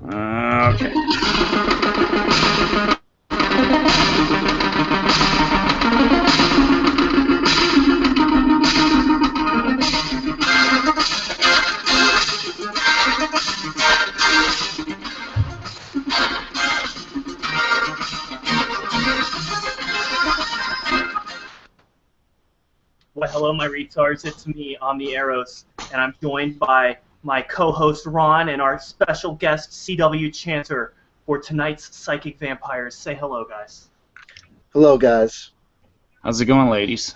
Okay. Well, hello, my retards. It's me, On the Arrows, and I'm joined by my co-host Ron and our special guest CW Chanter for tonight's Psychic Vampires. Say hello, guys. Hello, guys. How's it going, ladies?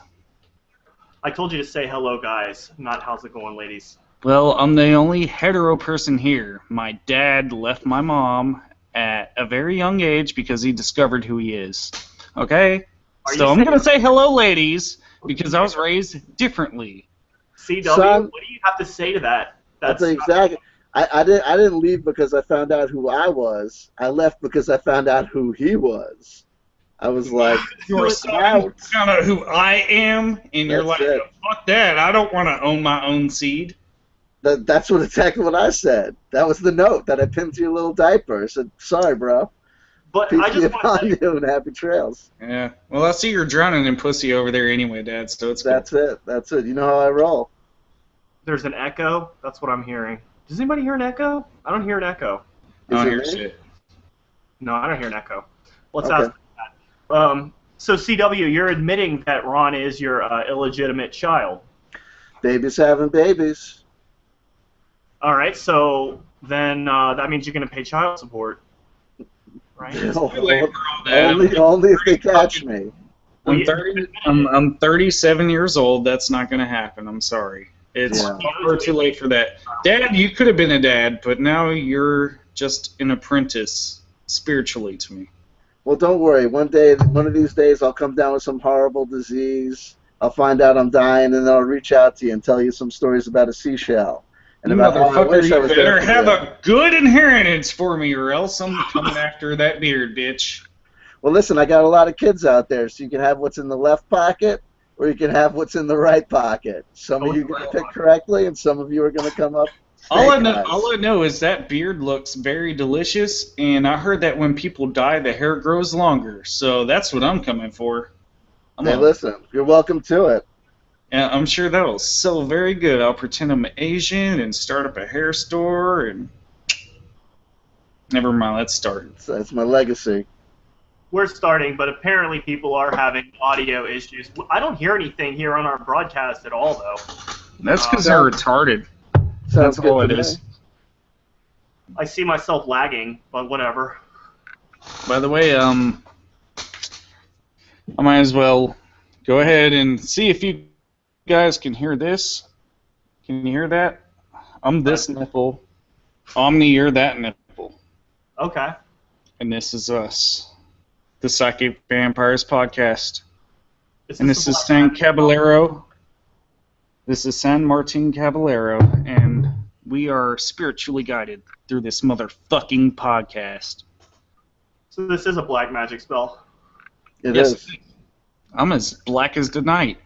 I told you to say hello, guys, not how's it going, ladies. Well, I'm the only hetero person here. My dad left my mom at a very young age because he discovered who he is. Okay? So I'm going to say hello, ladies, because I was raised differently. CW, Son, what do you have to say to that? That's exactly. I didn't leave because I found out who I was. I left because I found out who he was. I was like, you're found out who I am, and you're like, it. fuck that. I don't want to own my own seed. That's exactly what I said. That was the note that I pinned to your little diaper. I said, sorry, bro. But Peace I just want to say, you and happy trails. Yeah. Well, I see you're drowning in pussy over there anyway, Dad, so it's That's it. That's it. You know how I roll. there's an echo. That's what I'm hearing. Does anybody hear an echo? I don't hear an echo. I don't Is it hear me? shit. No, I don't hear an echo. Let's Okay. ask that. So, CW, you're admitting that Ron is your illegitimate child. Babies having babies. All right, so then that means you're going to pay child support, right? Only if they catch me. I'm 37 years old. That's not going to happen. I'm sorry. It's far too late for that. Dad, you could have been a dad, but now you're just an apprentice spiritually to me. Well, don't worry. One of these days, I'll come down with some horrible disease. I'll find out I'm dying, and then I'll reach out to you and tell you some stories about a seashell. And about how I Motherfucker, wish I you was better there for have you. a good inheritance for me, or else I'm coming after that beard, bitch. Well, listen, I got a lot of kids out there, so you can have what's in the left pocket, or you can have what's in the right pocket. Some of you are going to pick correctly, and some of you are going to come up. All I know is that beard looks very delicious, and I heard that when people die, the hair grows longer. So that's what I'm coming for. Hey, listen, you're welcome to it. And I'm sure that'll sell very good. I'll pretend I'm Asian and start up a hair store, and never mind, let's start. That's my legacy. We're starting, but apparently people are having audio issues. I don't hear anything here on our broadcast at all, though. That's because they're retarded. Sounds That's all good it to is. me. I see myself lagging, but whatever. By the way, I might as well go ahead and see if you guys can hear this. Can you hear that? I'm this nipple. Omni, you're that nipple. Okay. And this is us. The Psychic Vampires Podcast. And this is San Caballero. This is San Martin Caballero, and we are spiritually guided through this motherfucking podcast. So this is a black magic spell. It is. I'm as black as the night.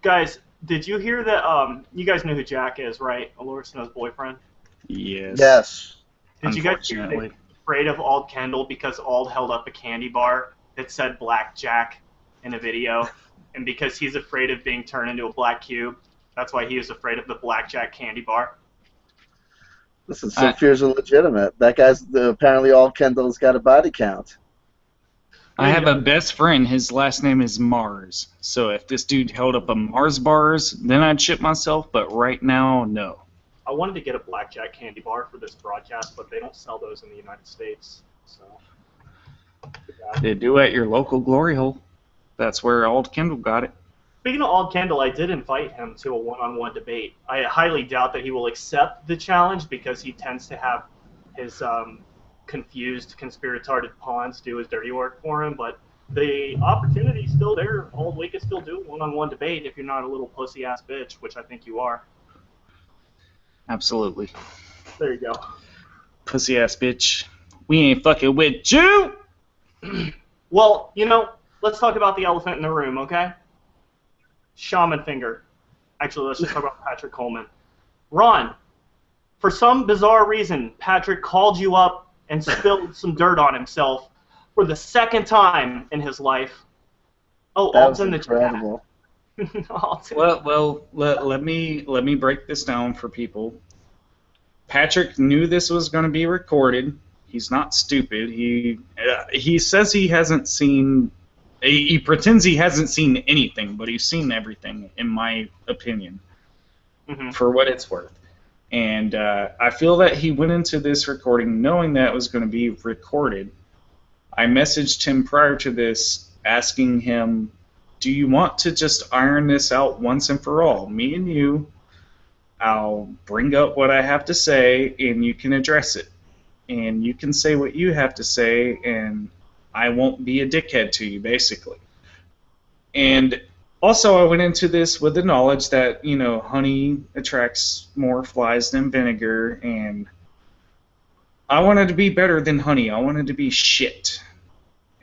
Guys, did you hear that, you guys know who Jack is, right? Allura Snow's boyfriend? Yes. Yes. Did you guys hear that he's afraid of Auld Kendall because Auld held up a candy bar that said Black Jack in a video? And because he's afraid of being turned into a black cube, that's why he was afraid of the blackjack candy bar. Listen, some fears are legitimate. That guy's apparently Auld Kendall's got a body count. I have a best friend. His last name is Mars. So if this dude held up a Mars bars, then I'd shit myself. But right now, no. I wanted to get a blackjack candy bar for this broadcast, but they don't sell those in the United States. So They do at your local glory hole. That's where Auld Kendall got it. Speaking of Auld Kendall, I did invite him to a one-on-one debate. I highly doubt that he will accept the challenge because he tends to have his confused, conspiratorial pawns do his dirty work for him, but the opportunity's still there. Auld, we could still do a one-on-one debate if you're not a little pussy-ass bitch, which I think you are. Absolutely. There you go. Pussy-ass bitch. We ain't fucking with you! Well, you know, let's talk about the elephant in the room, okay? Shaman finger. Actually, let's just talk about Patrick Coleman. Ron, for some bizarre reason, Patrick called you up and spilled some dirt on himself for the second time in his life. Oh, Ald's in the incredible. chat. Well, let me break this down for people. Patrick knew this was going to be recorded. He's not stupid. He says he hasn't seen. He pretends he hasn't seen anything, but he's seen everything, in my opinion, for what it's worth. And I feel that he went into this recording knowing that it was going to be recorded. I messaged him prior to this asking him, do you want to just iron this out once and for all? Me and you, I'll bring up what I have to say, and you can address it. And you can say what you have to say, and I won't be a dickhead to you, basically. And also, I went into this with the knowledge that, you know, honey attracts more flies than vinegar, and I wanted to be better than honey. I wanted to be shit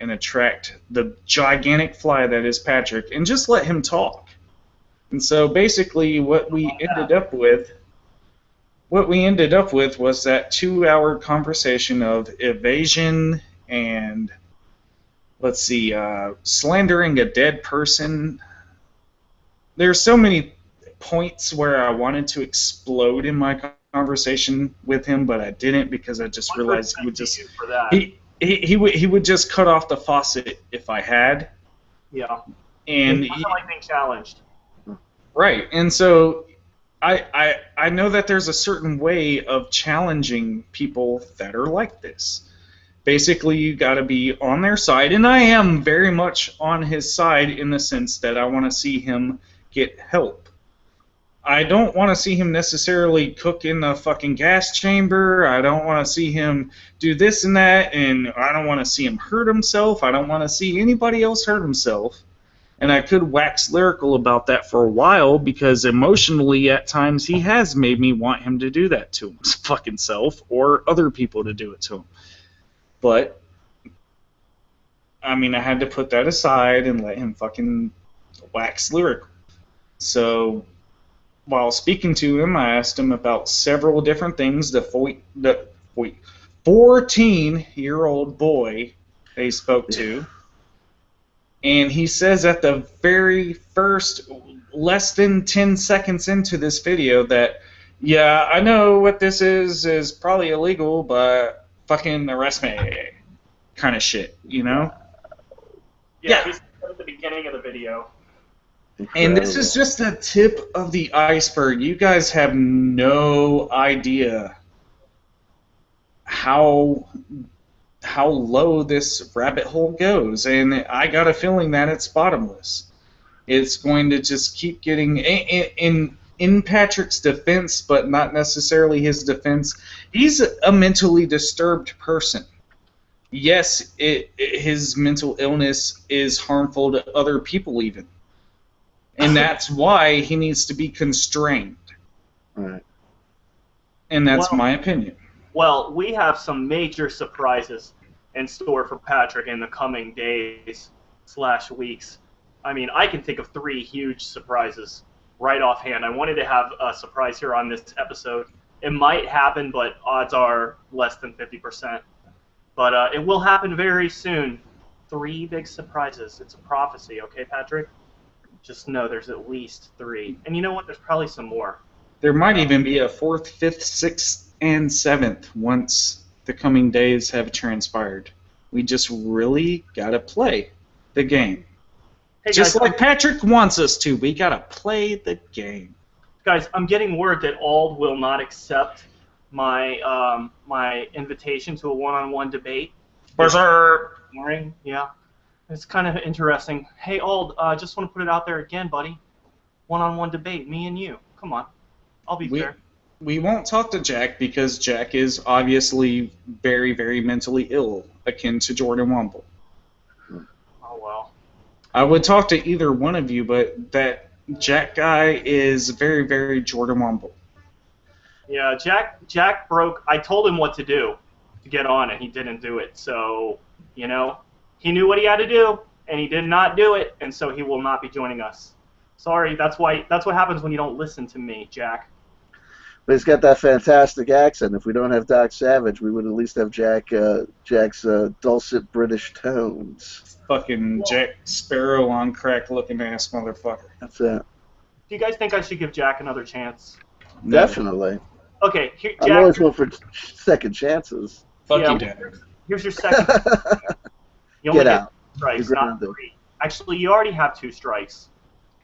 and attract the gigantic fly that is Patrick, and just let him talk. And so basically what we ended up with was that 2-hour conversation of evasion and, let's see, slandering a dead person. There's so many points where I wanted to explode in my conversation with him, but I didn't because I just realized he would just he would just cut off the faucet if I had. Yeah. And he doesn't like being challenged. Right. And so I know that there's a certain way of challenging people that are like this. Basically, you got to be on their side, and I am very much on his side in the sense that I want to see him get help. I don't want to see him necessarily cook in the fucking gas chamber. I don't want to see him do this and that, and I don't want to see him hurt himself. I don't want to see anybody else hurt himself. And I could wax lyrical about that for a while because emotionally at times he has made me want him to do that to his fucking self or other people to do it to him. But, I mean, I had to put that aside and let him fucking wax lyrical. So, while speaking to him, I asked him about several different things. The 14-year-old boy they spoke to. And he says at the very first, less than 10 seconds into this video that, yeah, I know what this is probably illegal, but fucking arrest me, kind of shit, you know? Yeah. He's at the beginning of the video. And this is just the tip of the iceberg. You guys have no idea how low this rabbit hole goes, and I got a feeling that it's bottomless. It's going to just keep getting in Patrick's defense, but not necessarily his defense. He's a mentally disturbed person. Yes, his mental illness is harmful to other people even. And that's why he needs to be constrained. Right. And that's my opinion. Well, we have some major surprises in store for Patrick in the coming days/weeks. I mean, I can think of 3 huge surprises right offhand. I wanted to have a surprise here on this episode. It might happen, but odds are less than 50%. But it will happen very soon. 3 big surprises. It's a prophecy, okay, Patrick? Just know there's at least 3. And you know what? There's probably some more. There might even be a 4th, 5th, 6th, and 7th once the coming days have transpired. We just really gotta play the game. Hey just guys, like Patrick wants us to. We gotta play the game. Guys, I'm getting word that Auld will not accept my my invitation to a one-on-one debate. Yeah. It's kind of interesting. Hey, Auld, just want to put it out there again, buddy. One-on-one debate, me and you. Come on. I'll be fair. We won't talk to Jack because Jack is obviously very, very mentally ill, akin to Jordan Womble. Oh, well. I would talk to either one of you, but that Jack guy is very, very Jordan Womble. Yeah, Jack broke. I told him what to do to get on, and he didn't do it. So, you know, he knew what he had to do, and he did not do it, and so he will not be joining us. Sorry, that's what happens when you don't listen to me, Jack. But he's got that fantastic accent. If we don't have Doc Savage, we would at least have Jack's dulcet British tones. Fucking Jack Sparrow on crack looking ass motherfucker. That's it. Do you guys think I should give Jack another chance? No. Definitely. Okay, Jack, I'm always going for second chances. Fuck you, Dad. Here's your second. You only get 2 strikes, not 3. Actually, you already have 2 strikes.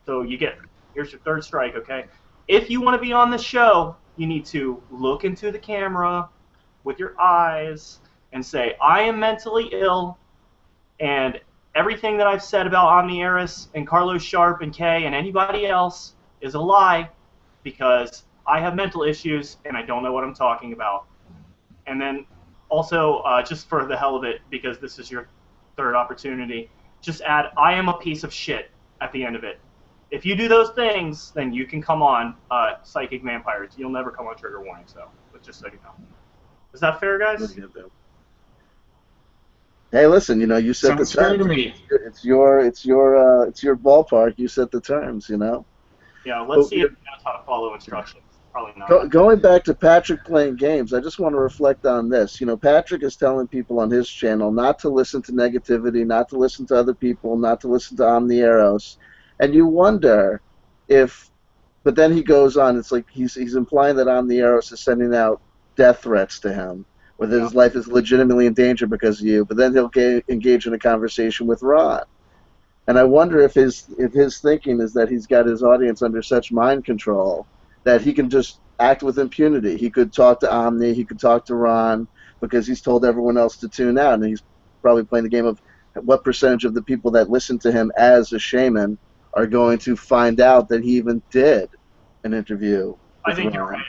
So here's your 3rd strike, okay? If you want to be on the show, you need to look into the camera with your eyes and say, I am mentally ill, and everything that I've said about Omnieris and Carlos Sharp and Kay and anybody else is a lie because I have mental issues and I don't know what I'm talking about. And then also, just for the hell of it, because this is your 3rd opportunity, just add, I am a piece of shit at the end of it. If you do those things, then you can come on Psychic Vampires. You'll never come on Trigger Warning, but just so you know. Is that fair, guys? Hey, listen, you set the terms. To me. It's your ballpark. You set the terms, Yeah, let's see if he knows how to follow instructions. Probably not. Going back to Patrick playing games, I just want to reflect on this. Patrick is telling people on his channel not to listen to negativity, not to listen to other people, not to listen to Omnieros. And you wonder but then he goes on, it's like he's implying that Omnieros is sending out death threats to him, or that his life is legitimately in danger because of you, but then he'll engage in a conversation with Ron. And I wonder if his thinking is that he's got his audience under such mind control that he can just act with impunity. He could talk to Omni, he could talk to Ron, because he's told everyone else to tune out, and he's probably playing the game of what percentage of the people that listen to him as a shaman are going to find out that he even did an interview. I think you're right.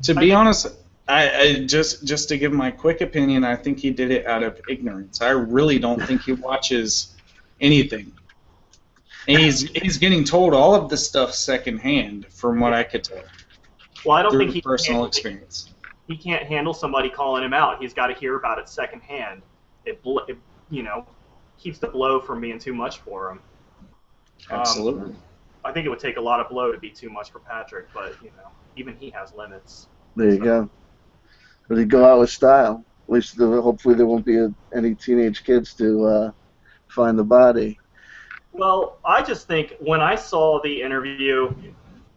To be honest, I just to give my quick opinion, I think he did it out of ignorance. I really don't think he watches anything. And he's getting told all of this stuff secondhand, from what I could tell. Well, I don't think he personal experience. He can't handle somebody calling him out. He's got to hear about it secondhand. It keeps the blow from being too much for him. Absolutely. I think it would take a lot of blow to be too much for Patrick, but even he has limits. There you go. But he'd go out with style. At least hopefully there won't be any teenage kids to find the body. Well, I just think when I saw the interview,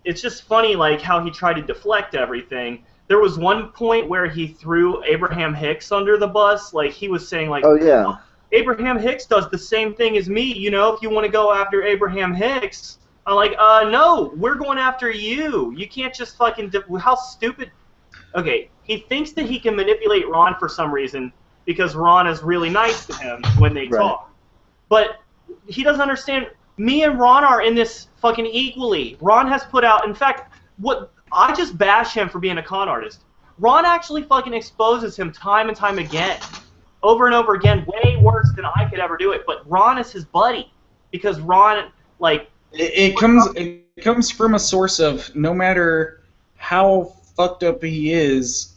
it's just funny like how he tried to deflect everything. There was one point where he threw Abraham Hicks under the bus. Like he was saying like, oh yeah, Abraham Hicks does the same thing as me, if you want to go after Abraham Hicks. I'm like, no, we're going after you. You can't just fucking, how stupid. Okay, he thinks that he can manipulate Ron for some reason because Ron is really nice to him when they talk. But he doesn't understand, me and Ron are in this fucking equally. Ron has put out, in fact, I just bash him for being a con artist. Ron actually fucking exposes him time and time again. Over and over again, way worse than I could ever do it. But Ron is his buddy because Ron, like, it comes from a source of no matter how fucked up he is,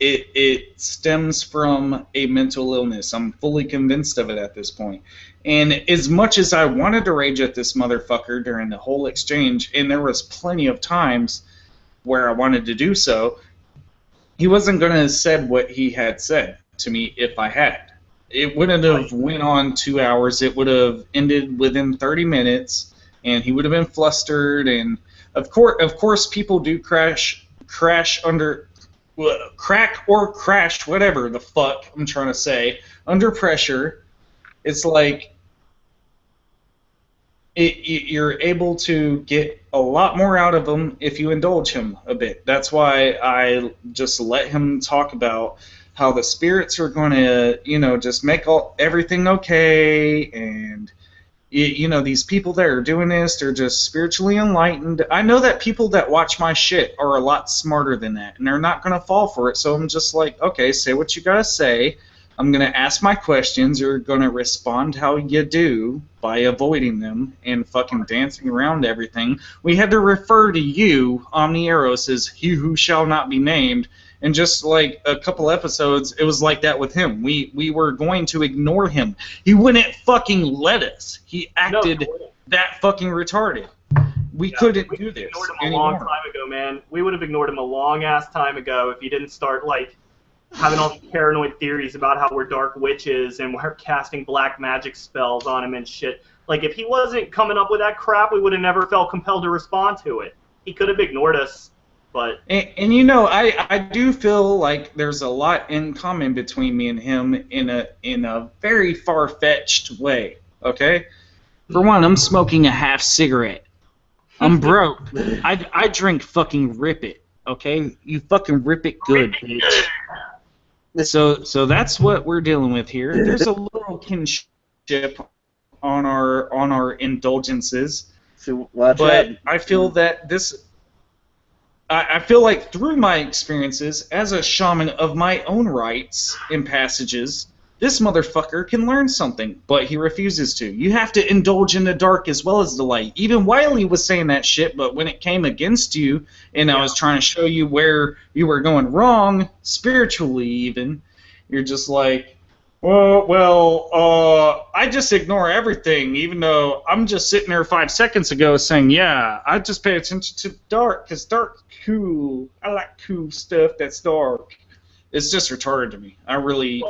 it stems from a mental illness. I'm fully convinced of it at this point. And as much as I wanted to rage at this motherfucker during the whole exchange, and there was plenty of times where I wanted to do so, he wasn't going to have said what he had said to me if I had. It wouldn't have went on 2 hours. It would have ended within 30 minutes, and he would have been flustered. And of course, people do crack or crash, whatever the fuck I'm trying to say, under pressure. It's like you're able to get a lot more out of him if you indulge him a bit. That's why I just let him talk about how the spirits are going to, just make everything okay, and, these people that are doing this, they're just spiritually enlightened. I know that people that watch my shit are a lot smarter than that, and they're not going to fall for it, so I'm just like, okay, say what you got to say. I'm going to ask my questions. You're going to respond how you do by avoiding them and fucking dancing around everything. We had to refer to you, Omnieros, as he who shall not be named. And just like a couple episodes, it was like that with him. We were going to ignore him. He wouldn't fucking let us. He acted that fucking retarded. we couldn't do We this ignored him a anymore. long time ago, man. We would have ignored him a long-ass time ago if he didn't start, like, having all these paranoid theories about how we're dark witches and we're casting black magic spells on him and shit. Like, if he wasn't coming up with that crap, we would have never felt compelled to respond to it. He could have ignored us, but... And you know, I do feel like there's a lot in common between me and him in a very far-fetched way, okay? For one, I'm smoking a half cigarette. I'm broke. I drink fucking Rip It, okay? You fucking rip it good, bitch. So that's what we're dealing with here. There's a little kinship on our indulgences, So watch but out. I feel that I feel like through my experiences as a shaman of my own rights and passages, this motherfucker can learn something, but he refuses to. You have to indulge in the dark as well as the light. Even Wiley was saying that shit, but when it came against you, and I was trying to show you where you were going wrong, spiritually even, you're just like, I just ignore everything, even though I'm just sitting there 5 seconds ago saying, yeah, I just pay attention to dark, because dark's cool. I like cool stuff that's dark. It's just retarded to me. I really,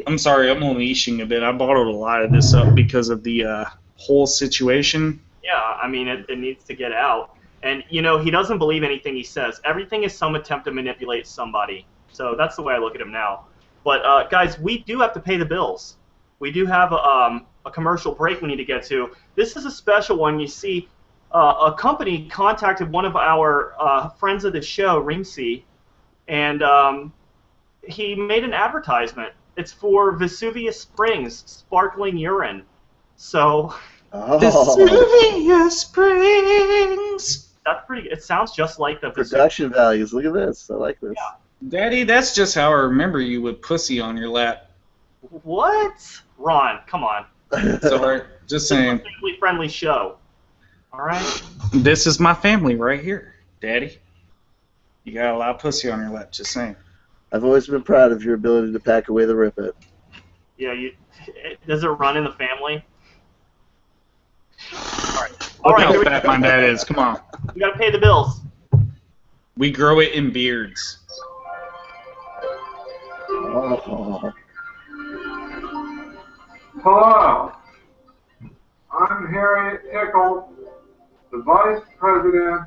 I'm sorry, I'm unleashing a bit. I bottled a lot of this up because of the whole situation. Yeah, I mean, it needs to get out. And, you know, he doesn't believe anything he says. Everything is some attempt to manipulate somebody. So that's the way I look at him now. But, guys, we do have to pay the bills. We do have a commercial break we need to get to. This is a special one. You see, a company contacted one of our friends of the show, Rimsey, and he made an advertisement. It's for Vesuvius Springs Sparkling Urine. So... Vesuvius Springs! That's pretty... It sounds just like the... Production values. Look at this. I like this. Yeah. Daddy, that's just how I remember you with pussy on your lap. What? Ron, come on. Sorry, just saying. It's a family-friendly show. All right? This is my family right here, Daddy. You got a lot of pussy on your lap, just saying. I've always been proud of your ability to pack away the Rip It. Yeah, does it run in the family? Look how fat my dad is. Come on. We gotta pay the bills. We grow it in beards. Oh. Hello, I'm Harry Ickel, the Vice President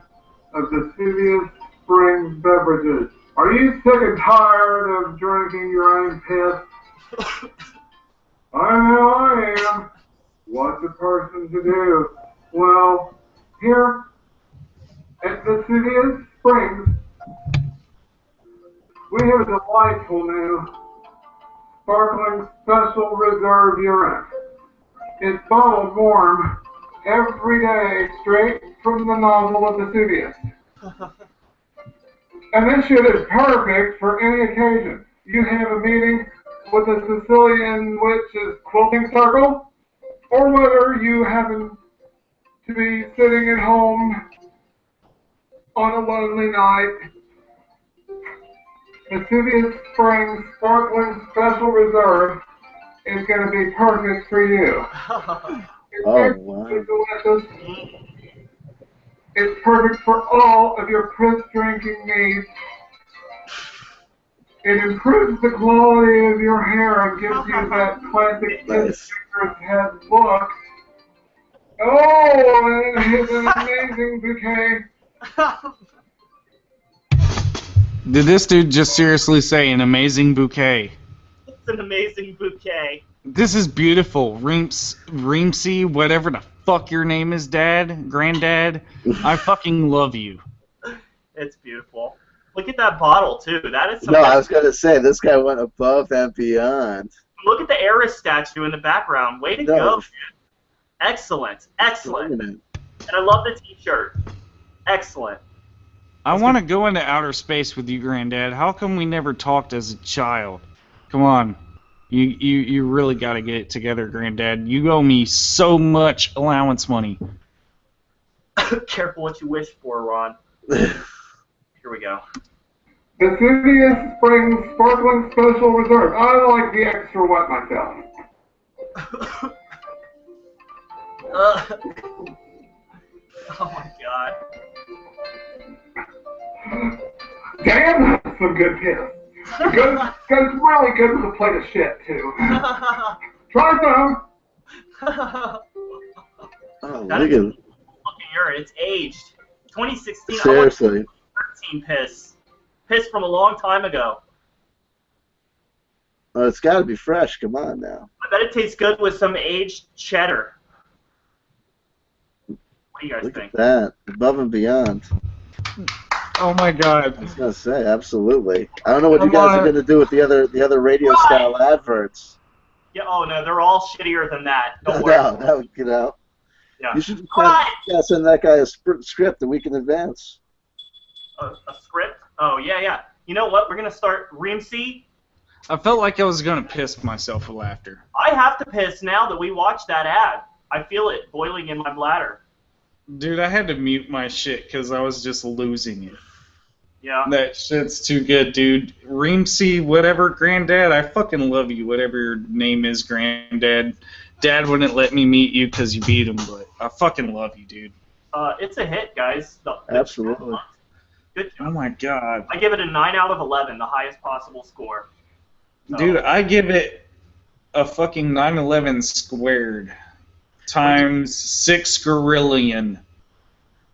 of Vesuvius Springs Beverages. Are you sick and tired of drinking your own piss? I know I am. What's a person to do? Well, here at Vesuvius Springs, we have a delightful new sparkling special reserve urine. It's bottled warm every day straight from the nozzle of Vesuvius. And this shit is perfect for any occasion. You have a meeting with a Sicilian witch's quilting circle, or whether you happen to be sitting at home on a lonely night. Vesuvius Springs Sparkling Special Reserve is going to be perfect for you. Oh, wow. It's perfect for all of your crisp drinking needs. It improves the quality of your hair and gives you that classic Nice. head look. Oh, and it has an amazing bouquet. Did this dude just seriously say an amazing bouquet? It's an amazing bouquet. This is beautiful. Reemsy, whatever the fuck your name is, Dad, Granddad. I fucking love you. It's beautiful. Look at that bottle, too. That is No, I was going to say, this guy went above and beyond. Look at the Eris statue in the background. Way to go, dude. Excellent. Excellent. And I love the t-shirt. Excellent. I want to go into outer space with you, Granddad. How come we never talked as a child? Come on. You really got to get it together, Granddad. You owe me so much allowance money. Careful what you wish for, Ron. Here we go. Vesuvius Springs Sparkling Special Reserve. I like the extra wet myself. Oh my god. Damn, that's some good piss. Good, it's really good with a plate of shit, too. Try some. Oh, That look is at fucking urine. It's aged. 2016. seriously. 13 piss. Piss from a long time ago. Oh, it's got to be fresh. Come on now. I bet it tastes good with some aged cheddar. What do you guys Look think? at that. Above and beyond. Oh my God. I was gonna say, absolutely. I don't know what you Come guys are on. gonna do with the other radio style adverts. Yeah. Oh no, they're all shittier than that. Don't worry. No, you know. Yeah. You should What? send that guy a script a week in advance. A script? Oh yeah, yeah. You know what? We're gonna start Rimsey. I felt like I was gonna piss myself with laughter. I have to piss now that we watched that ad. I feel it boiling in my bladder. Dude, I had to mute my shit because I was just losing it. Yeah. That shit's too good, dude. Reemsey, whatever, Granddad, I fucking love you, whatever your name is, Granddad. Dad wouldn't let me meet you because you beat him, but I fucking love you, dude. It's a hit, guys. Absolutely. Good Oh job. my God. I give it a 9 out of 11, the highest possible score. So, Dude, I give it a fucking 9/11 squared times 6 gorillion.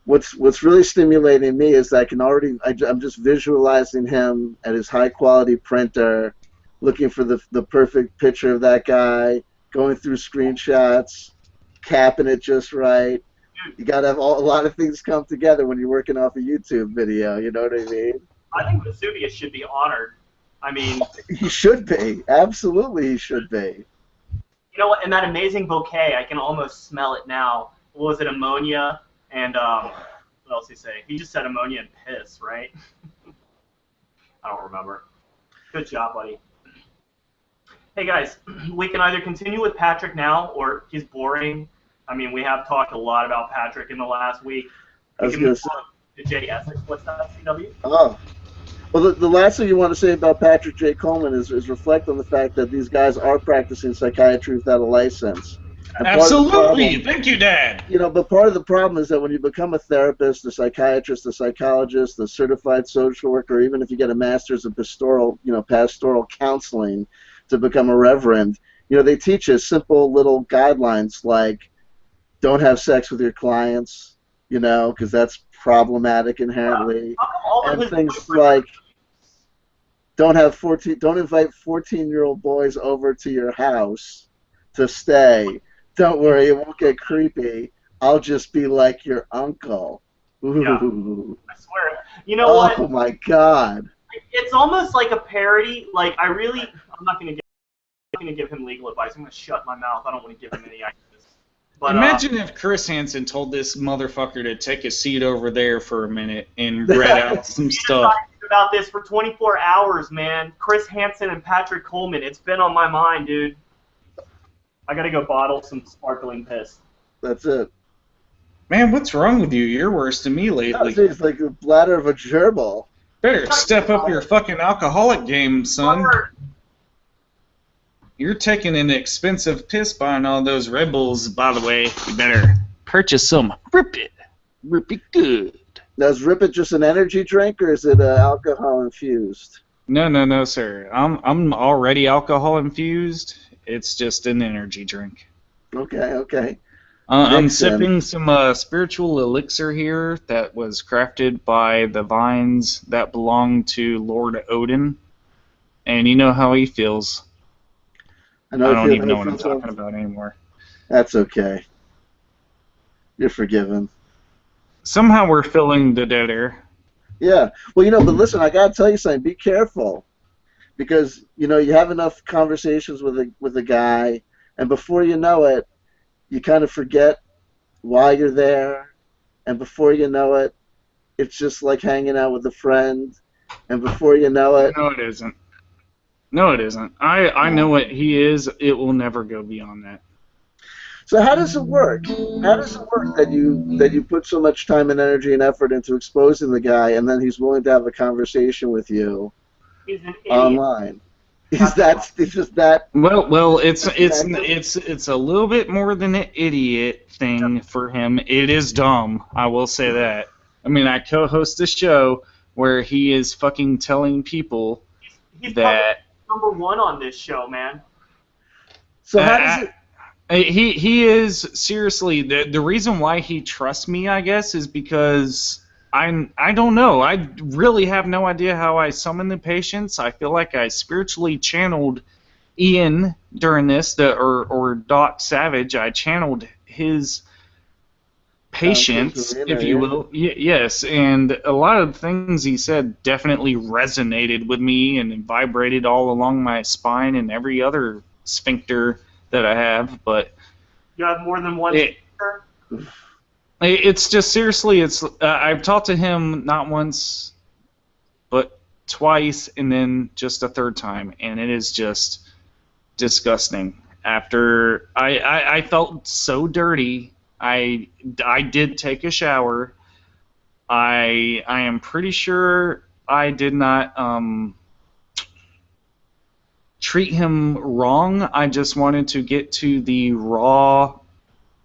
What's really stimulating me is that I can already I'm just visualizing him at his high quality printer, looking for the perfect picture of that guy, going through screenshots, capping it just right. You gotta have a lot of things come together when you're working off a YouTube video. You know what I mean? I think Vesuvius should be honored. I mean, He should be. Absolutely, he should be. you know what? And that amazing bouquet, I can almost smell it now. What was it, ammonia? And what else did he say? He just said ammonia and piss, right? I don't remember. Good job, buddy. Hey guys, we can either continue with Patrick now, or he's boring. I mean, we have talked a lot about Patrick in the last week. I was We can gonna move say. on to J Essex. What's that, CW? Oh. Well, the last thing you want to say about Patrick J. Coleman is reflect on the fact that these guys are practicing psychiatry without a license. And part of the Absolutely. problem- Thank you, Dad. You know, but part of the problem is that when you become a therapist, a psychiatrist, a psychologist, a certified social worker, even if you get a master's in pastoral counseling to become a reverend, you know, they teach us simple little guidelines like don't have sex with your clients, you know, because that's problematic inherently, and things like don't invite 14-year-old boys over to your house to stay. Don't worry, it won't get creepy. I'll just be like your uncle. Ooh. I swear. You know what? Oh my God. It's almost like a parody. Like, I'm not going to give him legal advice. I'm going to shut my mouth. I don't want to give him any ideas. But, Imagine if Chris Hansen told this motherfucker to take a seat over there for a minute and read out some stuff. About this for 24 hours, man. Chris Hansen and Patrick Coleman. It's been on my mind, dude. I gotta go bottle some sparkling piss. That's it. Man, what's wrong with you? You're worse than me lately. It's like the bladder of a gerbil. Better step up your fucking alcoholic game, son. You're taking an expensive piss buying all those Red Bulls, by the way. You better purchase some. Rip it. Rip it good. Now, is Rip It just an energy drink, or is it alcohol infused? No, sir. I'm already alcohol infused. It's just an energy drink. Okay. I'm Makes sense. sipping some spiritual elixir here that was crafted by the vines that belong to Lord Odin. And you know how he feels. I don't even know what I'm talking about anymore. That's okay. You're forgiven. Somehow we're filling the dead air. Yeah. Well, you know, but listen, I gotta tell you something. Be careful, because you know you have enough conversations with a guy, and before you know it, you kind of forget why you're there, and before you know it, it's just like hanging out with a friend, and before you know it, No, it isn't. No, it isn't. I know what he is. It will never go beyond that. So how does it work? How does it work that you put so much time and energy and effort into exposing the guy, and then he's willing to have a conversation with you He's an idiot. online? Is just that? Well, it's a little bit more than an idiot thing for him. It is dumb. I will say that. I mean, I co-host a show where he is fucking telling people he's that number one on this show, man. So how does it? He is seriously the reason why he trusts me, I guess, is because I don't know. I really have no idea how I summon the patients. I feel like I spiritually channeled Ian during this, or Doc Savage. I channeled his patience, if you will. Yes, and a lot of the things he said definitely resonated with me and vibrated all along my spine and every other sphincter that I have. But you have more than one sphincter? It's just seriously, I've talked to him not once, but twice, and then just a third time, and it is just disgusting. After I felt so dirty, I did take a shower. I am pretty sure I did not treat him wrong. I just wanted to get to the raw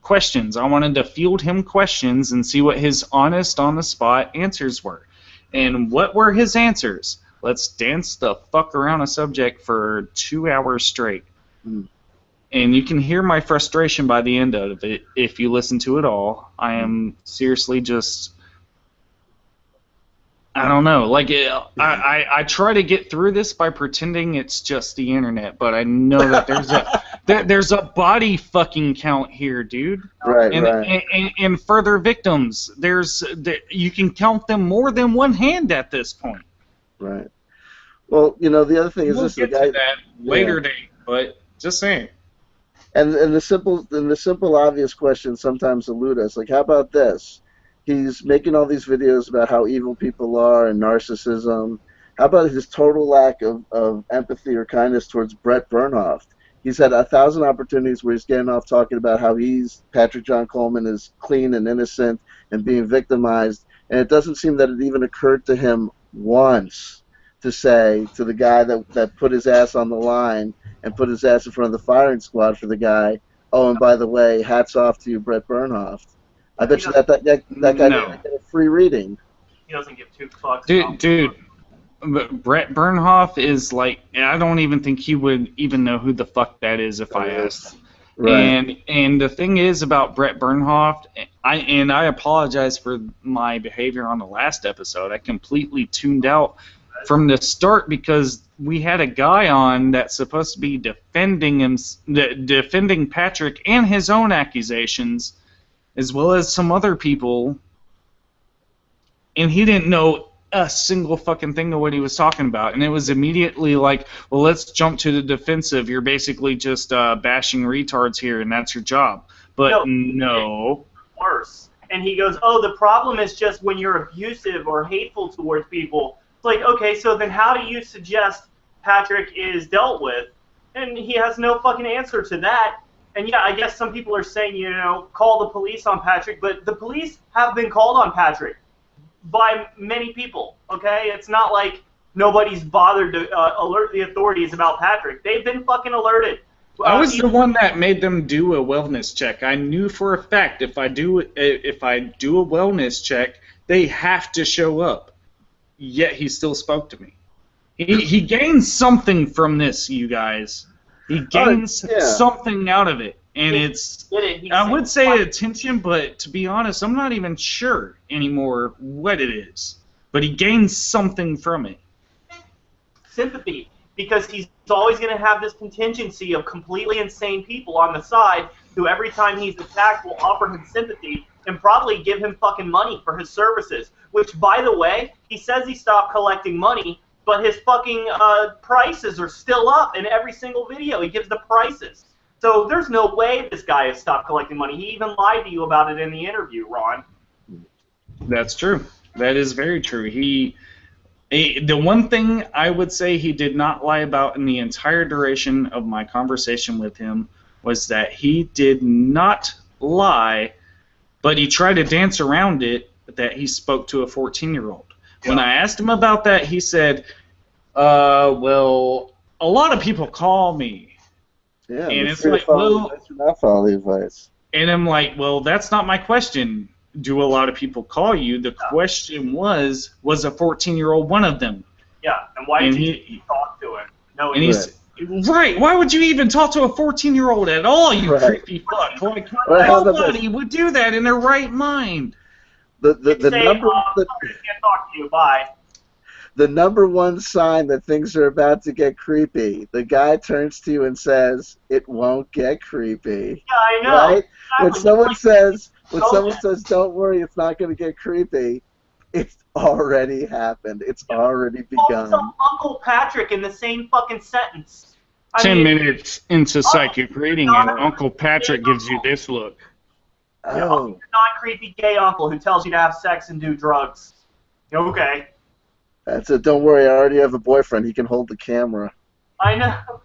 questions. I wanted to field him questions and see what his honest, on-the-spot answers were. And what were his answers? Let's dance the fuck around a subject for 2 hours straight. And you can hear my frustration by the end of it if you listen to it all. I am seriously just... I don't know. Like, I try to get through this by pretending it's just the internet, but I know that there's a body fucking count here, dude. Right, and further victims. You can count them more than one hand at this point. Right. Well, the other thing is we'll this: get to that later date, but just saying. And the simple obvious questions sometimes elude us. Like, how about this? He's making all these videos about how evil people are and narcissism. How about his total lack of empathy or kindness towards Brett Bernhoft? He's had 1,000 opportunities where he's getting off talking about how Patrick John Coleman is clean and innocent and being victimized, and it doesn't seem that it even occurred to him once to say to the guy that put his ass on the line and put his ass in front of the firing squad for the guy, oh, and by the way, hats off to you, Brett Bernhoft. I bet you that guy didn't get a free reading. He doesn't give two fucks. Dude, Brett Bernhoft is like, I don't even think he would even know who the fuck that is if I asked. Right. And the thing is about Brett Bernhoft, I apologize for my behavior on the last episode. I completely tuned out from the start because we had a guy on that's supposed to be defending Patrick and his own accusations, as well as some other people, and he didn't know a single fucking thing of what he was talking about. And it was immediately like, well, let's jump to the defensive. You're basically just bashing retards here, and that's your job. But no. Worse. And he goes, oh, the problem is just when you're abusive or hateful towards people. It's like, okay, so then how do you suggest Patrick is dealt with? And he has no fucking answer to that. And yeah, I guess some people are saying, call the police on Patrick, but the police have been called on Patrick by many people, okay? It's not like nobody's bothered to alert the authorities about Patrick. They've been fucking alerted. I was the one that made them do a wellness check. I knew for a fact if I do a wellness check, they have to show up. Yet he still spoke to me. He gains something from this, you guys. He gains something out of it, and I would say attention, but to be honest, I'm not even sure anymore what it is. But he gains something from it. Sympathy, because he's always going to have this contingency of completely insane people on the side who every time he's attacked will offer him sympathy and probably give him fucking money for his services, which, by the way, he says he stopped collecting money, but his fucking prices are still up in every single video. He gives the prices. So there's no way this guy has stopped collecting money. He even lied to you about it in the interview, Ron. That's true. That is very true. The one thing I would say he did not lie about in the entire duration of my conversation with him was that he did not lie, but he tried to dance around it, that he spoke to a 14-year-old. When I asked him about that, he said, well, a lot of people call me. Yeah, and it's like, well, not follow the advice. And I'm like, well, that's not my question. Do a lot of people call you? The question was a 14-year-old one of them? Yeah, and why did you talk to him? No, and he's right. Why would you even talk to a 14-year-old at all? You creepy fuck! Like nobody would do that in their right mind. The number. I can't talk to you. Bye. The number one sign that things are about to get creepy. The guy turns to you and says, "It won't get creepy." Yeah, I know. Right? When someone says, "Don't worry, it's not going to get creepy," it's already happened. It's already begun. Also, Uncle Patrick in the same fucking sentence. 10 minutes into psychic reading, and Uncle Patrick gives you this look. Oh. Your non-creepy gay uncle who tells you to have sex and do drugs. Okay. That's it. Don't worry, I already have a boyfriend. He can hold the camera. I know.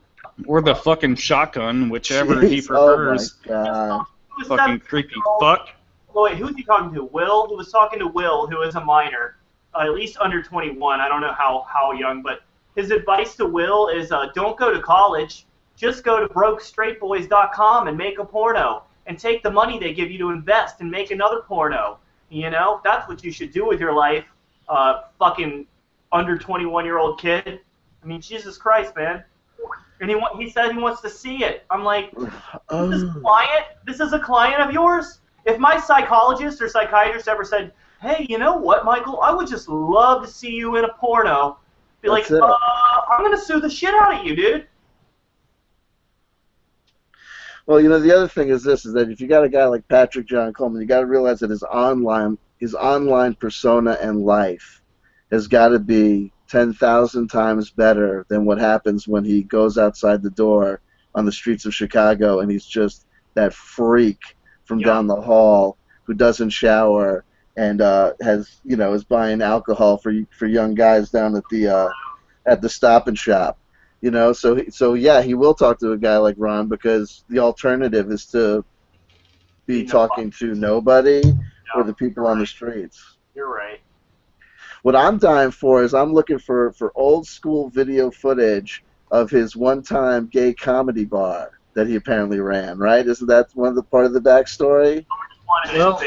Or the fucking shotgun, whichever he prefers. Oh my god. Fucking creepy fuck. Oh, wait, who's he talking to? Will? He was talking to Will, who is a minor, at least under 21. I don't know how young, but his advice to Will is don't go to college. Just go to brokestraightboys.com and make a porno. And take the money they give you to invest and make another porno. You know? That's what you should do with your life, fucking under 21-year-old kid. I mean, Jesus Christ, man. And he said he wants to see it. I'm like, this is a client of yours? If my psychologist or psychiatrist ever said, hey, you know what, Michael, I would just love to see you in a porno, be like, I'm going to sue the shit out of you, dude. Well, you know, the other thing is this, is that if you got a guy like Patrick John Coleman, you got to realize that his online persona and life has got to be 10,000 times better than what happens when he goes outside the door on the streets of Chicago and he's just that freak from down the hall who doesn't shower and is buying alcohol for young guys down at the Stop and Shop. You know, so yeah, he will talk to a guy like Ron because the alternative is to be talking to nobody or the people on the streets. You're right. What I'm dying for is I'm looking for old school video footage of his one-time gay comedy bar that he apparently ran, right? Isn't that one of the part of the backstory? Well,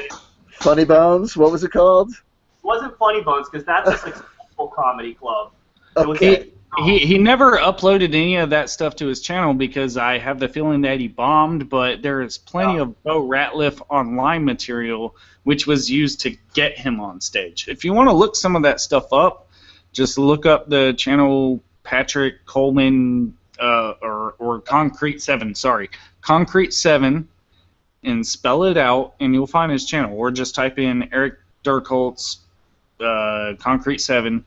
Funny Bones? What was it called? It wasn't Funny Bones because that's a successful comedy club. Okay. He never uploaded any of that stuff to his channel because I have the feeling that he bombed, but there is plenty of Bo Ratliff online material which was used to get him on stage. If you want to look some of that stuff up, just look up the channel Patrick Coleman or Concrete 7, Concrete 7, and spell it out, and you'll find his channel. Or just type in Eric Durkolt's Concrete 7,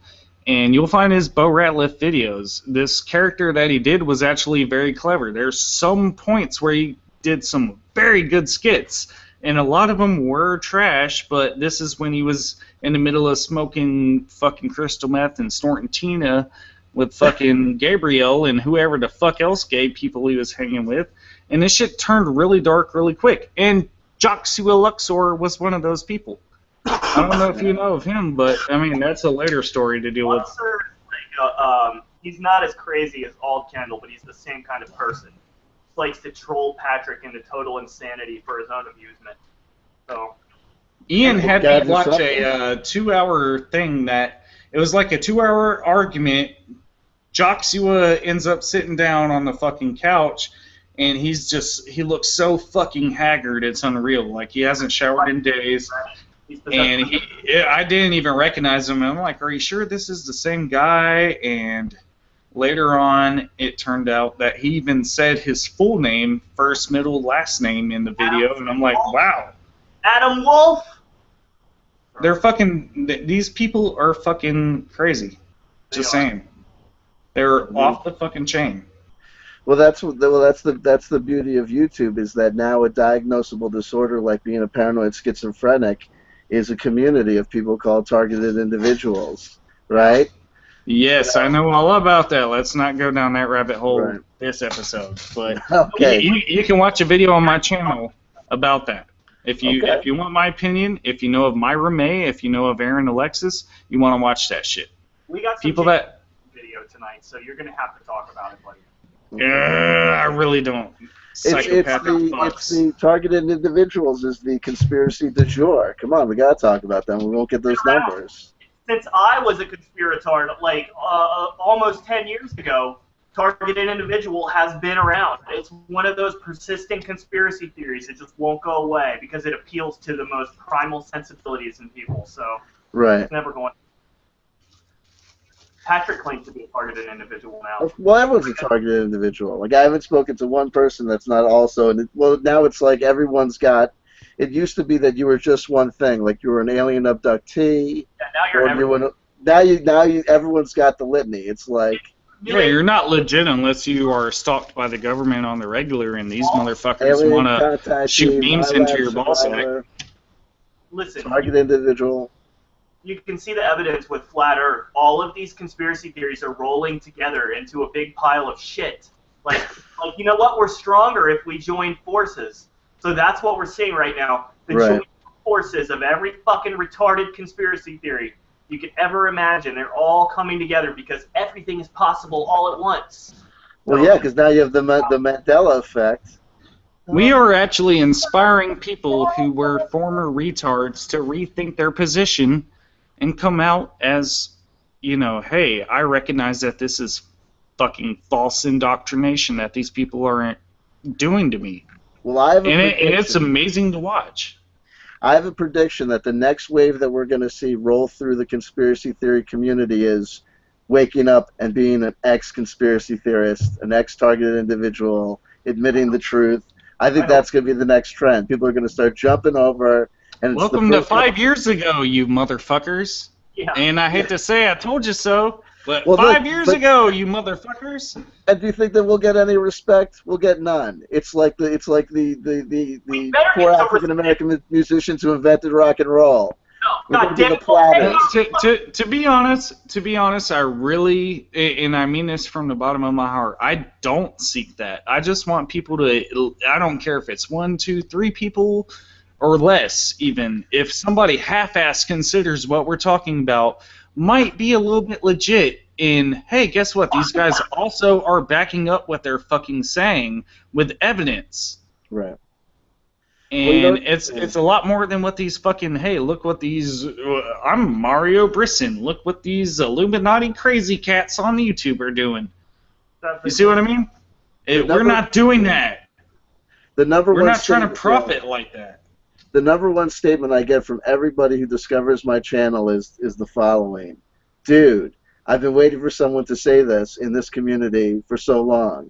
and you'll find his Bo Ratliff videos. This character that he did was actually very clever. There's some points where he did some very good skits, and a lot of them were trash, but this is when he was in the middle of smoking fucking crystal meth and snorting Tina with fucking Gabriel and whoever the fuck else gay people he was hanging with, and this shit turned really dark really quick. And Joshua Luxor was one of those people. I don't know if you know of him, but I mean that's a later story to deal with. Luxor, he's not as crazy as Auld Kendall, but he's the same kind of person. He likes to troll Patrick into total insanity for his own amusement. So Ian had me watch a 2-hour thing that it was like a 2-hour argument. Joshua ends up sitting down on the fucking couch, and he looks so fucking haggard, it's unreal. Like he hasn't showered in days. And I didn't even recognize him. I'm like, are you sure this is the same guy? And later on, it turned out that he even said his full name, first, middle, last name in the video. And I'm like, wow. Adam Wolf? They're fucking, these people are fucking crazy. Just saying. They're off the fucking chain. Well, that's the beauty of YouTube, is that now a diagnosable disorder like being a paranoid schizophrenic is a community of people called targeted individuals, right? Yes, I know all about that. Let's not go down that rabbit hole this episode. But okay. you can watch a video on my channel about that. If you want my opinion, if you know of Myra May, if you know of Aaron Alexis, you want to watch that shit. We got some people that video tonight, so you're going to have to talk about it, buddy. I really don't. It's the targeted individuals is the conspiracy du jour. Come on, we gotta talk about them. We won't get those numbers. Since I was a conspirator, like almost 10 years ago, targeted individual has been around. It's one of those persistent conspiracy theories. It just won't go away because it appeals to the most primal sensibilities in people. So it's never going. Patrick claims to be a targeted individual now. Well, everyone's a targeted individual. Like, I haven't spoken to one person that's not also. And now it's like everyone's got. It used to be that you were just one thing, like you were an alien abductee. Yeah, now you're everyone. Now everyone's got the litany. It's like. Yeah, you're not legit unless you are stalked by the government on the regular, and these motherfuckers want to shoot beams into your ballsack. Listen, targeted individual. You can see the evidence with Flat Earth. All of these conspiracy theories are rolling together into a big pile of shit. Like you know what? We're stronger if we join forces. So that's what we're seeing right now. The joint forces of every fucking retarded conspiracy theory you could ever imagine. They're all coming together because everything is possible all at once. Well, yeah, because now you have the Mandela effect. We are actually inspiring people who were former retards to rethink their position and come out as, you know, hey, I recognize that this is fucking false indoctrination that these people are doing to me. Well, I have and it's amazing to watch. I have a prediction that the next wave that we're going to see roll through the conspiracy theory community is waking up and being an ex-conspiracy theorist, an ex-targeted individual, admitting the truth. I think that's going to be the next trend. People are going to start jumping over. And it's welcome to 5 years ago, you motherfuckers. Yeah. And I hate to say I told you so, but 5 years ago, you motherfuckers. And do you think that we'll get any respect? We'll get none. It's like the poor African American musicians who invented rock and roll. No, God damn it. To be honest, I really, and I mean this from the bottom of my heart, I don't seek that. I just want people to, I don't care if it's 1, 2, 3 people or less even. If somebody half-ass considers what we're talking about might be a little bit legit in, hey, guess what? These guys also are backing up what they're fucking saying with evidence. Right. And it's a lot more than what these fucking, hey, look what these, I'm Mario Brisson, look what these Illuminati crazy cats on YouTube are doing. You see what I mean? We're not doing that. We're not trying to profit like that. The number one statement I get from everybody who discovers my channel is the following. Dude, I've been waiting for someone to say this in this community for so long.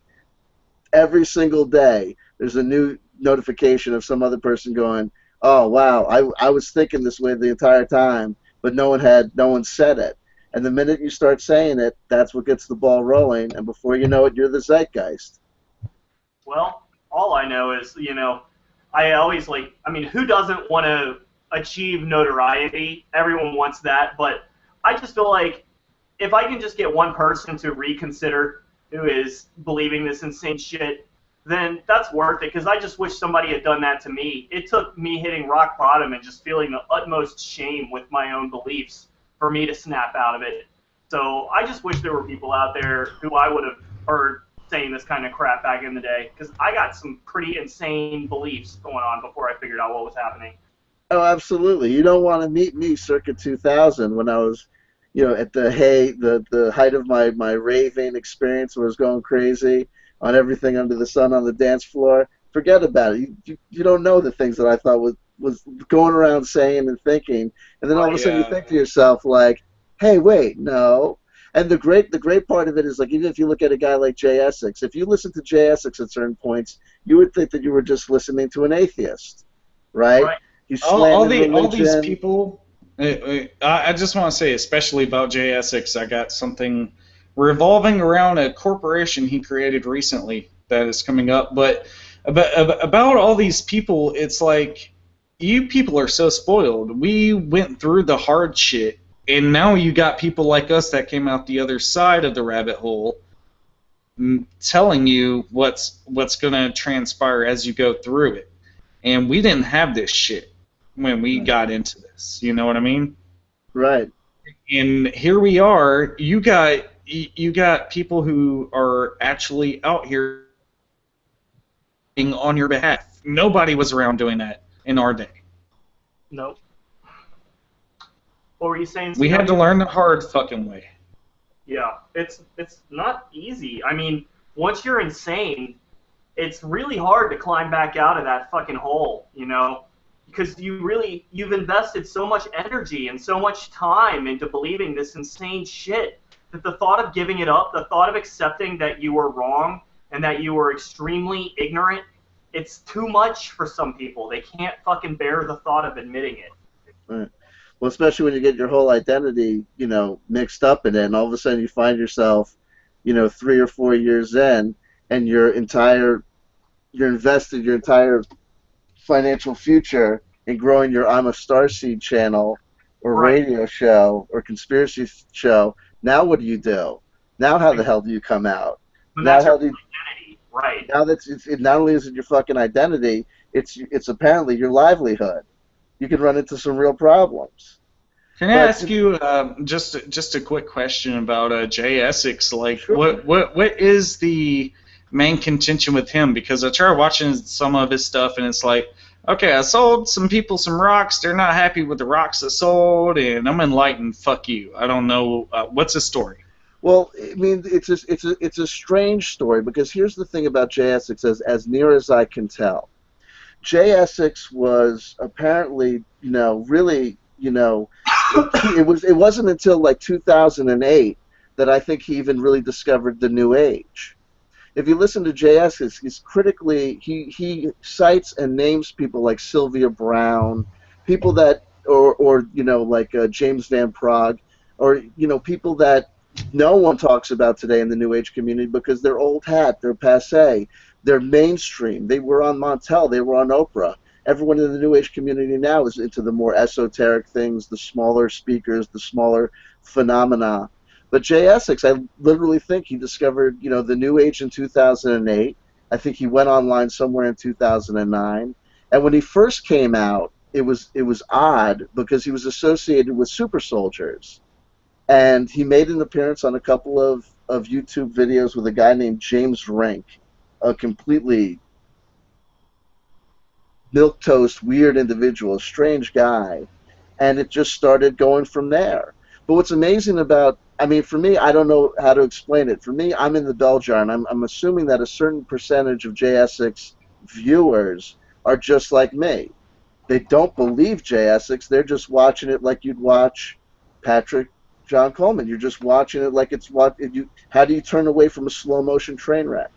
Every single day, there's a new notification of some other person going, oh, wow, I was thinking this way the entire time, but no one said it. And the minute you start saying it, that's what gets the ball rolling, and before you know it, you're the zeitgeist. Well, all I know is, you know, I always who doesn't want to achieve notoriety? Everyone wants that, but I just feel like if I can just get one person to reconsider who is believing this insane shit, then that's worth it, because I just wish somebody had done that to me. It took me hitting rock bottom and just feeling the utmost shame with my own beliefs for me to snap out of it. So I just wish there were people out there who I would have heard saying this kind of crap back in the day, because I got some pretty insane beliefs going on before I figured out what was happening. Oh, absolutely. You don't want to meet me circa 2000 when I was, you know, at the height of my raving experience where I was going crazy on everything under the sun on the dance floor. Forget about it. You don't know the things that I thought was going around saying and thinking, and then all of a sudden you think to yourself like, hey, wait, no. And the great part of it is, like, even if you look at a guy like J Essex, if you listen to J Essex at certain points, you would think that you were just listening to an atheist, right? All these people. I just want to say, especially about J Essex, I got something revolving around a corporation he created recently that is coming up. But about all these people, it's like, you people are so spoiled. We went through the hard shit, and now you got people like us that came out the other side of the rabbit hole telling you what's going to transpire as you go through it. And we didn't have this shit when we got into this. You know what I mean? Right. And here we are. You got you got people who are actually out here on your behalf. Nobody was around doing that in our day. Nope. What were you saying? We had to learn the hard fucking way. Yeah, it's not easy. I mean, once you're insane, it's really hard to climb back out of that fucking hole, you know? Because you've invested so much energy and so much time into believing this insane shit that the thought of giving it up, the thought of accepting that you were wrong and that you were extremely ignorant, it's too much for some people. They can't fucking bear the thought of admitting it. Right. Well, especially when you get your whole identity, you know, mixed up in it, and all of a sudden you find yourself, you know, 3 or 4 years in, and you're invested your entire financial future in growing your I'm a Starseed channel or radio show or conspiracy show. Now what do? Now how the hell do you come out? But now that's how your do you, identity, right? now that it not only is it your fucking identity, it's apparently your livelihood. You can run into some real problems. Can I ask you just a quick question about J Essex? Like, sure. what is the main contention with him? Because I tried watching some of his stuff, and it's like, okay, I sold some people some rocks. They're not happy with the rocks I sold, and I'm enlightened. Fuck you. I don't know. What's his story? Well, I mean, it's a strange story, because here's the thing about J Essex, as near as I can tell. J Essex was apparently, you know, really, you know, it wasn't until like 2008 that I think he even really discovered the New Age. If you listen to J Essex, he's critically, he cites and names people like Sylvia Brown, people that, or you know, like James Van Prague, or, you know, people that no one talks about today in the New Age community because they're old hat, they're passé, they're mainstream. They were on Montel, they were on Oprah. Everyone in the New Age community now is into the more esoteric things, the smaller speakers, the smaller phenomena. But J Essex, I literally think he discovered, you know, the New Age in 2008. I think he went online somewhere in 2009. And when he first came out, it was odd because he was associated with super soldiers. And he made an appearance on a couple of YouTube videos with a guy named James Rink, a completely milquetoast, weird individual, a strange guy. And it just started going from there. But what's amazing about, I mean, for me, I don't know how to explain it. For me, I'm in the bell jar, and I'm assuming that a certain percentage of J Essex viewers are just like me. They don't believe J Essex. They're just watching it like you'd watch Patrick John Coleman. You're just watching it like it's what you. How do you turn away from a slow motion train wreck?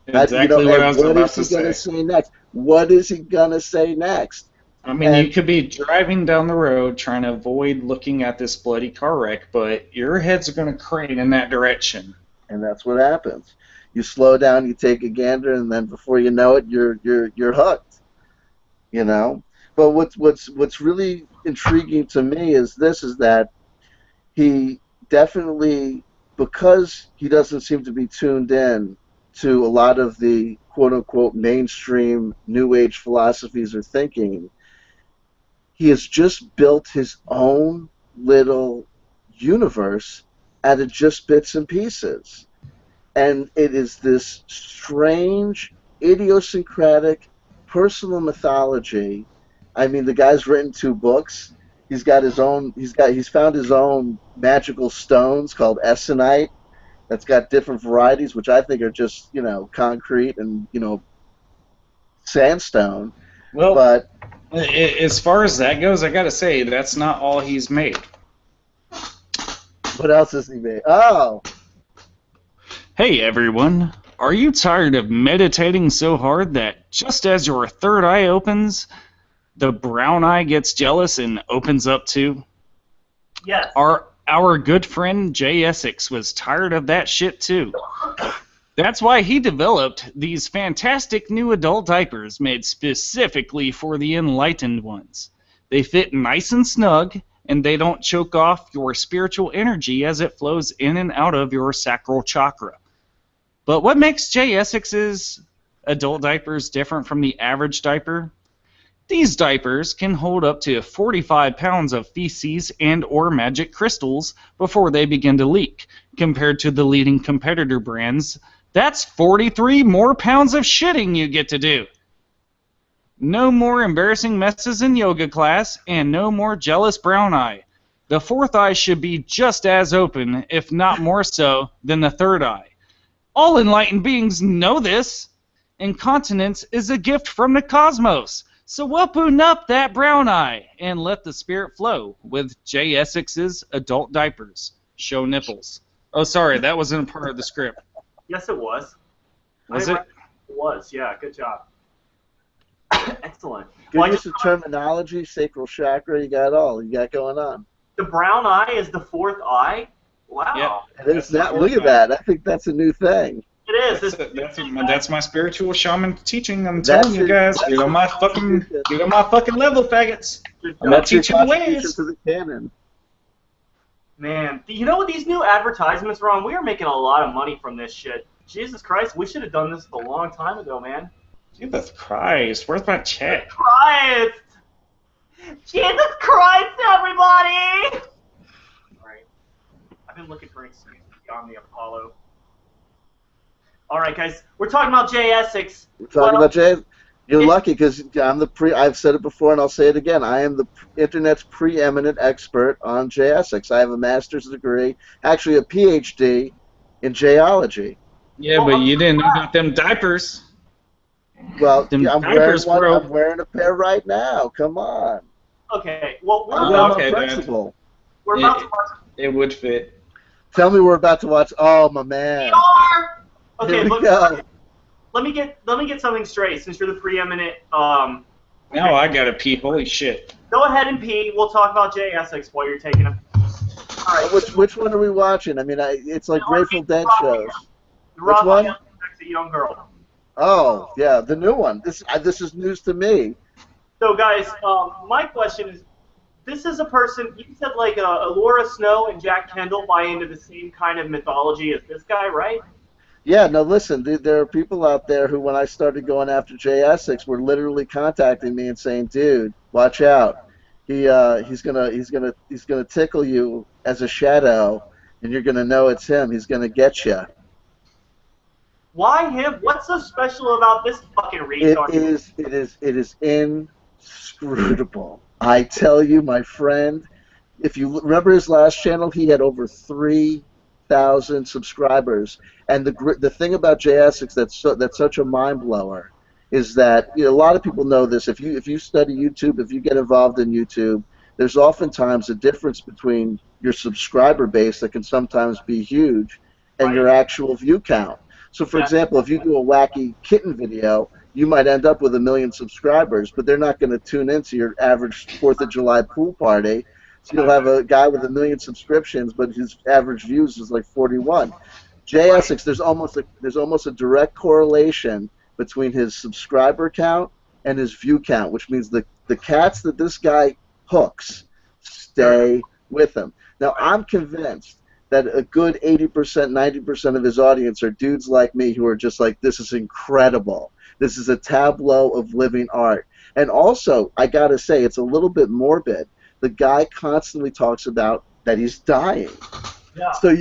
Exactly what I was about to say. What is he going to say next? What is he going to say next? I mean, you could be driving down the road trying to avoid looking at this bloody car wreck, but your heads are going to crane in that direction. And that's what happens. You slow down, you take a gander, and then before you know it, you're hooked. You know. But what's really intriguing to me is that he definitely, because he doesn't seem to be tuned in to a lot of the quote-unquote mainstream New Age philosophies or thinking, he has just built his own little universe out of just bits and pieces. And it is this strange, idiosyncratic, personal mythology. I mean, the guy's written 2 books. He's got his own. He's found his own magical stones called Essonite. That's got different varieties, which I think are just, you know, concrete and, you know, sandstone. Well, but as far as that goes, I gotta say that's not all he's made. What else has he made? Oh. Hey everyone, are you tired of meditating so hard that just as your third eye opens, the brown eye gets jealous and opens up too? Yes. Our good friend J Essex was tired of that shit too. That's why he developed these fantastic new adult diapers made specifically for the enlightened ones. They fit nice and snug, and they don't choke off your spiritual energy as it flows in and out of your sacral chakra. But what makes J Essex's adult diapers different from the average diaper? These diapers can hold up to 45 pounds of feces and or magic crystals before they begin to leak. Compared to the leading competitor brands, that's 43 more pounds of shitting you get to do. No more embarrassing messes in yoga class, and no more jealous brown eye. The fourth eye should be just as open, if not more so, than the third eye. All enlightened beings know this. Incontinence is a gift from the cosmos. So open up that brown eye and let the spirit flow with J Essex's adult diapers. Show nipples. Oh, sorry, that wasn't a part of the script. Yes, it was. Was it? It was, yeah, good job. Excellent. Good use of terminology, sacral chakra, you got it all. You got going on. The brown eye is the fourth eye? Wow. Yeah. It is that. Look at that. I think that's a new thing. It is. That's my spiritual shaman teaching. I'm telling you guys, get on my fucking level, faggots. I'm gonna teach you the ways. To the canon. Man, you know what? These new advertisements, Ron, we are making a lot of money from this shit. Jesus Christ, we should have done this a long time ago, man. Jesus Christ, where's my check? Christ! Jesus Christ, everybody! Alright. I've been looking for an excuse to be on the Apollo. Alright, guys, we're talking about J Essex. We're talking about J. You're lucky because I've said it before and I'll say it again. I am the internet's preeminent expert on J Essex. I have a master's degree, actually a PhD in Jology. Yeah, but you didn't know about them diapers. Well, them I'm diapers, wearing one. bro. I'm wearing a pair right now. Come on. Okay, well, Okay, we're about to watch. It would fit. Tell me we're about to watch. Oh, my man. Okay, Here we go. let me get something straight. Since you're the preeminent, Now I gotta pee. Holy shit. Go ahead and pee. We'll talk about J Essex while you're taking a. All right. Which one are we watching? I mean, it's like Grateful Dead shows. Which one? That's a young girl. Oh, yeah, the new one. This is news to me. So, guys, my question is, this is a person, you said like Laura Snow and Jack Kendall buy into the same kind of mythology as this guy, right? Yeah, no, listen, there are people out there who, when I started going after J Essex, were literally contacting me and saying, dude, watch out. He's gonna tickle you as a shadow, and you're gonna know it's him. He's gonna get you. Why him? What's so special about this fucking retard? It is inscrutable. I tell you, my friend, if you remember his last channel, he had over 3,000 subscribers. And the thing about J Essex that's such a mind blower is that, you know, a lot of people know this. If you study YouTube, if you get involved in YouTube, there's oftentimes a difference between your subscriber base that can sometimes be huge and your actual view count. So, for example, if you do a wacky kitten video, you might end up with 1 million subscribers, but they're not going to tune into your average 4th of July pool party. So you'll have a guy with 1 million subscriptions, but his average views is like 41. J Essex, there's almost a direct correlation between his subscriber count and his view count, which means the cats that this guy hooks stay with him. Now, I'm convinced that a good 80%, 90% of his audience are dudes like me who are just like, this is incredible. This is a tableau of living art. And also, I got to say, it's a little bit morbid. The guy constantly talks about that he's dying. Yeah. So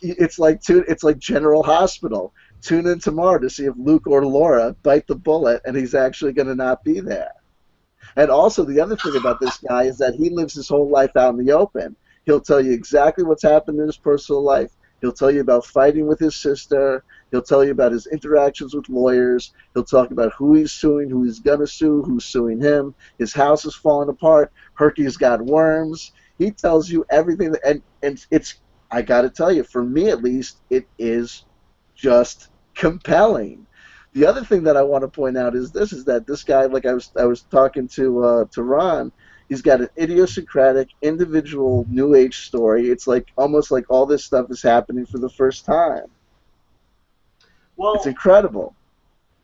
it's like General Hospital. Tune in tomorrow to see if Luke or Laura bite the bullet and he's actually going to not be there. And also, the other thing about this guy is that he lives his whole life out in the open. He'll tell you exactly what's happened in his personal life. He'll tell you about fighting with his sister. He'll tell you about his interactions with lawyers. He'll talk about who he's suing, who he's going to sue, who's suing him. His house is falling apart. Herky's got worms. He tells you everything. And it's, I got to tell you, for me at least, it is just compelling. The other thing that I want to point out is that this guy, like I was talking to Ron, he's got an idiosyncratic, individual New Age story. It's like almost like all this stuff is happening for the first time. Well, it's incredible.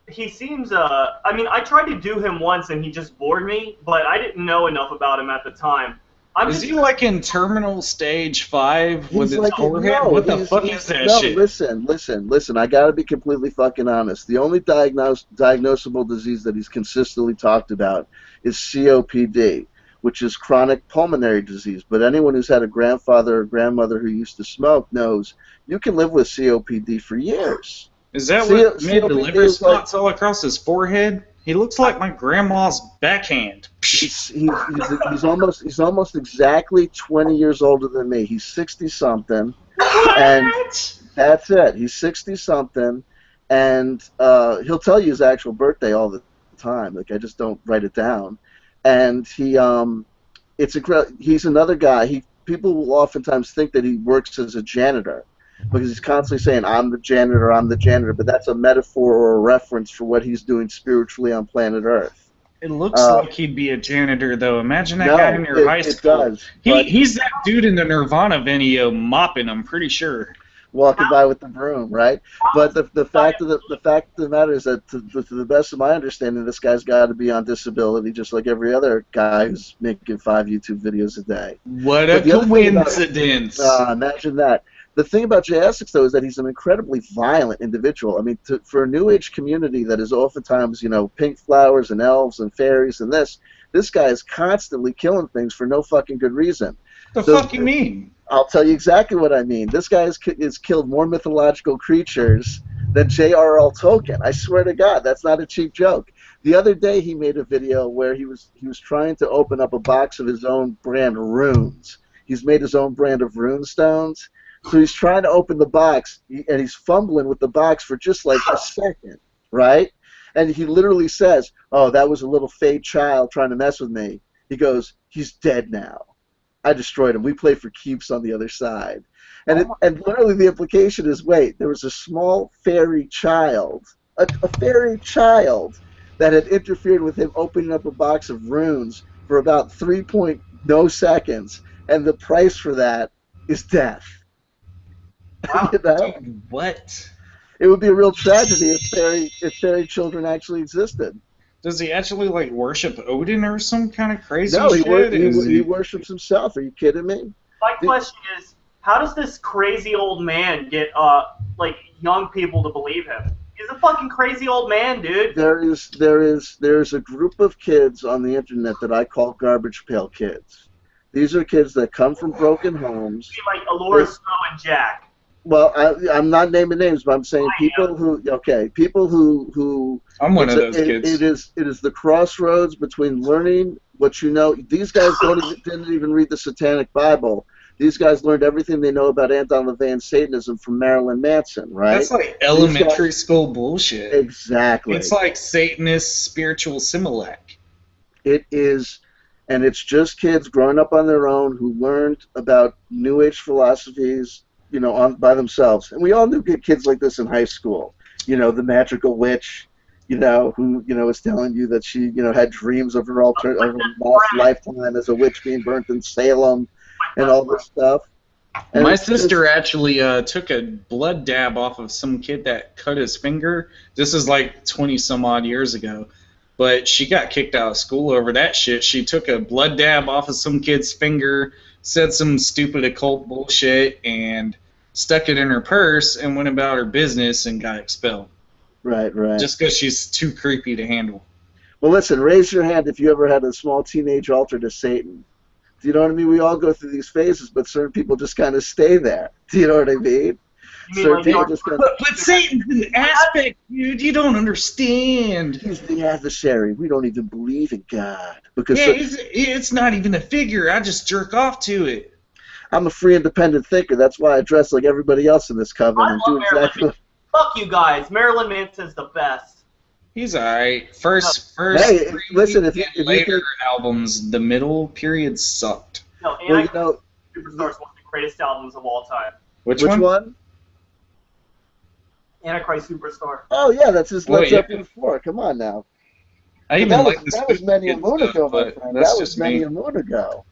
He seems, I mean, I tried to do him once and he just bored me, but I didn't know enough about him at the time. Is he like in terminal stage 5 with his like, forehead? no, What the fuck is that shit? Listen. I gotta be completely fucking honest. The only diagnosable disease that he's consistently talked about is COPD, which is chronic pulmonary disease. But anyone who's had a grandfather or grandmother who used to smoke knows you can live with COPD for years. Is that what made the liver spots all across his forehead? He looks like my grandma's backhand. He's almost exactly 20 years older than me. He's 60-something. And that's it. He's 60-something. And he'll tell you his actual birthday all the time. Like, I just don't write it down. And he's another guy. People will oftentimes think that he works as a janitor, because he's constantly saying, I'm the janitor, but that's a metaphor or a reference for what he's doing spiritually on planet Earth. It looks like he'd be a janitor, though. Imagine that guy in your high school. It does. He's that dude in the Nirvana video mopping, I'm pretty sure. Walking by with the broom, right? But the fact of the matter is that, to the best of my understanding, this guy's got to be on disability, just like every other guy who's making 5 YouTube videos a day. What a coincidence! Imagine that. The thing about J Essex, though, is that he's an incredibly violent individual. I mean, for a New Age community that is oftentimes, pink flowers and elves and fairies and this guy is constantly killing things for no fucking good reason. The fuck you mean? I'll tell you exactly what I mean. This guy has killed more mythological creatures than J.R.R. Tolkien. I swear to God, that's not a cheap joke. The other day he made a video where he was trying to open up a box of his own brand runes. He's made his own brand of rune stones. So he's trying to open the box, and he's fumbling with the box for just like a second, right? And he literally says, oh, that was a little fake child trying to mess with me. He goes, he's dead now. I destroyed him. We play for keeps on the other side. And literally the implication is, wait, there was a small fairy child, a fairy child that had interfered with him opening up a box of runes for about 3.0 seconds, and the price for that is death. Wow. Dude, what? It would be a real tragedy if fairy children actually existed. Does he actually worship Odin or some kind of crazy shit? No, he worships himself. Are you kidding me? My question is, how does this crazy old man get young people to believe him? He's a fucking crazy old man, dude. There's a group of kids on the internet that I call garbage pail kids. These are kids that come from broken homes. Like Allura, Snow, and Jack. Well, I'm not naming names, but I'm saying people who I'm one of those kids. It is the crossroads between learning what you know. These guys didn't even read the Satanic Bible. These guys learned everything they know about anti-Levan Satanism from Marilyn Manson, right? That's like elementary school bullshit. Exactly. It's like Satanist spiritual Similac. It is, and it's just kids growing up on their own who learned about New Age philosophies, by themselves. And we all knew kids like this in high school. The magical witch, who, was telling you that she, had dreams of her lost lifetime as a witch being burnt in Salem and all this stuff. And my sister actually took a blood dab off of some kid that cut his finger. This is like 20-some-odd years ago. But she got kicked out of school over that shit. She took a blood dab off of some kid's finger, said some stupid occult bullshit, and stuck it in her purse and went about her business and got expelled. Right. Just because she's too creepy to handle. Well, listen, raise your hand if you ever had a small teenage altar to Satan. Do you know what I mean? We all go through these phases, but certain people just kind of stay there. Do you know what I mean? But Satan's an aspect, dude. You don't understand. He's the adversary. We don't even believe in God. Because it's not even a figure. I just jerk off to it. I'm a free, independent thinker. That's why I dress like everybody else in this coven and do exactly. Fuck you guys. Marilyn Manson's the best. He's alright. First. Hey, listen. If later albums, the middle period sucked. No, Antichrist Superstar is one of the greatest albums of all time. Which one? Antichrist Superstar. Oh yeah, that's his Led Zeppelin 4. Come on now. That was many a moon ago, my friend. That was many a moon ago.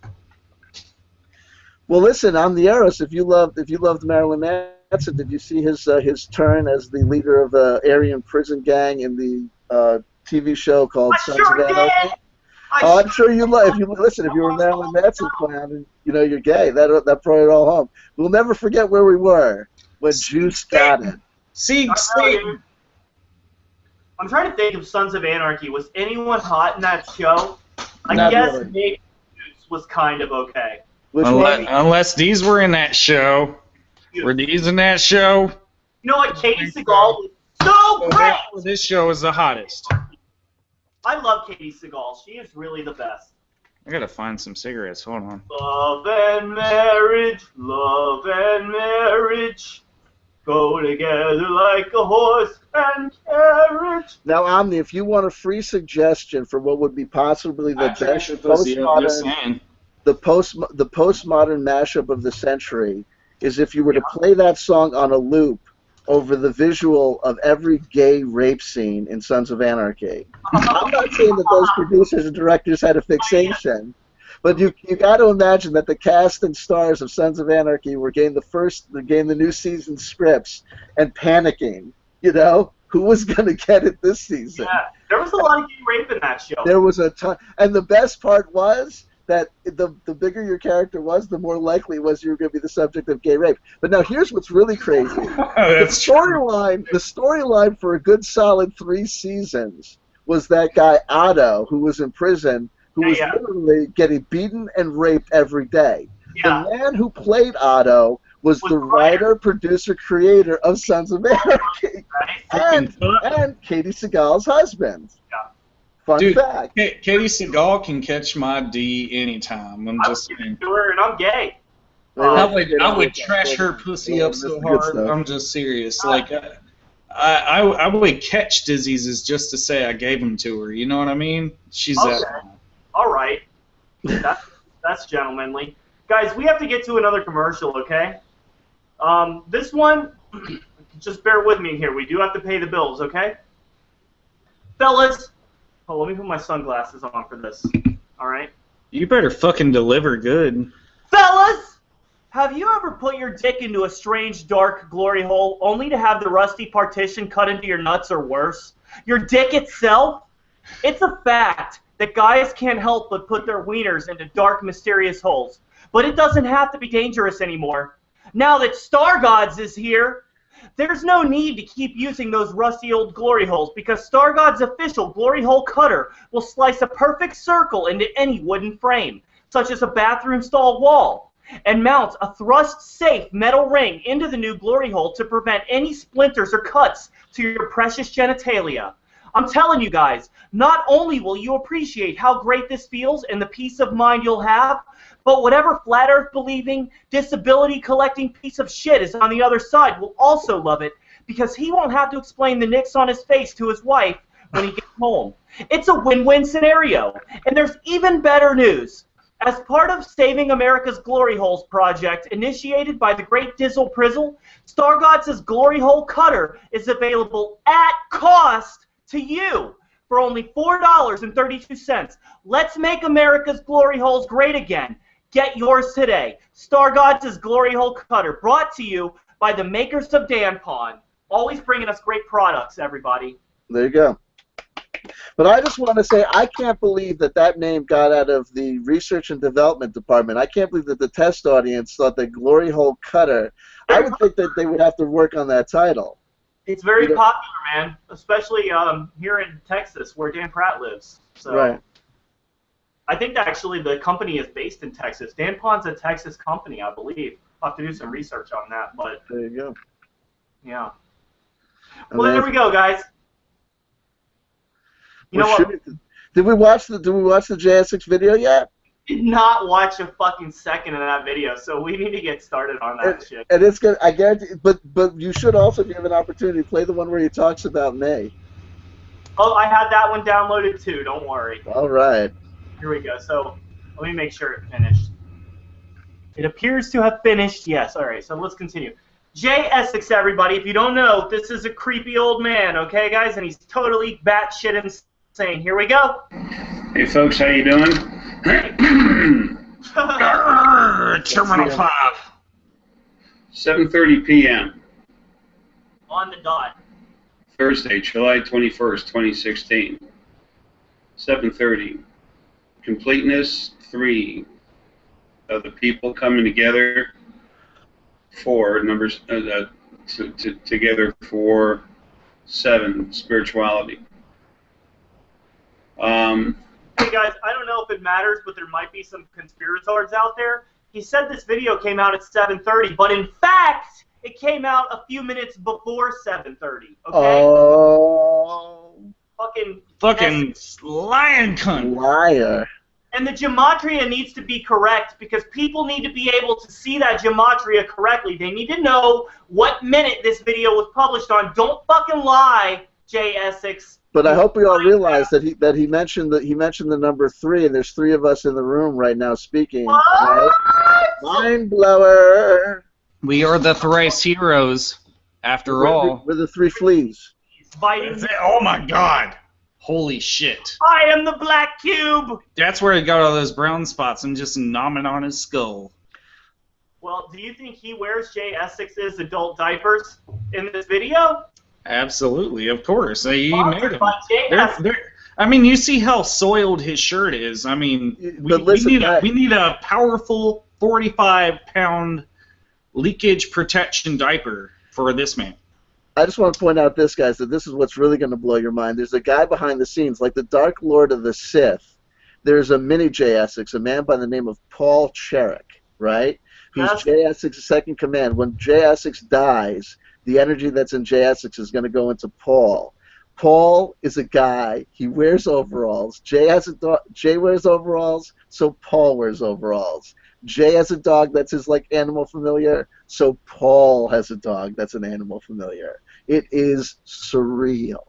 Well, listen, on the Eros, if you loved Marilyn Manson, did you see his turn as the leader of the Aryan prison gang in the TV show called Sons of Anarchy? Oh, I'm sure you love. If you listen, if you were Marilyn Manson clown and you're gay, that brought it all home. We'll never forget where we were when Juice got it. See, I'm trying to think of Sons of Anarchy. Was anyone hot in that show? I Not guess really. maybe Juice was kind of okay. Unless these were in that show. Were these in that show? You know what? Katie Seagal was so great. This show is the hottest. I love Katie Seagal. She is really the best. I gotta find some cigarettes. Hold on. Love and marriage go together like a horse and carriage. Now, Omni, if you want a free suggestion for what would be possibly the best postmodern, the postmodern mashup of the century, is if you were to play that song on a loop over the visual of every gay rape scene in Sons of Anarchy. I'm not saying that those producers and directors had a fixation, but you got to imagine that the cast and stars of Sons of Anarchy were getting the new season scripts and panicking. Who was going to get it this season? Yeah, there was a lot of gay rape in that show. There was a ton, and the best part was that the bigger your character was, the more likely it was you were going to be the subject of gay rape. But now here's what's really crazy. The storyline for a good solid 3 seasons was that guy Otto, who was in prison, who was literally getting beaten and raped every day. Yeah. The man who played Otto was the writer, producer, creator of Sons of Anarchy, and Katie Seagal's husband. Yeah. Fun fact. Katie Seagal can catch my D anytime. I'm just saying. And I'm gay. I would trash her pussy up so hard. I'm just serious. Like, I would catch diseases just to say I gave them to her. You know what I mean? She's that. All right. That's gentlemanly. Guys, we have to get to another commercial, okay? This one, just bear with me here. We do have to pay the bills, okay? Fellas. Oh, let me put my sunglasses on for this. All right? You better fucking deliver good. Fellas! Have you ever put your dick into a strange, dark glory hole only to have the rusty partition cut into your nuts or worse? Your dick itself? It's a fact that guys can't help but put their wieners into dark, mysterious holes. But it doesn't have to be dangerous anymore. Now that Star Gods is here, there's no need to keep using those rusty old glory holes because Star God's official glory hole cutter will slice a perfect circle into any wooden frame, such as a bathroom stall wall, and mount a thrust-safe metal ring into the new glory hole to prevent any splinters or cuts to your precious genitalia. I'm telling you guys, not only will you appreciate how great this feels and the peace of mind you'll have, but whatever flat earth believing, disability collecting piece of shit is on the other side will also love it because he won't have to explain the nicks on his face to his wife when he gets home. It's a win-win scenario. And there's even better news. As part of Saving America's Glory Holes project initiated by the great Dizzle Prizzle, Star Gods' Glory Hole Cutter is available at cost to you for only $4.32. Let's make America's glory holes great again. Get yours today. Star Gods' Glory Hole Cutter, brought to you by the makers of Danpon. Always bringing us great products, everybody. There you go. But I just want to say, I can't believe that name got out of the research and development department. I can't believe that the test audience thought that Glory Hole Cutter. I would think that they would have to work on that title. It's very popular, man, especially here in Texas, where Dan Pratt lives. So. Right. I think that actually the company is based in Texas. Danpon's a Texas company, I believe. I'll have to do some research on that, but there you go. Yeah. Well, there we go, guys. You know what? Did we watch the J Essex video yet? Did not watch a fucking second of that video, so we need to get started on that shit. And it's good. I guarantee. But you should also, if you have an opportunity, play the one where he talks about May. Oh, I had that one downloaded too. Don't worry. All right. Here we go. So let me make sure it finished. It appears to have finished. Yes. All right. So let's continue. J Essex, everybody. If you don't know, this is a creepy old man. Okay, guys, and he's totally batshit insane. Here we go. Hey, folks. How you doing? Terminal 5. 7:30 p.m. On the dot. Thursday, July 21st, 2016. 7:30. completeness. 3, of the people coming together. 4, numbers together for 7, spirituality. Hey guys, I don't know if it matters, but there might be some conspirators out there. He said this video came out at 7:30, but in fact, it came out a few minutes before 7:30. Okay? Oh. Fucking lion cunt. Liar. And the gematria needs to be correct because people need to be able to see that gematria correctly. They need to know what minute this video was published on. Don't fucking lie, J Essex. But I hope we all realize that he mentioned the number 3, and there's 3 of us in the room right now speaking. Right? Mind blower. We are the thrice heroes, after all. We're the 3 fleas. Oh my god. Holy shit. I am the black cube. That's where he got all those brown spots and just nomming on his skull. Well, do you think he wears J Essex's adult diapers in this video? Absolutely, of course. He made him. Essex. I mean, you see how soiled his shirt is. I mean, we need a powerful 45-pound leakage protection diaper for this man. I just want to point out this, guys, that this is what's really going to blow your mind. There's a guy behind the scenes, like the Dark Lord of the Sith. There's a mini J Essex, a man by the name of Paul Cherik, right? Who's J Essex's second command. When J Essex dies, the energy that's in J Essex is going to go into Paul. Paul is a guy. He wears overalls. Jay wears overalls, so Paul wears overalls. Jay has a dog that's his animal familiar, so Paul has a dog that's an animal familiar. It is surreal.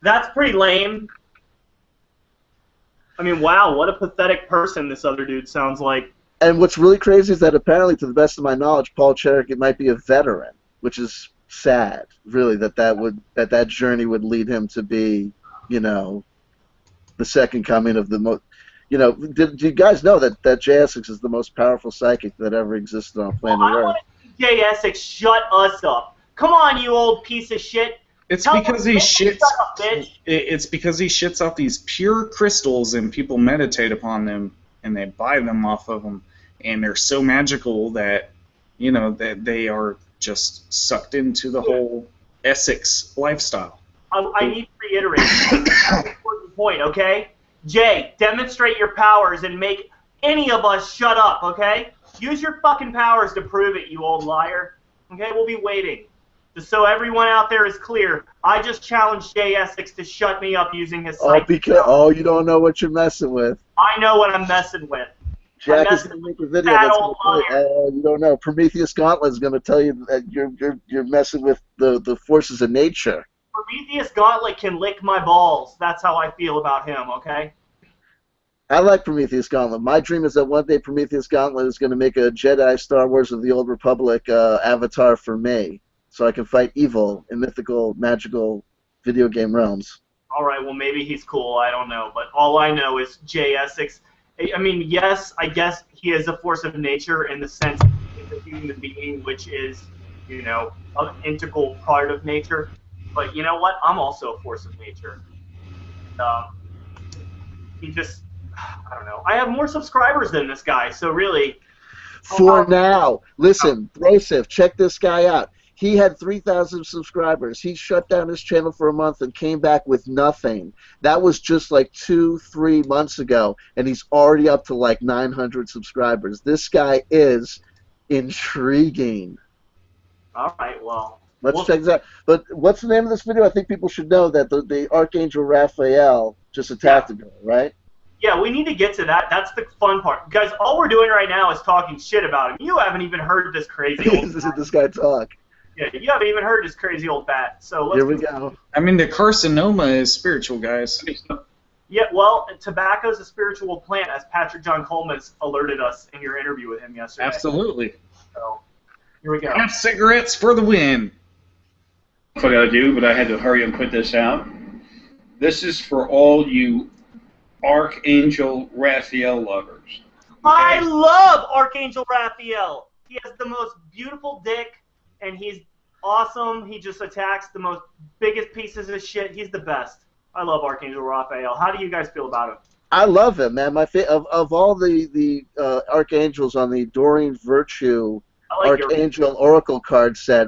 That's pretty lame. I mean, wow, what a pathetic person this other dude sounds like. And what's really crazy is that apparently, to the best of my knowledge, Paul Cherik, it might be a veteran, which is sad, really, that journey would lead him to be, the second coming of the most. Do you guys know that J Essex is the most powerful psychic that ever existed on planet Earth? I want to see J Essex shut us up. Come on, you old piece of shit. It's because he shits. It's because he shits off these pure crystals, and people meditate upon them, and they buy them off of them, and they're so magical that that they are just sucked into the whole Essex lifestyle. I need to reiterate an important point, okay? Jay, demonstrate your powers and make any of us shut up, okay? Use your fucking powers to prove it, you old liar. Okay, we'll be waiting. Just so everyone out there is clear, I just challenged J Essex to shut me up using his psychic. You don't know what you're messing with. I know what I'm messing with. Jack is going to make a video that's going to tell you, you don't know. Prometheus Gauntlet is going to tell you that you're messing with the forces of nature. Prometheus Gauntlet can lick my balls. That's how I feel about him, okay? I like Prometheus Gauntlet. My dream is that one day Prometheus Gauntlet is going to make a Jedi Star Wars of the Old Republic avatar for me, so I can fight evil in mythical, magical video game realms. All right, well, maybe he's cool. I don't know. But all I know is J Essex. I mean, yes, I guess he is a force of nature in the sense he's a human being, which is, an integral part of nature. But you know what? I'm also a force of nature. He just, I don't know. I have more subscribers than this guy, so really. For now. Listen, Broseph, check this guy out. He had 3,000 subscribers. He shut down his channel for a month and came back with nothing. That was just 2-3 months ago, and he's already up to 900 subscribers. This guy is intriguing. All right, well. Let's check this out. But what's the name of this video? I think people should know that the Archangel Raphael just attacked him, right? Yeah, we need to get to that. That's the fun part. Guys, all we're doing right now is talking shit about him. You haven't even heard this crazy old this guy talk. Yeah, you haven't even heard this crazy old bat. So let's Here we go. I mean, the carcinoma is spiritual, guys. Yeah, well, tobacco is a spiritual plant, as Patrick John Coleman alerted us in your interview with him yesterday. Absolutely. So, here we go. And cigarettes for the win. That's what I do, but I had to hurry and put this out. This is for all you Archangel Raphael lovers. Okay? I love Archangel Raphael. He has the most beautiful dick, and he's awesome. He just attacks the most biggest pieces of shit. He's the best. I love Archangel Raphael. How do you guys feel about him? I love him, man. Of all the archangels on the Doreen Virtue Archangel Oracle card set,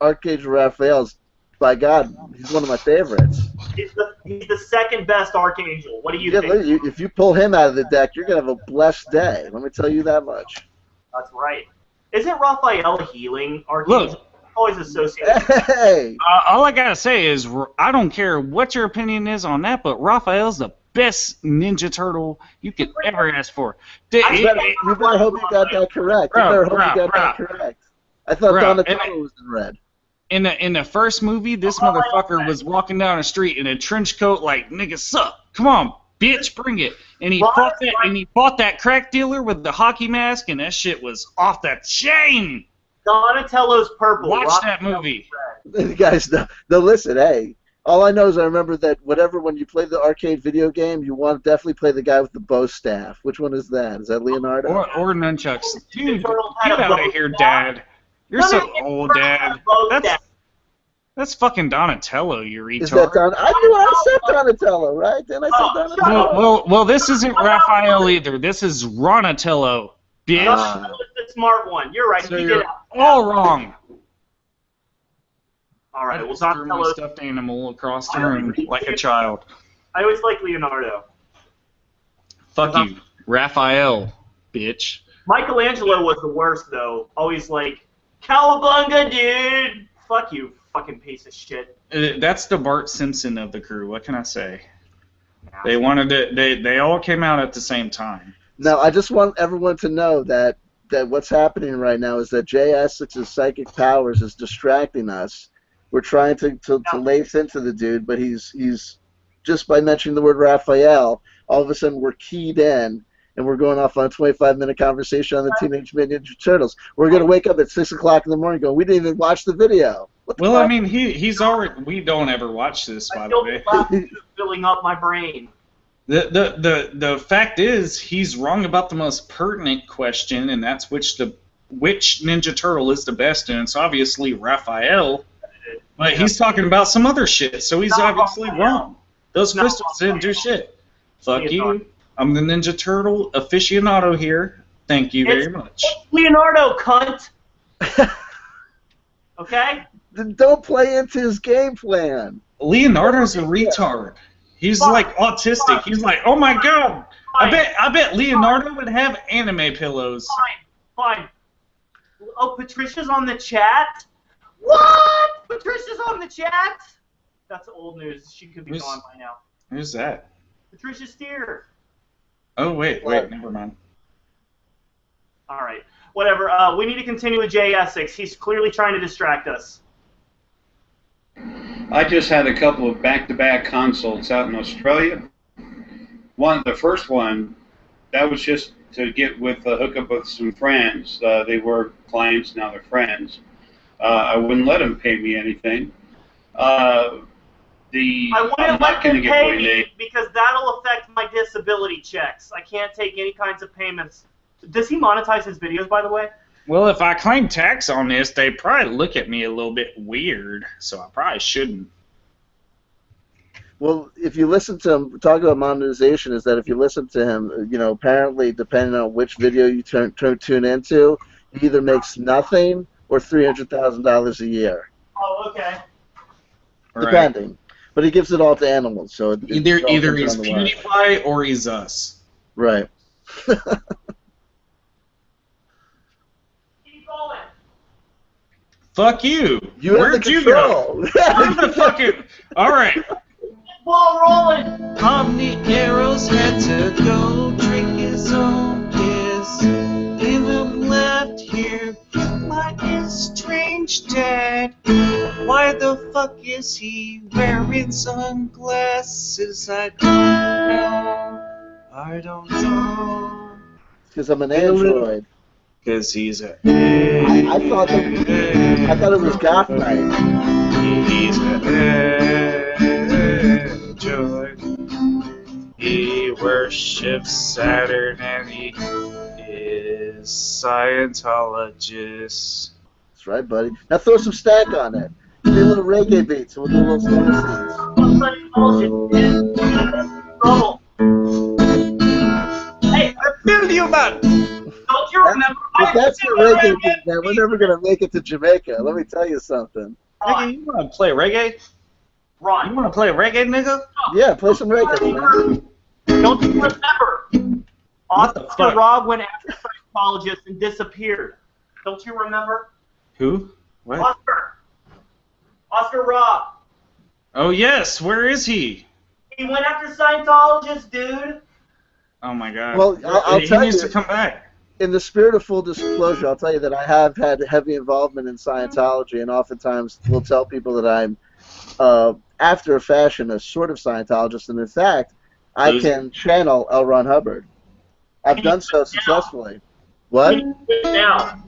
Archangel Raphael's, by God, he's one of my favorites. He's the second best Archangel. What do you think? If you pull him out of the deck, you're going to have a blessed day. Let me tell you that much. That's right. Isn't Raphael a healing Archangel? Look. Always associated. Hey! All I gotta say is, I don't care what your opinion is on that, but Raphael's the best Ninja Turtle you could ever ask for. You better hope you got that correct. I thought Donatello was in red. In the first movie, this motherfucker was walking down the street in a trench coat like, nigga, suck. Come on, bitch, bring it. And he fought that crack dealer with the hockey mask, and that shit was off the chain. Donatello's purple. Watch that movie. Guys, no, listen, hey. All I know is I remember that when you play the arcade video game, you want to definitely play the guy with the bow staff. Which one is that? Is that Leonardo? Or nunchucks. Dude, get out of here, Dad. You're so old, Dad. That's fucking Donatello, you retard. Is that I said Donatello, right? Then I said Donatello. Well, this isn't Raphael either. This is Ronatello, bitch. Donatello's the smart one. You're right. So you're all wrong. All right. Well, Donatello's Donatello stuffed animal across the room like a child. I always like Leonardo. Fuck you, Raphael, bitch. Michelangelo was the worst though. Always like, Cowabunga, dude. Fuck you, fucking piece of shit. That's the Bart Simpson of the crew. What can I say? They wanted it. They all came out at the same time. No, I just want everyone to know that what's happening right now is that J Essex's psychic powers is distracting us. We're trying to lace into the dude, but he's just by mentioning the word Raphael, all of a sudden we're keyed in, and we're going off on a 25-minute conversation on the Teenage Mutant Ninja Turtles. We're going to wake up at 6 o'clock in the morning going, we didn't even watch the video. Well, I mean, he's already. We don't ever watch this, by the way. Filling up my brain. The fact is, he's wrong about the most pertinent question, and that's which Ninja Turtle is the best, and it's obviously Raphael. But he's talking about some other shit, so he's obviously wrong. Those crystals didn't do shit. Fuck you. I'm the Ninja Turtle aficionado here. Thank you very much. It's Leonardo, cunt. Okay? Don't play into his game plan. Leonardo's a retard. He's like autistic. He's like, oh my god. I bet Leonardo would have anime pillows. Fine. Oh, Patricia's on the chat? What? Patricia's on the chat? That's old news. She could be gone by now. Who's that? Patricia Steer. Oh, wait, never mind. All right. Whatever. We need to continue with J Essex. He's clearly trying to distract us. I just had a couple of back-to-back consults out in Australia. The first one, that was just to get with hook up with some friends. They were clients, now they're friends. I wouldn't let them pay me anything. I wouldn't let them pay me because that'll affect my disability checks. I can't take any kinds of payments. Does he monetize his videos, by the way? Well, if I claim tax on this, they probably look at me a little bit weird, so I probably shouldn't. Well, if you listen to him, talk about monetization is that if you listen to him, apparently depending on which video you tune into, he either makes nothing or $300,000 a year. Oh, okay. Depending. Right. But he gives it all to animals, so either he's PewDiePie or he's us. Right. Fuck you. Where'd you go? Where's the fucking... All right. Ball rolling. Omni Arrows had to go drink his own piss. Leave him left here with my estranged dad. Why the fuck is he wearing sunglasses? I don't know. Because I'm an android. Because he's a... I thought it was Goth night. He's an android. He worships Saturn and he is Scientologist. That's right, buddy. Now throw some stack on it. Give me a little reggae beats and we'll do a little Scientology. about? Don't you remember? If that's your reggae thing, man, we're never going to make it to Jamaica. Let me tell you something. Nigga, you want to play reggae? Ron. You want to play reggae, nigga? Yeah, play some reggae, man. Don't you remember? What the Oscar fuck? Robb went after a psychologist and disappeared. Don't you remember? Who? What? Oscar Robb. Oh, yes. Where is he? He went after Scientologists, dude. Oh, my God. Well, I'll he tell needs you. to come back. In the spirit of full disclosure, I'll tell you that I have had heavy involvement in Scientology, and oftentimes will tell people that I'm, after a fashion, a sort of Scientologist, and in fact, I can channel L. Ron Hubbard. I've done so successfully. What? Now.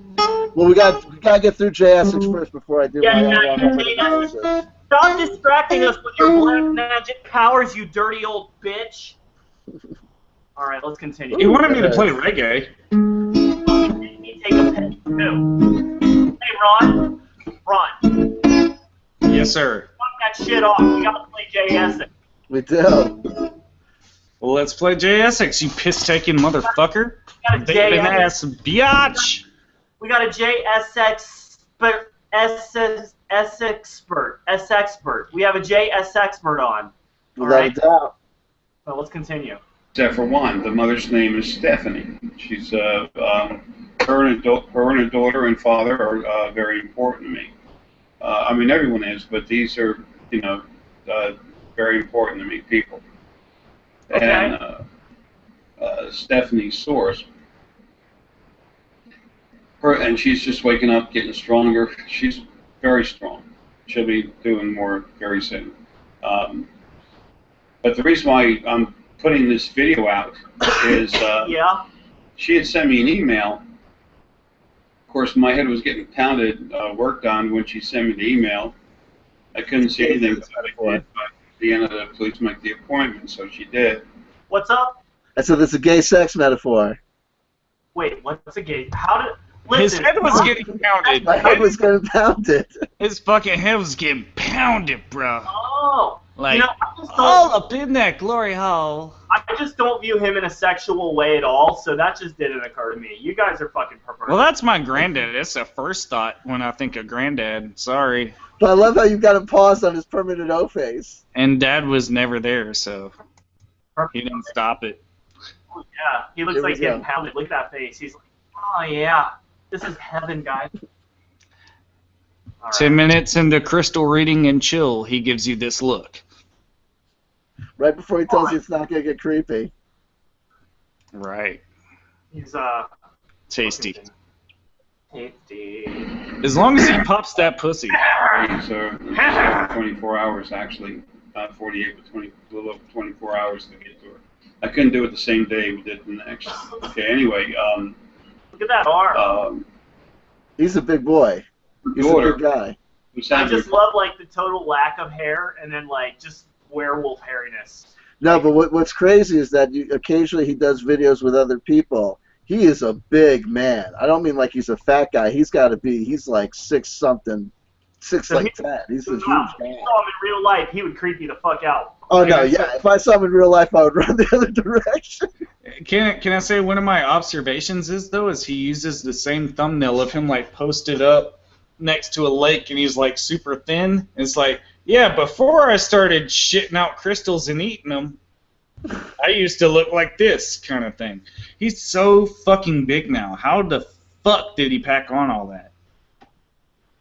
Well, we got to get through J Essex first before I do my L. Ron Hubbard analysis. Stop distracting us with your black magic powers, you dirty old bitch. All right, let's continue. He wanted me to play reggae. You take a pen too. Hey, Ron. Yes, sir. Fuck that shit off. We gotta play J Essex. We do. Well, let's play J Essex, you piss-taking motherfucker. We got a J Ass biatch. We got a J Essex expert. We have a J S expert on. All Without right. a doubt. So let's continue. Except for one, the mother's name is Stephanie. She's her and her daughter and father are very important to me. I mean, everyone is, but these are, you know, very important to me people. Okay. And Stephanie's source. And she's just waking up, getting stronger. She's very strong. She'll be doing more very soon. But the reason why I'm putting this video out is Yeah. she had sent me an email. Of course, my head was getting pounded, worked on when she sent me the email. I couldn't see anything but at the end of the please make the appointment, so she did. What's up? I said it's a gay sex metaphor. Wait, what's a gay? How did? His Listen. head was getting pounded. My head was getting pounded. His fucking head was getting pounded, bro. Oh. Like, You know, I just don't- all up in that glory hole. I just don't view him in a sexual way at all, so that just didn't occur to me. You guys are fucking perverted. Well, that's my granddad. That's the first thought when I think of granddad. Sorry. But I love how you've got him paused on his permanent O face. And dad was never there, so he didn't stop it. Yeah, he looks Here like we he's getting go. pounded. Look at that face. He's like, oh yeah, this is heaven, guys. All right. 10 minutes into crystal reading and chill, he gives you this look. Right before he tells you it's not going to get creepy. Right. He's Tasty. tasty. As long as he pops that pussy. So 24 hours actually, 48, but a little over 24 hours to get to her. I couldn't do it the same day. We did the next. Okay. Anyway, Look at that arm. He's a big boy. He's a daughter big guy. who's I having just love like the total lack of hair and then like just werewolf hairiness. No, but what's crazy is that occasionally he does videos with other people. He is a big man. I don't mean like he's a fat guy. He's like 6'something", 6'10". He's a huge If you man. saw him in real life, he would creep you the fuck out. Oh no, yeah. If I saw him in real life, I would run the other direction. Can I say one of my observations is he uses the same thumbnail of him like posted up next to a lake and he's like super thin. It's like, yeah, before I started shitting out crystals and eating them, I used to look like this kind of thing. He's so fucking big now. How the fuck did he pack on all that?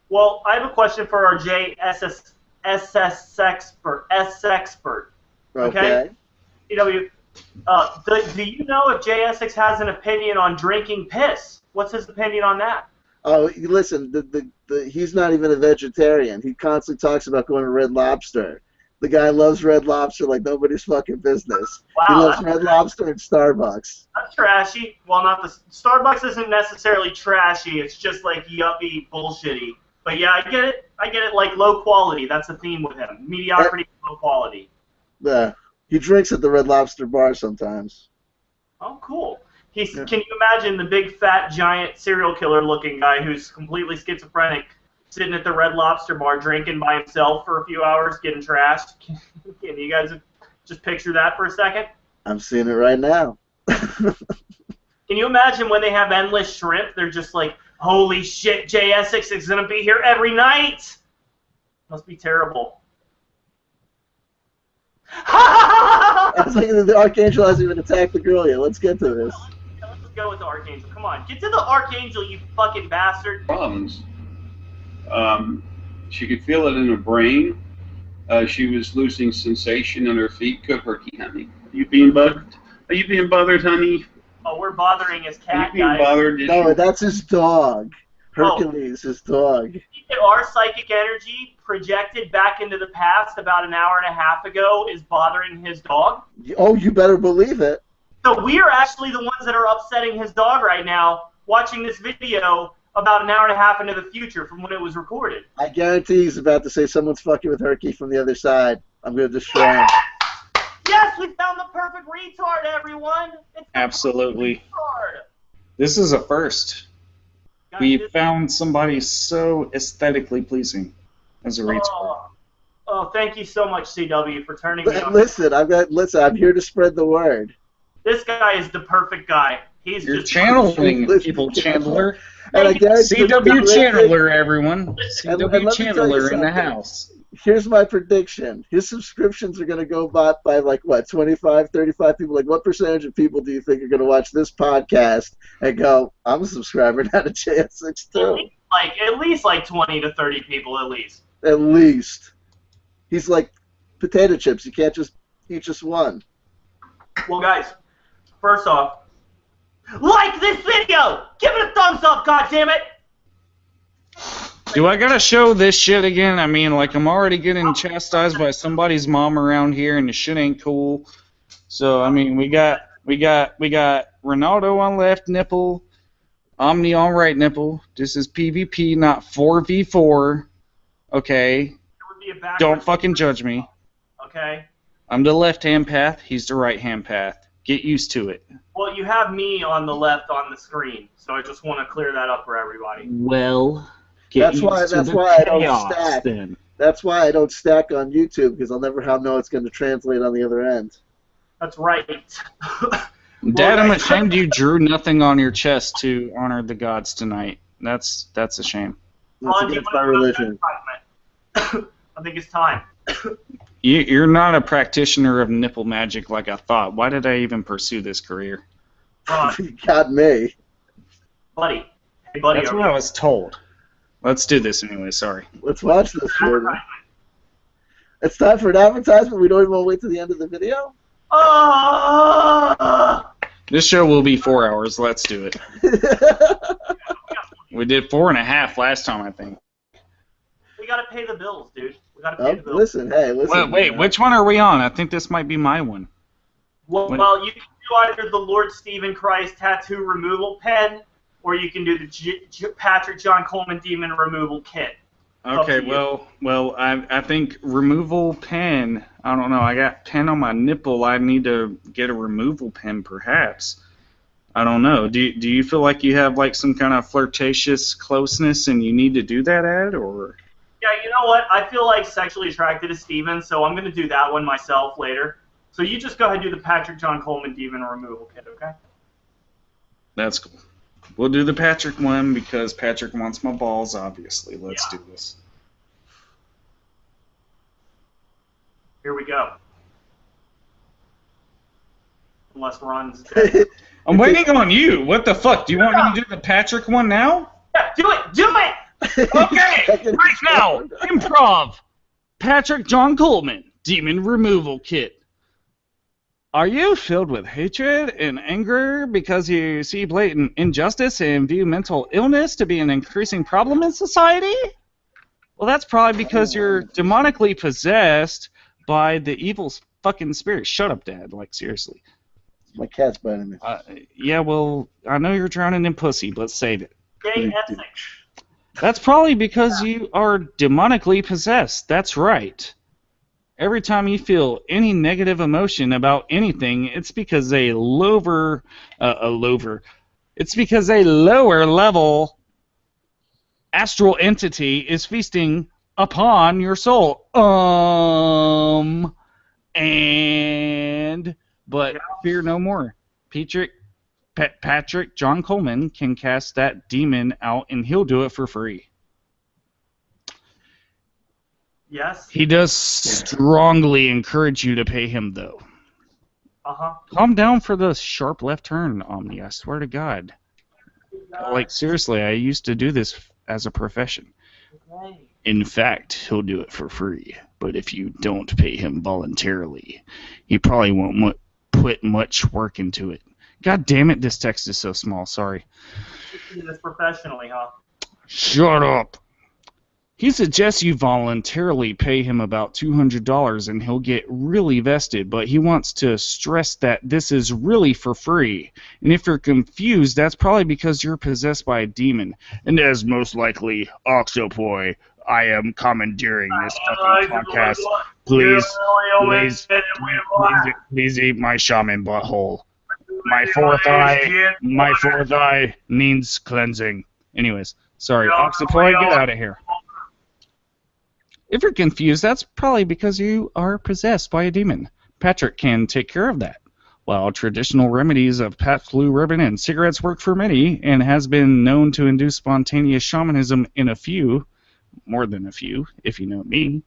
Well, I have a question for our J Essex expert. Okay. Do you know if J Essex has an opinion on drinking piss? What's his opinion on that? Oh, listen, he's not even a vegetarian. He constantly talks about going to Red Lobster. The guy loves Red Lobster like nobody's fucking business. Wow, He loves Red Lobster and Starbucks. That's trashy. Well, not the Starbucks isn't necessarily trashy. It's just like yuppie bullshitty. But yeah, I get it. Like low quality. That's the theme with him. Mediocrity, low quality. Yeah. He drinks at the Red Lobster bar sometimes. Oh, cool. Can you imagine the big, fat, giant serial killer-looking guy who's completely schizophrenic sitting at the Red Lobster bar drinking by himself for a few hours, getting trashed? Can you guys just picture that for a second? I'm seeing it right now. Can you imagine when they have endless shrimp? They're just like, holy shit, J Essex is going to be here every night. Must be terrible. It's like the Archangel hasn't even attacked the girl yet. Let's get to this. Let's go with the Archangel. Come on. Get to the Archangel, you fucking bastard. Problems. She could feel it in her brain. She was losing sensation in her feet. Good herky, honey. Are you being bugged? Are you being bothered, honey? Oh, we're bothering his cat, Are you being guys. bothered? No, that's his dog. Hercules, his dog. Our psychic energy projected back into the past about an hour and a half ago is bothering his dog. Oh, you better believe it. So we're actually the ones that are upsetting his dog right now, watching this video about an hour and a half into the future from when it was recorded. I guarantee he's about to say someone's fucking with Herky from the other side. I'm going to destroy him. Yes, we found the perfect retard, everyone. It's the Absolutely. perfect retard. This is a first. Guys, We this- found somebody so aesthetically pleasing as a retard. Oh, thank you so much, CW, for turning me on. Listen, I'm here to spread the word. This guy is the perfect guy. He's You're just channeling Listen, people, Chandler. And I guarantee CW you- Channeler, everyone. and CW let me tell you Channeler in the something. house. Here's my prediction. His subscriptions are going to go by like, what, 25, 35 people? Like, what percentage of people do you think are going to watch this podcast and go, I'm a subscriber now to J Essex too? at least 20 to 30 people at least. At least. He's like potato chips. You can't just eat just one. Well, guys, first off, like this video! Give it a thumbs up, goddammit! Do I gotta show this shit again? I mean, like, I'm already getting chastised by somebody's mom around here, and the shit ain't cool. So, I mean, we got Ronaldo on left nipple, Omni on right nipple. This is PvP, not 4v4. Okay? It would be a backwards- Don't fucking judge me. Okay? I'm the left-hand path, he's the right-hand path. Get used to it. Well, you have me on the left on the screen, so I just want to clear that up for everybody. Well, That's why I don't stack. Then. That's why I don't stack on YouTube, because I'll never know it's going to translate on the other end. That's right. Dad, I'm guys- ashamed you drew nothing on your chest to honor the gods tonight. That's a shame. That's Colin, do you against my wanna go to the religion. next segment? I think it's time. You're not a practitioner of nipple magic like I thought. Why did I even pursue this career? You got me. Buddy. Hey, buddy. That's what I was told. Let's do this anyway, sorry. Let's watch this shit. It's time for an advertisement. We don't even want to wait to the end of the video. This show will be 4 hours. Let's do it. We did 4.5 last time, I think. We gotta pay the bills, dude. We gotta pay the bills. Listen. Wait, which one are we on? I think this might be my one. Well, you can do either the Lord Stephen Christ tattoo removal pen, or you can do the Patrick John Coleman demon removal kit. Okay, well, I think removal pen. I don't know. I got pen on my nipple. I need to get a removal pen, perhaps. I don't know. Do you feel like you have like some kind of flirtatious closeness and you need to do that, Ed, or? Yeah, you know what? I feel like sexually attracted to Steven, so I'm going to do that one myself later. So you just go ahead and do the Patrick John Coleman demon removal kit, okay? That's cool. We'll do the Patrick one because Patrick wants my balls, obviously. Let's do this. Here we go. Unless Ron's dead. I'm waiting on you. What the fuck? Do you want me to do the Patrick one now? Yeah, do it! Do it! Okay, right now, Improv. Patrick John Coleman, Demon Removal Kit. Are you filled with hatred and anger because you see blatant injustice and view mental illness to be an increasing problem in society? Well, that's probably because you're demonically possessed by the evil fucking spirit. Shut up, Dad. Like, seriously. My cat's biting me. Yeah, well, I know you're drowning in pussy, but save it. J Essex. That's probably because you are demonically possessed. That's right. Every time you feel any negative emotion about anything, it's because a lower level astral entity is feasting upon your soul. But fear no more. Patrick Patrick, John Coleman, can cast that demon out, and he'll do it for free. Yes. He does strongly encourage you to pay him, though. Calm down for the sharp left turn, Omni. I swear to God. Like, seriously, I used to do this as a profession. Okay. In fact, he'll do it for free. But if you don't pay him voluntarily, he probably won't put much work into it. God damn it, this text is so small. Sorry. You do this professionally, huh? Shut up. He suggests you voluntarily pay him about $200 and he'll get really vested, but he wants to stress that this is really for free. And if you're confused, that's probably because you're possessed by a demon. And as most likely, Octopoy, I am commandeering this fucking podcast. Please eat my shaman butthole. My fourth eye needs cleansing. Anyways, sorry, Octopoy, get out of here. If you're confused, that's probably because you are possessed by a demon. Patrick can take care of that. While traditional remedies of Pat Flu ribbon and cigarettes work for many, and has been known to induce spontaneous shamanism in a few, more than a few, if you know me,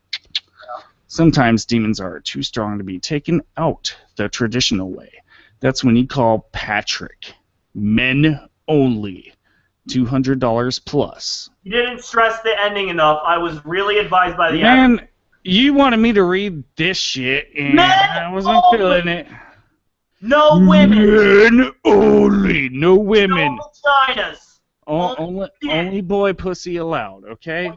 sometimes demons are too strong to be taken out the traditional way. That's when you call Patrick. Men only. $200 plus. You didn't stress the ending enough. I was really advised by the Man, you wanted me to read this shit, and I wasn't feeling it. No women. Men only. No women. No vaginas. Only boy pussy allowed, okay?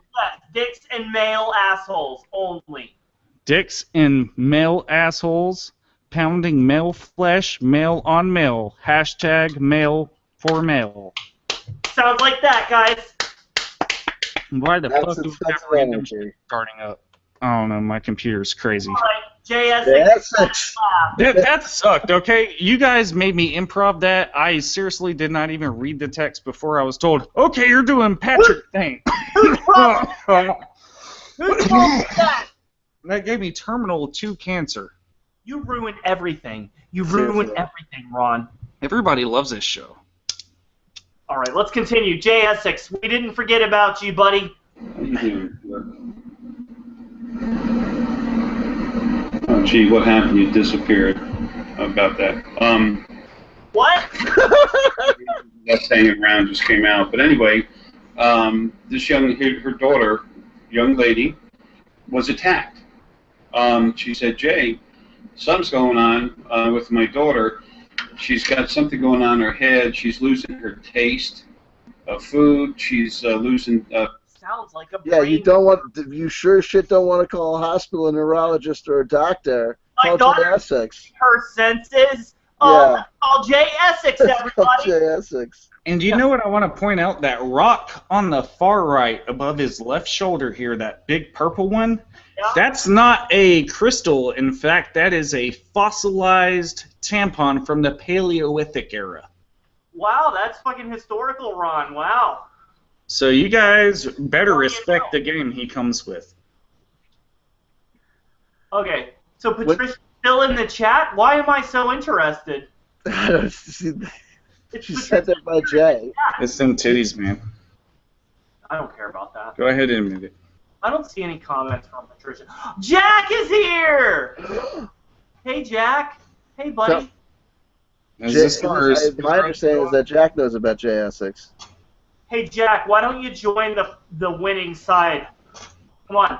Dicks and male assholes only. Dicks and male assholes, pounding male flesh, male on male. Hashtag male for male. Sounds like that, guys. Why the fuck do we have random shit starting up? I don't know, my computer's crazy. All right, J Essex. That sucked, okay? You guys made me improv that. I seriously did not even read the text before I was told, okay, you're doing Patrick thing. Who's that? That gave me terminal 2 cancer. You ruined everything. You ruined everything, Ron. Everybody loves this show. All right, let's continue. J Essex, we didn't forget about you, buddy. Oh, gee, what happened? You disappeared. How about that? What? That hanging around just came out. But anyway, this her daughter, young lady, was attacked. She said, Jay, something's going on with my daughter. She's got something going on in her head. She's losing her taste of food. She's losing. Sounds like a brain. Yeah, you don't want. You sure shit don't want to call a hospital, a neurologist, or a doctor. My Call daughter, J Essex. her senses. Yeah. Call J Essex, everybody. Call J Essex. And you know what I want to point out? That rock on the far right above his left shoulder here, that big purple one, that's not a crystal. In fact, that is a fossilized tampon from the Paleolithic era. Wow, that's fucking historical, Ron. Wow. So you guys better respect the game he comes with. Okay, so Patricia's still in the chat? Why am I so interested? She said that by Jay. It's them titties, man. I don't care about that. Go ahead and admit it. I don't see any comments from Patricia. Jack is here! Hey, Jack. Hey, buddy. My understanding is that Jack knows about J Essex. Hey, Jack, why don't you join the winning side? Come on.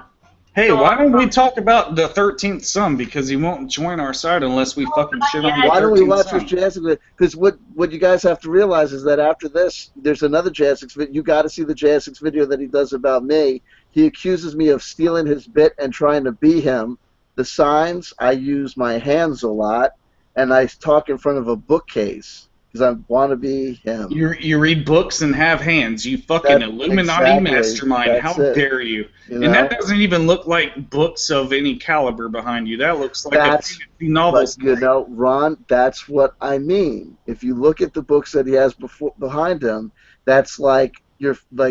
Hey, why don't we talk about the 13th Son? Because he won't join our side unless we fucking shit on the 13th Son. Why don't we watch this J Essex? Because what you guys have to realize is that after this, there's another J Essex video. You got to see the J Essex video that he does about me. He accuses me of stealing his bit and trying to be him. The signs, I use my hands a lot, and I talk in front of a bookcase because I want to be him. You read books and have hands. You fucking Illuminati mastermind. How dare you? And that doesn't even look like books of any caliber behind you. That looks like a novel. You know, Ron, that's what I mean. If you look at the books that he has behind him, that's like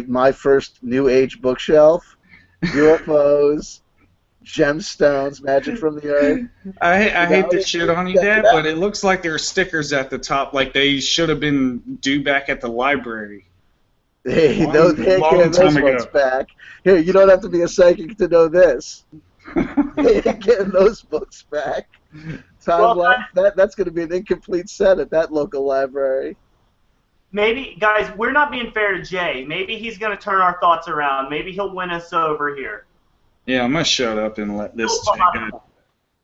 my first New Age bookshelf, UFOs, gemstones, magic from the earth. I hate to shit on you, Dad, but it looks like there are stickers at the top, like they should have been due back at the library. Hey, those getting those books back. Here, you don't have to be a psychic to know this. They ain't getting those books back. That's going to be an incomplete set at that local library. Maybe, guys, we're not being fair to Jay. Maybe he's going to turn our thoughts around. Maybe he'll win us over here. Yeah, I'm going to shut up and let this check out.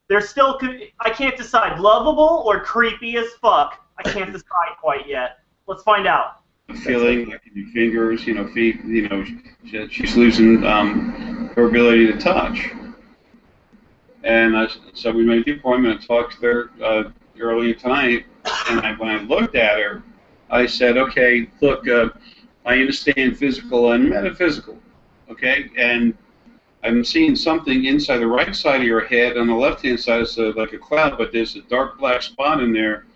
They're still, I can't decide, lovable or creepy as fuck. I can't decide quite yet. Let's find out. Feeling like in your fingers, feet, she's losing her ability to touch. And so we made the appointment and talked to her earlier tonight. And when I looked at her, I said, okay, look, I understand physical and metaphysical, okay? And I'm seeing something inside the right side of your head. On the left-hand side, it's like a cloud, but there's a dark black spot in there.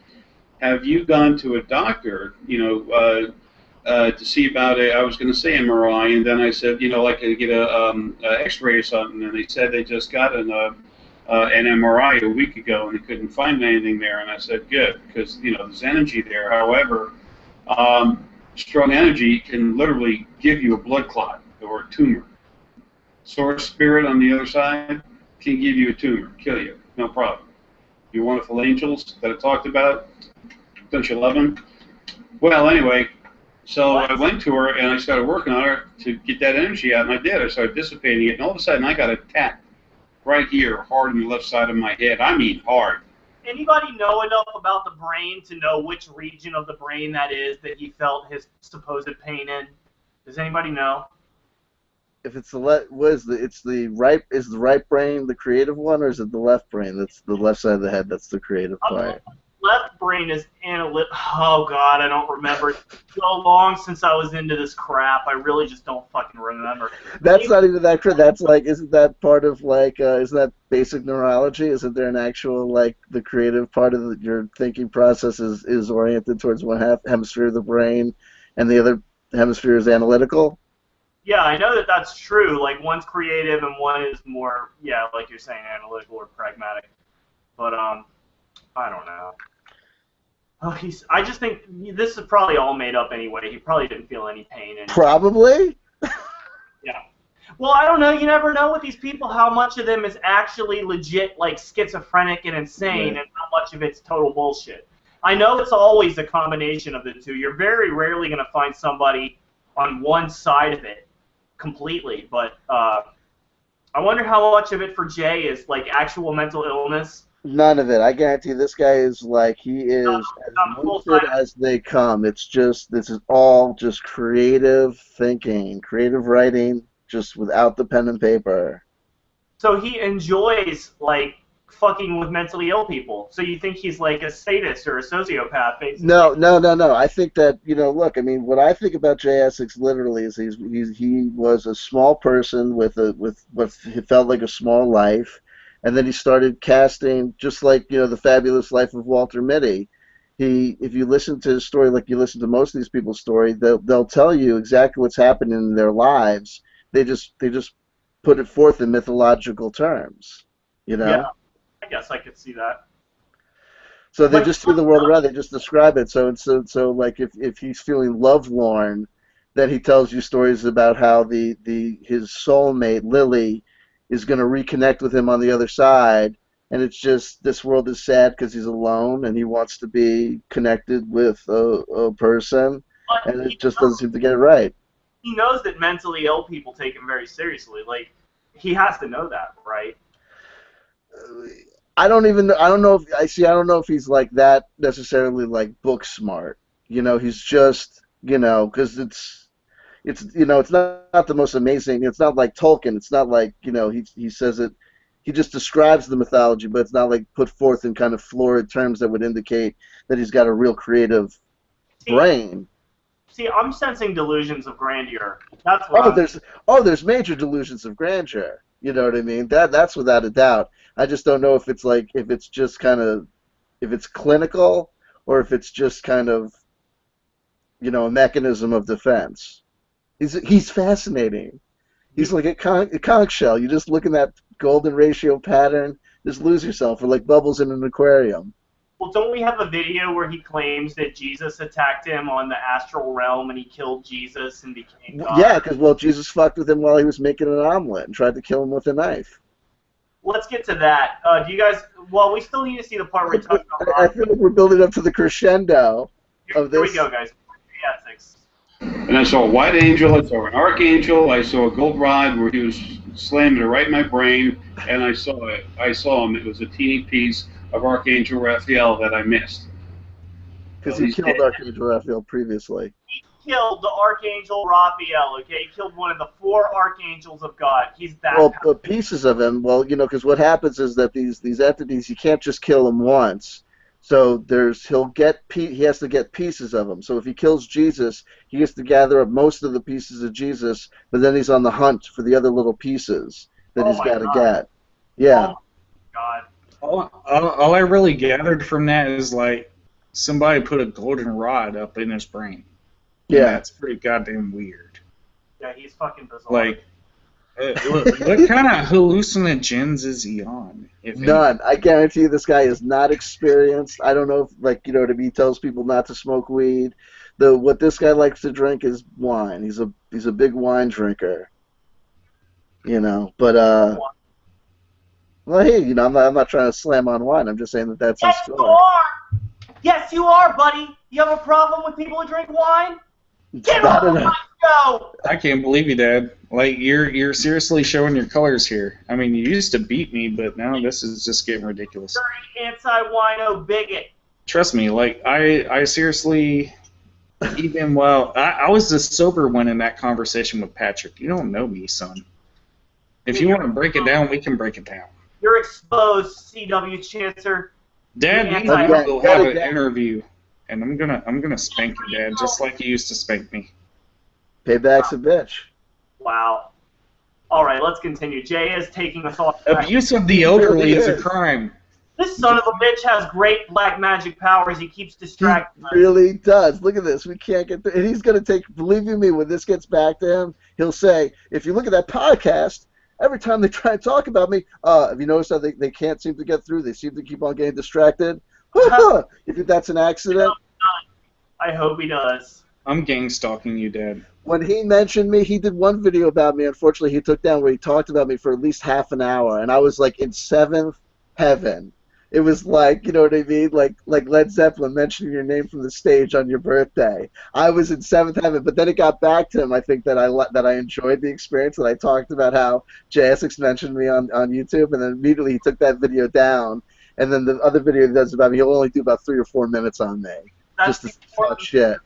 Have you gone to a doctor, to see about it? I was going to say MRI, and then I said, like to get a X-ray or something, and they said they just got an MRI a week ago, and they couldn't find anything there. And I said, good, because there's energy there. However, strong energy can literally give you a blood clot or a tumor. Source spirit on the other side can give you a tumor, kill you, no problem. You wonderful angels that I talked about, don't you love them? Well, anyway, so I went to her and I started working on her to get that energy out, and I did. I started dissipating it, and all of a sudden I got attacked right here, hard on the left side of my head. I mean hard. Anybody know enough about the brain to know which region of the brain that is that he felt his supposed pain in? Does anybody know? If it's the right brain the creative one, or is it the left brain? That's the left side of the head. That's the creative part. Left brain is analytic. Oh God, I don't remember. It's so long since I was into this crap. I really just don't fucking remember. That's not even that. That's like, isn't that part of like? Isn't that basic neurology? Isn't there an actual like the creative part of your thinking process is oriented towards one hemisphere of the brain, and the other hemisphere is analytical? Yeah, I know that's true. Like, one's creative and one is more, yeah, like you're saying, analytical or pragmatic. But, I don't know. Oh, I just think this is probably all made up anyway. He probably didn't feel any pain. Probably? Yeah. Well, I don't know. You never know with these people how much of them is actually legit, like, schizophrenic and insane, and how much of it's total bullshit. I know it's always a combination of the two. You're very rarely going to find somebody on one side of it completely, but I wonder how much of it for Jay is like actual mental illness. None of it. I guarantee this guy is like, he is as lucid as they come. It's just, this is all just creative thinking, creative writing, just without the pen and paper. So he enjoys like fucking with mentally ill people. So you think he's like a sadist or a sociopath, basically? No. I think that, look, I mean, what I think about J Essex literally is he was a small person with what felt like a small life, and then he started casting, just like, The Fabulous Life of Walter Mitty. If you listen to his story like you listen to most of these people's story, they'll tell you exactly what's happening in their lives. They just put it forth in mythological terms, Yeah. I guess I could see that. So they just see the world around. They just describe it. So like if he's feeling lovelorn, then he tells you stories about how his soulmate Lily is going to reconnect with him on the other side, and it's just this world is sad because he's alone and he wants to be connected with a person, and it just doesn't seem to get it right. He knows that mentally ill people take him very seriously. Like, he has to know that, right? I don't know if he's like that necessarily, like book smart. He's just, because it's not the most amazing. It's not like Tolkien. It's not like, he says it, he just describes the mythology, but it's not like put forth in kind of florid terms that would indicate that he's got a real creative brain. See, I'm sensing delusions of grandeur. That's what there's major delusions of grandeur. You know what I mean? That's without a doubt. I just don't know if it's clinical, or if it's just kind of, a mechanism of defense. He's fascinating. He's like a conch shell. You just look in that golden ratio pattern, just lose yourself. Or like bubbles in an aquarium. Well, don't we have a video where he claims that Jesus attacked him on the astral realm and he killed Jesus and became God? Yeah, because, well, Jesus fucked with him while he was making an omelet and tried to kill him with a knife. Let's get to that. Do you guys... Well, we still need to see the part where he talks about... I feel like we're building up to the crescendo of this. Here we go, guys. J Essex. And I saw a white angel, I saw an archangel, I saw a gold rod where he was slamming it right in my brain, and I saw it. I saw him. It was a teeny piece of Archangel Raphael that I missed. Because he killed Archangel Raphael previously. He killed the Archangel Raphael, okay? He killed one of the 4 archangels of God. He's that Well, the pieces of him, well, you know, because what happens is that these entities, you can't just kill them once. So he has to get pieces of them. So if he kills Jesus, he has to gather up most of the pieces of Jesus, but then he's on the hunt for the other little pieces that he's got to get. Yeah. Oh, God. All I really gathered from that is, like, somebody put a golden rod up in his brain. Yeah. That's pretty goddamn weird. Yeah, he's fucking bizarre. Like, what kind of hallucinogens is he on? None. I guarantee you this guy is not experienced. I don't know if, like, you know what I mean, he tells people not to smoke weed. What this guy likes to drink is wine. He's a big wine drinker. You know, but well, hey, you know, I'm not trying to slam on wine. I'm just saying that that's his story. You are. Yes, you are, buddy. You have a problem with people who drink wine? Get off my show! I can't believe you, Dad. Like, you're seriously showing your colors here. I mean, you used to beat me, but now this is just getting ridiculous. You're an anti-wino bigot. Trust me, like, I seriously, even while, I was the sober one in that conversation with Patrick. You don't know me, son. If you want to break it down, we can break it down. You're exposed, CW Chancer. Dad, we need to go have an interview, and I'm gonna spank you, Dad, just like you used to spank me. Payback's a bitch. Wow. All right, let's continue. Jay is taking us off. Abuse of the elderly is a crime. This son of a bitch has great black magic powers. He keeps distracting us. He really does. Look at this. We can't get through. And he's going to take, believe you me, when this gets back to him, he'll say, if you look at that podcast, every time they try and talk about me, have you noticed how they can't seem to get through? They seem to keep on getting distracted. You think that's an accident? I hope he does. I'm gang stalking you, Dad. When he mentioned me, he did one video about me. Unfortunately, he took down where he talked about me for at least half an hour, and I was like in 7th heaven. It was like, you know what I mean, like Led Zeppelin mentioning your name from the stage on your birthday. I was in 7th heaven, but then it got back to him. I think that I enjoyed the experience, that I talked about how J Essex mentioned me on YouTube, and then immediately he took that video down. And then the other video he does about me, he'll only do about 3 or 4 minutes on me, just to talk shit.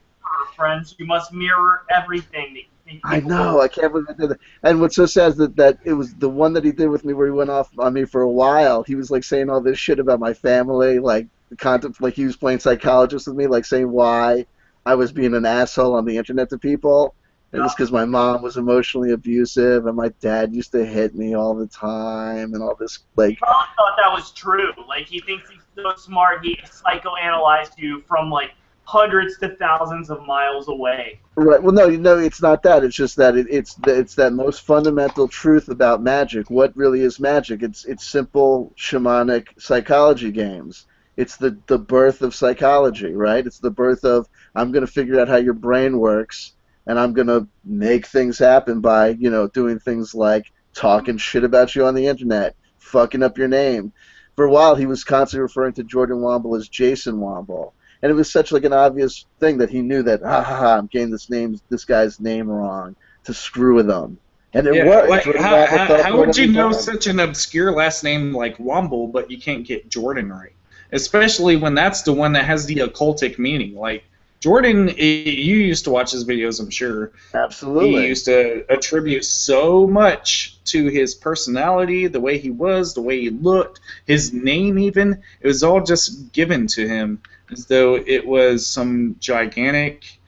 Friends, you must mirror everything that you think. I know. I can't believe I did that. And what's so sad is that it was the one that he did with me where he went off on me for a while. He was like saying all this shit about my family, like the content, like he was playing psychologist with me, like saying why I was being an asshole on the internet to people. And it's because my mom was emotionally abusive and my dad used to hit me all the time and all this, like. I thought that was true. Like, he thinks he's so smart, he psychoanalyzed you from, like, hundreds to thousands of miles away. Right. Well, no, it's not that. It's just that it's that most fundamental truth about magic. What really is magic? It's simple shamanic psychology games. It's the birth of psychology, right? It's the birth of, I'm going to figure out how your brain works, and I'm going to make things happen by, you know, doing things like talking shit about you on the internet, fucking up your name. For a while, he was constantly referring to Jordan Womble as Jason Womble. And it was such like an obvious thing that he knew that, I'm getting this guy's name wrong to screw with him. And it worked. Like, how would you know such an obscure last name like Womble, but you can't get Jordan right? Especially when that's the one that has the occultic meaning. Like, Jordan, you used to watch his videos, I'm sure. Absolutely. He used to attribute so much to his personality, the way he was, the way he looked, his name even. It was all just given to him as though it was some gigantic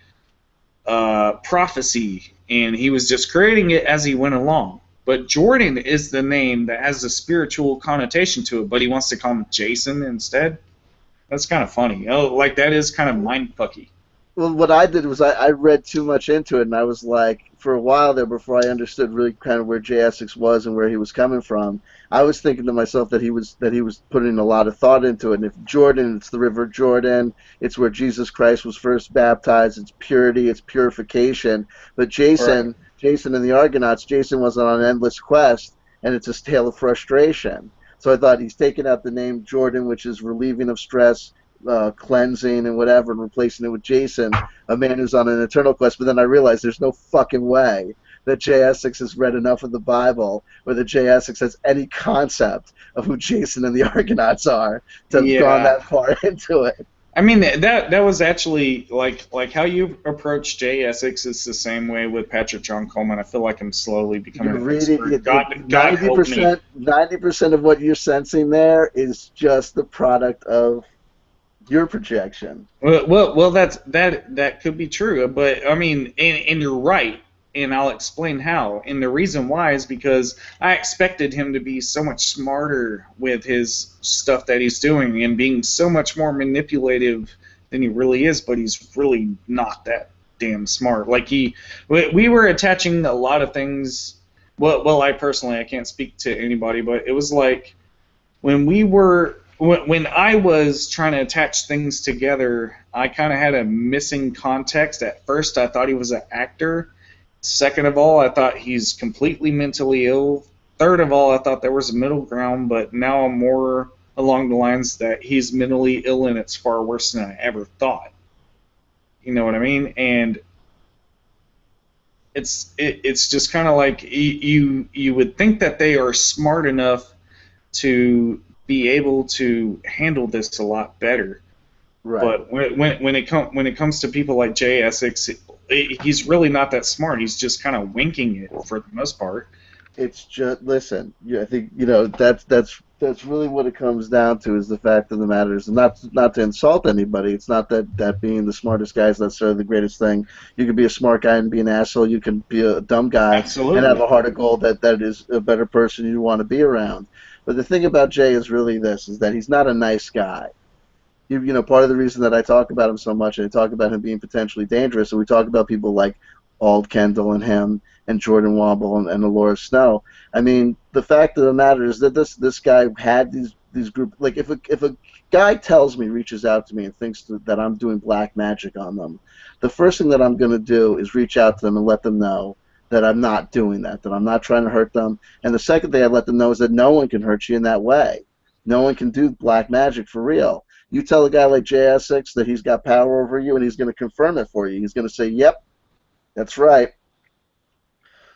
prophecy, and he was just creating it as he went along. But Jordan is the name that has a spiritual connotation to it, but he wants to call him Jason instead. That's kind of funny. Oh, like, that is kind of mind-fucky. Well, what I did was I read too much into it, and I was like, for a while there, before I understood really kind of where J Essex was and where he was coming from, I was thinking to myself that he was putting a lot of thought into it. And if Jordan, it's the River Jordan, it's where Jesus Christ was first baptized, it's purity, it's purification. But Jason and the Argonauts, Jason was on an endless quest, and it's a tale of frustration. So I thought he's taken out the name Jordan, which is relieving of stress, cleansing and whatever, and replacing it with Jason, a man who's on an eternal quest. But then I realized there's no fucking way that J Essex has read enough of the Bible or that J Essex has any concept of who Jason and the Argonauts are to have gone that far into it. I mean, that was actually like how you approach J Essex is the same way with Patrick John Coleman. I feel like I'm slowly becoming an expert. God 90% of what you're sensing there is just the product of your projection. Well, that could be true, but I mean, and you're right, and I'll explain how. And the reason why is because I expected him to be so much smarter with his stuff that he's doing and being so much more manipulative than he really is, but he's really not that damn smart. Like we were attaching a lot of things. Well, I personally, I can't speak to anybody, but it was like when I was trying to attach things together, I kind of had a missing context. At first, I thought he was an actor. Second of all, I thought he's completely mentally ill. Third of all, I thought there was a middle ground, but now I'm more along the lines that he's mentally ill and it's far worse than I ever thought. You know what I mean? And it's just kind of like you would think that they are smart enough to be able to handle this a lot better, right? But when it comes to people like J Essex, he's really not that smart. He's just kind of winking it for the most part. It's just listen. I think that's really what it comes down to. Is the fact of the matter is not to insult anybody. It's not that being the smartest guy is necessarily the greatest thing. You can be a smart guy and be an asshole. You can be a dumb guy and have a heart of gold that is a better person you want to be around. But the thing about Jay is really this, is that he's not a nice guy. Part of the reason that I talk about him so much, and I talk about him being potentially dangerous, and we talk about people like Auld, Kendall, and him, and Jordan Womble, and Laura Snow. I mean, the fact of the matter is that this guy had these group. Like, if a guy tells me, reaches out to me, and thinks that I'm doing black magic on them, the first thing that I'm going to do is reach out to them and let them know that I'm not doing that I'm not trying to hurt them. And the second thing I let them know is that no one can hurt you in that way. No one can do black magic for real. You tell a guy like J Essex that he's got power over you, and he's going to confirm it for you. He's going to say, yep, that's right.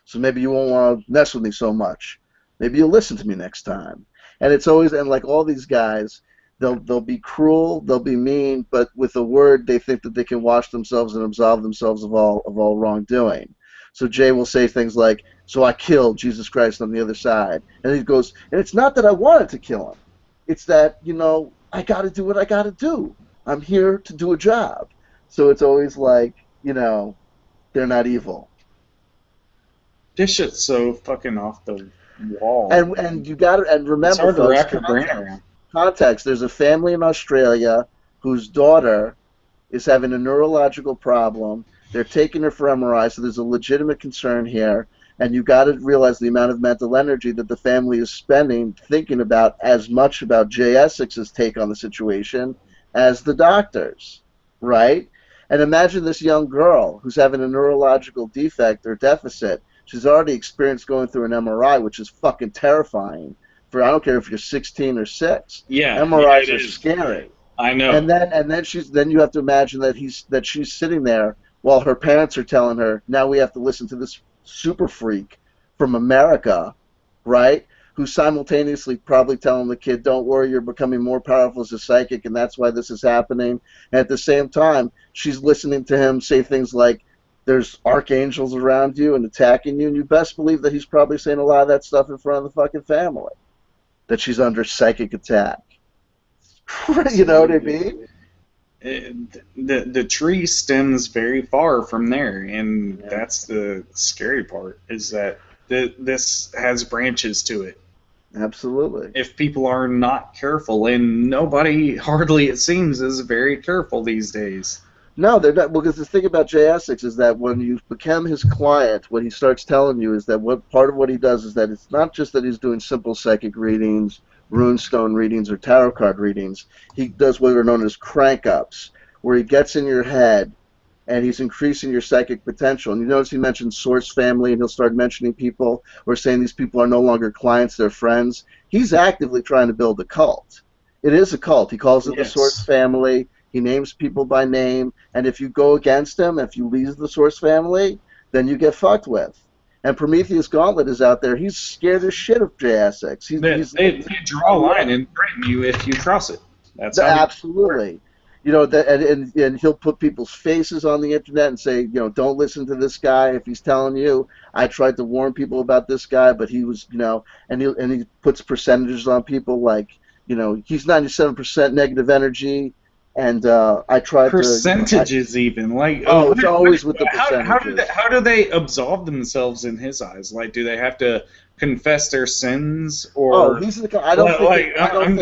So maybe you won't want to mess with me so much. Maybe you'll listen to me next time. And it's always, and like all these guys, they'll be cruel, they'll be mean, but with a word they think that they can wash themselves and absolve themselves of all wrongdoing. So Jay will say things like, so I killed Jesus Christ on the other side. And he goes, and it's not that I wanted to kill him. It's that, I got to do what I got to do. I'm here to do a job. So it's always like, they're not evil. This shit's so fucking off the wall. And you got to, and remember, it's hard to wrap your brain around. Context. There's a family in Australia whose daughter is having a neurological problem. They're taking her for MRI, so there's a legitimate concern here. And you got to realize the amount of mental energy that the family is spending thinking about as much about J Essex's take on the situation as the doctors, right? And imagine this young girl who's having a neurological defect or deficit. She's already experienced going through an MRI, which is fucking terrifying. I don't care if you're 16 or 6. Yeah, MRIs are scary. I know. And then you have to imagine that she's sitting there while her parents are telling her, now we have to listen to this super freak from America, right, who's simultaneously probably telling the kid, don't worry, you're becoming more powerful as a psychic, and that's why this is happening. And at the same time, she's listening to him say things like, there's archangels around you and attacking you, and you best believe that he's probably saying a lot of that stuff in front of the fucking family, that she's under psychic attack. You know what I mean? The tree stems very far from there, and that's the scary part, is that this has branches to it. Absolutely. If people are not careful, and nobody, hardly it seems, is very careful these days. No, they're not. Because the thing about J Essex is that when you become his client, what he starts telling you is that part of what he does is that it's not just that he's doing simple psychic readings, runestone readings, or tarot card readings. He does what are known as crank-ups, where he gets in your head and he's increasing your psychic potential. And you notice he mentions source family, and he'll start mentioning people or saying these people are no longer clients, they're friends. He's actively trying to build a cult. It is a cult. He calls it the source family. He names people by name, and if you go against him, if you leave the source family, then you get fucked with. And Prometheus Gauntlet is out there. He's scared as shit of J Essex. They draw a line and threaten you if you cross it. That's absolutely. You know, and he'll put people's faces on the internet and say, you know, don't listen to this guy if he's telling you. I tried to warn people about this guy, but he was, you know, and he puts percentages on people like, you know, he's 97% negative energy. And I tried percentages even like it's always with the percentages. How do they absolve themselves in his eyes? Like, do they have to confess their sins, or? He's the. I don't think.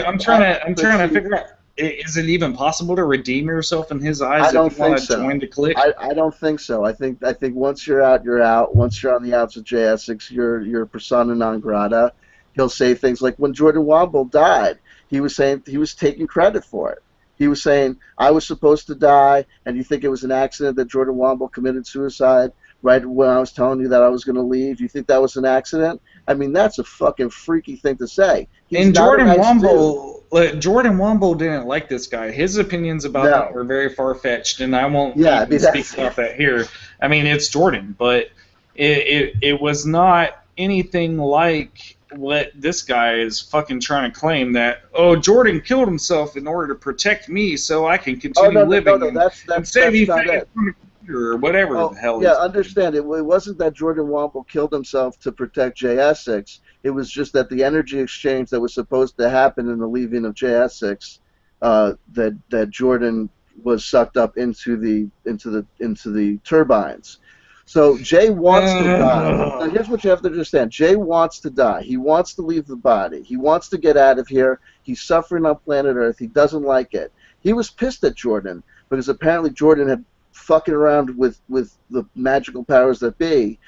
I'm trying to figure out. Is it even possible to redeem yourself in his eyes? I don't think so. Join the clique? I don't think so. I think once you're out, you're out. Once you're on the outs with J Essex, you're persona non grata. He'll say things like when Jordan Womble died, he was saying he was taking credit for it. He was saying, I was supposed to die, and you think it was an accident that Jordan Womble committed suicide right when I was telling you that I was going to leave? You think that was an accident? I mean, that's a fucking freaky thing to say. And Jordan Womble didn't like this guy. His opinions about that were very far-fetched, and I won't speak about that here. I mean, it's Jordan, but it was not anything like what this guy is fucking trying to claim, that, oh, Jordan killed himself in order to protect me so I can continue living and save you from the computer or whatever the hell. Yeah, understand. It wasn't that Jordan Womble killed himself to protect J Essex. It was just that the energy exchange that was supposed to happen in the leaving of J Essex, that Jordan was sucked up into the turbines. So Jay wants to die. Now here's what you have to understand. Jay wants to die. He wants to leave the body. He wants to get out of here. He's suffering on planet Earth. He doesn't like it. He was pissed at Jordan because apparently Jordan had fucking around with the magical powers that be,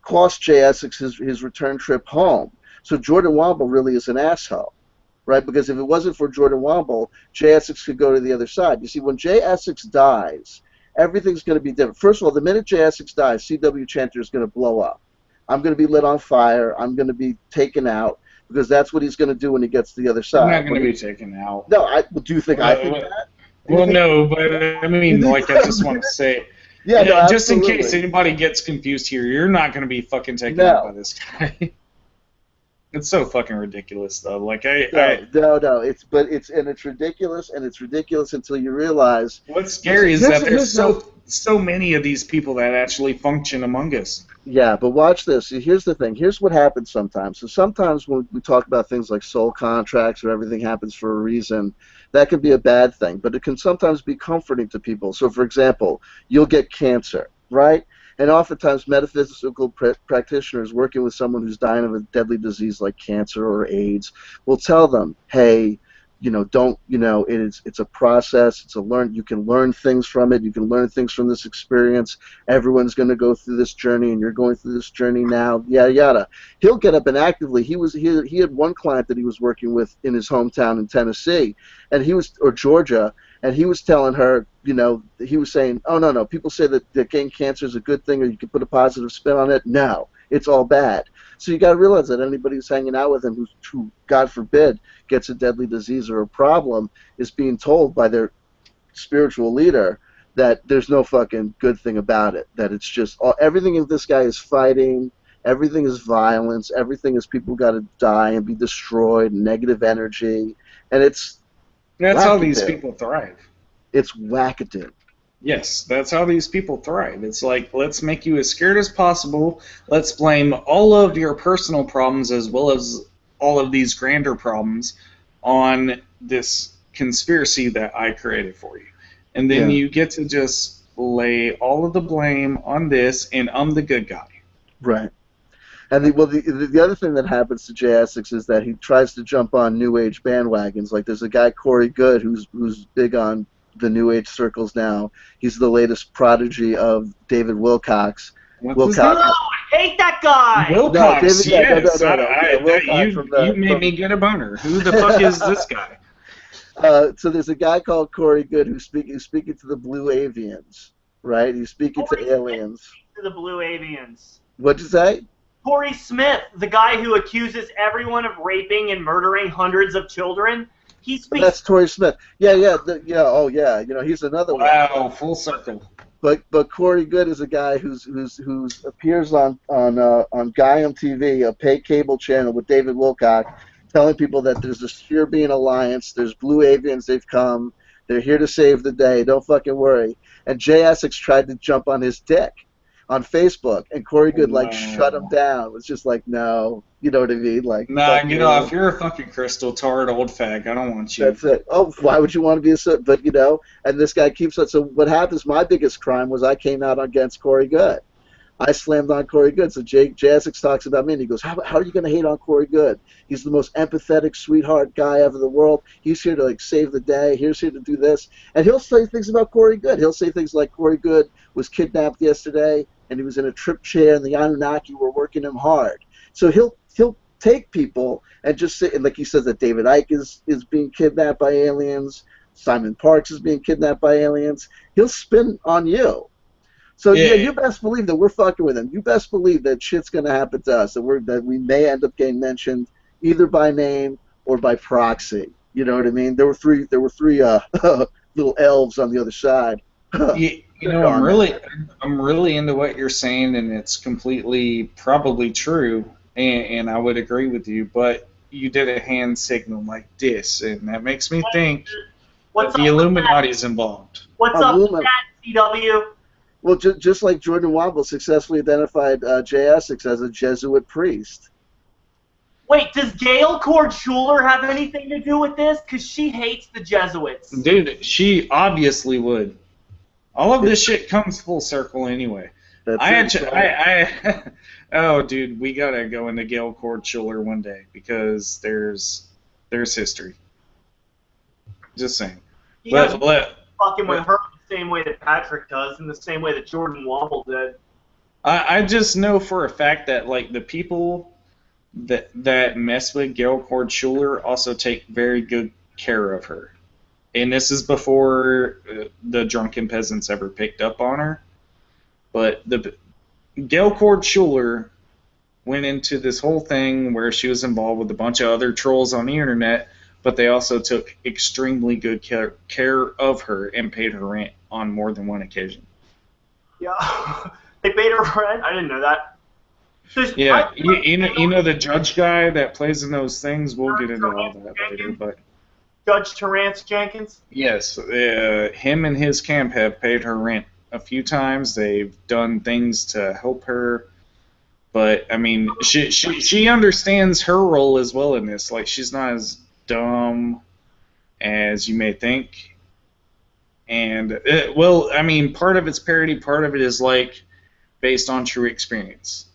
cost J Essex his return trip home. So Jordan Womble really is an asshole, right? Because if it wasn't for Jordan Womble, J Essex could go to the other side. You see, when J Essex dies, everything's going to be different. First of all, the minute J Essex dies, CW Chanter is going to blow up. I'm going to be lit on fire. I'm going to be taken out, because that's what he's going to do when he gets to the other side. I'm not going to be taken out. No, do you think I think that? Well, no, but I mean, like, I just want to say, yeah, no, just in case anybody gets confused here, you're not going to be fucking taken out by this guy. It's so fucking ridiculous, though. Like no. It's ridiculous, and it's ridiculous until you realize. What's scary is that there's so many of these people that actually function among us. Yeah, but watch this. Here's the thing. Here's what happens sometimes. So sometimes when we talk about things like soul contracts or everything happens for a reason, that can be a bad thing, but it can sometimes be comforting to people. So, for example, you'll get cancer, right? And oftentimes metaphysical practitioners working with someone who's dying of a deadly disease like cancer or AIDS will tell them, hey, it's a process, you can learn things from it, you can learn things from this experience, everyone's going to go through this journey, and you're going through this journey now, yada yada. He'll get up and actively, he had one client that he was working with in his hometown in Tennessee, or Georgia, and he was telling her, he was saying, oh, no, people say that getting cancer is a good thing, or you can put a positive spin on it. No, it's all bad. So you got to realize that anybody who's hanging out with him who, God forbid, gets a deadly disease or a problem is being told by their spiritual leader that there's no fucking good thing about it, that it's just everything in this guy is fighting, everything is violence, everything is people got to die and be destroyed, negative energy, and that's how these people thrive. It's wackadoo. Yes, that's how these people thrive. It's like, let's make you as scared as possible. Let's blame all of your personal problems as well as all of these grander problems on this conspiracy that I created for you. And then you get to just lay all of the blame on this, and I'm the good guy. Right. And the other thing that happens to J Essex is that he tries to jump on New Age bandwagons. Like there's a guy, Corey Good, who's big on the New Age circles now. He's the latest prodigy of David Wilcox. What's his name? No, I hate that guy. Wilcox, no, David, yes. Wilcox You made me get a boner. Who the fuck is this guy? So there's a guy called Corey Good who's speaking to the Blue Avians, right? He's speaking to aliens. To the Blue Avians. What'd you say? Corey Smith, the guy who accuses everyone of raping and murdering hundreds of children. He speaks. That's Corey Smith. Yeah. He's another one. Wow, full circle. But Corey Good is a guy who's appears on Gaiam TV, a paid cable channel with David Wilcox, telling people that there's this Caribbean alliance, there's Blue Avians, they've come, they're here to save the day, don't fucking worry. And J Essex tried to jump on his dick on Facebook, and Corey Good shut him down. It was just like, no, you know what I mean? Like, nah, get off. If you're a fucking crystal tart old fag, I don't want you. That's it. Oh, why would you want to be but and this guy keeps it. So what happens, my biggest crime was I came out against Corey Good. I slammed on Corey Good. So J Essex talks about me, and he goes, how are you going to hate on Corey Good? He's the most empathetic, sweetheart guy ever in the world. He's here to save the day. He's here to do this. And he'll say things about Corey Good. He'll say things like Corey Good was kidnapped yesterday, and he was in a trip chair, and the Anunnaki were working him hard. So he'll take people and just say, and like he says that David Icke is being kidnapped by aliens, Simon Parks is being kidnapped by aliens. He'll spin on you. So yeah, you best believe that we're fucking with him. You best believe that shit's gonna happen to us, that we may end up getting mentioned either by name or by proxy. You know what I mean? There were three little elves on the other side. I'm really into what you're saying, and it's completely probably true, and I would agree with you. But you did a hand signal like this, and that makes me think that the Illuminati's involved. What's up with that, CW? Well, just like Jordan Womble successfully identified J Essex as a Jesuit priest. Wait, does Gail Cord Schuler have anything to do with this? Because she hates the Jesuits. Dude, she obviously would. All of this shit comes full circle anyway. Oh, dude, we gotta go into Gail Cord Schuler one day because there's history. Just saying. You guys fucking with her the same way that Patrick does, and the same way that Jordan Womble did. I just know for a fact that the people that mess with Gail Cord Schuler also take very good care of her. And this is before the drunken peasants ever picked up on her. But Gail Cord Schuler went into this whole thing where she was involved with a bunch of other trolls on the internet, but they also took extremely good care of her and paid her rent on more than one occasion. Yeah, they paid her rent? I didn't know that. Yeah, you know the judge guy that plays in those things? We'll get into all that later, but... Judge Terrence Jenkins? Yes, him and his camp have paid her rent a few times. They've done things to help her, but I mean, she understands her role as well in this. She's not as dumb as you may think. And part of it's parody, part of it is based on true experience.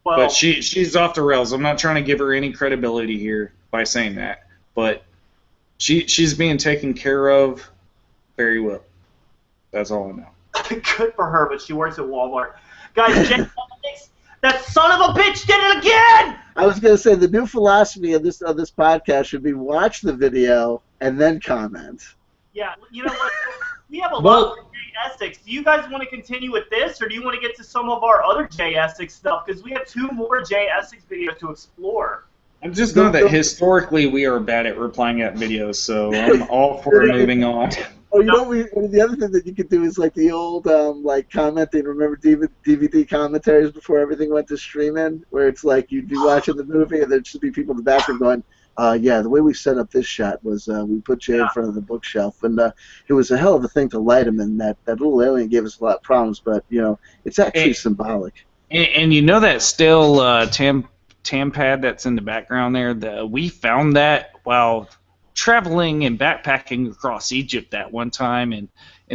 Well, but she's off the rails. I'm not trying to give her any credibility here by saying that, but she's being taken care of very well. That's all I know. Good for her, but she works at Walmart. Guys, that son of a bitch did it again! I was going to say, the new philosophy of this podcast should be watch the video and then comment. Yeah, you know what? We have a lot of J Essex. Do you guys want to continue with this, or do you want to get to some of our other J Essex stuff? Because we have 2 more J Essex videos to explore. I just know that historically we are bad at replying at videos, so I'm all for moving on. Oh, the other thing that you could do is the old commenting. Remember DVD commentaries before everything went to streaming, where it's you'd be watching the movie and there'd just be people in the background going, the way we set up this shot was we put Jay in front of the bookshelf, and it was a hell of a thing to light him, and that little alien gave us a lot of problems, but it's actually symbolic. And you know that still TAMPAD that's in the background there, we found that while traveling and backpacking across Egypt that one time, and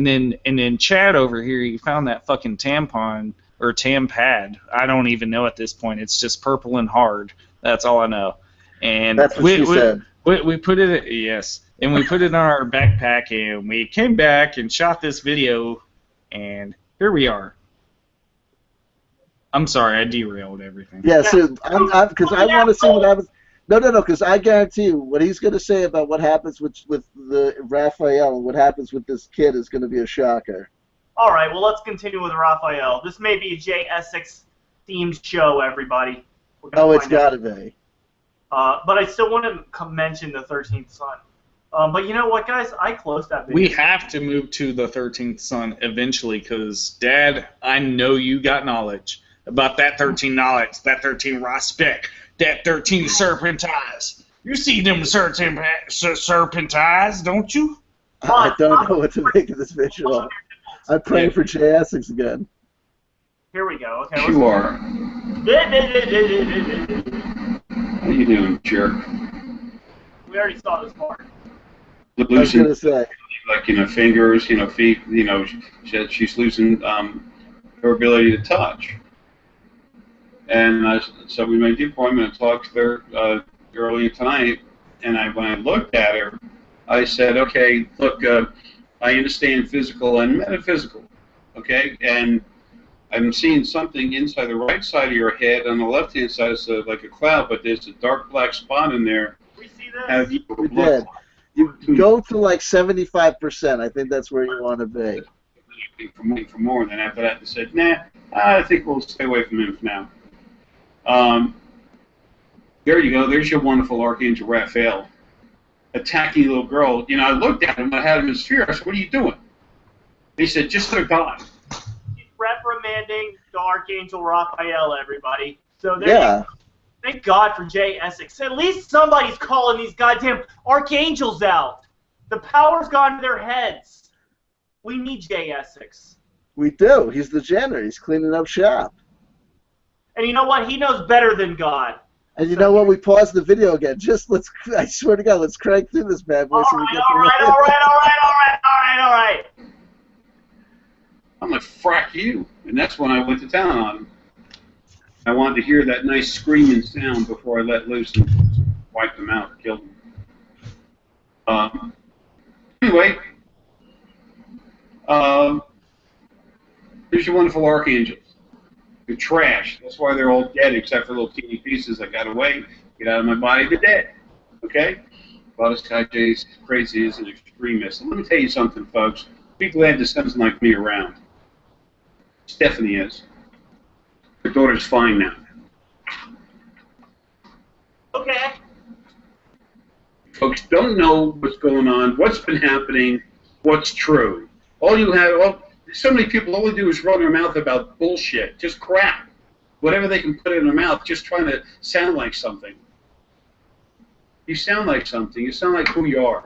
then Chad over here, he found that fucking tampon or TAMPAD. I don't even know at this point. It's just purple and hard. That's all I know. And that's what she said. We put it. Yes, and we put it on our backpack, and we came back and shot this video, and here we are. I'm sorry, I derailed everything. Yeah, so because I want to see what happens. No, because I guarantee you what he's going to say about what happens with the Raphael and what happens with this kid is going to be a shocker. All right, well, let's continue with Raphael. This may be a J Essex themed show, everybody. Oh, it's got to be. But I still want to mention the 13th Son. But you know what, guys? I closed that video. We have to move to the 13th Son eventually, because, Dad, I know you got knowledge about that 13 knowledge, that 13 respect, that 13 serpentize. You see them serpentize, don't you? I don't know what to make of this visual. I'm praying for J Essex again. Here we go. Okay. You are. How you doing, jerk? We already saw this part. I was going to say. Like, fingers, feet, she's losing her ability to touch. And so we made the appointment to talk to her earlier tonight, and when I looked at her, I said, okay, look, I understand physical and metaphysical, okay? And I'm seeing something inside the right side of your head. On the left-hand side, it's like a cloud, but there's a dark black spot in there. We see this? Have you We did. You go to like 75%. I think that's where you want to be. For more than after that, they said, nah, I think we'll stay away from him for now. There you go. There's your wonderful Archangel Raphael attacking a little girl. I looked at him. I had him in sphere. I said, what are you doing? He said, just let her die. He's reprimanding the Archangel Raphael, everybody. So Yeah. Thank God for J Essex. At least somebody's calling these goddamn archangels out. The power's gone to their heads. We need J Essex. We do. He's the janitor. He's cleaning up shop. And you know what? He knows better than God. And you know what? We paused the video again. I swear to God, let's crank through this bad boy so we get All right. I'm like, frack you. And that's when I went to town on him. I wanted to hear that nice screaming sound before I let loose and wiped them out, killed them. Anyway, here's your wonderful archangels. You're trash. That's why they're all dead, except for little teeny pieces that got away. Get out of my body, they're dead. Okay? Well, this guy Jay's crazy. He's an extremist. And let me tell you something, folks. Be glad there's something like me around. Stephanie is. Her daughter's fine now. Okay. Folks don't know what's going on, what's been happening, what's true. So many people, all they do is run their mouth about bullshit, just crap. Whatever they can put in their mouth, just trying to sound like something. You sound like something. You sound like who you are.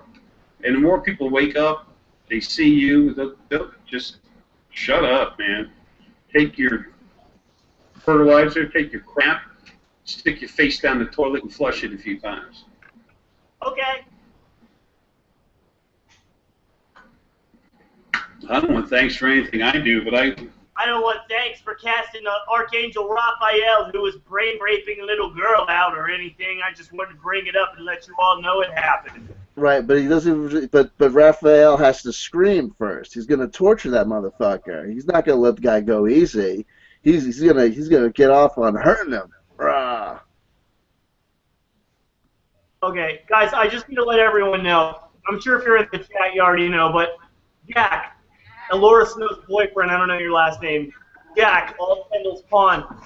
And the more people wake up, they see you, they'll just shut up, man. Take your fertilizer, take your crap, stick your face down the toilet and flush it a few times. Okay. I don't want thanks for anything I do, but I don't want thanks for casting Archangel Raphael, who was brain raping a little girl, out or anything. I just wanted to bring it up and let you all know it happened. Right, but he doesn't. But Raphael has to scream first. He's gonna torture that motherfucker. He's not gonna let the guy go easy. He's gonna get off on hurting him. Rah. Okay, guys, I just need to let everyone know. I'm sure if you're in the chat, you already know, but Jack, Elora Snow's boyfriend, I don't know your last name, Jack, all Kendall's pawn,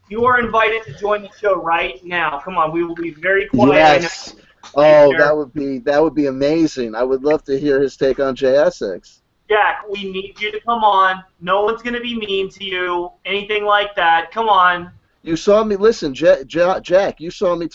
you are invited to join the show right now. Come on, we will be very quiet. Yes. Oh, that would be amazing. I would love to hear his take on J Essex. Jack, we need you to come on. No one's going to be mean to you, anything like that. Come on. You saw me, listen, Jack, you saw me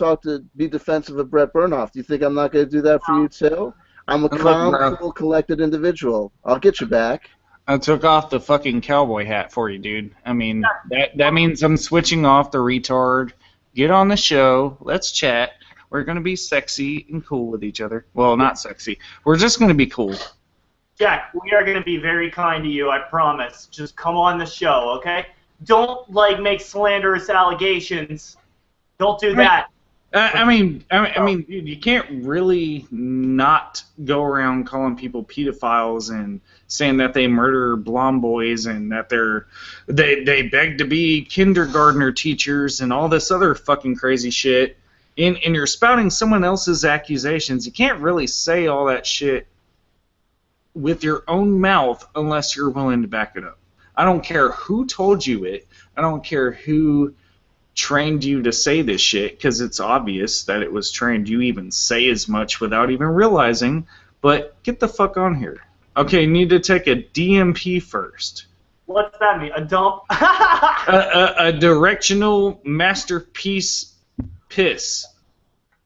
be defensive of Brett Bernhoff. Do you think I'm not going to do that for you too? I'm a calm, cool, collected individual. I'll get you back. I took off the fucking cowboy hat for you, dude. I mean, that means I'm switching off the retard. Get on the show. Let's chat. We're going to be sexy and cool with each other. Well, not sexy. We're just going to be cool. Jack, we are going to be very kind to you, I promise. Just come on the show, okay? Don't, make slanderous allegations. Don't do that. I mean, dude, you can't really not go around calling people pedophiles and saying that they murder blonde boys and that they beg to be kindergartner teachers and all this other fucking crazy shit. And you're spouting someone else's accusations. You can't really say all that shit with your own mouth unless you're willing to back it up. I don't care who told you it. I don't care who trained you to say this shit, because it's obvious that it was trained. You even say as much without even realizing, but get the fuck on here. Okay, you need to take a DMP first. What's that mean? A dump? a directional masterpiece piss.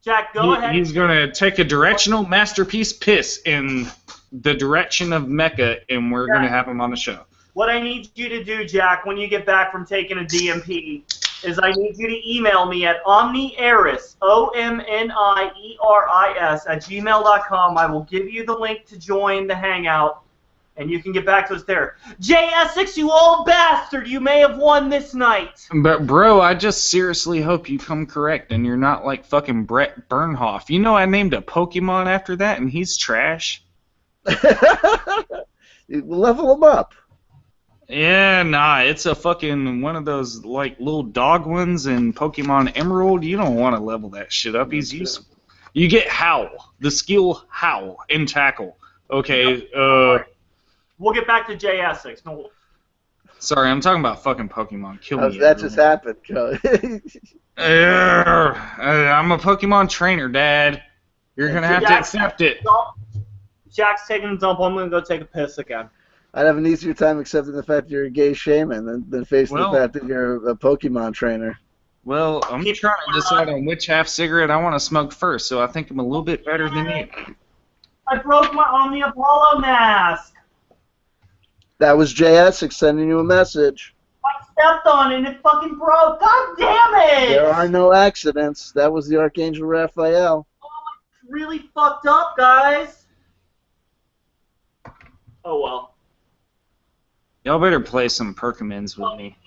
Jack, go ahead. He's going to take a directional masterpiece piss in the direction of Mecca, and we're going to have him on the show. What I need you to do, Jack, when you get back from taking a DMP, is I need you to email me at omnieris, OMNIERIS, @gmail.com. I will give you the link to join the Hangout, and you can get back to us there. J Essex, you old bastard, you may have won this night. But, bro, I just seriously hope you come correct, and you're not like fucking Brett Bernhoff. You know I named a Pokemon after that, and he's trash. Level him up. Yeah, nah, it's a fucking one of those like little dog ones in Pokemon Emerald. You don't want to level that shit up. He's useful. You get Howl, the skill Howl and Tackle. Okay, We'll get back to J Essex. No. Sorry, I'm talking about fucking Pokemon. Kill me. That just happened, Joe. I'm a Pokemon trainer, Dad. You're gonna have to accept it. Jack's taking a dump. I'm gonna go take a piss again. I'd have an easier time accepting the fact that you're a gay shaman than facing the fact that you're a Pokemon trainer. Well, I'm trying to decide on which half cigarette I want to smoke first, so I think I'm a little bit better than you. I broke my Omni Apollo mask. That was J Essex sending you a message. I stepped on it and it fucking broke. God damn it! There are no accidents. That was the Archangel Raphael. Oh, it's really fucked up, guys. Oh well. Y'all better play some Perkins with me.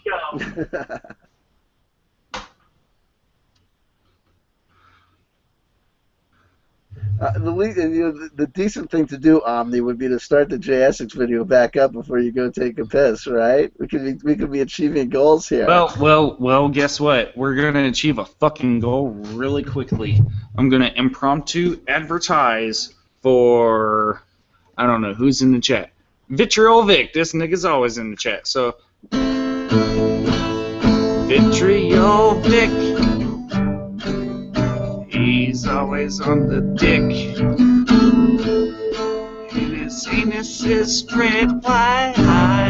The decent thing to do, Omni, would be to start the J Essex video back up before you go take a piss, right? We could be achieving goals here. Well. Guess what? We're gonna achieve a fucking goal really quickly. I'm gonna impromptu advertise for, I don't know who's in the chat. Vitriol Vic, this nigga's always in the chat, so Vitriol Vic, he's always on the dick, and his anus is spread wide.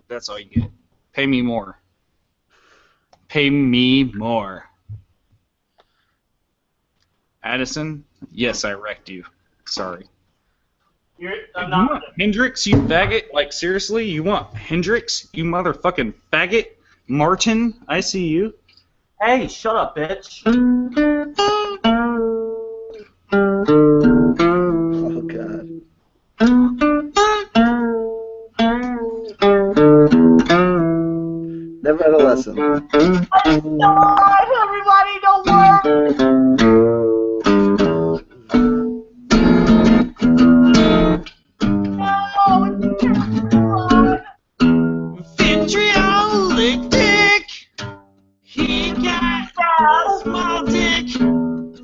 That's all you get. Pay me more. Pay me more. Addison, yes, I wrecked you. Sorry. You want Hendrix, you faggot? Like, seriously? You want Hendrix, you motherfucking faggot? Martin, I see you. Hey, shut up, bitch. Oh, God. Never had a lesson. Everybody, don't work. Vitriolic dick. He got a small dick.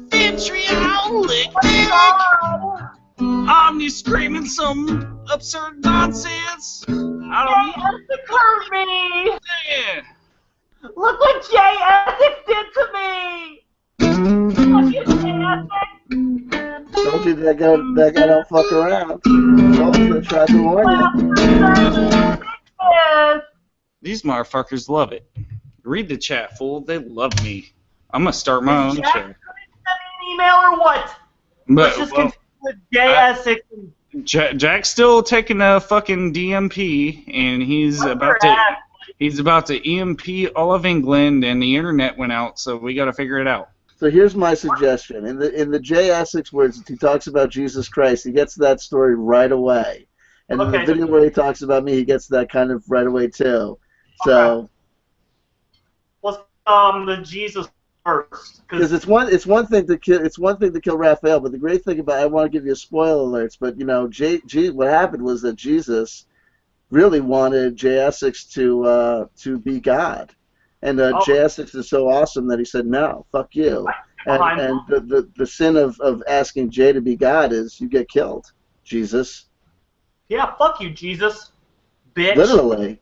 Vitriolic dick. Omni screaming some absurd nonsense. I don't know. Hurt me. Yeah. Look what J Essex did to me. Look at J Essex. Told you that guy don't fuck around. Told you to try to warn you. These motherfuckers love it. Read the chat, fool. They love me. I'm gonna start my own show. Send me an email or what? Let's just continue with J Essex. Jack's still taking a fucking DMP, and he's about to EMP all of England, and the internet went out, so we got to figure it out. So here's my suggestion. In the J Essex words, he talks about Jesus Christ. He gets to that story right away. And in the video where he talks about me, he gets to that kind of right away too. So. Well, the Jesus worst. Because it's one thing to kill Raphael, but the great thing about I want to give you a spoiler alerts, but you know, what happened was that Jesus really wanted J Essex to be God, and J Essex is so awesome that he said no, fuck you. And the sin of asking Jay to be God is you get killed, Jesus. Yeah, fuck you, Jesus, bitch. Literally.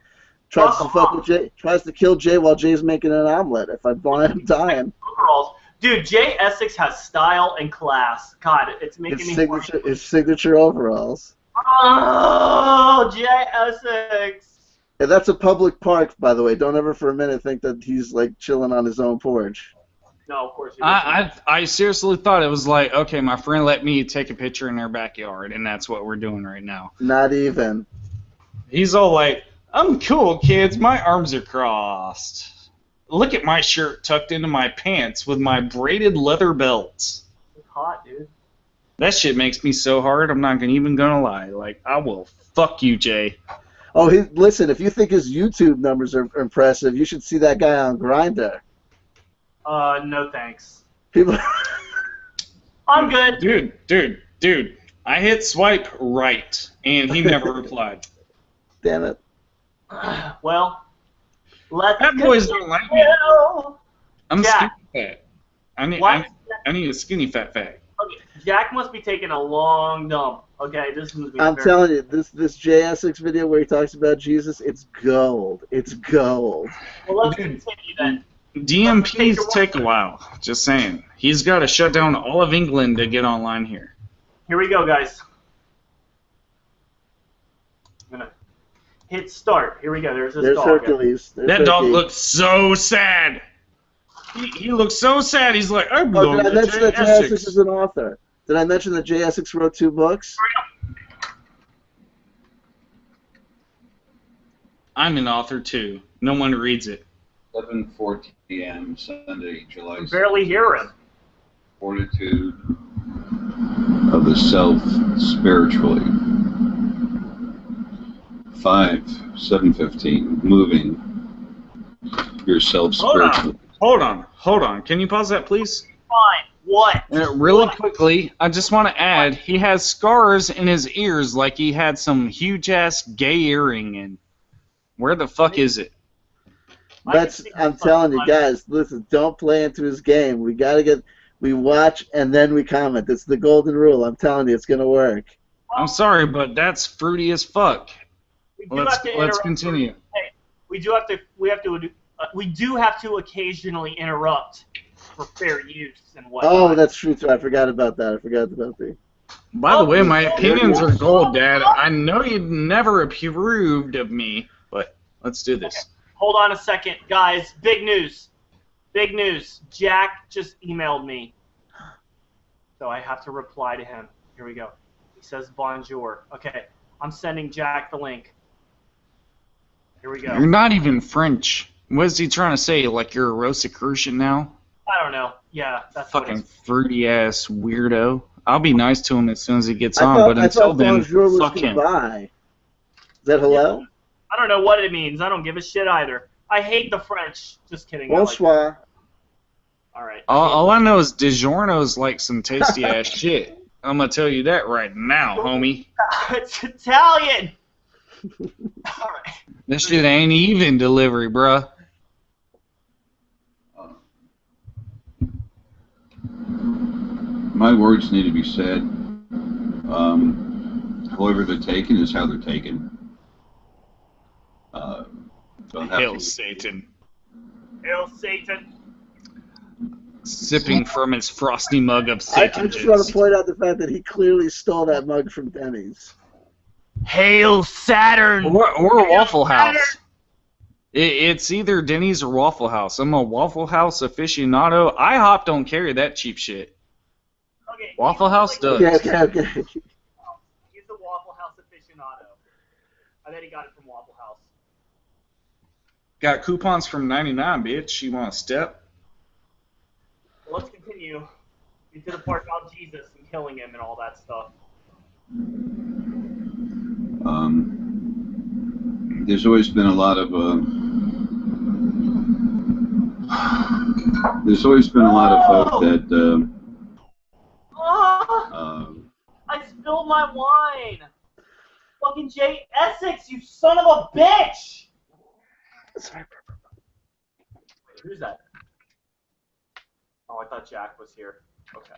Tries to kill Jay while Jay's making an omelet. If I'm blind, I'm dying. Overalls. Dude, J Essex has style and class. God, it's making his signature overalls. Oh, J Essex. Yeah, that's a public park, by the way. Don't ever for a minute think that he's like chilling on his own porch. No, of course. I seriously thought it was like, okay, my friend let me take a picture in their backyard, and that's what we're doing right now. Not even. He's all like, I'm cool, kids. My arms are crossed. Look at my shirt tucked into my pants with my braided leather belts. It's hot, dude. That shit makes me so hard, I'm not even gonna lie. Like, I will fuck you, Jay. Oh, listen, if you think his YouTube numbers are impressive, you should see that guy on Grindr. No thanks. People. I'm good. Dude. I hit swipe right, and he never replied. Damn it. Well, let's Fat boys don't like me. I'm skinny fat. I need a skinny fat fag. Okay, Jack must be taking a long dump. Okay, this is. I'm telling you, this J Essex video where he talks about Jesus, it's gold. It's gold. Well, let's continue then. DMPs take a while. Just saying. He's got to shut down all of England to get online here. Here we go, guys. I'm gonna hit start. Here we go. There's dog. Hercules. That dog looks so sad. He looks so sad. He's like, I belong did I mention that J Essex. Essex is an author? Did I mention that J Essex wrote 2 books? I'm an author too. No one reads it. 11:40 p.m. Sunday, July 6th. Barely hear him. Fortitude of the self spiritually. 7:15. Moving yourself spiritually. Hold on. Can you pause that, please? Fine. What? Really quickly, I just want to add, he has scars in his ears like he had some huge-ass gay earring in. Where the fuck is it? I'm telling you guys, listen, don't play into his game. We watch and then we comment. It's the golden rule. I'm telling you, it's gonna work. I'm sorry, but that's fruity as fuck. Let's continue. Hey, we do have to occasionally interrupt for fair use and whatnot. Oh, that's true too. I forgot about that. By the way, my opinions are gold, Dad. I know you'd never approved of me, but let's do this. Okay. Hold on a second, guys. Big news. Jack just emailed me, so I have to reply to him. Here we go. He says bonjour. Okay, I'm sending Jack the link. Here we go. You're not even French. What is he trying to say? Like you're a Rosicrucian now? I don't know. Yeah, that's fucking fruity ass weirdo. I'll be nice to him as soon as he gets on, but until then, fuck him. Is that hello? Yeah. I don't know what it means. I don't give a shit either. I hate the French. Just kidding. Bonsoir. All right. All I know is DiGiorno's like some tasty ass shit. I'm gonna tell you that right now, homie. It's Italian. All right. This shit ain't even delivery, bruh. My words need to be said. However they're taken is how they're taken. Hail Satan. Hail Satan. Sipping from his frosty mug of Satan. I just want to point out the fact that he clearly stole that mug from Denny's. Hail Saturn. Or Waffle House. It's either Denny's or Waffle House. I'm a Waffle House aficionado. IHOP don't carry that cheap shit. Okay, Waffle House does. Okay. He's the Waffle House aficionado. I bet he got it from Waffle House. Got coupons from 99, bitch. You want a step? Well, let's continue into the part about Jesus and killing him and all that stuff. There's always been a lot of There's always been a lot of folk that. I spilled my wine. Fucking J Essex, you son of a bitch! Sorry. Wait, who's that? Oh, I thought Jack was here. Okay.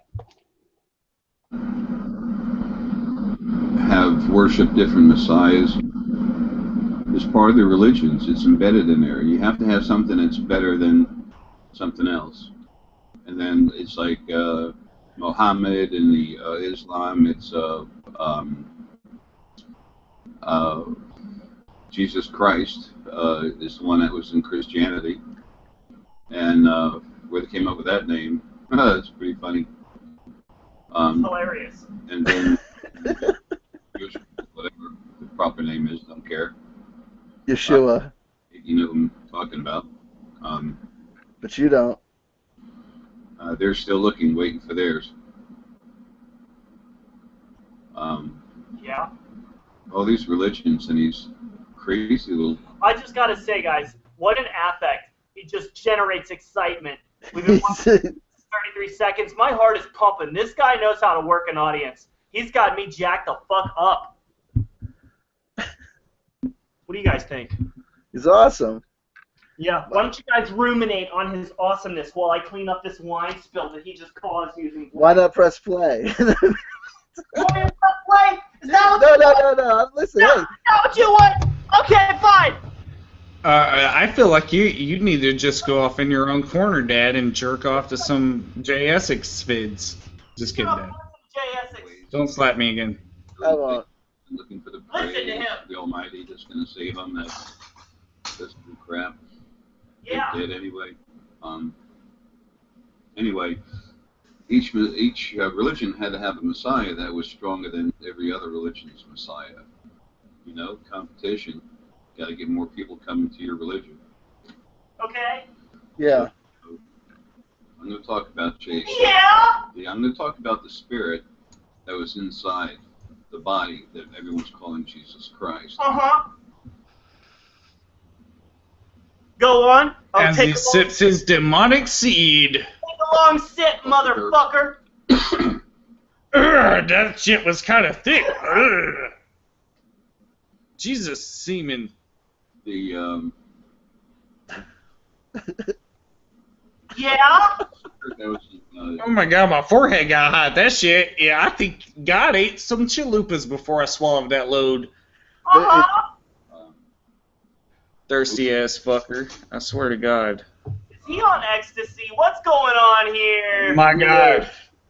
Have worshipped different messiahs. It's part of their religions. It's embedded in there. You have to have something that's better than something else. And then it's like Muhammad and the Islam. It's Jesus Christ is the one that was in Christianity. And where they came up with that name, that's pretty funny. Hilarious. And then whatever the proper name is, don't care. Yeshua. You know who I'm talking about. But you don't. They're still looking, waiting for theirs. Yeah. All these religions and these crazy little... I just gotta say, guys, what an affect. It just generates excitement. We've been watching 33 seconds. My heart is pumping. This guy knows how to work an audience. He's got me jacked the fuck up. What do you guys think? He's awesome. Yeah, why don't you guys ruminate on his awesomeness while I clean up this wine spill that he just caused using... Why not press play? You want me to press play? Is that what No. Listen, No, hey. is that what you want? Okay, fine. I feel like you need to just go off in your own corner, Dad, and jerk off to some J Essex vids. Just kidding, Dad. J Essex. Don't slap me again. I won't. Looking for the Listen to praise, him. the Almighty that's going to save them. That's crap. Yeah. They did anyway. Anyway, each religion had to have a messiah that was stronger than every other religion's messiah. You know, competition. Got to get more people coming to your religion. Okay. Yeah. I'm going to talk about J Essex. Yeah. I'm going to talk about the spirit that was inside the body that everyone's calling Jesus Christ. Uh-huh. Go on. As he sips his demonic seed. Take a long sip, motherfucker. That shit was kind of thick. Jesus semen. The Yeah. that was, Oh my god, my forehead got hot. That shit. Yeah, I think God ate some chalupas before I swallowed that load. Uh-huh. Thirsty ass fucker. I swear to God. Is he on ecstasy? What's going on here? My God.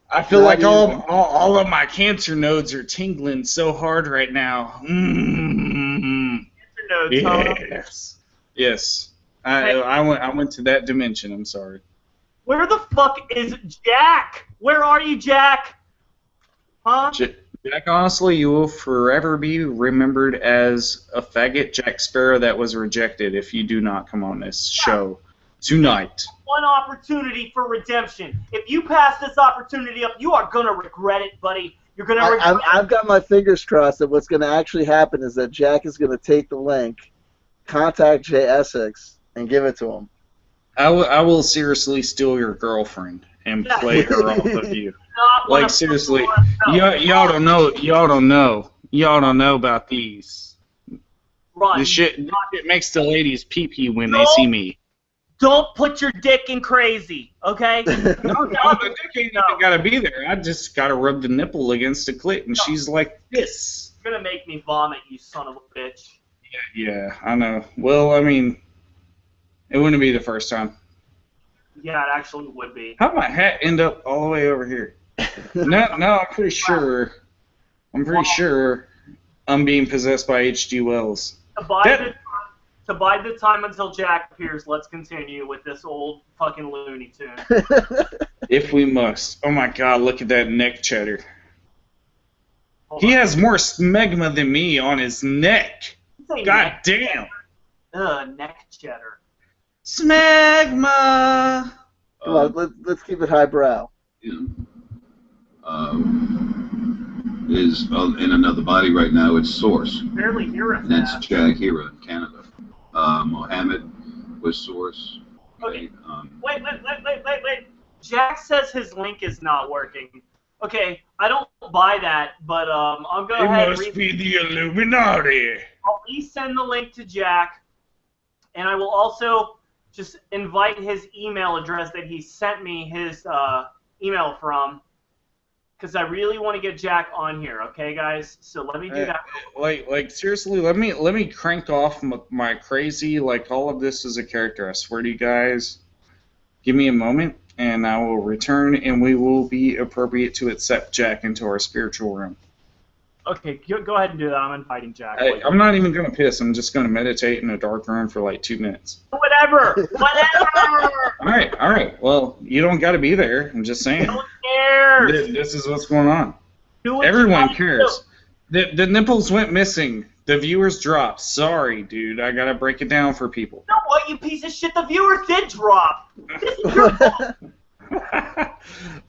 I feel like all of my cancer nodes are tingling so hard right now. Cancer nodes, huh? Yes. Yes. I went to that dimension. I'm sorry. Where the fuck is Jack? Where are you, Jack? Huh? Jack, honestly, you will forever be remembered as a faggot Jack Sparrow that was rejected if you do not come on this show tonight. One opportunity for redemption. If you pass this opportunity up, you are gonna regret it, buddy. You're gonna regret it. I've got my fingers crossed that what's going to actually happen is that Jack is going to take the link, contact J Essex, and give it to him. I will seriously steal your girlfriend and play her off of you. Like seriously, y'all don't know about these. Run. This shit makes the ladies pee-pee when they see me. Don't put your dick in crazy, okay? No, the dick ain't even gotta be there. I just gotta rub the nipple against the clit, and she's like this. You're gonna make me vomit, you son of a bitch. Yeah, I know. Well, I mean, it wouldn't be the first time. Yeah, it actually would be. How'd my hat end up all the way over here? No, I'm pretty sure. I'm being possessed by H.G. Wells. To bide the time until Jack appears, let's continue with this old fucking Looney Tune. If we must. Oh my God, look at that neck cheddar. He has more smegma than me on his neck. God damn. Neck cheddar. Smegma. Come on, let's keep it highbrow. Is in another body right now. It's Source. Barely hear it. And that's Jack Hira in Canada. Mohammed was Source. Okay. Wait. Jack says his link is not working. Okay, I don't buy that, but I'll go ahead. It must be the Illuminati. I'll resend the link to Jack, and I will also just invite his email address that he sent me his email from, because I really want to get Jack on here. Okay, guys. So let me do that. Like seriously, let me crank off my crazy. Like all of this is a character. I swear to you guys. Give me a moment, and I will return, and we will be appropriate to accept Jack into our spiritual room. Okay, go ahead and do that. I'm inviting Jack. I'm not even going to piss. I'm just going to meditate in a dark room for like 2 minutes. Whatever! All right. Well, you don't got to be there. I'm just saying. No one cares! This is what's going on. Do what Everyone you cares. The nipples went missing. The viewers dropped. Sorry, dude. I got to break it down for people. You know what, you piece of shit? The viewers did drop. This is your fault.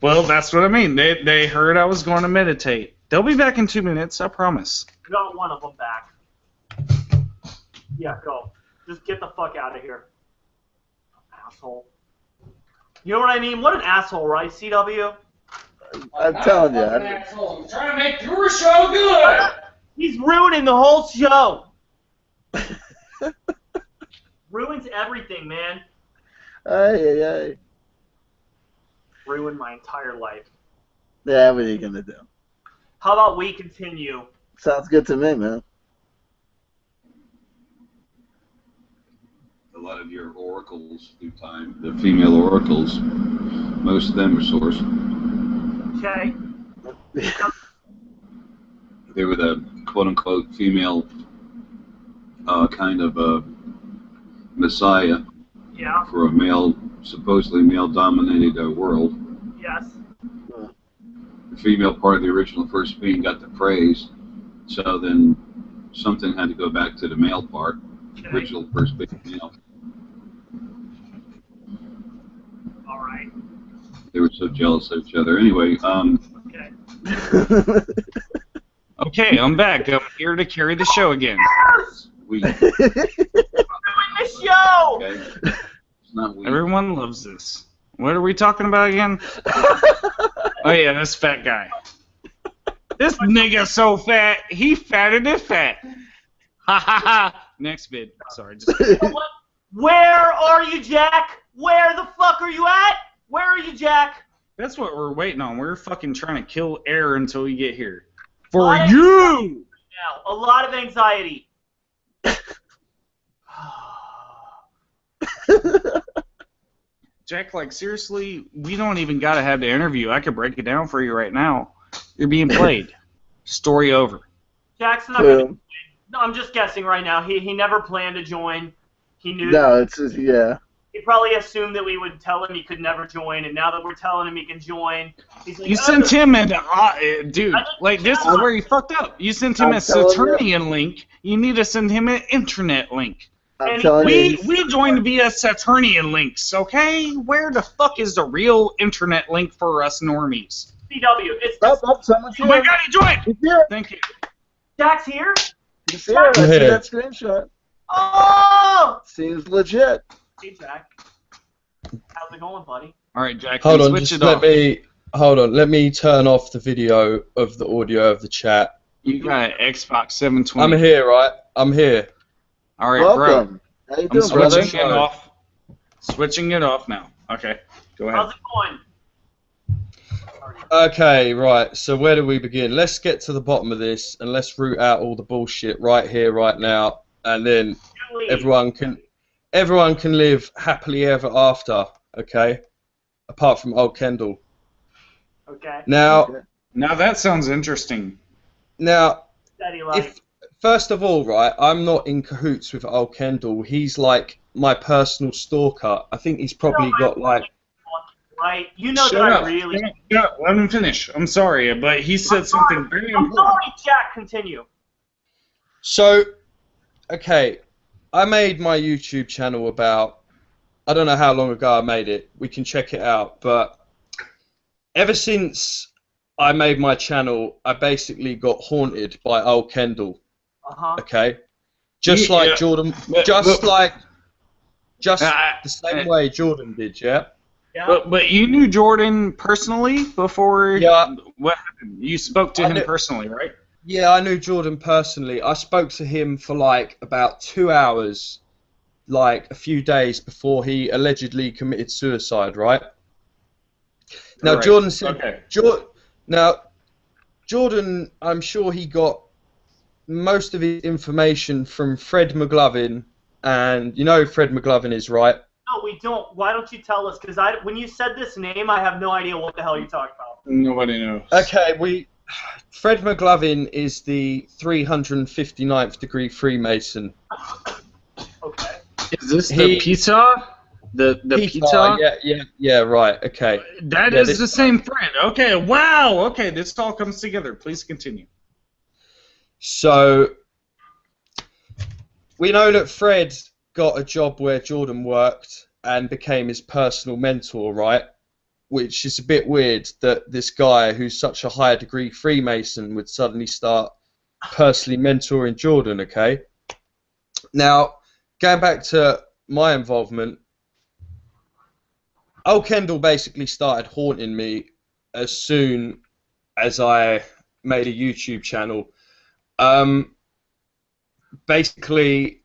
Well, that's what I mean. They heard I was going to meditate. They'll be back in 2 minutes, I promise. I got one of them back. Yeah, go. Just get the fuck out of here. Asshole. You know what I mean? What an asshole, right, CW? I'm telling you. I'm trying to make your show good. He's ruining the whole show. Ruins everything, man. Ay. Ruined my entire life. Yeah, what are you going to do? How about we continue? Sounds good to me, man. A lot of your oracles through time, the female oracles, most of them are sourced. Okay. They were the quote-unquote female kind of messiah for a male, supposedly male-dominated world. Yes. The female part of the original first being got the praise, so then something had to go back to the male part, original first being male. All right. They were so jealous of each other. Anyway, Okay. Okay, I'm back. I'm here to carry the show again. we. We're doing the show! Okay. It's not we. Everyone loves this. What are we talking about again? Oh yeah, this fat guy. This nigga so fat, he fatted and fat. Ha ha ha. Next vid. Sorry. Where are you, Jack? Where the fuck are you at? Where are you, Jack? That's what we're waiting on. We're fucking trying to kill air until we get here. For you! Now, a lot of anxiety. Jack, like, seriously, we don't even gotta have the interview. I could break it down for you right now. You're being played. Story over. Jack's not going to. No, I'm just guessing right now. He never planned to join. He knew. No, it's just, yeah. He probably assumed that we would tell him he could never join, and now that we're telling him he can join, he's like, You sent him an dude. Like, this is where you fucked up. You sent him a Saturnian link. You need to send him an internet link. I'm telling you. We joined via Saturnian links, okay? Where the fuck is the real internet link for us normies? CW, it's someone's here. Oh my god, he joined! He's here. Thank you. Jack's here? He's here. I see that screenshot. Oh! Seems legit. Hey, Jack. How's it going, buddy? Alright, Jack, hold on, switch just it off. let me turn off the video of the audio of the chat. You got an Xbox 720. I'm here, right? I'm here. Alright, Welcome. bro. How you doing, I'm brother? switching it off. Switching it off now. Okay, go ahead. How's it going? Okay, right, so where do we begin? Let's get to the bottom of this, and let's root out all the bullshit right here, right now, and then everyone can live happily ever after, okay? Apart from old Kendall. Okay. Now that sounds interesting. Now, Steady life. first of all, right, I'm not in cahoots with old Kendall. He's like my personal stalker. I think he's probably got like... Right? You know Shut that up. I really... Shut up. Let him finish. I'm sorry, but he said something very I'm important. sorry, Jack. Continue. So, okay, I made my YouTube channel about, I don't know how long ago I made it. We can check it out. But ever since I made my channel, I basically got haunted by old Kendall. Uh-huh. Okay? Just like Jordan, just the same way Jordan did, yeah? Yeah. But you knew Jordan personally before? Yeah. What happened? You spoke to him personally, right? Yeah, I knew Jordan personally. I spoke to him for like about 2 hours, like a few days before he allegedly committed suicide, right? Now, Right. Jordan said... Okay. Now, Jordan, I'm sure he got most of his information from Fred McLovin, and you know who Fred McLovin is, right? No, we don't. Why don't you tell us? Because when you said this name, I have no idea what the hell you're talking about. Nobody knows. Okay, Fred McLovin is the 359th degree Freemason. Okay. Is this the pizza? The pizza? Yeah, right, okay. That is the same Fred. Okay, wow, okay, this all comes together. Please continue. So, we know that Fred got a job where Jordan worked and became his personal mentor, right? Which is a bit weird that this guy who's such a high degree Freemason would suddenly start personally mentoring Jordan, okay? Now, going back to my involvement, old Kendall basically started haunting me as soon as I made a YouTube channel. Basically,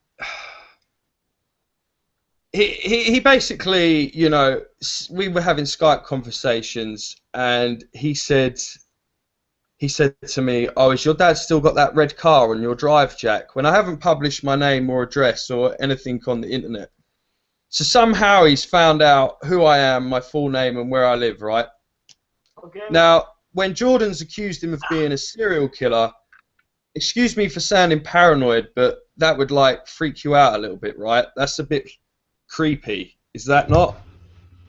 he basically, you know, we were having Skype conversations, and he said to me, "Oh, has your dad still got that red car on your drive, Jack?" When I haven't published my name or address or anything on the internet. So somehow he's found out who I am, my full name, and where I live, right? Okay. Now, when Jordan's accused him of being a serial killer, excuse me for sounding paranoid, but that would, like, freak you out a little bit, right? That's a bit creepy. Is that not?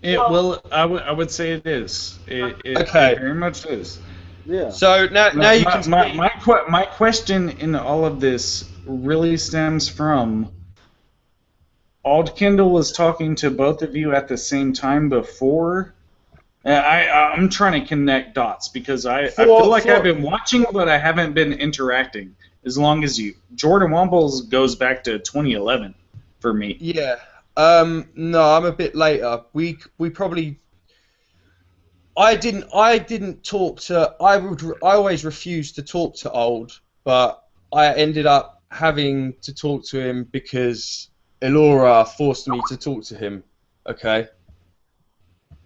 Well, I would say it is. It very much is. Yeah. So now you can... My question in all of this really stems from... Auld Kendall was talking to both of you at the same time before. I'm trying to connect dots because I feel like I've been watching, but I haven't been interacting as long as you. Jordan Wombles goes back to 2011 for me. Yeah. No, I'm a bit later. We probably... I didn't talk to... I always refused to talk to Auld, but I ended up having to talk to him because Elora forced me to talk to him. Okay.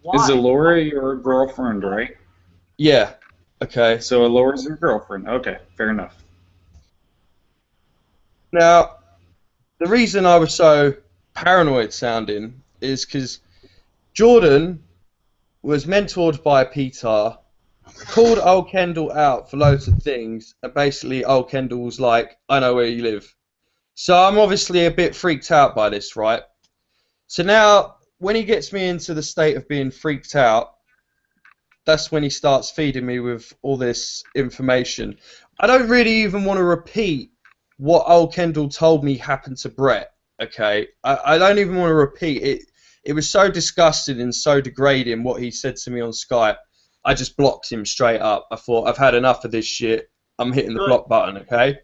Why? Is Elora your girlfriend, right? Yeah. Okay. So Elora's your girlfriend. Okay, fair enough. Now, the reason I was so paranoid sounding is because Jordan was mentored by Peter, called old Kendall out for loads of things, and basically old Kendall was like, "I know where you live." So I'm obviously a bit freaked out by this, right? So now, when he gets me into the state of being freaked out, that's when he starts feeding me with all this information. I don't really even want to repeat what old Kendall told me happened to Brett, okay? I don't even want to repeat it. It was so disgusting and so degrading what he said to me on Skype. I just blocked him straight up. I thought, I've had enough of this shit. I'm hitting the block button, okay?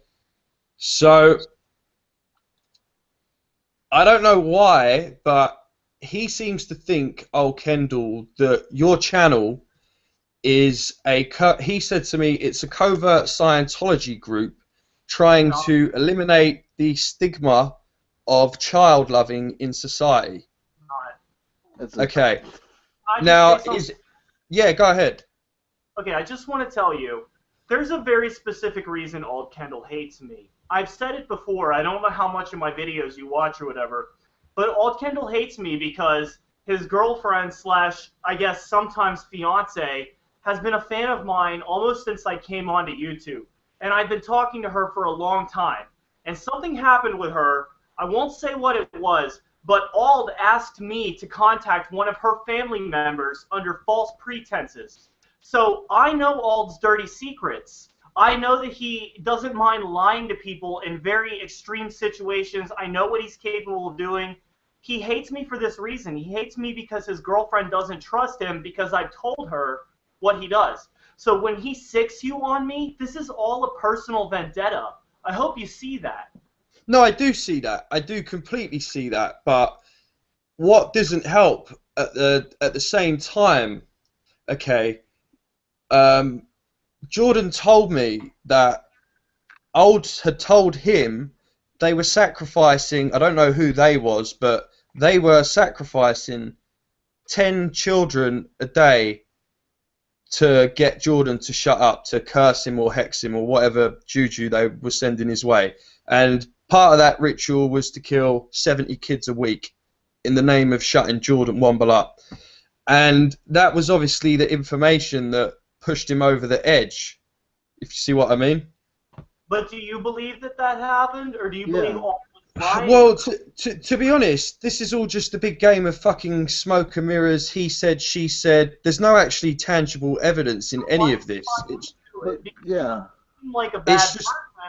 So, I don't know why, but he seems to think, old Kendall, that your channel is he said to me, it's a covert Scientology group trying to eliminate the stigma of child loving in society. Okay. Now, yeah, go ahead. Okay, I just want to tell you, there's a very specific reason Auld Kendall hates me. I've said it before, I don't know how much of my videos you watch or whatever, but Auld Kendall hates me because his girlfriend / I guess sometimes fiance has been a fan of mine almost since I came onto YouTube. And I've been talking to her for a long time. And something happened with her, I won't say what it was, but Auld asked me to contact one of her family members under false pretenses. So I know Auld's dirty secrets. I know that he doesn't mind lying to people in very extreme situations. I know what he's capable of doing. He hates me for this reason. He hates me because his girlfriend doesn't trust him because I've told her what he does. So when he sicks you on me, this is all a personal vendetta. I hope you see that. No, I do see that. I do completely see that. But what doesn't help at the same time, okay, Jordan told me that Auld had told him they were sacrificing, I don't know who they was, but they were sacrificing 10 children a day to get Jordan to shut up, to curse him or hex him or whatever juju they were sending his way. And part of that ritual was to kill 70 kids a week in the name of shutting Jordan Womble up. And that was obviously the information that pushed him over the edge, if you see what I mean. But do you believe that happened, or do you believe all was lying? Well, to be honest, this is all just a big game of fucking smoke and mirrors, he said, she said. There's no actually tangible evidence in any of this. Yeah. Like a bad person,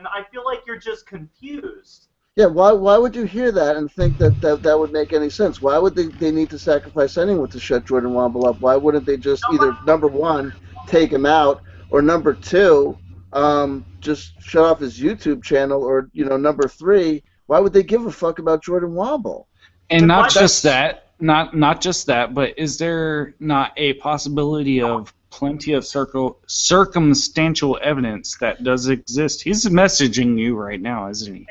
I feel like you're just confused. Yeah, why would you hear that and think that would make any sense? Why would they need to sacrifice anyone to shut Jordan Womble up? Why wouldn't they just either, number one, take him out, or number two, just shut off his YouTube channel, or, number three, why would they give a fuck about Jordan Womble? And not just that, not just that, but is there not a possibility of plenty of circumstantial evidence that does exist? He's messaging you right now, isn't he?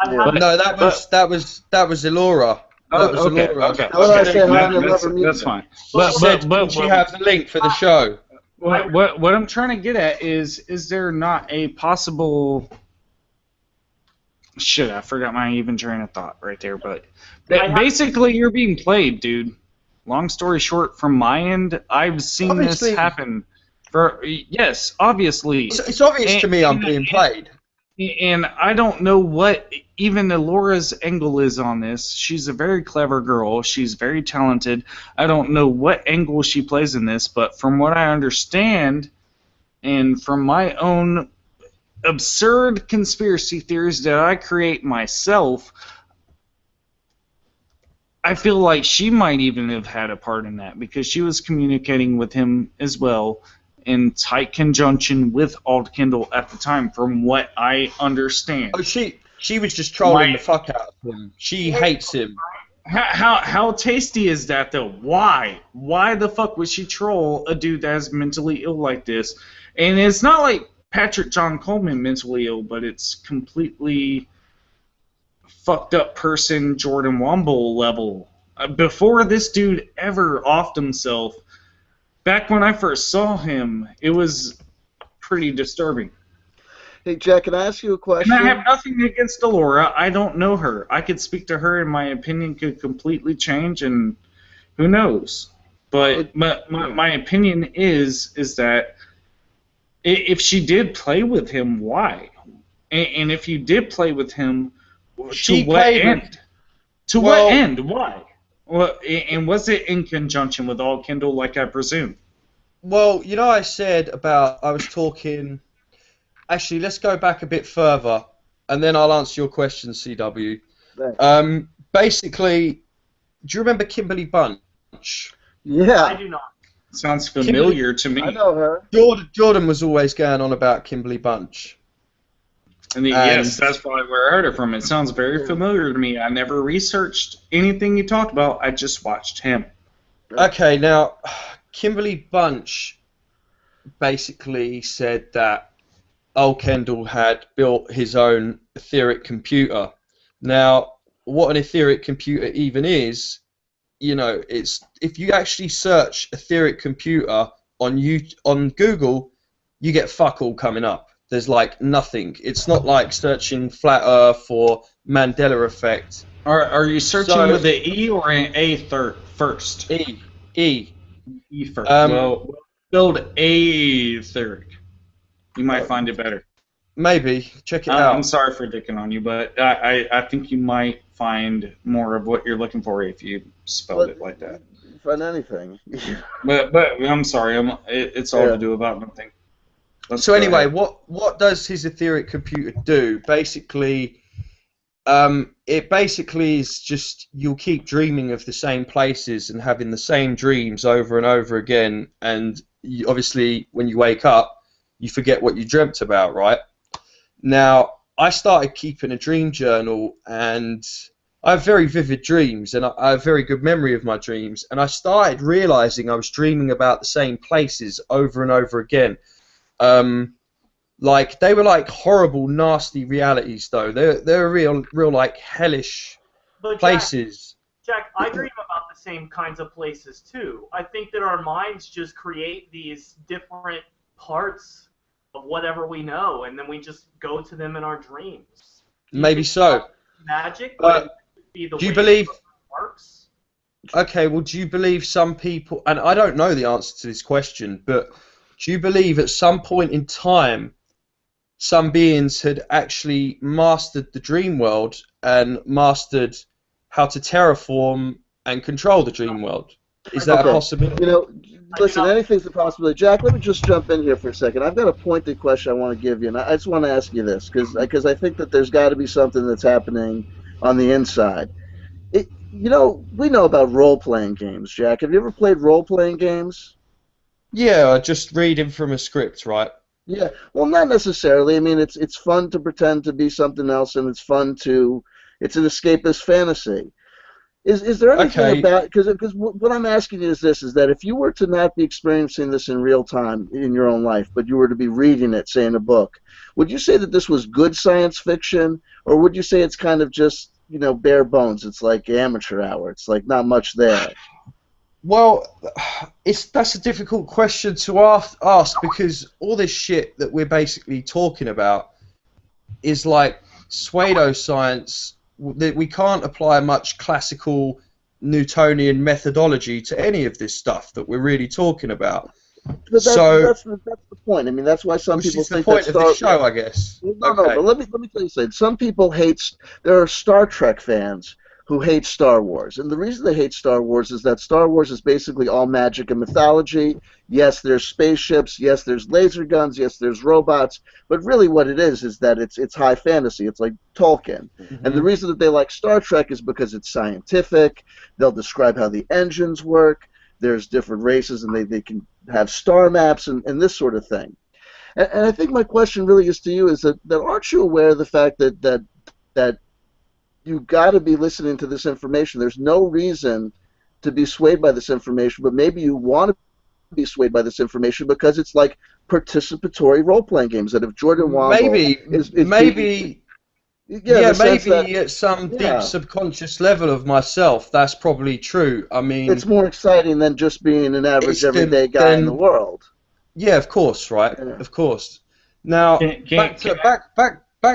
No, that was Elora. That's fine. But she have the link for the show. What I'm trying to get at is there not a possible... Shit, I forgot my even train of thought right there, but basically you're being played, dude. Long story short, from my end, I've seen this happen. Yes, obviously. It's obvious to me I'm being played. And I don't know what even Elora's angle is on this. She's a very clever girl. She's very talented. I don't know what angle she plays in this, but from what I understand, and from my own absurd conspiracy theories that I create myself, I feel like she might even have had a part in that, because she was communicating with him as well in tight conjunction with Auld Kendall at the time, from what I understand. Oh, she was just trolling the fuck out of him. She hates him. How tasty is that, though? Why? Why the fuck would she troll a dude that's mentally ill like this? And it's not like Patrick John Coleman mentally ill, but it's completely fucked up person Jordan Womble level. Before this dude ever offed himself, back when I first saw him, it was pretty disturbing. Hey, Jack, can I ask you a question? And I have nothing against Elora. I don't know her. I could speak to her, and my opinion could completely change, and who knows? But my opinion is that if she did play with him, why? And if you did play with him, to what end? To what end? Why? Well, and was it in conjunction with Auld Kendall, like I presume? Well, I said I was talking... Actually, let's go back a bit further, and then I'll answer your question, CW. Right. Basically, do you remember Kimberly Bunch? Yeah. I do not. Sounds familiar to me. I know her. Jordan was always going on about Kimberly Bunch. Yes, that's probably where I heard it from. It sounds very familiar to me. I never researched anything you talked about. I just watched him. Okay, now, Kimberly Bunch basically said that Auld Kendall had built his own etheric computer. Now, what an etheric computer even is, it's if you actually search etheric computer on Google, you get fuck all coming up. There's like nothing. It's not like searching flat Earth or Mandela effect. Are you searching with an E or an A first? E. E first. Well, build etheric. You might find it better. Maybe. Check it out. I'm sorry for dicking on you, but I think you might find more of what you're looking for if you spelled it like that. Find anything. but I'm sorry. It's all to do about nothing. So anyway, what does his etheric computer do? Basically, it basically is just you'll keep dreaming of the same places and having the same dreams over and over again, and obviously when you wake up, you forget what you dreamt about, right? Now, I started keeping a dream journal, and I have very vivid dreams, and I have very good memory of my dreams. And I started realizing I was dreaming about the same places over and over again. Like they were like horrible, nasty realities, though. They're real like hellish places. Jack, I dream about the same kinds of places too. I think that our minds just create these different parts of whatever we know, and then we just go to them in our dreams. Maybe so. Magic, but be the do you way believe? it works. Okay, well, do you believe some people? And I don't know the answer to this question, but do you believe at some point in time, some beings had actually mastered the dream world and mastered how to terraform and control the dream world? Is that a possibility? You know, listen, anything's a possibility. Jack, let me just jump in here for a second. I've got a pointed question I want to give you, and I just want to ask you this, because I think that there's got to be something that's happening on the inside. You know, we know about role-playing games, Jack. Have you ever played role-playing games? Yeah, just reading from a script, right? Yeah, well, not necessarily. I mean, it's fun to pretend to be something else, and it's an escapist fantasy. Is there anything about, because what I'm asking you is this, is that if you were to not be experiencing this in real time in your own life, but you were to be reading it, say in a book, would you say that this was good science fiction, or would you say it's kind of just, you know, bare bones? It's like amateur hour. It's like not much there. Well, that's a difficult question to ask because all this shit that we're basically talking about is like pseudoscience. We can't apply much classical Newtonian methodology to any of this stuff that we're really talking about. But that's the point. I mean, that's why some people think that's the point of the show, I guess. No, but let me tell you something. Some people there are Star Trek fans who hate Star Wars. And the reason they hate Star Wars is that Star Wars is basically all magic and mythology. Yes, there's spaceships. Yes, there's laser guns. Yes, there's robots. But really what it is that it's high fantasy. It's like Tolkien. Mm-hmm. And the reason that they like Star Trek is because it's scientific. They'll describe how the engines work. There's different races, and they can have star maps and this sort of thing. And I think my question really is to you is that aren't you aware of the fact that you've got to be listening to this information? There's no reason to be swayed by this information, but maybe you want to be swayed by this information because it's like participatory role-playing games. That if Jordan Womble maybe at some deep subconscious level of myself, that's probably true. I mean, it's more exciting than just being an average everyday guy in the world. Yeah, of course, right? Yeah. Of course. Now, back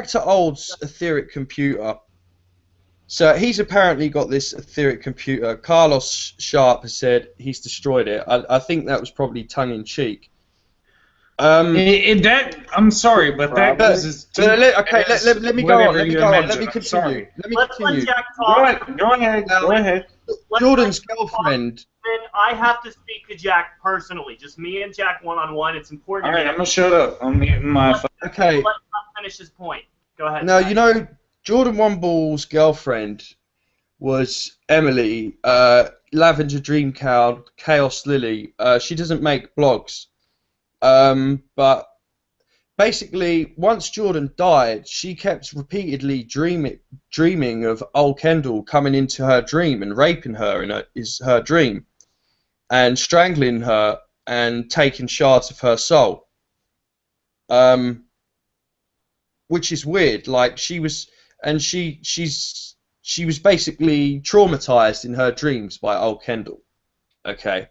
to Auld's etheric computer. So he's apparently got this etheric computer. Carlos Sharp has said he's destroyed it. I think that was probably tongue-in-cheek. I'm sorry, but that is... Okay, let me go on. Let me continue. Sorry. Let's let Jack talk. Go ahead. Jordan's girlfriend... Then I have to speak to Jack personally. Just me and Jack one-on-one. It's important. All right, I'm going to shut up. I'm muting my phone. Okay. Let him finish his point. Go ahead. Now, you know, Jordan Womble's girlfriend was Emily, Lavender Dream Cow, Chaos Lily. She doesn't make blogs. But basically, once Jordan died, she kept repeatedly dreaming of old Kendall coming into her dream and raping her in her dream, and strangling her and taking shards of her soul. Which is weird. Like she was basically traumatized in her dreams by old Kendall. Okay,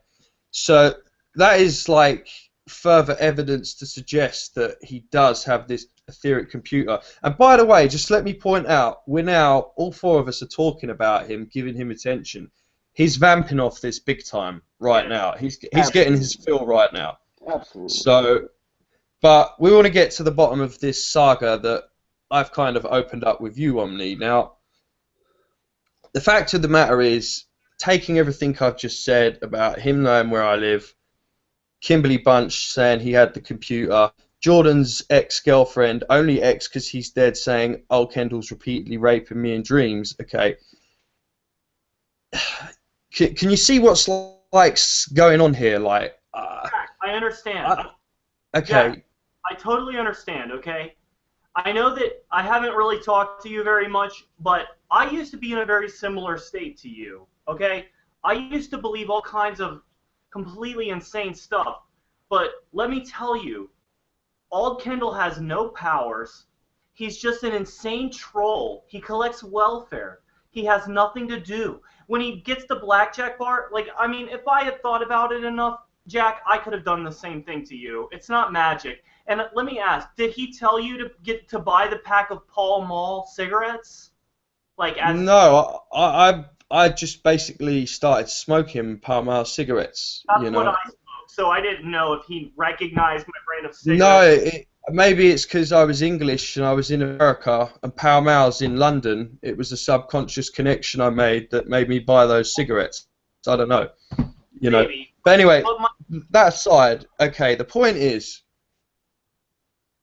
so that is like further evidence to suggest that he does have this etheric computer. And by the way, just let me point out, all four of us are talking about him, giving him attention. He's vamping off this big time right now. He's getting his fill right now. Absolutely. So, but we want to get to the bottom of this saga that I've kind of opened up with you, Omni. Now, the fact of the matter is, taking everything I've just said about him knowing where I live, Kimberly Bunch saying he had the computer, Jordan's ex-girlfriend, only ex because he's dead, saying, oh, Kendall's repeatedly raping me in dreams. Okay. Can you see what's like going on here? Like, I understand. Okay. Yeah, I totally understand, okay? I know that I haven't really talked to you very much, but I used to be in a very similar state to you, okay? I used to believe all kinds of completely insane stuff, but let me tell you, Auld Kendall has no powers. He's just an insane troll. He collects welfare. He has nothing to do. When he gets the blackjack bar, like, I mean, if I had thought about it enough, Jack, I could have done the same thing to you. It's not magic. And let me ask, did he tell you to get to buy the pack of Pall Mall cigarettes? Like, as No, I just basically started smoking Pall Mall cigarettes. That's you know. what I smoked, so I didn't know if he recognized my brand of cigarettes. No, maybe it's because I was English and I was in America and Pall Mall's in London. It was a subconscious connection I made that made me buy those cigarettes. I don't know. You know. Maybe. But anyway, But that aside, okay, the point is,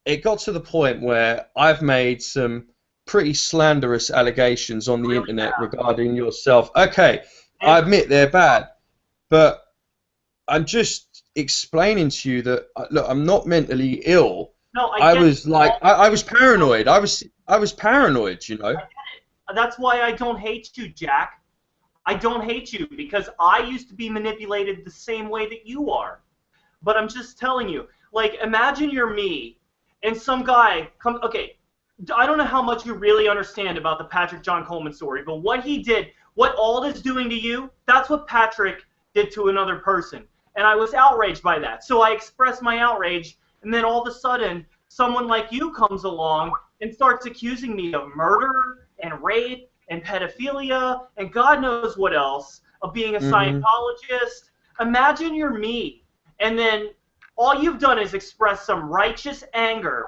it got to the point where I've made some pretty slanderous allegations on the internet regarding yourself. Okay, I admit they're bad, but I'm just explaining to you that, look, I'm not mentally ill. No, I was like, I was paranoid. I was paranoid, you know. That's why I don't hate you, Jack. I don't hate you because I used to be manipulated the same way that you are. But I'm just telling you, like, imagine you're me and some guy comes, okay, I don't know how much you really understand about the Patrick John Coleman story, but what he did, what Auld is doing to you, that's what Patrick did to another person. And I was outraged by that. So I expressed my outrage, and then all of a sudden, someone like you comes along and starts accusing me of murder and rape and pedophilia and God knows what else, of being a Scientologist. Imagine you're me, and then all you've done is express some righteous anger,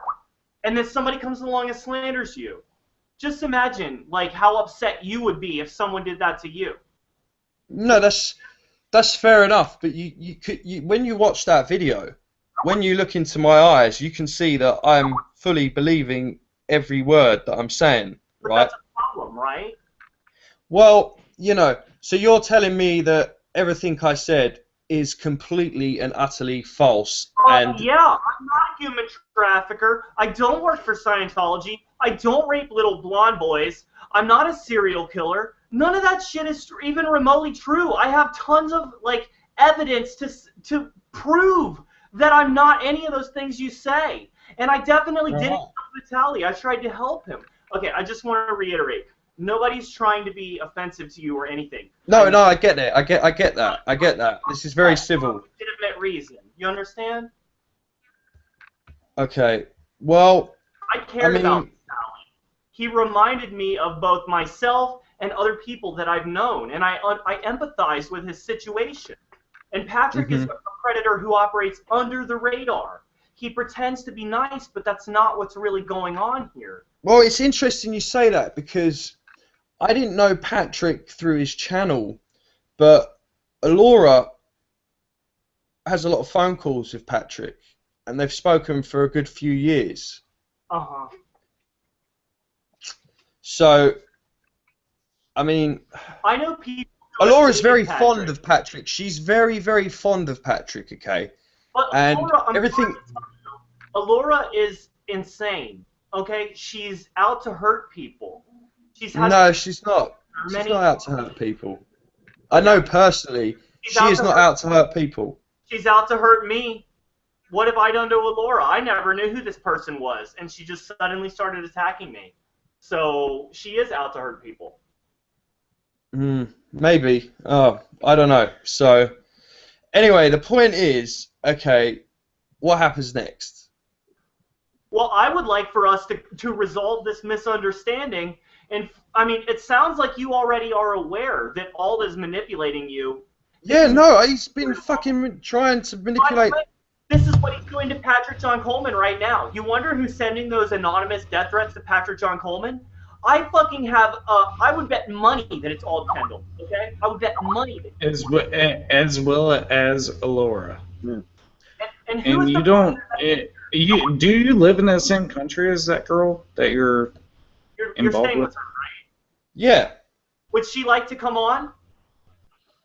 and then somebody comes along and slanders you. Just imagine, like, how upset you would be if someone did that to you. No, that's fair enough. But you when you watch that video, when you look into my eyes, you can see that I'm fully believing every word that I'm saying, But right? that's a problem, right? Well, you know, so you're telling me that everything I said is completely and utterly false. And Yeah, I'm not a human trafficker. I don't work for Scientology. I don't rape little blonde boys. I'm not a serial killer. None of that shit is even remotely true. I have tons of, like, evidence to prove that I'm not any of those things you say. And I definitely didn't help Vitaly. I tried to help him. Okay, I just want to reiterate. Nobody's trying to be offensive to you or anything. no, I get it. I get that. I get that. This is very civil. Legitimate reason. You understand? Okay. Well, I cared about mean, Vitaly. He reminded me of both myself and other people that I've known, and I empathize with his situation. And Patrick is a predator who operates under the radar. He pretends to be nice, but that's not what's really going on here. well, it's interesting you say that because I didn't know Patrick through his channel, but Alora has a lot of phone calls with Patrick, and they've spoken for a good few years. Uh-huh. So, I mean, I know people... who Alora's hated very Patrick, fond of Patrick. She's very, very fond of Patrick, okay? but And Alora, I'm everything... trying to tell you, Alora is insane, okay? She's out to hurt people. No, she's not. She's not out to hurt people. I know personally, she is not out to hurt people. She's out to hurt me. What have I done to Alora? I never knew who this person was, and she just suddenly started attacking me. So she is out to hurt people. Maybe. Oh, I don't know. So, anyway, the point is, okay, what happens next? Well, I would like for us to resolve this misunderstanding. And, I mean, it sounds like you already are aware that Auld is manipulating you. Yeah, no, he's been fucking trying to manipulate... This is what he's doing to Patrick John Coleman right now. You wonder who's sending those anonymous death threats to Patrick John Coleman? I fucking have, I would bet money that it's Auld Kendall, okay? I would bet money that As well as Alora. Yeah. And who is And the you don't... do you live in the same country as that girl that you're You're involved staying with? with her, right? Yeah. Would she like to come on?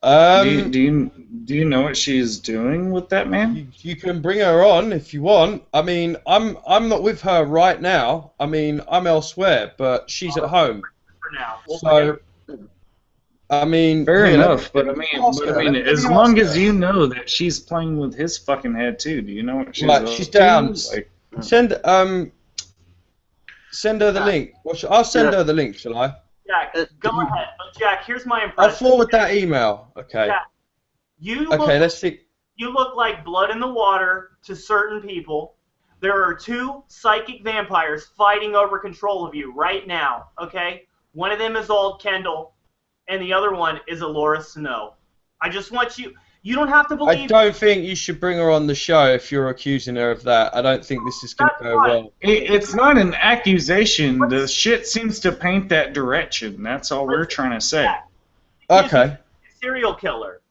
Do you know what she's doing with that man? You can bring her on if you want. I mean, I'm not with her right now. I mean, I'm elsewhere, but she's at home. for now. We'll So, I mean, Fair here, enough, but I let me mean, ask her, let me as ask long as her. you know that she's playing with his fucking head too. Do you know what she's Right, up she's to? down. Like, Send her the link. I'll send her the link, shall I? Jack, go ahead. But Jack, here's my I'll impression. forward that email. Okay. Jack, you Okay, look, let's see. you look like blood in the water to certain people. There are two psychic vampires fighting over control of you right now, okay? One of them is Auld Kendall, and the other one is Alora Snow. I just want you... You don't have to believe... I don't think you should bring her on the show if you're accusing her of that. I don't think this is going to go well. it's not an accusation. The shit seems to paint that direction. That's all we're trying to say. Okay. Serial killer.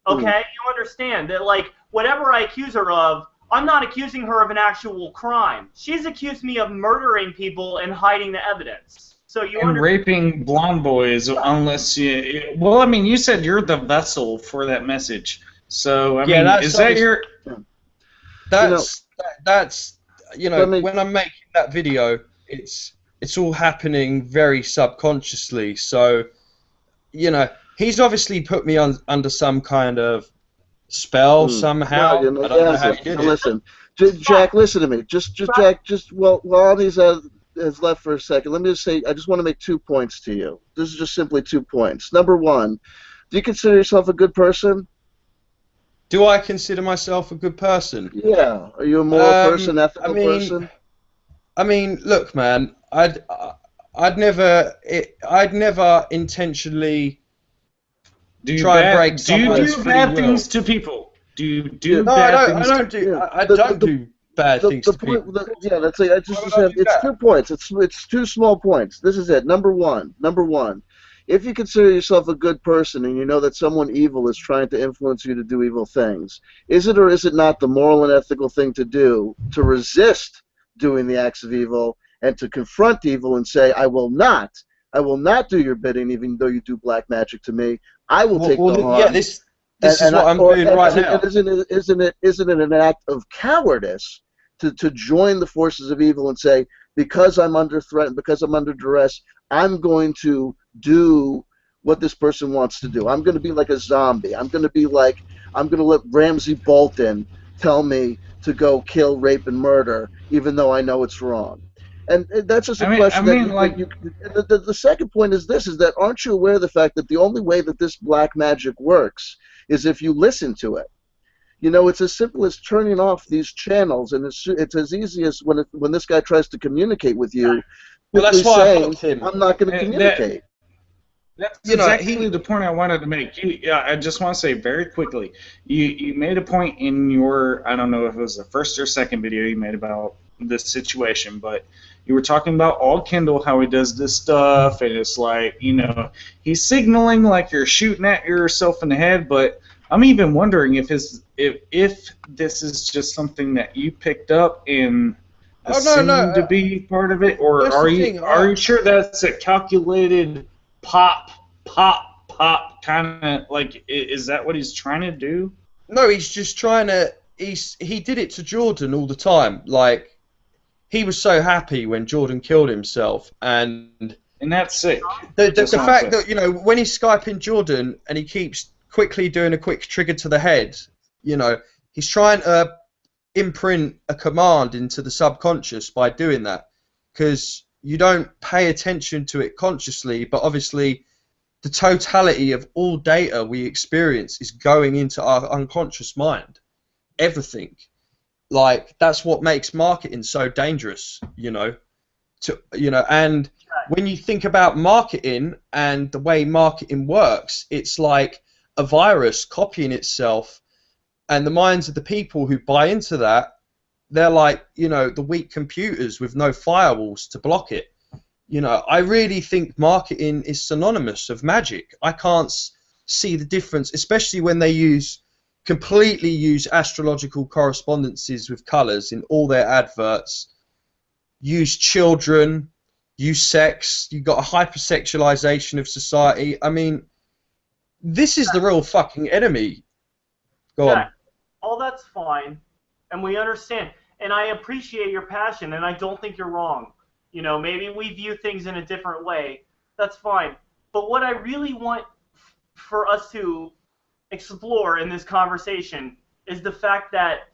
Okay? You understand that, like, whatever I accuse her of, I'm not accusing her of an actual crime. She's accused me of murdering people and hiding the evidence. So you And raping blonde boys, unless you... Well, I mean, you said you're the vessel for that message. So, I mean, is that your... That's you know, when I'm making that video, it's all happening very subconsciously. So, you know, he's obviously put me under some kind of spell somehow. No, you know, I don't know how he did it. Listen, Jack, listen to me. Jack, while these has left for a second, let me just say, I just want to make 2 points to you. This is just simply 2 points. Number one, do you consider yourself a good person? Do I consider myself a good person? Yeah. Are you a moral person, ethical person? I mean, look, man. I'd never intentionally try and break someone's free will. Do you do bad things to people? Do you do no, bad I things? don't do. I don't do bad things to people. That's like, it's 2 points. It's 2 small points. This is it. Number one. If you consider yourself a good person and you know that someone evil is trying to influence you to do evil things, is it or is it not the moral and ethical thing to do to resist doing the acts of evil and to confront evil and say, I will not do your bidding even though you do black magic to me. I will take the harm. Yeah, this is what I'm doing right now. Isn't it an act of cowardice to join the forces of evil and say, because I'm under threat, because I'm under duress, I'm going to do what this person wants to do. I'm going to be like a zombie. I'm going to let Ramsay Bolton tell me to go kill, rape, and murder, even though I know it's wrong. And that's just a question. The second point is this: is that aren't you aware of the fact that the only way that this black magic works is if you listen to it? You know, it's as simple as turning off these channels, and it's as easy as when this guy tries to communicate with you. Well, that's why I blocked him. I'm not going to communicate. That's exactly the point I wanted to make. I just want to say very quickly, you made a point in your, I don't know if it was the first or second video you made about this situation, but you were talking about Auld Kendall, how he does this stuff, and it's like, you know, he's signaling like you're shooting at yourself in the head, but I'm even wondering if this is just something that you picked up and assumed to be part of it, or are you sure that's a calculated pop kind of, like, is that what he's trying to do? No, he's just trying to. He did it to Jordan all the time. Like, he was so happy when Jordan killed himself, and that's sick. The fact that, you know, when he's Skyping Jordan and he keeps quickly doing a quick trigger to the head, you know, he's trying to imprint a command into the subconscious by doing that, because you don't pay attention to it consciously, but obviously the totality of all data we experience is going into our unconscious mind. Everything. Like, that's what makes marketing so dangerous, you know. And when you think about marketing and the way marketing works, it's like a virus copying itself, and the minds of the people who buy into that, they're like, you know, the weak computers with no firewalls to block it. You know, I really think marketing is synonymous of magic. I can't see the difference, especially when they completely use astrological correspondences with colours in all their adverts, use children, use sex. You've got a hypersexualization of society. I mean, this is the real fucking enemy. Go on. All that's fine, and we understand. And I appreciate your passion, and I don't think you're wrong. You know, maybe we view things in a different way, That's fine. But what I really want for us to explore in this conversation is the fact that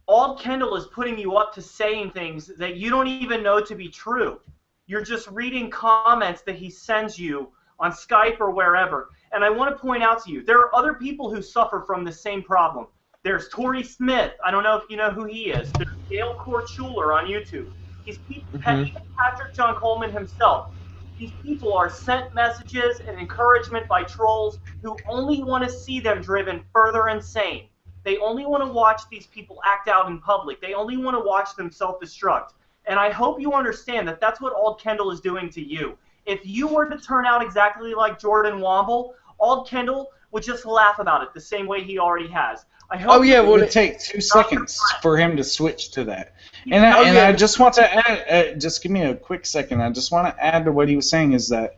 Auld Kendall is putting you up to saying things that you don't even know to be true. You're just reading comments that he sends you on Skype or wherever. And I want to point out to you, there are other people who suffer from the same problem. There's Tori Smith. I don't know if you know who he is. There's Gail Korchuler on YouTube. He's Patrick John Coleman himself. These people are sent messages and encouragement by trolls who only want to see them driven further insane. They only want to watch these people act out in public. They only want to watch them self-destruct. And I hope you understand that that's what Auld Kendall is doing to you. If you were to turn out exactly like Jordan Womble, Auld Kendall would just laugh about it the same way he already has. I hope it would take 2 seconds for him to switch to that. And I just want to add, just give me a quick second. I just want to add to what he was saying is that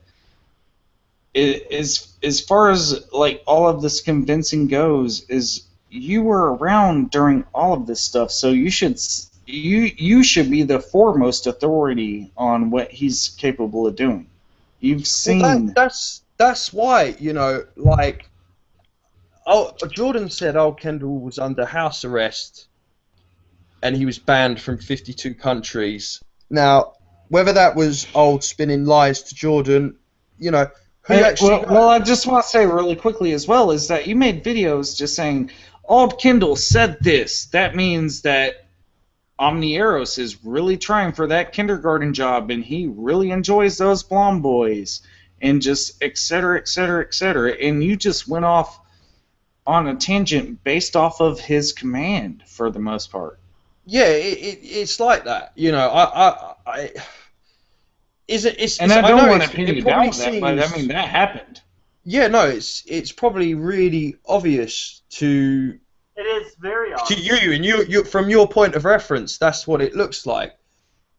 as far as like all of this convincing goes, is you were around during all of this stuff, so you should be the foremost authority on what he's capable of doing. You've seen. Well, that's why, you know, like. Oh, Jordan said Auld Kendall was under house arrest and he was banned from 52 countries. Now, whether that was Auld spinning lies to Jordan, you know, who actually... Well, I just want to say really quickly as well is that you made videos just saying, Auld Kendall said this. That means that Omnieros is really trying for that kindergarten job and he really enjoys those blonde boys and just et cetera, et cetera, et cetera. And you just went off on a tangent based off of his command for the most part. Yeah, it's like that, you know. I don't want to pin you down with that, but I mean that happened. Yeah, no, it's probably really obvious to. It is very obvious to you, and you from your point of reference, that's what it looks like.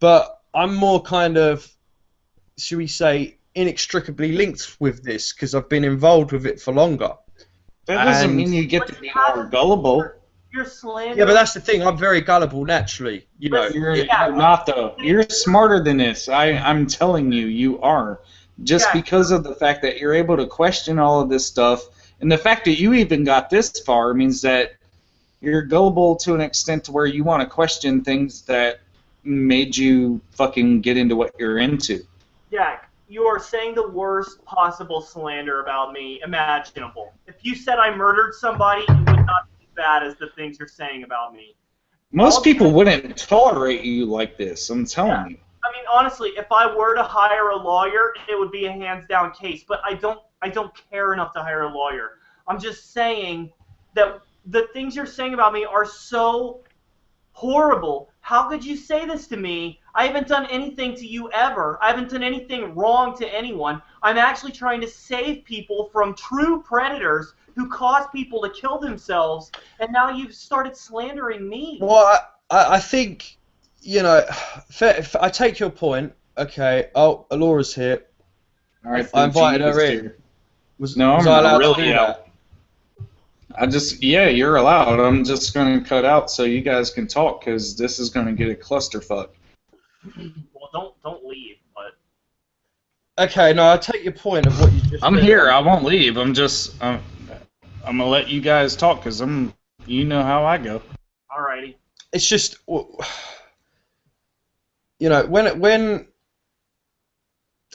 But I'm more kind of, should we say, inextricably linked with this because I've been involved with it for longer. That doesn't mean you get to be more gullible. You're slandering. Yeah, but that's the thing. I'm very gullible naturally. You know, you're not though. You're smarter than this. I'm telling you, you are. Just because of the fact that you're able to question all of this stuff, and the fact that you even got this far means that you're gullible to an extent to where you want to question things that made you fucking get into what you're into. Jack, you are saying the worst possible slander about me imaginable. If you said I murdered somebody, it would not be as bad as the things you're saying about me. Most people wouldn't tolerate you like this, I'm telling you. I mean, honestly, if I were to hire a lawyer, it would be a hands-down case, but I don't care enough to hire a lawyer. I'm just saying that the things you're saying about me are so horrible. How could you say this to me? I haven't done anything to you ever. I haven't done anything wrong to anyone. I'm actually trying to save people from true predators who cause people to kill themselves, and now you've started slandering me. Well, I think, you know, I take your point. Okay, oh, Alora's here. All right, I invited her in. Was I allowed to do that? You're allowed. I'm just going to cut out so you guys can talk because this is going to get a clusterfuck. Well, don't leave, but... Okay, no, I take your point of what you just I'm said. here. I won't leave. I'm just... I'm going to let you guys talk because you know how I go. Alrighty. It's just... You know, when...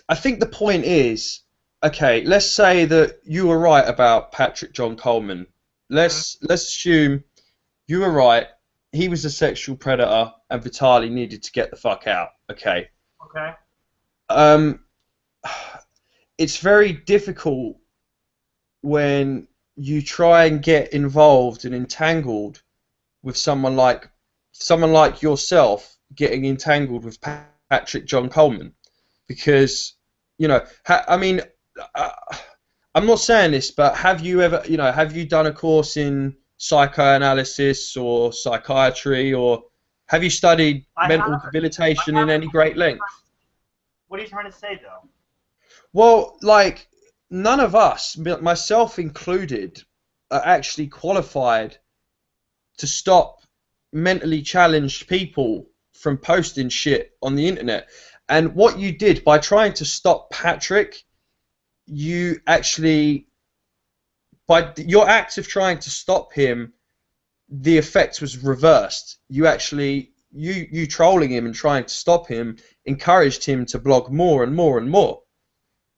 I think the point is... Okay, let's say that you were right about Patrick John Coleman. Let's assume you were right. He was a sexual predator, and Vitaly needed to get the fuck out. Okay. Okay. It's very difficult when you try and get involved and entangled with someone like yourself getting entangled with Patrick John Coleman, because you know. I mean. I'm not saying this, but have you done a course in psychoanalysis or psychiatry, or have you studied mental debilitation in any great length? What are you trying to say, though? Well, like, none of us, myself included, are actually qualified to stop mentally challenged people from posting shit on the internet. And what you did by trying to stop Patrick, you actually, by your act of trying to stop him, the effect was reversed. You actually, you trolling him and trying to stop him encouraged him to blog more and more and more.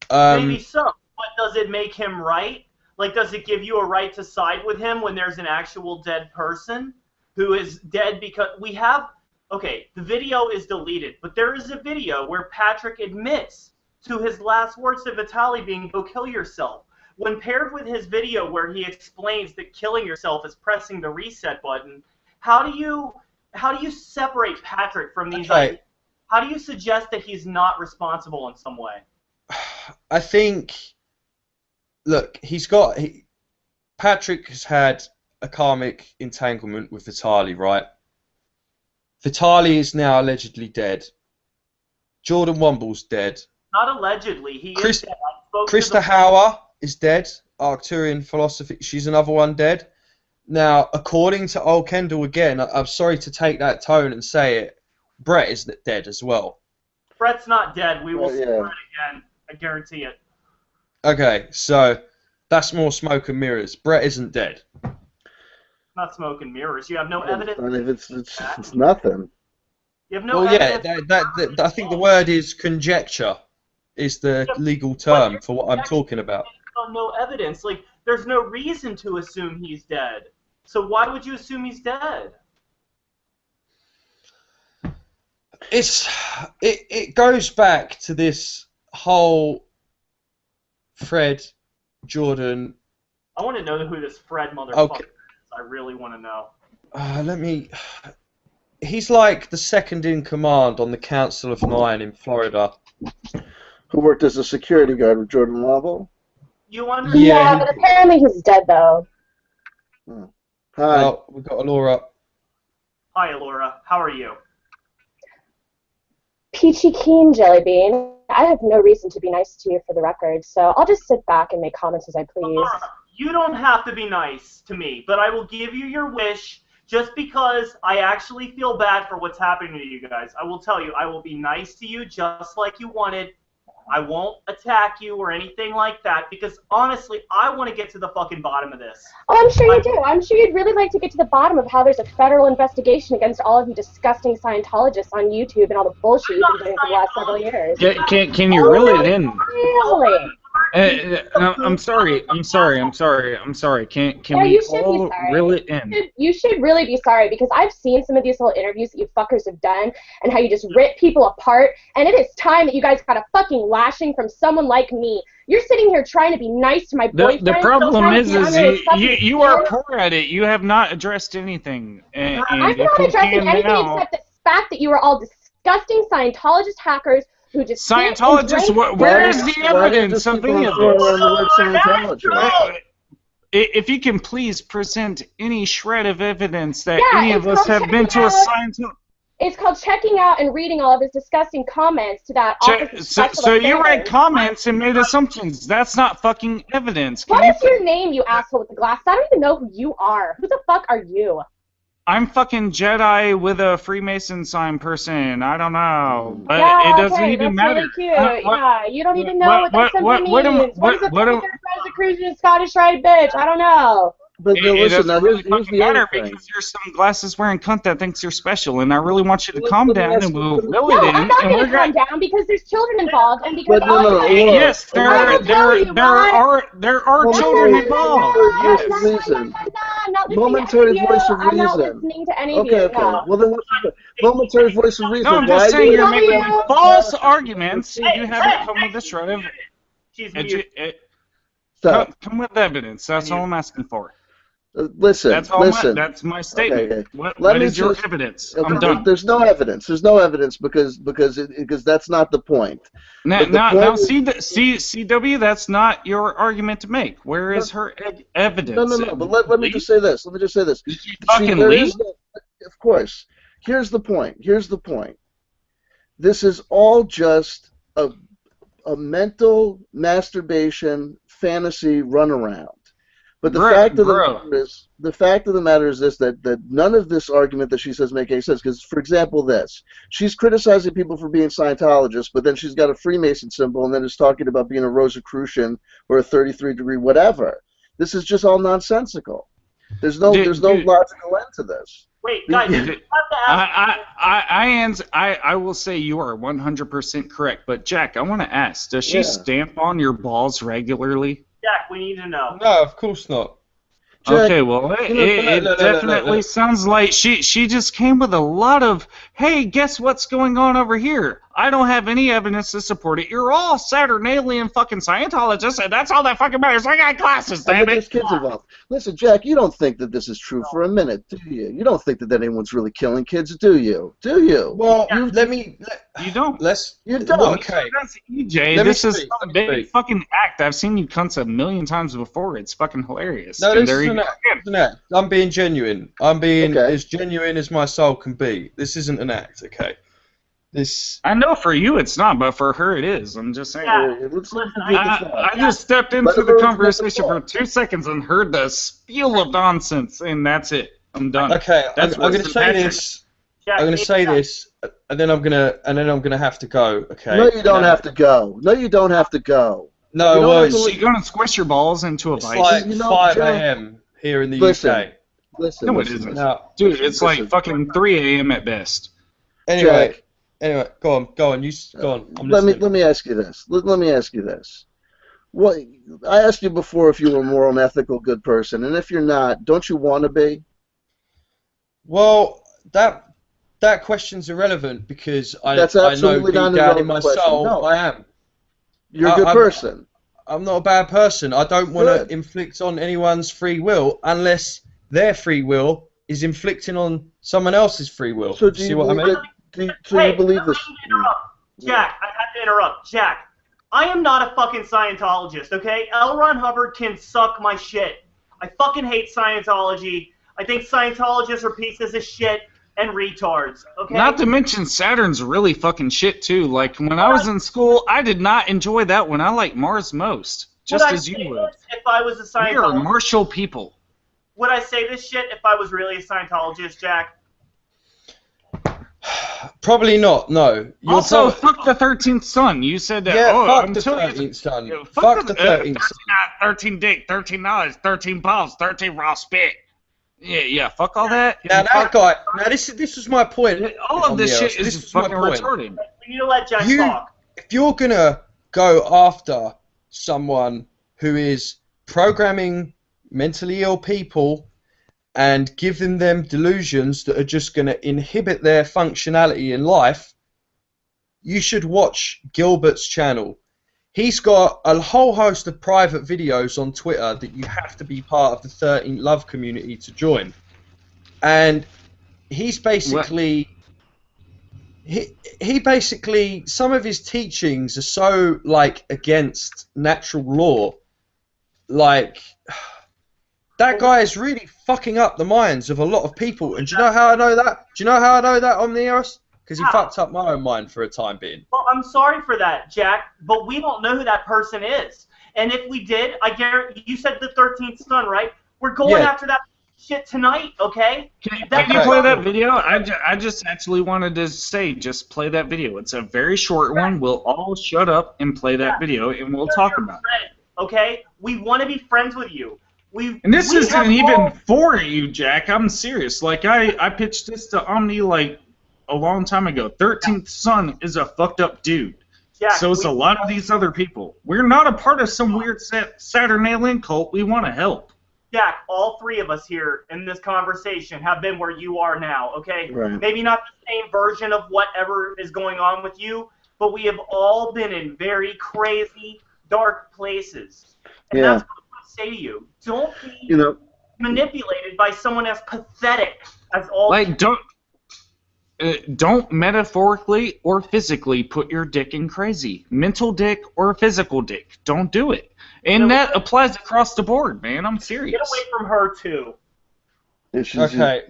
Maybe so, but does it make him right? Like, does it give you a right to side with him when there's an actual dead person who is dead because we have... Okay, the video is deleted, but there is a video where Patrick admits to his last words to Vitaly being, "Go kill yourself." When paired with his video where he explains that killing yourself is pressing the reset button, how do you separate Patrick from these ideas? How do you suggest that he's not responsible in some way? I think, look, Patrick has had a karmic entanglement with Vitaly, right? Vitaly is now allegedly dead. Jordan Womble's dead. Not allegedly, he is dead. Krista Hauer is dead. Arcturian philosophy, she's another one dead. Now, according to old Kendall again, I'm sorry to take that tone and say it, Brett is dead as well. Brett's not dead. We will see Brett again. I guarantee it. Okay, so that's more smoke and mirrors. Brett isn't dead. Not smoke and mirrors. You have no evidence. I mean, it's nothing. You have no evidence. Yeah, I think the word is conjecture is the legal term for what I'm talking about. No evidence. Like, there's no reason to assume he's dead. So why would you assume he's dead? It goes back to this whole Fred Jordan. I want to know who this Fred motherfucker is. I really want to know. He's like the second in command on the Council of Nine in Florida. Who worked as a security guard with Jordan Wobble? You understand? Yeah, but apparently he's dead, though. Oh. Hi. Oh, we've got Alora. Hi, Alora. How are you? Peachy keen, Jellybean. I have no reason to be nice to you for the record, so I'll just sit back and make comments as I please. You don't have to be nice to me, but I will give you your wish just because I actually feel bad for what's happening to you guys. I will tell you, I will be nice to you just like you wanted. I won't attack you or anything like that because, honestly, I want to get to the fucking bottom of this. Oh, I'm sure you do. I'm sure you'd really like to get to the bottom of how there's a federal investigation against all of you disgusting Scientologists on YouTube and all the bullshit you've been doing for the last several years. Can you reel it in? Really? I'm sorry. Can Yeah, we you should all be sorry. reel it in? You should really be sorry because I've seen some of these little interviews that you fuckers have done and how you just rip people apart, and it is time that you guys got a fucking lashing from someone like me. You're sitting here trying to be nice to my boyfriend. The problem is you are skin. poor at it. You have not addressed anything. And I'm not addressing anything except the fact that you are all disgusting Scientologist hackers who just Scientologists, where is the evidence of any of this? If you can please present any shred of evidence that any of us have been to a Scientology. It's called checking out and reading all of his disgusting comments to that So you read comments and made assumptions. That's not fucking evidence. What is your name, you asshole with the glasses? I don't even know who you are. Who the fuck are you? I'm fucking Jedi with a Freemason sign person. I don't know. But yeah, it doesn't even matter. Really cute. Yeah, you don't even know what that symbol means. What is a Rosicrucian Scottish Rite bitch? I don't know. But listen, now here's the other thing. Because you're some glasses-wearing cunt that thinks you're special, and I really want you to calm down, and we'll reel it in. I'm not going to calm down because there's children involved, and because yes, there are children involved. Momentary voice of reason. I'm not listening to any of you. Okay. Well then, momentary voice of reason. No, I'm just saying you're making false arguments. You haven't come with a shred of. Come with evidence. That's all I'm asking for. Listen. That's my statement. Okay. What is your evidence? Okay, I'm done. There's no evidence. There's no evidence because that's not the point. Now, CW, that's not your argument to make. Where is her evidence? No. But let me just say this. Of course. Here's the point. This is all just a mental masturbation fantasy runaround. But the fact of the matter is this: that none of this argument that she says make any sense. Because, for example, she's criticizing people for being Scientologists, but then she's got a Freemason symbol, and then is talking about being a Rosicrucian or a 33-degree whatever. This is just all nonsensical. There's no logical end to this. Wait, guys, you have to ask. I will say you are 100% correct, but Jack, I want to ask: does she stamp on your balls regularly? Jack, we need to know. No, of course not. Jack, okay, well, it definitely sounds like she just came with a lot of, hey, guess what's going on over here? I don't have any evidence to support it. You're all Saturnalian fucking Scientologists, and that's all that fucking matters. I got glasses, damn it. There's kids involved. Listen, Jack, you don't think that this is true for a minute, do you? You don't think that anyone's really killing kids, do you? Do you? Well, you don't. You don't. Okay. That's EJ. This is a big fucking act. I've seen you cunts a million times before. It's fucking hilarious. No, this is an act. I'm being genuine. I'm being as genuine as my soul can be. This isn't an act, okay? I know for you it's not, but for her it is. I'm just saying. Yeah. I just stepped into the conversation for 2 seconds and heard the spiel of nonsense, and that's it. I'm done. Okay, I'm going to say this. I'm going to say this, and then I'm going to have to go. Okay. No, you don't have to go. No, you don't have to go. No, well, you're going to squish your balls into a it's vice. It's like 5 a.m. here in the UK. Listen, it isn't. No, dude, it's like fucking 3 a.m. at best. Anyway, go on. You go on. Let me ask you this. Let me ask you this. What I asked you before if you were a moral and ethical good person, and if you're not, don't you want to be? Well, that question's irrelevant because I know deep down in my soul I am. You're a good person. I'm not a bad person. I don't want to inflict on anyone's free will unless their free will is inflicting on someone else's free will. So see what I mean? You believe this? Jack, I have to interrupt. Jack, I am not a fucking Scientologist, okay? L. Ron Hubbard can suck my shit. I fucking hate Scientology. I think Scientologists are pieces of shit and retards, okay? Not to mention Saturn's really fucking shit too. Like when I was in school, I did not enjoy that one. I like Mars most, just as you would. If I was a Scientologist, we are martial people. Would I say this shit if I was really a Scientologist, Jack? Probably not, no. Also, fuck the 13th son. You said that. Yeah, fuck the 13th son. Fuck the 13th son. 13 dick, 13 knowledge, 13 balls, 13 raw spit. Yeah, fuck all that. Now that guy. Now this was my point. All of this shit is fucking retarded. We need to let Jack talk. If you're gonna go after someone who is programming mentally ill people and giving them delusions that are just going to inhibit their functionality in life, you should watch Gilbert's channel. He's got a whole host of private videos on Twitter that you have to be part of the 13 Love community to join. And he's basically... He basically... Some of his teachings are so, like, against natural law. Like... That guy is really fucking up the minds of a lot of people. And do you know how I know that? Do you know how I know that, Omnios? Because he fucked up my own mind for a time being. Well, I'm sorry for that, Jack, but we don't know who that person is. And if we did, I guarantee you said the 13th son, right? We're going after that shit tonight, okay? Can you play that video? I just actually wanted to say, just play that video. It's a very short one. We'll all shut up and play that video, and we'll talk about it. Okay? We want to be friends with you. And this isn't even for you, Jack. I'm serious. Like, I pitched this to Omni, like, a long time ago. 13th son is a fucked up dude. Jack, so it's a lot of these other people. We're not a part of some weird Saturnalian cult. We want to help. Jack, all three of us here in this conversation have been where you are now, okay? Right. Maybe not the same version of whatever is going on with you, but we have all been in very crazy, dark places. And that's what I want to say to you. Don't be manipulated by someone as pathetic as all. Like, don't metaphorically or physically put your dick in crazy. Mental dick or physical dick. Don't do it. And that applies across the board, man. I'm serious. Get away from her, too. Okay.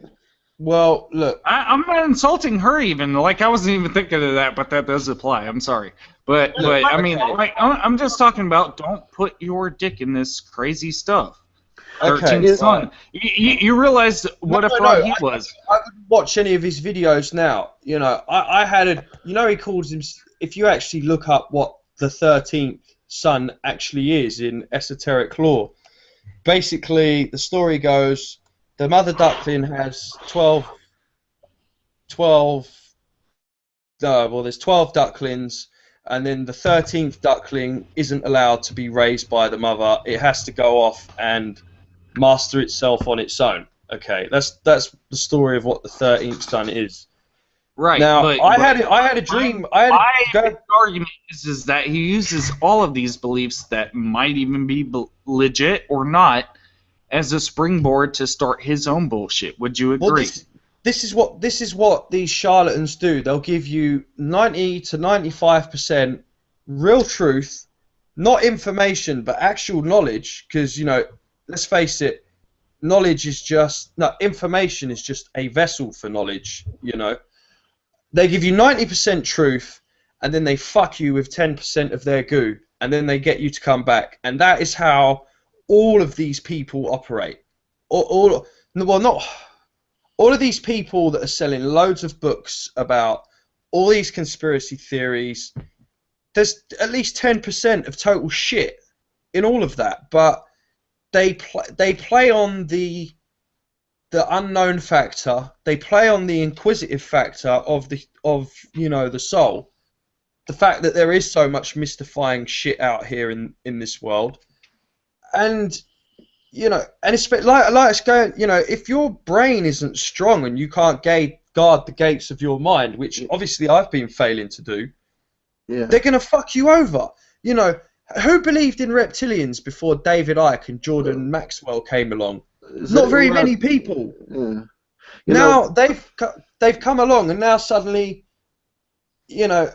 Well, look. I'm not insulting her even. Like, I wasn't even thinking of that, but that does apply. I'm sorry. But I mean, like, I'm just talking about don't put your dick in this crazy stuff. 13th son. You realize what a fraud he was. I wouldn't watch any of his videos now. You know, I had a. You know, he calls him. If you actually look up what the 13th son actually is in esoteric lore, basically the story goes: the mother duckling has 12. There's 12 ducklings. And then the 13th duckling isn't allowed to be raised by the mother. It has to go off and master itself on its own. Okay, that's the story of what the 13th son is. Right. Now, I had a dream. The argument is that he uses all of these beliefs that might even be legit or not as a springboard to start his own bullshit. Would you agree? Well, this is what these charlatans do. They'll give you 90 to 95% real truth, not information, but actual knowledge. Because, you know, let's face it, information is just a vessel for knowledge. You know, they give you 90% truth, and then they fuck you with 10% of their goo, and then they get you to come back. And that is how all of these people operate. All of these people that are selling loads of books about all these conspiracy theories, there's at least 10% of total shit in all of that. But they play on the unknown factor. They play on the inquisitive factor of the soul. The fact that there is so much mystifying shit out here in this world, and. You know, and it's like it's going. You know, if your brain isn't strong and you can't guard the gates of your mind, which obviously I've been failing to do, they're gonna fuck you over. You know, who believed in reptilians before David Icke and Jordan Maxwell came along? Not very many people. Yeah. Now they've come along, and now suddenly, you know.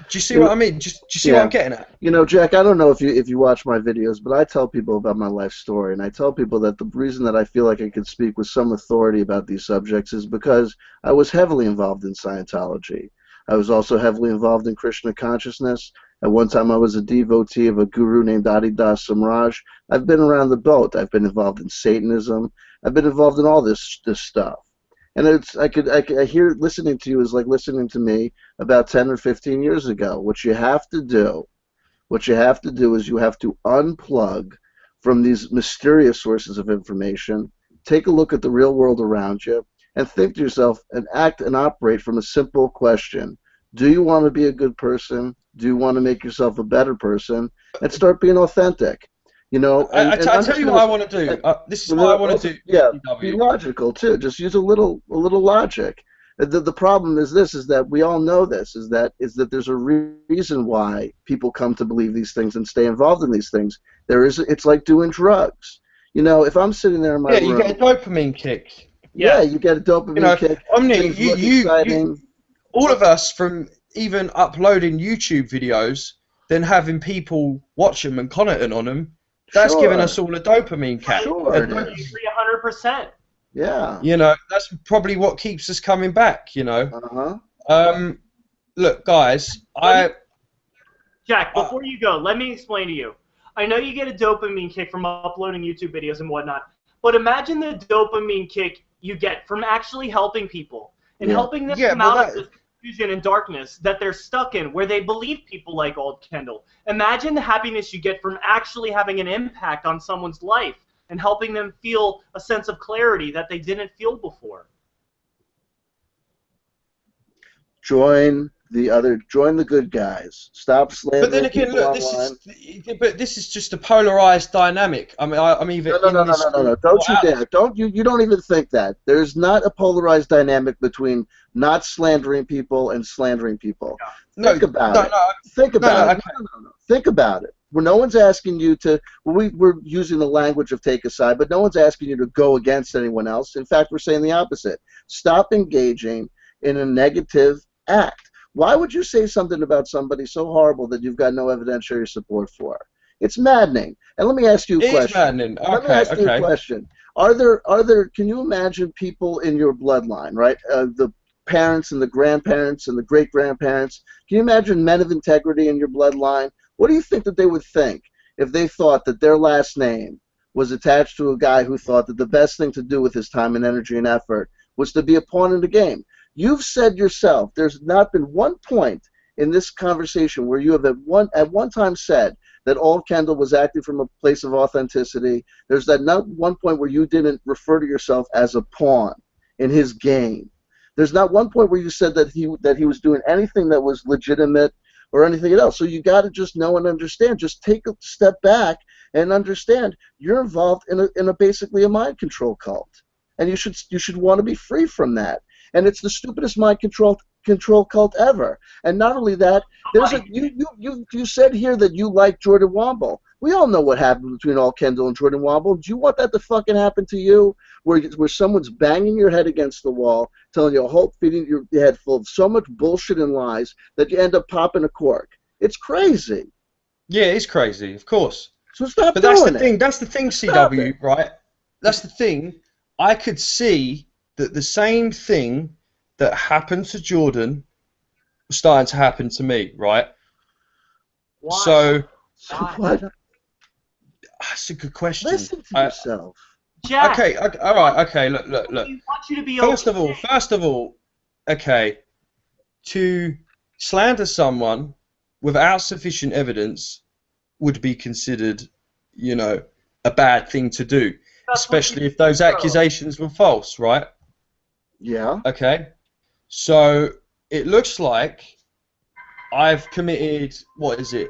Do you see what I mean? Do you see what I'm getting at? You know, Jack, I don't know if you watch my videos, but I tell people about my life story, and I tell people that the reason that I feel like I can speak with some authority about these subjects is because I was heavily involved in Scientology. I was also heavily involved in Krishna consciousness. At one time, I was a devotee of a guru named Adidas Samraj. I've been around the boat. I've been involved in Satanism. I've been involved in all this stuff. And I hear listening to you is like listening to me about 10 or 15 years ago. What you have to do is you have to unplug from these mysterious sources of information, take a look at the real world around you, and think to yourself and act and operate from a simple question. Do you want to be a good person? Do you want to make yourself a better person? And start being authentic. You know, I tell you what I want to do. This is what I want to do. Yeah, be logical too. Just use a little logic. The problem is this: is that we all know this. Is that there's a reason why people come to believe these things and stay involved in these things. It's like doing drugs. You know, if I'm sitting there in my room, you get a dopamine kick. Yeah, you get a dopamine kick. You, all of us, from even uploading YouTube videos, then having people watch them and commenting on them. That's given us all a dopamine kick. Sure, I agree 100%. Yeah. You know, that's probably what keeps us coming back, you know. Look, guys, Jack, before you go, let me explain to you. I know you get a dopamine kick from uploading YouTube videos and whatnot, but imagine the dopamine kick you get from actually helping people and helping them come out of this confusion and darkness that they're stuck in, where they believe people like Auld Kendall. Imagine the happiness you get from actually having an impact on someone's life and helping them feel a sense of clarity that they didn't feel before. Join the good guys. Stop slandering. But then again, look, this is just a polarized dynamic. I mean, I'm even no. Don't you dare. You don't even think that. There's not a polarized dynamic between not slandering people and slandering people. Think about it. Think about it. No. Think about it. Where no one's asking you to. We're using the language of take a side, but no one's asking you to go against anyone else. In fact, we're saying the opposite. Stop engaging in a negative act. Why would you say something about somebody so horrible that you've got no evidentiary support for? It's maddening. And let me ask you a question. It's maddening. Let me ask you a question. Are there? Can you imagine people in your bloodline, right? The parents and the grandparents and the great-grandparents. Can you imagine men of integrity in your bloodline? What do you think that they would think if they thought that their last name was attached to a guy who thought that the best thing to do with his time and energy and effort was to be a pawn in the game. You've said yourself there's not been one point in this conversation where you have at one time said that Auld Kendall was acting from a place of authenticity. There's that not one point where you didn't refer to yourself as a pawn in his game. There's not one point where you said that he was doing anything that was legitimate or anything else. So you got to just know and understand. Just take a step back and understand you're involved in a basically a mind control cult, and you should want to be free from that. And it's the stupidest mind control cult ever. And not only that, you said here that you like Jordan Womble. We all know what happened between Auld Kendall and Jordan Womble. Do you want that to fucking happen to you, where someone's banging your head against the wall, telling you a whole, feeding your head full of so much bullshit and lies that you end up popping a cork? It's crazy. Yeah, it's crazy, of course. So stop but doing that's the it. thing. That's the thing, CW, right? That's the thing. I could see that the same thing that happened to Jordan was starting to happen to me, right? Why? So Why? that's a good question. Listen to yourself. Jack, Okay, all right, okay, look. we want you to be First okay. of all, okay, to slander someone without sufficient evidence would be considered, a bad thing to do, especially if those accusations were false, right? Yeah. Okay, so it looks like I've committed, what is it?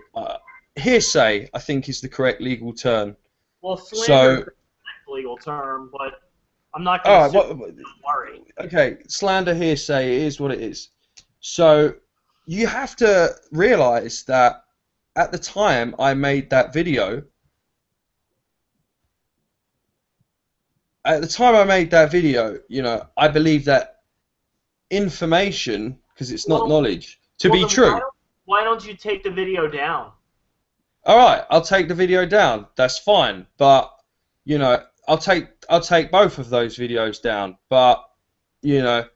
Hearsay, I think, is the correct legal term. Well, slander is a legal term, but I'm not going to don't worry. Okay, slander, hearsay, it is what it is. So you have to realize that at the time I made that video, I believe that information, because it's not knowledge, to be true. Why don't you take the video down? All right, I'll take the video down. That's fine, but I'll take both of those videos down. But Jack,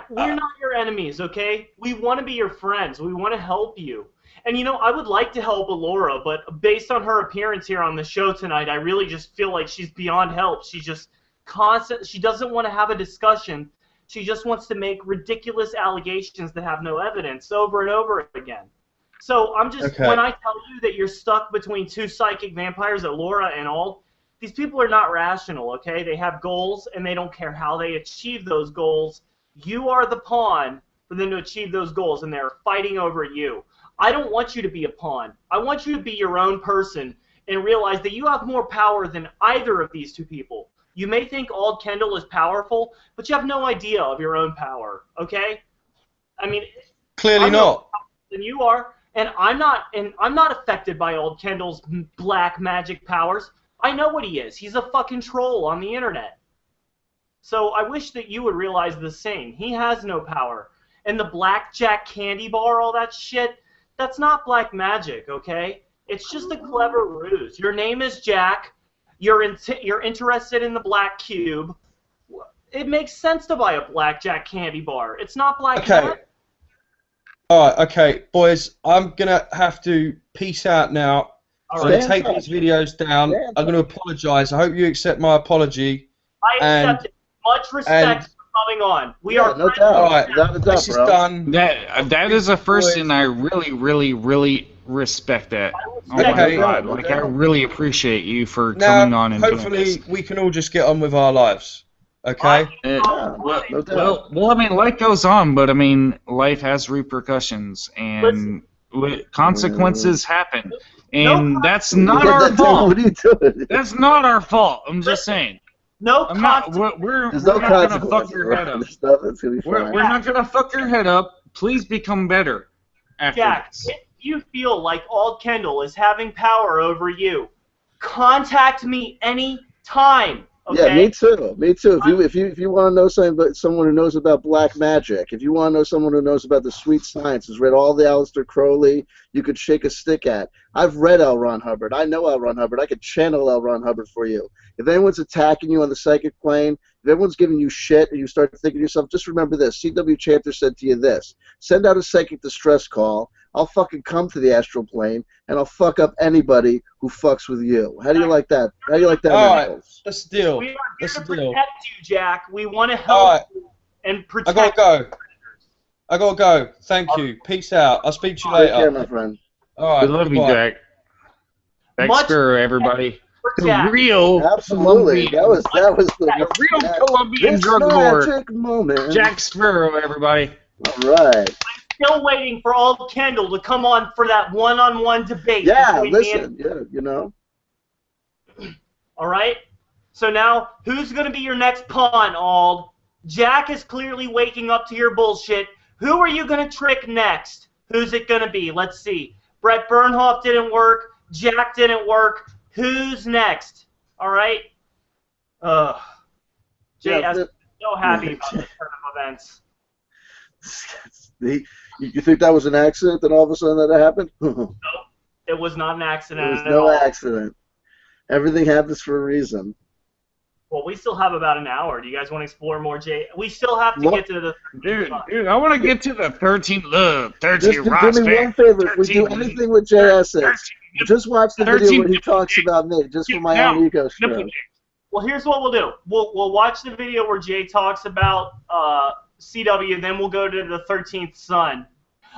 we're not your enemies, okay? We want to be your friends. We want to help you. And I would like to help Alora, but based on her appearance here on the show tonight, I really just feel like she's beyond help. She's just constant. She doesn't want to have a discussion. She just wants to make ridiculous allegations that have no evidence over and over again. So I'm just, when I tell you that you're stuck between two psychic vampires, Alora and Auld, these people are not rational, okay? They have goals, and they don't care how they achieve those goals. You are the pawn for them to achieve those goals, and they're fighting over you. I don't want you to be a pawn. I want you to be your own person and realize that you have more power than either of these two people. You may think Auld Kendall is powerful, but you have no idea of your own power, okay? I mean, clearly not. Than you are, and I'm not affected by Auld Kendall's black magic powers. I know what he is. He's a fucking troll on the internet. So I wish that you would realize the same. He has no power. And the blackjack candy bar, all that shit, that's not black magic, okay? It's just a clever ruse. Your name is Jack. You're interested in the black cube. It makes sense to buy a blackjack candy bar. It's not black magic. All right, okay, boys, I'm going to have to peace out now. I'm going to take these videos down. I'm going to apologize. I hope you accept my apology. I accept it. Much respect for coming on. We are no doubt. All right, this is done. That is a first, and I really, really, really respect that. Oh my God! Like, I really appreciate you for coming on and doing this. Hopefully, we can all just get on with our lives. Okay. Well, I mean, life goes on, but I mean, life has repercussions, and consequences happen, and that's not our fault. What are you doing? That's not our fault. I'm just saying. No, we're not gonna fuck your head up. We're not gonna fuck your head up. Please become better after this. If you feel like Auld Kendall is having power over you, contact me any time. Okay? Yeah, me too. Me too. If you want to know something about someone who knows about black magic, if you want to know someone who knows about the sweet science, has read all the Aleister Crowley you could shake a stick at. I've read L. Ron Hubbard. I know L. Ron Hubbard. I could channel L. Ron Hubbard for you. If anyone's attacking you on the psychic plane, if everyone's giving you shit and you start thinking to yourself, just remember this. C.W. Chanter said to you this: send out a psychic distress call. I'll fucking come to the astral plane and I'll fuck up anybody who fucks with you. How do you like that? How do you like that? All right, that's the deal. We are here That's to the deal. protect you, Jack. We want to help you and protect. I gotta go. Thank you. Peace out. I'll speak to you Take care, later. my friend. All right. We love you, goodbye. Jack. Jack Much Sparrow, everybody. The Jack. real Absolutely. That was the real Colombian this drug lord. magic moment. Jack Sparrow, everybody. All right. Still waiting for Auld Kendall to come on for that one-on-one debate. Yeah, between me listen. Yeah, you know. All right. So now, who's going to be your next pawn, Auld? Jack is clearly waking up to your bullshit. Who are you going to trick next? Who's it going to be? Let's see. Brett Bernhoff didn't work. Jack didn't work. Who's next? All right. J Essex is so happy about this turn of events. You think that was an accident that all of a sudden that happened? Nope. It was not an accident. There was at no all. accident. Everything happens for a reason. Well, we still have about an hour. Do you guys want to explore more, Jay? We still have to get to the... Dude, I want to get to the 13 love, 13 Just do me one favor. If we do anything with J Essex, just watch the video where he talks about me, just for my own ego stroke. Well, here's what we'll do. We'll watch the video where Jay talks about CW, then we'll go to the 13th Sun.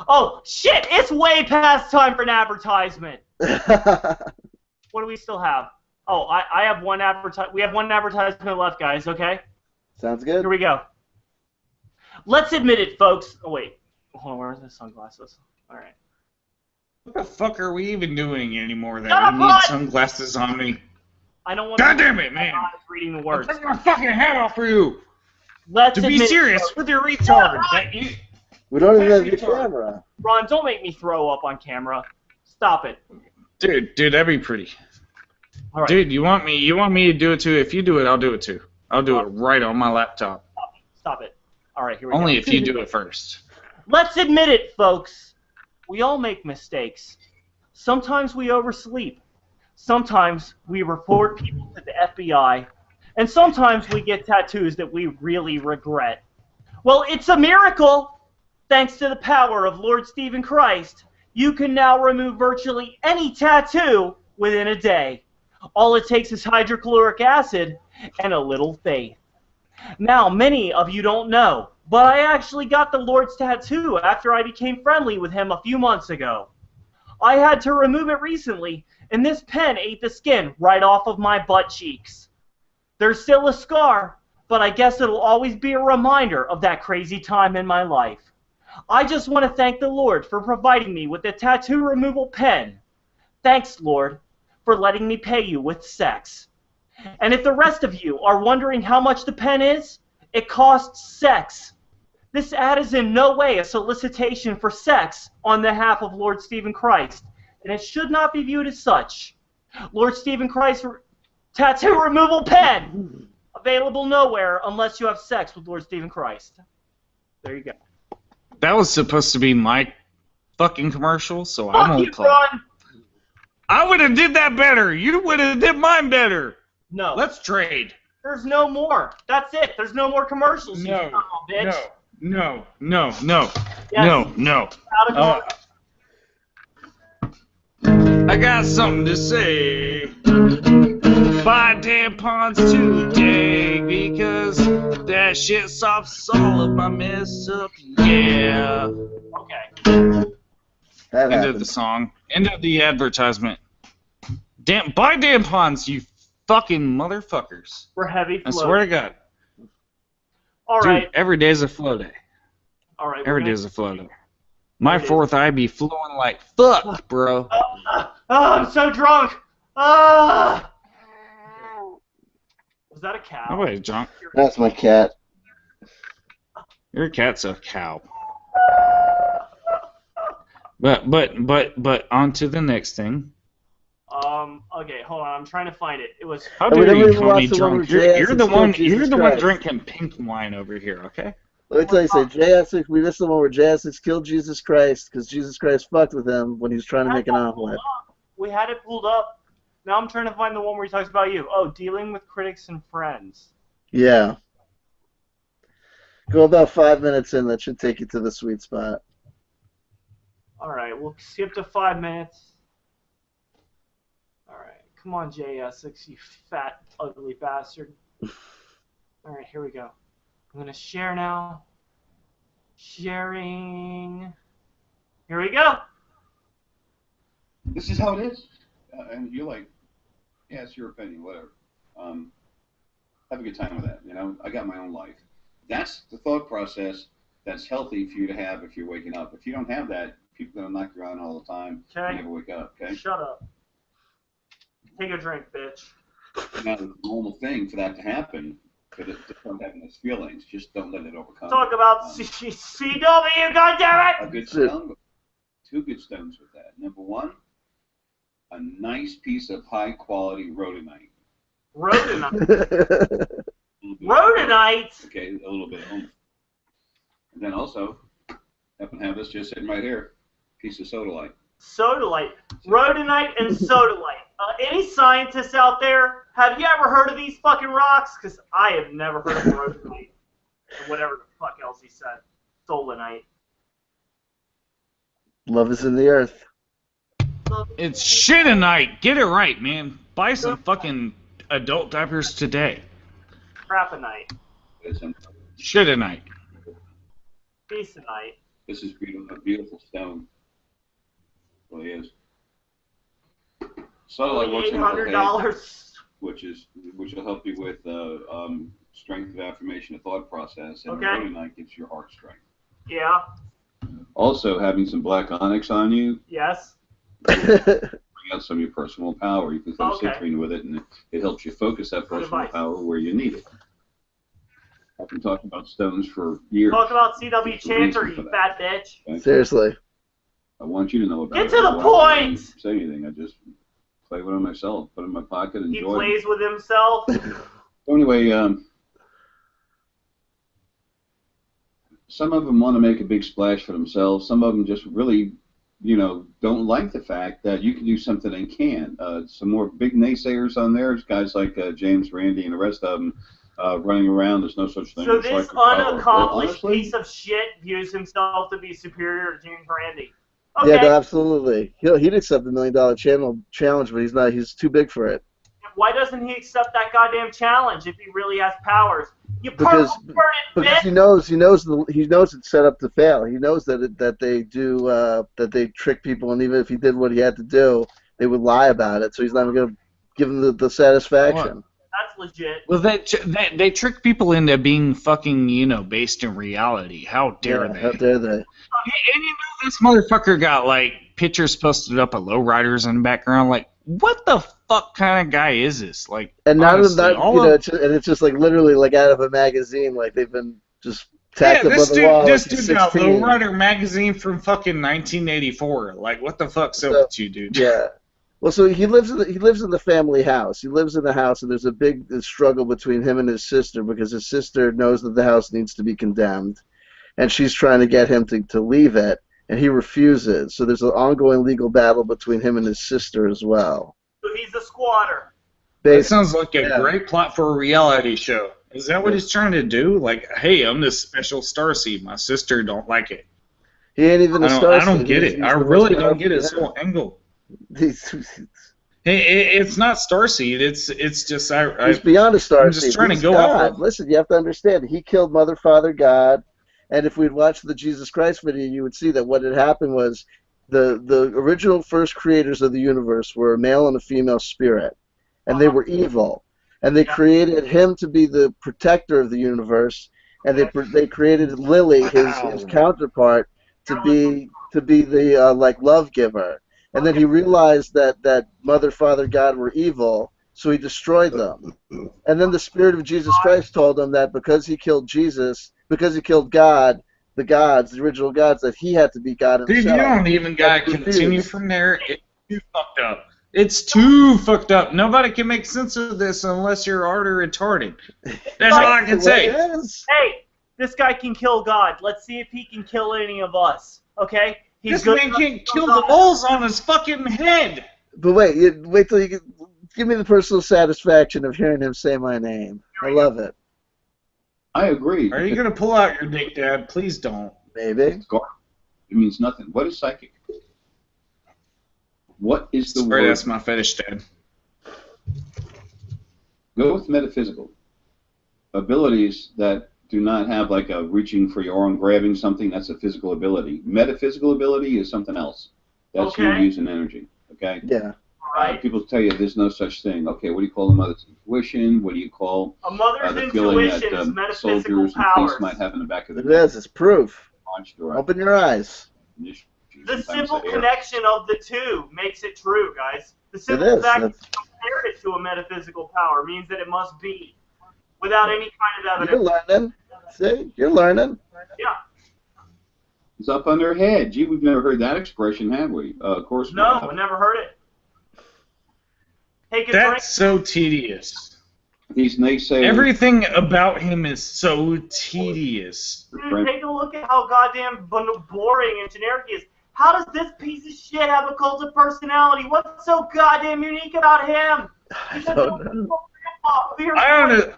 Oh, shit! It's way past time for an advertisement. What do we still have? Oh, I have one we have one advertisement left, guys, okay? Sounds good. Here we go. Let's admit it, folks. Oh, wait. Hold on, where are the sunglasses? All right. What the fuck are we even doing anymore that Shut we up, need bud! sunglasses on me? I don't want God damn it, man! reading the words. I'll take my fucking hat off for you! Let's To be admit serious it, folks. with your retard! That you... We don't even have your camera. Ron, don't make me throw up on camera. Stop it. Dude, that'd be pretty. All right. Dude, you want me to do it too? If you do it, I'll do it too. I'll do it right on my laptop. Stop it. All right, here we go. Only if you do it first. Let's admit it, folks. We all make mistakes. Sometimes we oversleep. Sometimes we report people to the FBI. And sometimes we get tattoos that we really regret. Well, it's a miracle. Thanks to the power of Lord Stephen Christ, you can now remove virtually any tattoo within a day. All it takes is hydrochloric acid and a little faith. Now, many of you don't know, but I actually got the Lord's tattoo after I became friendly with him a few months ago. I had to remove it recently, and this pen ate the skin right off of my butt cheeks. There's still a scar, but I guess it'll always be a reminder of that crazy time in my life. I just want to thank the Lord for providing me with the tattoo removal pen. Thanks, Lord, for letting me pay you with sex. And if the rest of you are wondering how much the pen is, it costs sex. This ad is in no way a solicitation for sex on behalf of Lord Stephen Christ, and it should not be viewed as such. Lord Stephen Christ tattoo removal pen, available nowhere unless you have sex with Lord Stephen Christ. There you go. That was supposed to be my fucking commercial, so I Fuck won't you, play. Ron! I would have did that better. You would have did mine better. No. Let's trade. There's no more. That's it. There's no more commercials. You son of a bitch. No. Yes. No. Out of I got something to say. Buy tampons today because that shit solves all of my mess up. Yeah. Okay. That End of happened. the song. End of the advertisement. Buy tampons, you fucking motherfuckers. We're heavy I flow. swear to God. All Dude, right. every day's a flow day. All right. Every day's a flow day. My fourth eye be flowing like fuck, bro. I'm so drunk. Was that a cow? Nobody's drunk. That's my cat. Your cat's a cow. But on to the next thing. Okay, hold on. I'm trying to find it. It was. How we dare never you even call me watched the one drunk? where J You're Essex the one. killed Jesus You're the one Christ. drinking pink wine over here. Okay. Let me tell you something. J Essex, we missed the one where J Essex killed Jesus Christ because Jesus Christ fucked with him when he was trying to make an omelet. We had it pulled up. Now I'm trying to find the one where he talks about you. Oh, dealing with critics and friends. Yeah. Go about 5 minutes in. That should take you to the sweet spot. All right, we'll skip to 5 minutes. All right, come on, J Essex, you fat, ugly bastard. All right, here we go. I'm gonna share now. Sharing. Here we go. This is how it is. And you're like, yeah, it's your opinion, whatever. Have a good time with that. You know, I got my own life. That's the thought process that's healthy for you to have if you're waking up. If you don't have that, people are going to knock you around all the time. Okay. You never wake up, okay? Shut up. Take a drink, bitch. Now, the normal thing for that to happen, for it to start having those feelings, just don't let it overcome. Talk about CW, goddammit! A good stone, 2 good stones with that. Number 1, a nice piece of high-quality rhodonite. Rhodonite? Rhodonite? Okay, a little bit of oomph. And then also, happen to have this just sitting right here, piece of sodalite. Sodalite. Rhodonite and sodalite. Any scientists out there, have you ever heard of these fucking rocks? Because I have never heard of rhodonite. Or whatever the fuck else he said. Solanite. Love is in the earth. It's shitonite. Get it right, man. Buy some fucking adult diapers today. Crapinite. Shitonite. Beesonite. This is a beautiful stone. It really is. Sodalite works in $800. which will help you with strength of affirmation and thought process, and Okay. rhodonite gives your heart strength. Yeah. Also, having some black onyx on you Yes. bring out some of your personal power. You can throw Okay. citrine with it, and it helps you focus that Good personal advice. power where you need it. I've been talking about stones for years. Talk about CW There's a reason Chanter, for you that. fat bitch. Okay? Seriously. I want you to know about Get it. to the I don't want to point! say anything. I just play with them myself, put them in my pocket, He enjoy them. plays with himself. So anyway, some of them want to make a big splash for themselves. Some of them just really, don't like the fact that you can do something and can't. Some more big naysayers on there. Guys like James, Randy, and the rest of them running around. There's no such thing So as this psychic power. Well, unaccomplished honestly, piece of shit views himself to be superior to James Randy. Okay. Yeah, no, absolutely. He'd accept the $1 million challenge, but he's not. He's too big for it. Why doesn't he accept that goddamn challenge if he really has powers? You Because purple-hearted bitch! he knows it's set up to fail. He knows that they trick people, and even if he did what he had to do, they would lie about it. So he's not even going to give them the satisfaction. That's legit. Well, they trick people into being fucking, based in reality. How dare they? How dare they? And this motherfucker got, pictures posted up of lowriders in the background. Like, what the fuck kind of guy is this? Like, And not honestly, it's just literally out of a magazine. Like they've been just tacked up on the wall. This dude got Lowrider magazine from fucking 1984. Like, what the fuck's up with you, dude? Yeah. Well, so he lives in the family house. He lives in the house, and there's a big struggle between him and his sister because his sister knows that the house needs to be condemned, and she's trying to get him to leave it, and he refuses. So there's an ongoing legal battle between him and his sister as well. So he's a squatter. That sounds like a great plot for a reality show. Is that what he's trying to do? Like, hey, I'm this special starseed. My sister don't like it. He ain't even a starseed. I don't get it. I really don't get his whole angle. It's not starseed. It's just he's beyond a starseed. I'm just trying to go God. off. Listen, you have to understand. He killed Mother, Father, God, and if we'd watched the Jesus Christ video, you would see that what had happened was the original first creators of the universe were a male and a female spirit, and they were evil, and they created him to be the protector of the universe, and they created Lily, his counterpart, to be the love giver. And then he realized that Mother, Father, God were evil, so he destroyed them. And then the Spirit of Jesus Christ told him that because he killed Jesus, because he killed God, the original gods, that he had to be God himself. Dude, you don't even gotta continue from there. It's too fucked up. It's too fucked up. Nobody can make sense of this unless you're artery retarded. That's all I can say. Hey, this guy can kill God. Let's see if he can kill any of us. Okay? This man can't kill the holes on his fucking head. But wait till you give me the personal satisfaction of hearing him say my name. I love it. I agree. Are you gonna pull out your dick, Dad? Please don't. Maybe. It means nothing. What is psychic? What is the Sorry, word? that's my fetish, Dad. Go with metaphysical. Abilities that do not have like a reaching for your arm, grabbing something, that's a physical ability. Metaphysical ability is something else. That's you using energy. Okay? Yeah. Right. People tell you there's no such thing. Okay, what do you call a mother's intuition? What do you call A mother's the feeling intuition that is metaphysical soldiers and powers. police might have in the back of the It is. It's proof. launched or Open your eyes. The sometimes simple the air. connection of the two makes it true, guys. The It simple is. fact that That's- you compared it to a metaphysical power means that it must be, without any kind of You're evidence. learning. See? You're learning. Yeah. It's up on their head. Gee, we've never heard that expression, have we? Of course we No, have. I never heard it. Take a That's so tedious. These naysayers. Everything about him is so tedious. drink. Dude, take a look at how goddamn boring and generic he is. How does this piece of shit have a cult of personality? What's so goddamn unique about him? I don't know. I don't know.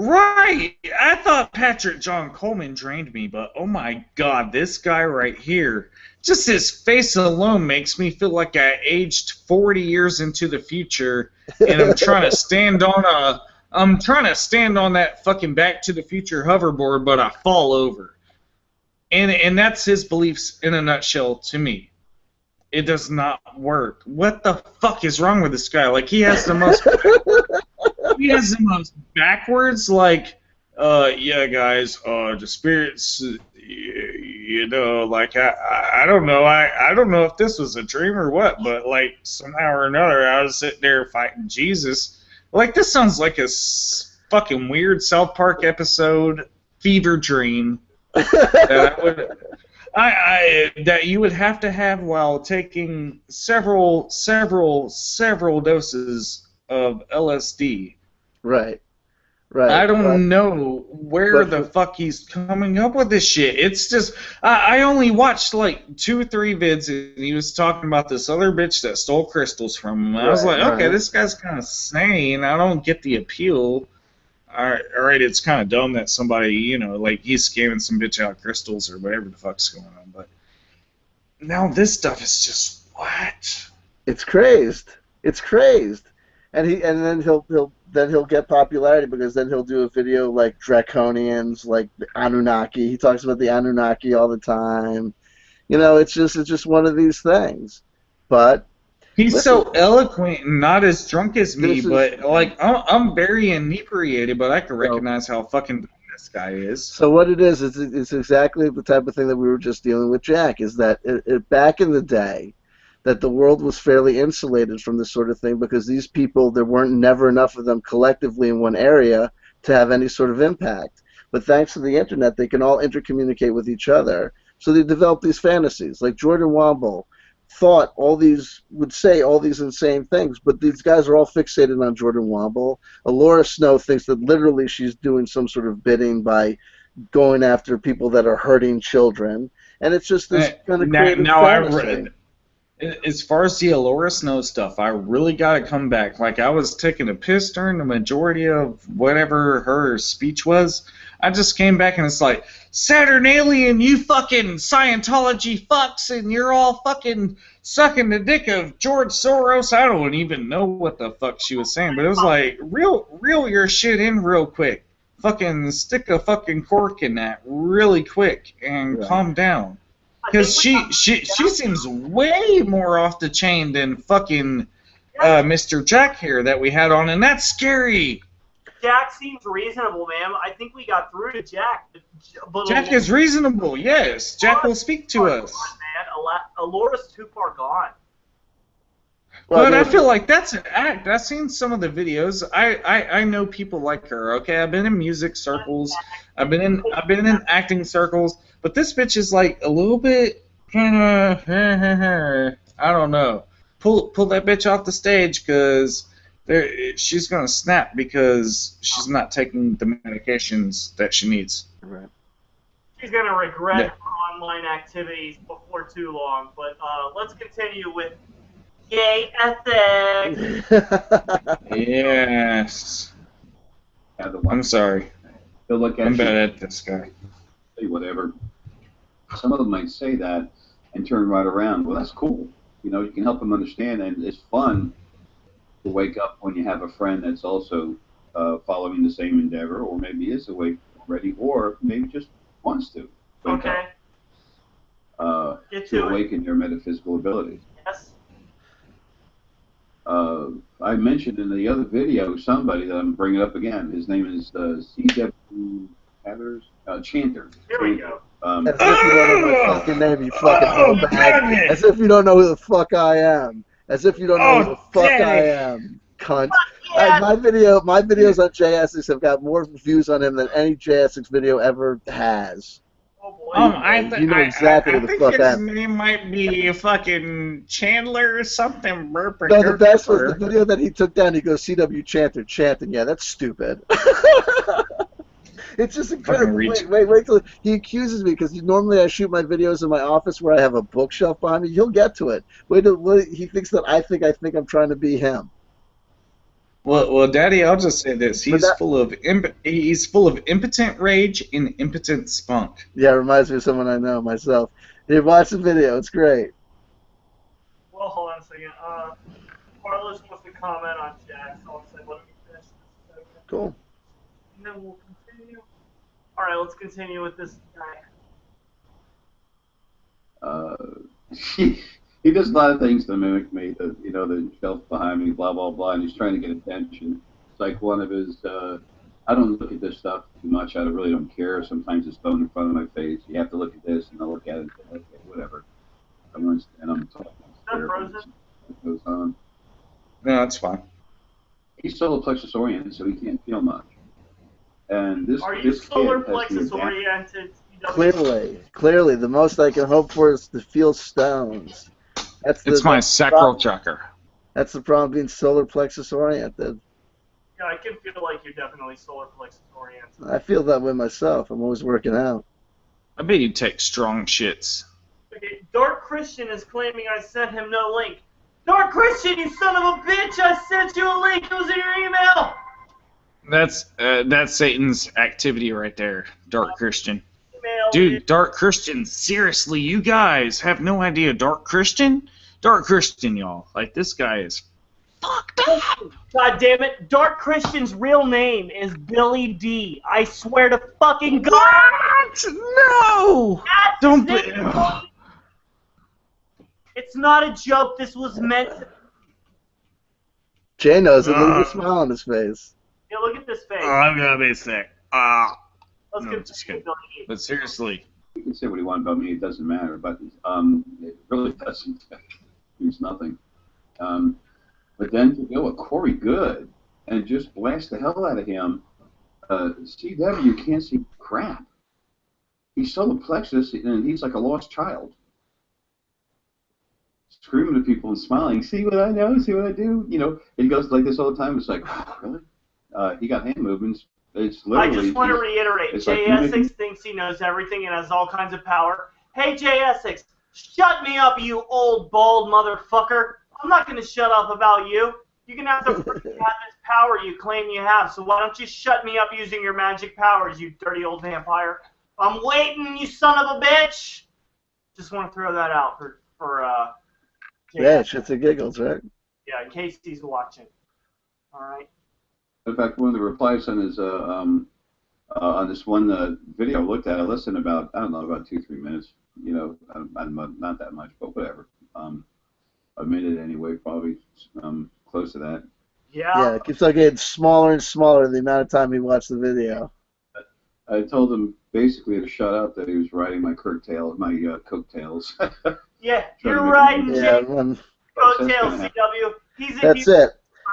Right! I thought Patrick John Coleman drained me, but oh my god, this guy right here. Just his face alone makes me feel like I aged 40 years into the future, and I'm trying to stand on that fucking Back to the Future hoverboard, but I fall over. And that's his beliefs in a nutshell to me. It does not work. What the fuck is wrong with this guy? Like, he has the most backwards, like, yeah, guys, the spirits, you know, like, I don't know. I don't know if this was a dream or what, but, like, somehow or another, I was sitting there fighting Jesus. Like, this sounds like a fucking weird South Park episode, fever dream, that you would have to have while taking several doses of LSD. Right. Right. I don't know where the fuck he's coming up with this shit. It's just, I only watched like 2 or 3 vids, and he was talking about this other bitch that stole crystals from him. I was like, okay, this guy's kind of sane. I don't get the appeal. All right, it's kind of dumb that somebody, you know, like, he's scamming some bitch out of crystals or whatever the fuck's going on. But now this stuff is just, what? It's crazed. It's crazed. And then he'll get popularity because then he'll do a video like Draconians, like the Anunnaki. He talks about the Anunnaki all the time. You know, it's just one of these things. But he's so eloquent and not as drunk as me, but like I'm very inebriated, but I can recognize how fucking dumb this guy is. So what it is, it's exactly the type of thing that we were just dealing with Jack, is that back in the day, that the world was fairly insulated from this sort of thing because these people, there weren't never enough of them collectively in one area to have any sort of impact. But thanks to the internet, they can all intercommunicate with each other. So they develop these fantasies. Like Jordan Womble would say all these insane things, but these guys are all fixated on Jordan Womble. Alora Snow thinks that literally she's doing some sort of bidding by going after people that are hurting children. And it's just this kind of creative fantasy. As far as the Alora Snow stuff, I really got to come back. Like, I was taking a piss during the majority of whatever her speech was. I just came back and it's like, Saturnalian, you fucking Scientology fucks, and you're all fucking sucking the dick of George Soros. I don't even know what the fuck she was saying, but it was like, reel your shit in real quick. Fucking stick a fucking cork in that really quick and calm down. Because she seems way more off the chain than fucking Mr. Jack here that we had on, and that's scary. Jack seems reasonable, man. I think we got through to Jack. Jack is reasonable, yes. Jack will speak to us. Man, Alora's too far gone. But I feel like that's an act. I've seen some of the videos. I know people like her. Okay, I've been in music circles. I've been in acting circles. But this bitch is like a little bit kind of I don't know. Pull that bitch off the stage because she's gonna snap because she's not taking the medications that she needs. Right. She's gonna regret her online activities before too long. But let's continue with J Essex. Yes. I'm sorry. I'm bad at this guy. Whatever. Some of them might say that and turn right around. Well, that's cool. You know, you can help them understand, and it's fun to wake up when you have a friend that's also following the same endeavor, or maybe is awake already, or maybe just wants to wake up to awaken their metaphysical abilities. Yes. I mentioned in the other video somebody that I'm bringing up again. His name is C.W. Chanter. Here we go. As if you don't know my fucking name, you fucking old bag. As if you don't know who the fuck I am. As if you don't know who the fuck I am, cunt. Yeah. My videos on J Essex have got more views on him than any J Essex video ever has. Oh boy. You know exactly I who the think fuck I his am. name might be fucking Chandler or something. No, the best was the video that he took down. He goes, CW Chanter, chanting. Yeah, that's stupid. It's just incredible. Wait till he accuses me, because normally I shoot my videos in my office where I have a bookshelf behind me. He'll get to it. Wait till he thinks that I think I'm trying to be him. Well, Daddy, I'll just say this: he's full of impotent rage and impotent spunk. Yeah, it reminds me of someone I know myself. Here, watch the video. It's great. Well, hold on a second. Carlos wants to comment on Jack, so I'll say, let me finish this. Cool. And then we'll continue. All right, let's continue with this guy. He does a lot of things to mimic me. The shelf behind me, blah blah blah, and he's trying to get attention. It's like one of his. I don't look at this stuff too much. I really don't care. Sometimes it's thrown in front of my face. You have to look at this, and I'll look at it and say, okay, whatever. And I'm talking. Is that frozen? It goes on. No, it's fine. He's solar plexus oriented, so he can't feel much. And this. Are you this solar kid has plexus the oriented? Clearly, the most I can hope for is to feel stones. It's my sacral chakra. That's the problem being solar plexus oriented. Yeah, I can feel like you're definitely solar plexus oriented. I feel that way myself. I'm always working out. I bet you take strong shits. Okay, Dark Christian is claiming I sent him no link. Dark Christian, you son of a bitch! I sent you a link. It was in your email. That's Satan's activity right there, Dark Christian. Email, Dude, Dark Christian, seriously, you guys have no idea Dark Christian? Dark Christian, y'all. Like, this guy is fucked up. God damn it. Dark Christian's real name is Billy D. I swear to fucking God. What? No! That's Don't his name. It's not a joke. This was meant to... Jay knows it. Look at the smile on his face. Yeah, look at this face. I'm gonna be sick. Let's No, continue just kidding. with Billy D. But seriously. You can say what you want about me, it doesn't matter, but it really doesn't. It means nothing. But then to go with Corey Good and just blast the hell out of him, CW can't see crap. He's solar plexus, and he's like a lost child. Screaming at people and smiling, see what I know, see what I do? You know, he goes like this all the time. It's like, really? He got hand movements. It's literally. I just want to reiterate, J Essex thinks he knows everything and has all kinds of power. Hey, J Essex, shut me up, you old, bald motherfucker. I'm not going to shut up about you. You're going to have to have this power you claim you have, so why don't you shut me up using your magic powers, you dirty old vampire? I'm waiting, you son of a bitch! Just want to throw that out for J Yeah, Essex. shits and giggles, right? Yeah, in case he's watching. All right. In fact, one of the replies on his on this one video I looked at, I listened about 2-3 minutes. You know, not that much, but whatever. A minute anyway, probably close to that. Yeah, it keeps on getting smaller and smaller the amount of time he watched the video. I told him basically to shut up, that he was riding my coattails. Yeah, you're riding Yeah, Jay's coattails, CW. That's it.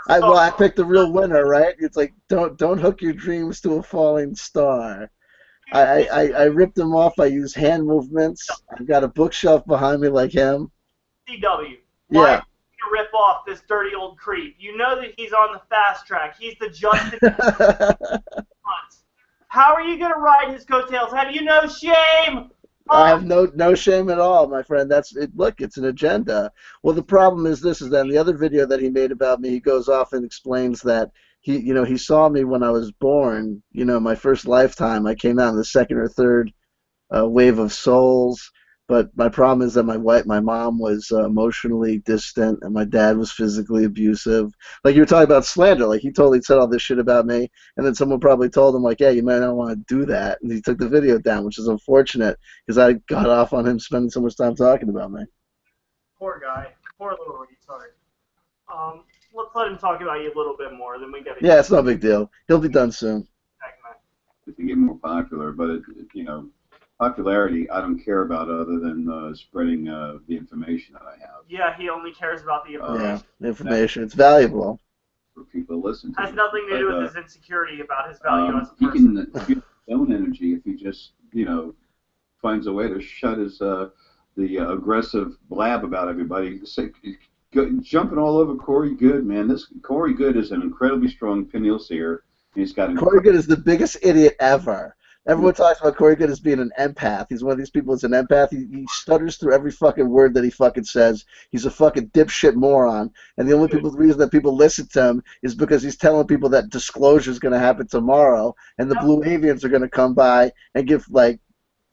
I picked the real winner, right? It's like don't hook your dreams to a falling star. I ripped him off. I used hand movements. I've got a bookshelf behind me like him. CW. Yeah. Why are you gonna rip off this dirty old creep? You know that he's on the fast track. He's the Justin. How are you gonna ride his coattails? Have you no shame? I have no shame at all, my friend. That's it. Look, it's an agenda. Well, the problem is this: is that in the other video that he made about me, he goes off and explains that he saw me when I was born. You know, my first lifetime. I came out in the second or third wave of souls. But my problem is that my mom was emotionally distant, and my dad was physically abusive. Like you were talking about slander, like he totally said all this shit about me, and then someone probably told him like, "Yeah, you might not want to do that," and he took the video down, which is unfortunate because I got off on him spending so much time talking about me. Poor guy, poor little retard. Let's let him talk about you a little bit more, then we get. Yeah, it's no big deal. He'll be done soon. To get more popular, but popularity I don't care about other than spreading the information that I have. Yeah, he only cares about the information. Yeah, information. It's valuable. For people to listen to. Has nothing to do with his insecurity about his value as a person. He can use his own energy if he just, finds a way to shut his the aggressive blab about everybody. Jumping all over Corey Good, man. This Corey Good is an incredibly strong pineal seer. He's got Corey Good is the biggest idiot ever. Everyone talks about Corey Good as being an empath. He's one of these people that's an empath. He stutters through every fucking word that he fucking says. He's a fucking dipshit moron. And the only reason that people listen to him is because he's telling people that disclosure is going to happen tomorrow, and the Blue Avians are going to come by and give like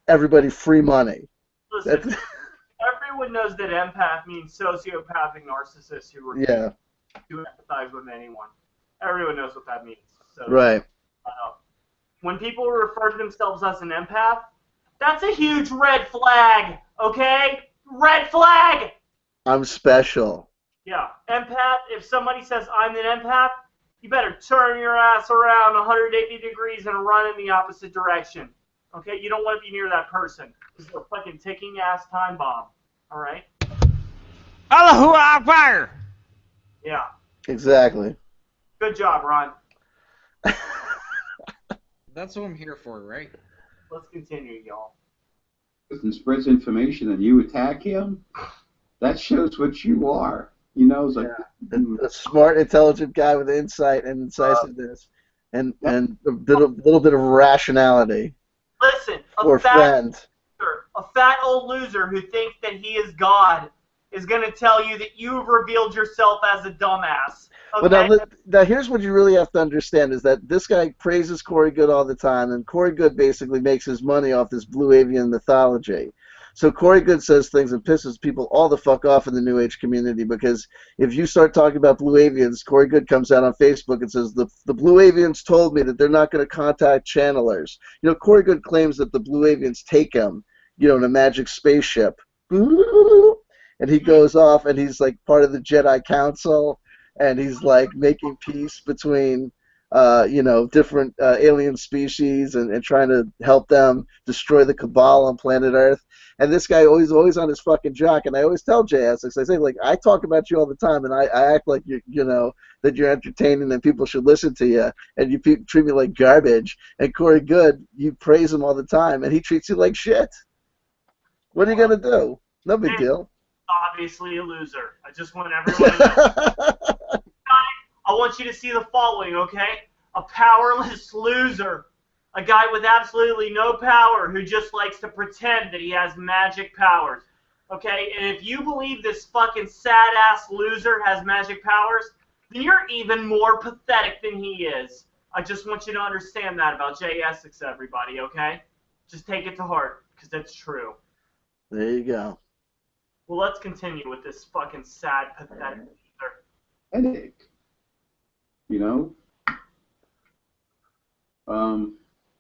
everybody free money. Listen, everyone knows that empath means sociopathic narcissist who refuses to empathize with anyone. Everyone knows what that means. So, right. When people refer to themselves as an empath, that's a huge red flag, okay? Red flag! I'm special. Yeah, empath, if somebody says I'm an empath, you better turn your ass around 180 degrees and run in the opposite direction. Okay, you don't want to be near that person. This is a fucking ticking ass time bomb, alright? Allahu Akbar! Yeah. Exactly. Good job, Ron. That's what I'm here for, right? Let's continue, y'all. If he spreads information and you attack him, that shows what you are. It's like a smart, intelligent guy with insight and incisiveness, and a little bit of rationality. Listen, a fat old loser who thinks that he is God is going to tell you that you've revealed yourself as a dumbass. Okay? But now here's what you really have to understand is that this guy praises Corey Good all the time, and Corey Good basically makes his money off this Blue Avian mythology. So Corey Good says things and pisses people all the fuck off in the New Age community, because if you start talking about Blue Avians, Corey Good comes out on Facebook and says, the Blue Avians told me that they're not going to contact channelers. Corey Good claims that the Blue Avians take him, in a magic spaceship. And he goes off and he's like part of the Jedi Council, and he's like making peace between different alien species and trying to help them destroy the Cabal on planet Earth. And this guy always on his fucking jock. And I always tell J Essex, I say, like, I talk about you all the time, and I act like that you're entertaining and people should listen to you, and you treat me like garbage. And Corey Good, you praise him all the time, and he treats you like shit. What are you gonna do? No big deal. Obviously a loser. I just want everyone to know. I want you to see the following, okay? A powerless loser. A guy with absolutely no power who just likes to pretend that he has magic powers. Okay? And if you believe this fucking sad-ass loser has magic powers, then you're even more pathetic than he is. I just want you to understand that about J Essex, everybody, okay? Just take it to heart, because that's true. There you go. Well, let's continue with this fucking sad, pathetic loser. Headache.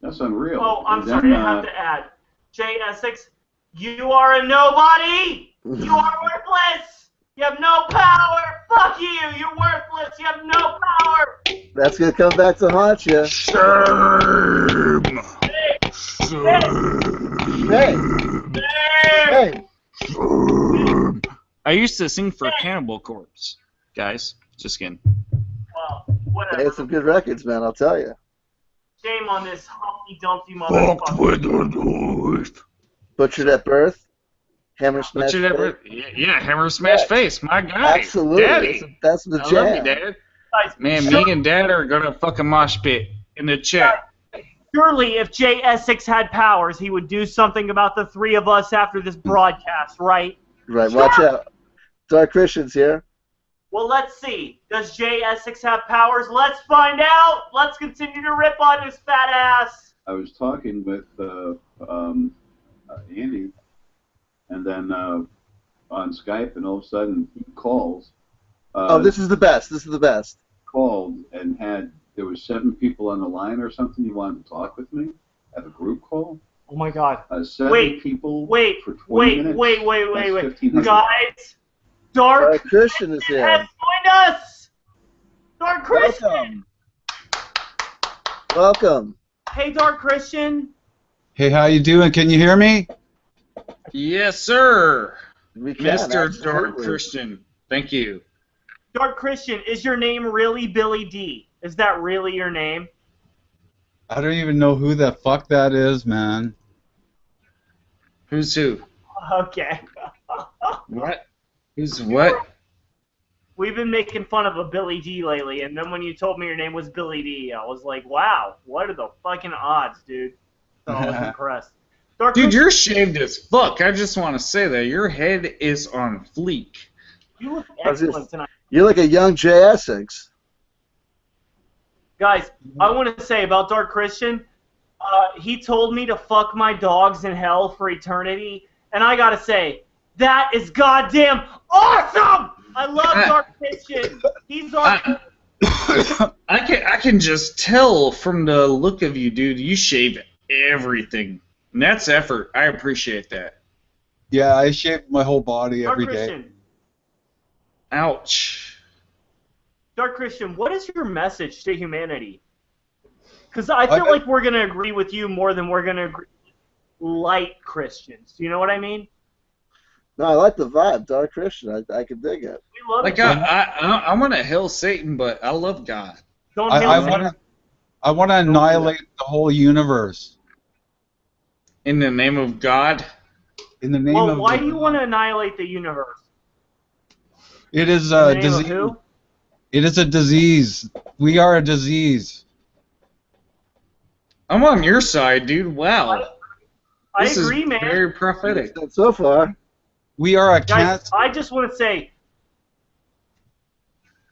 That's unreal. Oh, I'm sorry, I have to add. J Essex, you are a nobody! You are worthless! You have no power! Fuck you! You're worthless! You have no power! That's gonna come back to haunt you. Shame! Hey! I used to sing for Cannibal Corpse, guys. Just kidding. Well, whatever. They had some good records, man, I'll tell you. Shame on this Humpty Dumpty motherfucker. Butchered at Birth? Hammer Smash Face? Yeah, Hammer Smash Face, my guy. Absolutely. Daddy. That's the jam. I love you, Dad. Man, me and Dad are going to fucking mosh pit in the chat. Surely, if J Essex had powers, he would do something about the three of us after this broadcast, right? Right, watch out. Dark Christian's here. Well, let's see. Does J Essex have powers? Let's find out. Let's continue to rip on his fat ass. I was talking with Andy, and then on Skype, and all of a sudden he calls. This is the best. This is the best. Called and there was 7 people on the line or something. He wanted to talk with me. Have a group call. Oh my God. 7 people for 20 minutes. Wait. Guys, Dark Christian is here. has joined us. Dark Christian. Welcome. Hey, Dark Christian. Hey, how you doing? Can you hear me? Yes, sir. We can, Mr. absolutely. Dark Christian. Thank you. Dark Christian, is your name really Billy D? Is that really your name? I don't even know who the fuck that is, man. Who's who? Okay. What? Who's what? We've been making fun of a Billy D lately, and then when you told me your name was Billy D, I was like, wow, what are the fucking odds, dude? So I was impressed. Dark Dude, Christian, you're shaved as fuck. I just want to say that. Your head is on fleek. you look excellent tonight. You're like a young J Essex. Guys, I want to say about Dark Christian, he told me to fuck my dogs in hell for eternity, and I gotta say, that is goddamn awesome! I love Dark Christian. He's awesome. I can just tell from the look of you, dude. You shave everything. And that's effort. I appreciate that. Yeah, I shave my whole body Dark every day. Christian, Ouch. Dark Christian, what is your message to humanity? Because I feel like we're going to agree with you more than we're going to agree with light Christians. Do you know what I mean? No, I like the vibe, Dark Christian. I can dig it. We love Like, it. I want to hail Satan, but I love God. Don't I hate want him. to. I want to annihilate the whole universe In the name of God. in the name Well, of. why do you want to annihilate the universe? It is In a the name of disease. who? It is a disease. We are a disease. I'm on your side, dude. Wow. I This agree, is man. very prophetic. So far. We are a Guys, cat. I just want to say,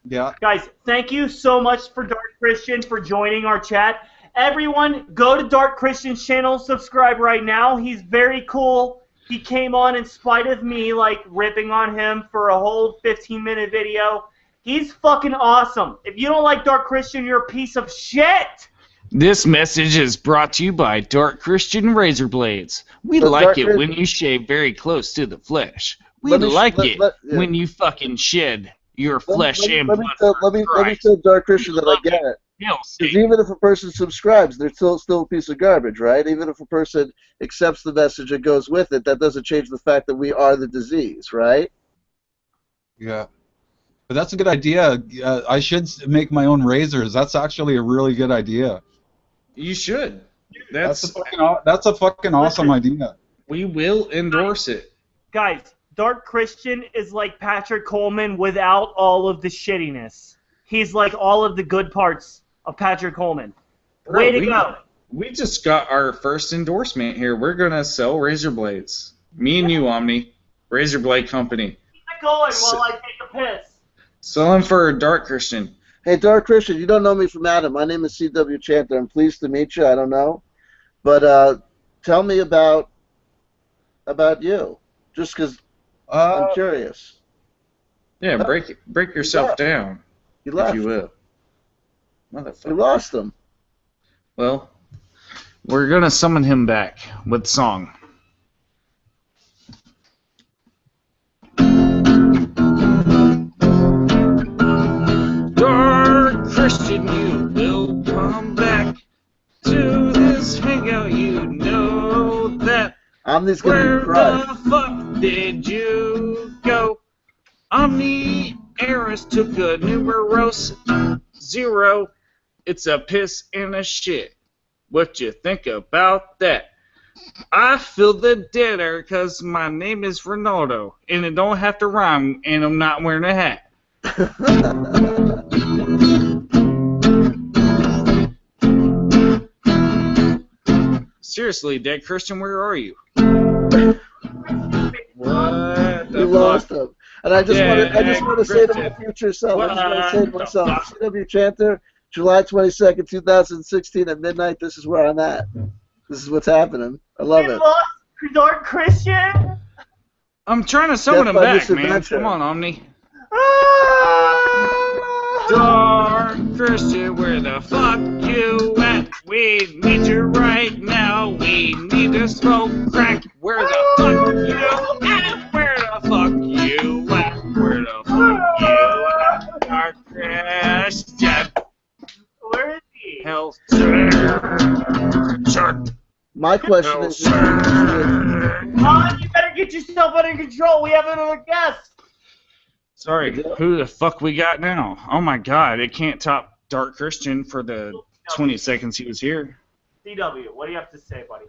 Yeah. guys, thank you so much for Dark Christian for joining our chat. Everyone, go to Dark Christian's channel, subscribe right now. He's very cool. He came on in spite of me, like, ripping on him for a whole 15-minute video. He's fucking awesome. If you don't like Dark Christian, you're a piece of shit. This message is brought to you by Dark Christian Razor Blades. We So like Dark it Christian- when you shave very close to the flesh. We Let me sh- like let- it let- yeah. when you fucking shed your flesh and let blood me tell, for let me Christ. tell Dark Christian that I Love get it. Hail Because Satan. even if a person subscribes, they're still a piece of garbage, right? Even if a person accepts the message that goes with it, that doesn't change the fact that we are the disease, right? Yeah. But that's a good idea. I should make my own razors. That's actually a really good idea. You should. That's a fucking awesome idea. We will endorse it. Guys, Dark Christian is like Patrick Coleman without all of the shittiness. He's like all of the good parts of Patrick Coleman. Way to go. We just got our first endorsement here. We're going to sell razor blades. Me and you, Omni. Razor Blade Company. Keep it going while I take a piss. Sell them for Dark Christian. Hey, Dark Christian, you don't know me from Adam. My name is C.W. Chanter. I'm pleased to meet you. I don't know. But tell me about you, just because I'm curious. Yeah, break yourself down, You left. if you will. You Motherfucker. lost him. Well, we're going to summon him back with song. Dark Christian, you will come back to this hangout. You know that. Omni's gonna Where be crushed. the fuck did you go? Omni Eris took a numerous 0. It's a piss and a shit. What you think about that? I feel the dead air because my name is Ronaldo, and it don't have to rhyme, and I'm not wearing a hat. Seriously, Dead Christian, where are you? What the You lost fuck? him. And I just want to say to my future self, What I just want to say to the myself, fuck? C.W. Chanter, July 22nd, 2016 at midnight, this is where I'm at. This is what's happening. I love We it. lost Dark Christian. I'm trying to summon him by back, man. misadventure. Come on, Omni. Dark Christian, where the fuck you at? We need you right now. We need to smoke crack. Where the fuck you at? Where the fuck you at? Where the fuck you at? Dark Christian. Where is he? Hell. My question is, Ron, you better get yourself under control. We have another guest. Sorry, who the fuck we got now? Oh my god, it can't top Dark Christian for the 20 seconds he was here. CW, what do you have to say, buddy?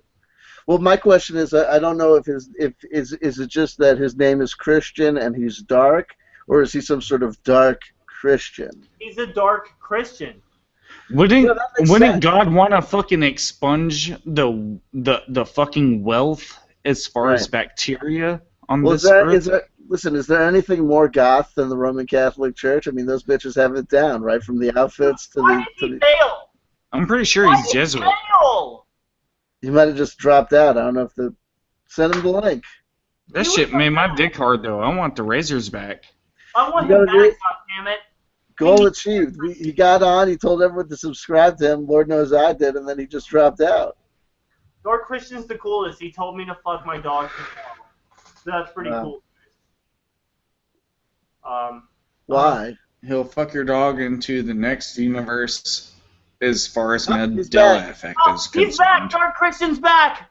well, my question is, I don't know if is it just that his name is Christian and he's dark, or is he some sort of dark Christian? He's a dark Christian. Wouldn't Yeah, that makes wouldn't sense. God want to fucking expunge the fucking wealth as far as Right. bacteria on Well, this earth? is there anything more goth than the Roman Catholic Church? I mean, those bitches have it down, right? From the outfits to Why did he fail? I'm pretty sure Why he's did he Jesuit. fail? He might have just dropped out. I don't know if send him the link. That shit made my dick hard though. I want the razors back. I want You him gotta do back, it. goddammit. Goal achieved. He got on. He told everyone to subscribe to him. Lord knows I did, and then he just dropped out. Dark Christian's the coolest. He told me to fuck my dog tomorrow. So that's pretty Wow. cool. Why? He'll fuck your dog into the next universe as far as Oh, Mandela he's back. effect Oh, is he's back! concerned. Dark Christian's back!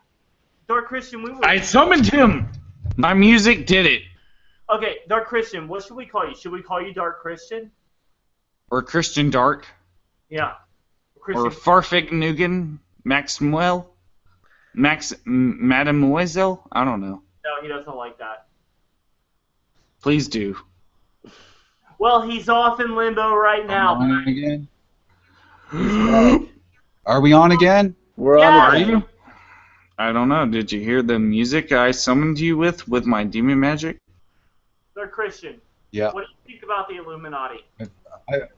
Dark Christian, we were... I summoned him! My music did it. Okay, Dark Christian, what should we call you? Should we call you Dark Christian? Or Christian Dark. Yeah. Or Farfig Nugan. Mademoiselle? I don't know. No, he doesn't like that. Please do. Well, he's off in limbo right now. On again? Are we on again? We're Yeah. on Are the you? I don't know. Did you hear the music I summoned you with my demon magic? Dark Christian, Yeah. what do you think about the Illuminati? I-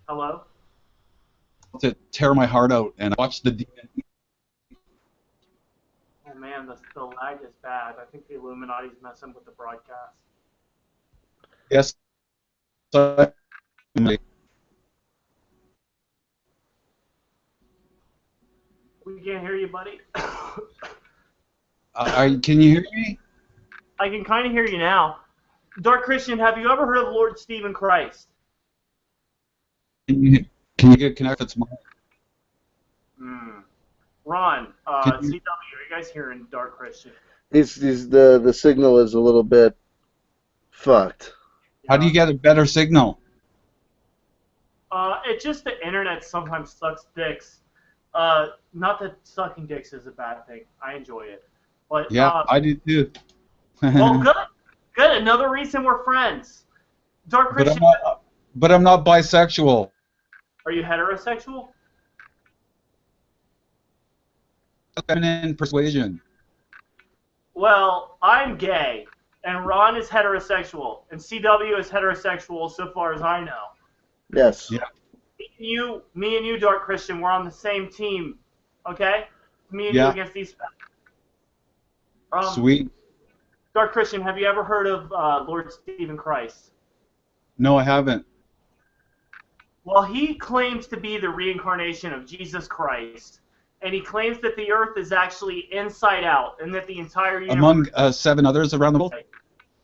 Hello? To tear my heart out and watch the demon. Oh man, the lag is bad. I think the Illuminati's messing with the broadcast. Yes. We can't hear you, buddy. Can you hear me? I can kind of hear you now. Dark Christian, have you ever heard of Lord Stephen Christ? Can you get connected to my... Ron, Can you- CW, are you guys hearing Dark Christian? the signal is a little bit fucked. How do you get a better signal? It's just the internet sometimes sucks dicks. Not that sucking dicks is a bad thing. I enjoy it. But, Yeah, I do too. well, good. Good. Another reason we're friends. Dark Christian, But I'm not bisexual. are you heterosexual? Feminine persuasion. Well, I'm gay, and Ron is heterosexual, and CW is heterosexual so far as I know. Yes. Yeah. Me and you, Dark Christian, we're on the same team, okay? Me and you Yeah. against these. Sweet. Dark Christian, have you ever heard of Lord Stephen Christ? No, I haven't. Well, he claims to be the reincarnation of Jesus Christ, and he claims that the Earth is actually inside out, and that the entire universe... Among 7 others around the world?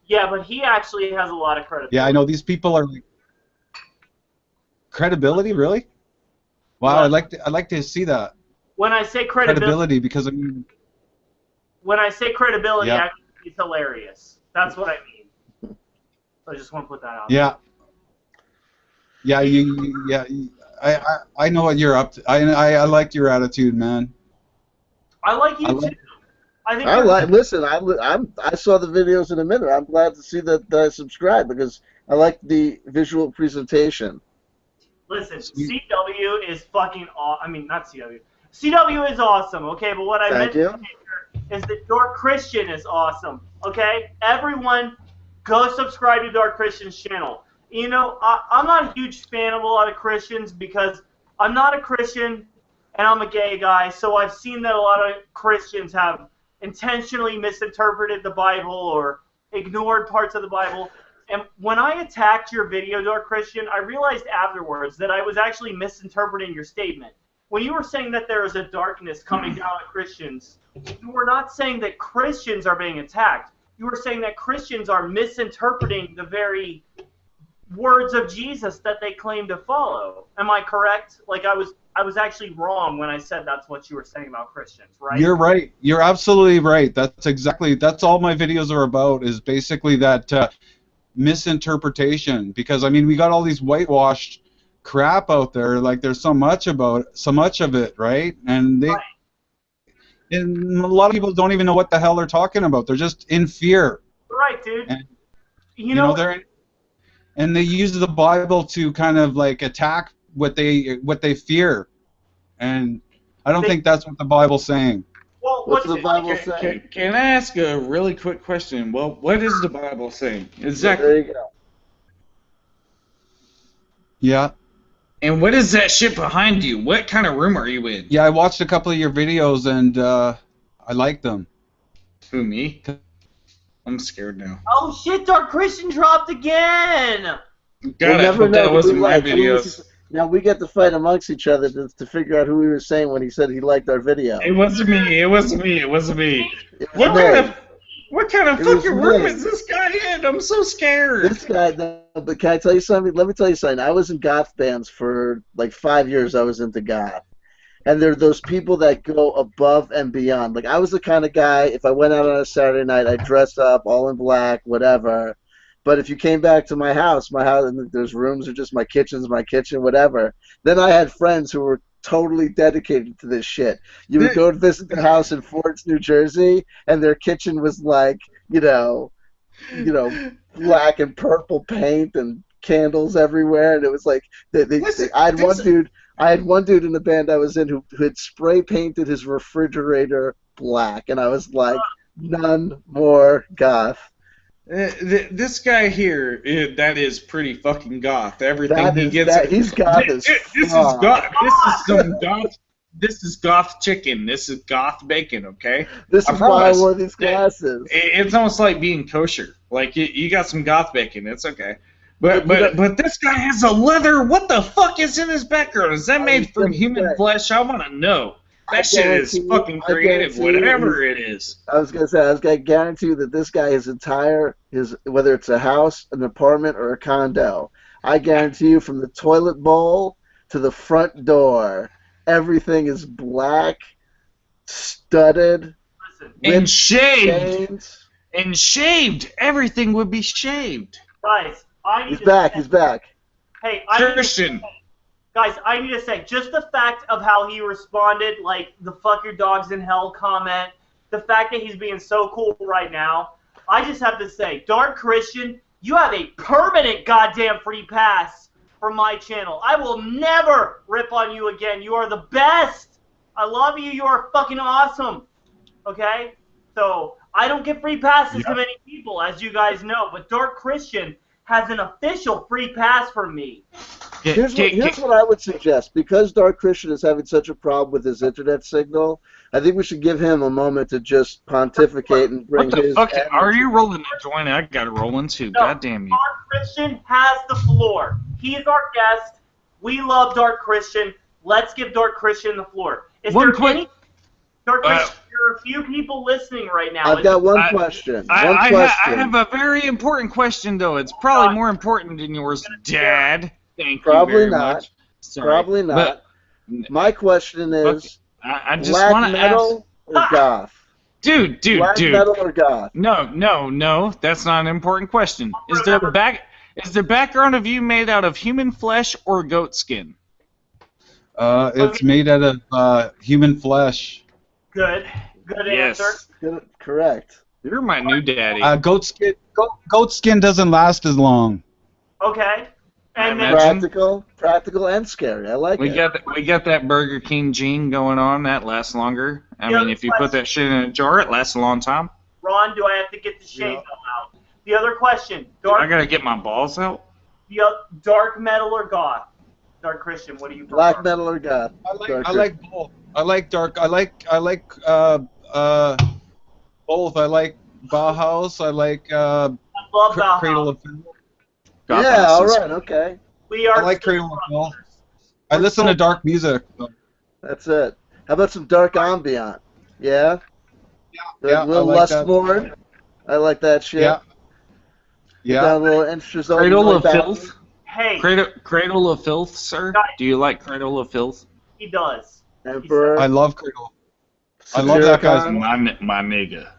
Yeah, but he actually has a lot of credibility. Yeah, I know. These people are like... Credibility, really? Wow, What? I'd like to see that. When I say credibility, Because I mean... when I say credibility, Yeah. actually, it's hilarious. That's what I mean. So I just want to put that out. Yeah. I know what you're up to. I like your attitude, man. I like you I like- too. I think I you're- like. Listen, I saw the videos in a minute. I'm glad to see that I subscribed because I like the visual presentation. Listen, CW is fucking I mean, not CW. CW is awesome, okay? But what I meant Thank you. to say here is that Dark Christian is awesome, okay? Everyone, go subscribe to Dark Christian's channel. You know, I'm not a huge fan of a lot of Christians because I'm not a Christian, and I'm a gay guy, so I've seen that a lot of Christians have intentionally misinterpreted the Bible or ignored parts of the Bible. And when I attacked your video, Dark Christian, I realized afterwards that I was actually misinterpreting your statement. When you were saying that there is a darkness coming down on Christians, you were not saying that Christians are being attacked. You were saying that Christians are misinterpreting the very words of Jesus that they claim to follow. Am I correct? Like I was actually wrong when I said that's what you were saying about Christians, right? You're right. You're absolutely right. That's all my videos are about, is basically that misinterpretation. Because I mean, we got all these whitewashed crap out there. Like there's so much of it, right? And and a lot of people don't even know what the hell they're talking about. They're just in fear. Right, dude. And, you know and they use the Bible to kind of like attack what they fear, and I don't think that's what the Bible's saying. Well, what's the Bible saying? Can I ask a really quick question? Well, what is the Bible saying exactly? There you go. Yeah. And what is that shit behind you? What kind of room are you in? Yeah, I watched a couple of your videos and I liked them. Who, me? I'm scared now. Oh shit, Dark Christian dropped again! God, I hope that wasn't my videos. Now we get to fight amongst each other to figure out who he was saying when he said he liked our video. It wasn't me. It wasn't me. It wasn't me. What kind of fucking room is this guy in? I'm so scared. This guy, no, but can I tell you something? Let me tell you something. I was in goth bands for like 5 years. I was into goth. And there are those people that go above and beyond. Like, I was the kind of guy, if I went out on a Saturday night, I'd dress up, all in black, whatever. But if you came back to my house, there's rooms or just my kitchen, whatever. Then I had friends who were totally dedicated to this shit. You would go to visit their house in Fords, New Jersey, and their kitchen was like, black and purple paint and candles everywhere, and it was like I had one dude in the band I was in who had spray painted his refrigerator black, and I was like, none more goth. This guy here, that is pretty fucking goth. Everything he gets. He's goth as fuck. This is goth. This is some goth. This is goth chicken. This is goth bacon. Okay. This is why I wore these glasses. It's almost like being kosher. Like you got some goth bacon. It's okay. But this guy has a leather. What the fuck is in his background? Is that made from human flesh? I want to know. That shit is fucking creative, whatever it is. I was gonna guarantee you that this guy, whether it's a house, an apartment, or a condo, I guarantee you from the toilet bowl to the front door, everything is black, studded, and shaved. And shaved. Everything would be shaved. Guys, He's back. Hey, Christian. Guys, I need to say, just the fact of how he responded, like the fuck your dogs in hell comment, the fact that he's being so cool right now, I just have to say, Dark Christian, you have a permanent goddamn free pass for my channel. I will never rip on you again. You are the best. I love you. You are fucking awesome. Okay? So, I don't get free passes to many people, as you guys know, but Dark Christian has an official free pass from me. Here's what I would suggest. Because Dark Christian is having such a problem with his internet signal, I think we should give him a moment to just pontificate and bring his... What the fuck? Are you rolling a joint? I got to roll one too. No, God damn you. Dark Christian has the floor. He is our guest. We love Dark Christian. Let's give Dark Christian the floor. Dark Christian, there are a few people listening right now. I've got one question. I have a very important question, though. It's probably more important than yours, Dad. Thank you very much. Sorry. Probably not. My question is, I just black metal or goth? Dude. Black metal or goth? No. That's not an important question. Is the background of you made out of human flesh or goat skin? It's made out of human flesh. Good answer. Good, correct. You're my new daddy. Goat skin doesn't last as long. Okay. And practical and scary. I like it. We got that Burger King gene going on. That lasts longer. I mean, if you put that shit in a jar, it lasts a long time. Ron, do I have to get the shade out? The other question. I gotta get my balls out. Dark metal or goth? Dark Christian, what do you prefer? Black metal or goth? I like both. I like dark. I like both. I like Bauhaus. I like I love Bauhaus. Cradle of Filth. Yeah, all right, okay. We are I like Cradle of Filth. I listen to dark music. That's it. How about some dark ambient? Yeah? Yeah, A little I like that. lustborn. I like that shit. Yeah. Got Yeah. a little instrumental. Cradle of Filth? Hey, Cradle of Filth, sir? Guys. Do you like Cradle of Filth? he does. Emperor. I love Cradle. I love that guy's voice. My nigga.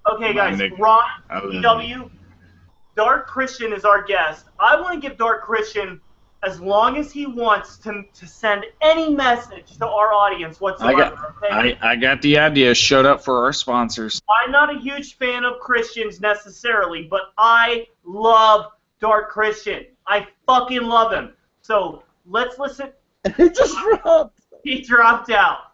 Okay, guys, nigga. Ron, I love W, Dark Christian is our guest. I want to give Dark Christian as long as he wants to send any message to our audience whatsoever. Okay? I got the idea. Showed up for our sponsors. I'm not a huge fan of Christians necessarily, but I love Dark Christian. I fucking love him. So let's listen. He just dropped. He dropped out.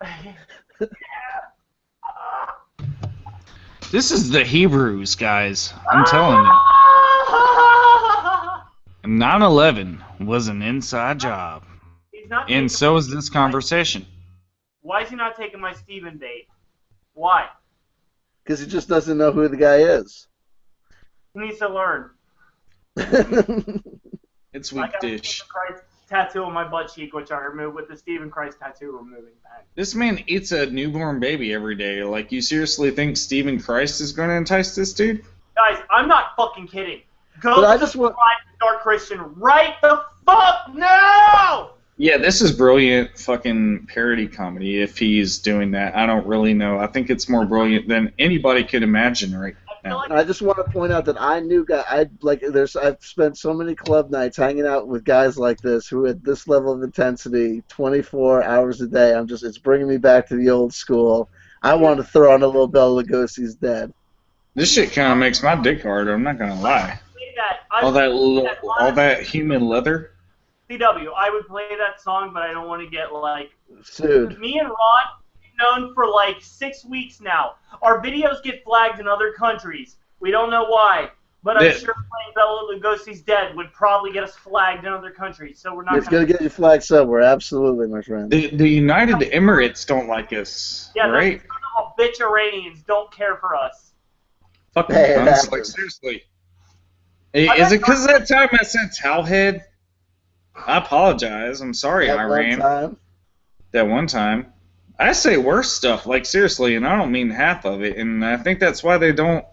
This is the Hebrews, guys. I'm telling you. 9/11 was an inside job. He's not And taking so my is this conversation. Why is he not taking my Steven bait? Why? Because he just doesn't know who the guy is. He needs to learn. It's I weak got a dish. Stephen Christ tattoo on my butt cheek, which I removed with the Stephen Christ tattoo removing pen. This man eats a newborn baby every day. Like, you seriously think Stephen Christ is going to entice this dude? Guys, I'm not fucking kidding. Go But I just want- subscribe to Dark Christian right the fuck now! Yeah, this is brilliant fucking parody comedy if he's doing that. I don't really know. I think it's more brilliant than anybody could imagine right now. I just want to point out that I knew I've spent so many club nights hanging out with guys like this who at this level of intensity, 24 hours a day. It's bringing me back to the old school. I want to throw on a little Bela Lugosi's Dead. This shit kind of makes my dick hard, I'm not going to lie. All that human leather. CW, I would play that song, but I don't want to get sued. Me and Ron known for 6 weeks now. Our videos get flagged in other countries. We don't know why, but I'm sure playing Bela Lugosi's Dead would probably get us flagged in other countries. So we're not. It's gonna get you flagged somewhere, absolutely, my friend. The United Emirates don't like us, right? Yeah, bitch Iranians don't care for us. Fucking cunts, like seriously. Is it because of that time I said towelhead? I apologize. I'm sorry, Iran. That one time. I say worse stuff, like seriously, and I don't mean half of it. And I think that's why they don't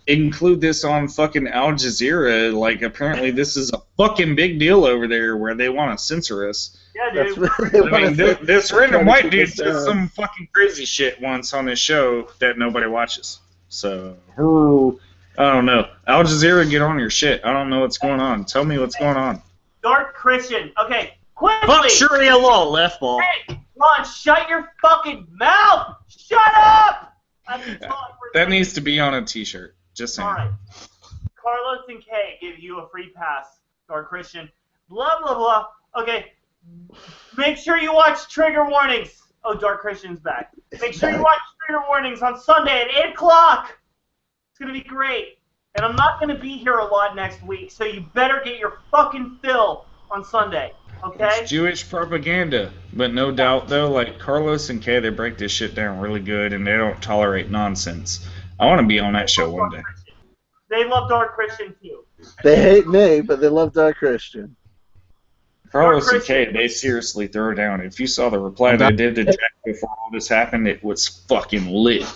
include this on fucking Al Jazeera. Like, apparently this is a fucking big deal over there where they want to censor us. Yeah, dude. I mean, this random white dude said some fucking crazy shit once on his show that nobody watches. So, I don't know. Al Jazeera, get on your shit. I don't know what's going on. Tell me what's going on. Dark Christian. Okay, quickly. Fuck Sharia law, left ball. Hey, Ron, shut your fucking mouth! Shut up! That needs to be on a t-shirt. Just saying. Alright. Carlos and Kay give you a free pass, Dark Christian. Blah, blah, blah. Okay. Make sure you watch Trigger Warnings. Oh, Dark Christian's back. Make sure you watch Trigger Warnings on Sunday at 8 o'clock. It's going to be great. And I'm not going to be here a lot next week, so you better get your fucking fill on Sunday. Okay? It's Jewish propaganda. But no doubt, though, like Carlos and Kay, they break this shit down really good, and they don't tolerate nonsense. I want to be on that show one day. They love Dark Christian, too. They hate me, but they love Dark Christian. Carlos and Kay, they seriously throw down. If you saw the reply they did to Jack before all this happened, it was fucking lit.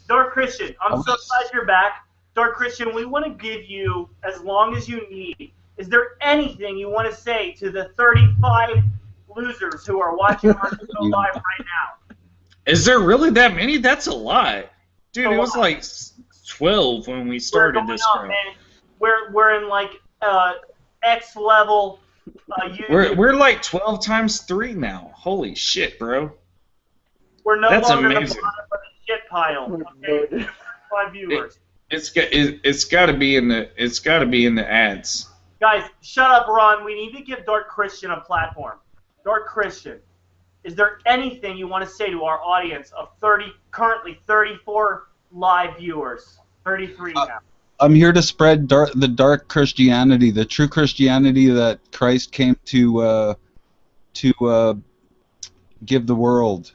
Dark Christian, I'm so glad you're back. Dark Christian, we want to give you as long as you need. Is there anything you want to say to the 35 losers who are watching our show live right now? Is there really that many? That's a lot. Dude, it was like 12 when we started this show. We're in like X level YouTube. We're like 12 times 3 now. Holy shit, bro. We're no That's longer amazing. the bottom of the shit pile. Okay, 5 viewers. It's got to be in the ads. Guys, shut up, Ron. We need to give Dark Christian a platform. Dark Christian, is there anything you want to say to our audience of currently 34 live viewers? 33 now. I'm here to spread the dark Christianity, the true Christianity that Christ came to to give the world,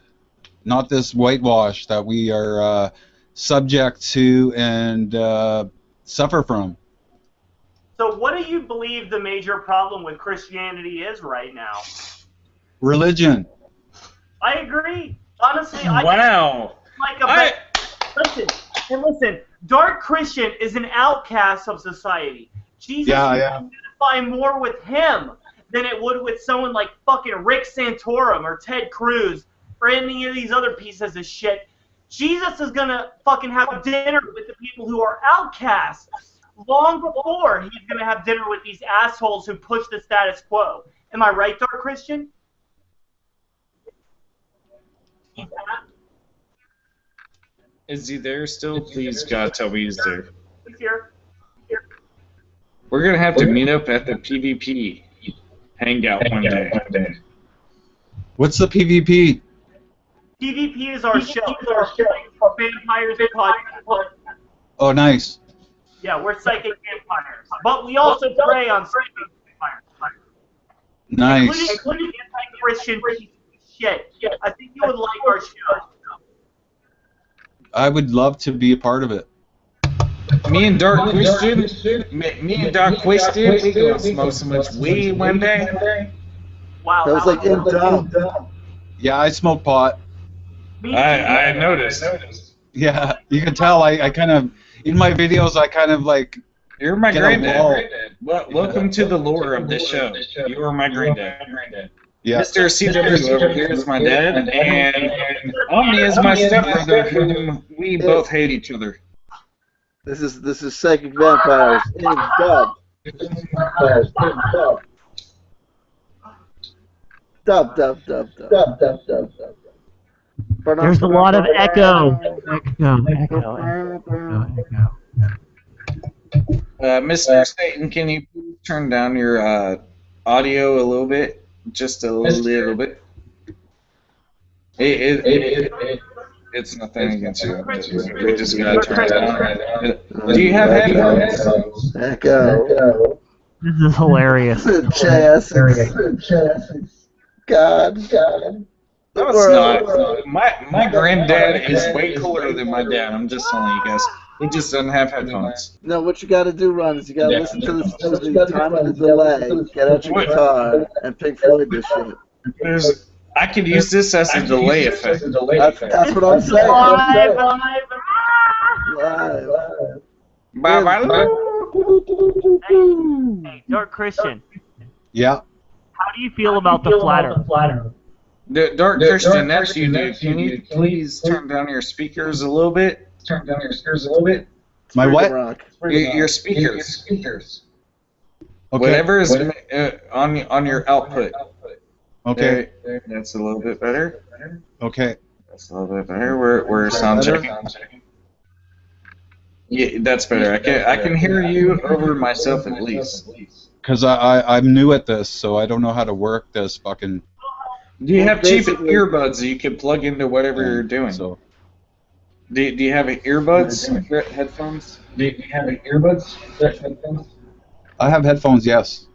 not this whitewash that we are subject to and suffer from. So what do you believe the major problem with Christianity is right now? Religion. I agree. Honestly, Wow. Listen, Dark Christian is an outcast of society. Jesus would identify more with him than it would with someone like fucking Rick Santorum or Ted Cruz or any of these other pieces of shit. Jesus is gonna fucking have dinner with the people who are outcasts long before he's gonna have dinner with these assholes who push the status quo. Am I right, Dark Christian? Is he there still? Please, God, tell me he's there. He's here. We're going to have to meet up at the PvP hangout one day. What's the PvP? PvP is our show. Vampires podcast. Oh, nice. Yeah, we're psychic vampires. But we also prey on psychic vampires. Nice. Including anti-Christian piece of shit. I think you would like our show. I would love to be a part of it. Me and Dark Christian, we gonna smoke so much weed one day. Wow. That was like in dumb. Yeah, I smoke pot. I noticed. Yeah, you can tell. I kind of, in my videos, I kind of like. You're my granddad. Welcome to the lore of this show. You are my granddad. Yeah. Mr. CW over here is my dad, and Omni is my stepbrother, whom we both hate each other. This is Psychic Vampires in dub. Dub. There's a lot of echo. Mr. Satan, can you please turn down your audio a little bit? Just a little bit. It's nothing against you. We just gotta turn it down. Do you have headphones? Echo. This is hilarious. J Essex. God. No, it's not. My granddad is way cooler than my dad. I'm just telling you guys. He just doesn't have headphones. No, what you gotta do, Ron, is you gotta listen to the time of the delay, get out your guitar, and Pink Floyd this shit. I could use this as a delay effect. That's what I'm saying. Live. Hey, Dark Christian. Yeah. How do you feel about the flatter? Dark Christian, that's you, dude. Can you please turn down your speakers a little bit? My what? Your speakers. Okay. Whatever is on your output. Okay. There, that's a little bit better. Okay. That's a little bit better. We're sound checking. Yeah, that's better. I can hear you over myself at least. Because I'm new at this, so I don't know how to work this fucking. Do you have cheap earbuds that you can plug into whatever you're doing? So. Do you have earbuds? Headphones? Do you have headphones? I have headphones, yes.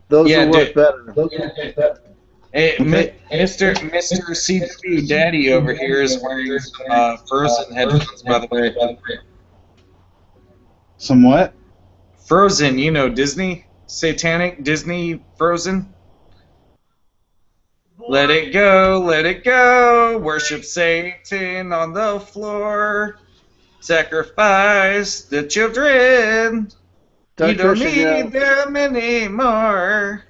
Those will work better. Hey, Mr. CW Daddy over here is wearing Frozen headphones, by the way. Some what? Frozen, you know, Disney? Satanic Disney Frozen? Let it go, worship Satan on the floor, sacrifice the children, you don't need them anymore.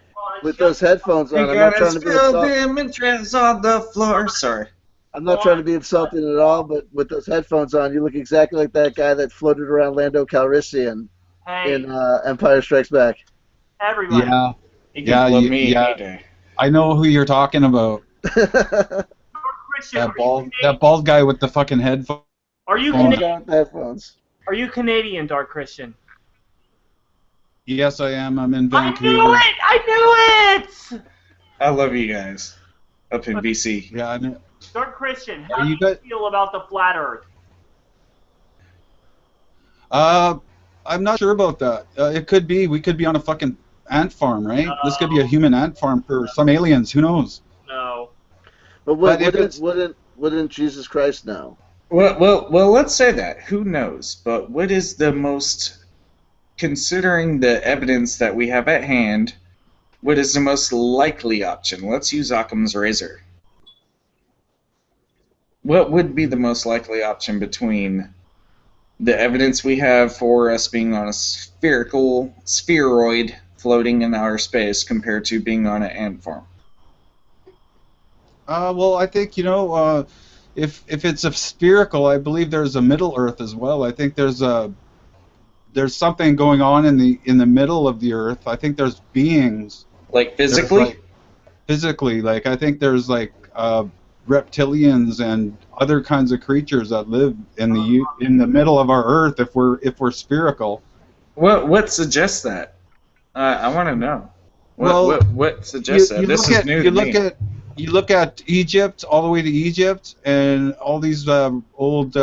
With those headphones on, I'm not trying to be insulting. On the floor. Sorry. I'm not trying to be insulting at all, but with those headphones on, you look exactly like that guy that floated around Lando Calrissian in Empire Strikes Back. Everybody. Yeah. I know who you're talking about. That bald guy with the fucking headphones. Are you Canadian, Dark Christian? Yes, I am. I'm in Vancouver. I knew it! I love you guys up in BC. Yeah, I know. Dark Christian, how do you feel about the flat Earth? I'm not sure about that. It could be. We could be on a fucking ant farm, right? This could be a human ant farm for some aliens. Who knows? No. But But if it's- wouldn't Jesus Christ know? Well, let's say that. Who knows? But what is the most, considering the evidence that we have at hand, what is the most likely option? Let's use Occam's razor. What would be the most likely option between the evidence we have for us being on a spheroid floating in outer space compared to being on an ant farm? Well, I think, if it's a spherical, I believe there's a Middle Earth as well. I think there's something going on in the middle of the Earth. I think there's beings. Like physically? Physically, like I think there's like reptilians and other kinds of creatures that live in the middle of our Earth. If we're spherical. What suggests that? I want to know. What suggests that? This is new to me. You look at Egypt, all the way to Egypt, and all these old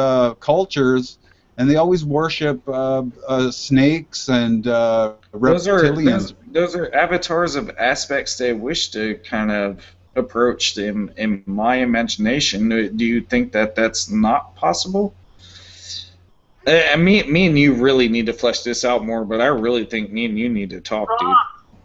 cultures, and they always worship snakes and reptilians. Those are avatars of aspects they wish to kind of approach in my imagination. Do you think that that's not possible? Me and you really need to flesh this out more, but I really think me and you need to talk, dude.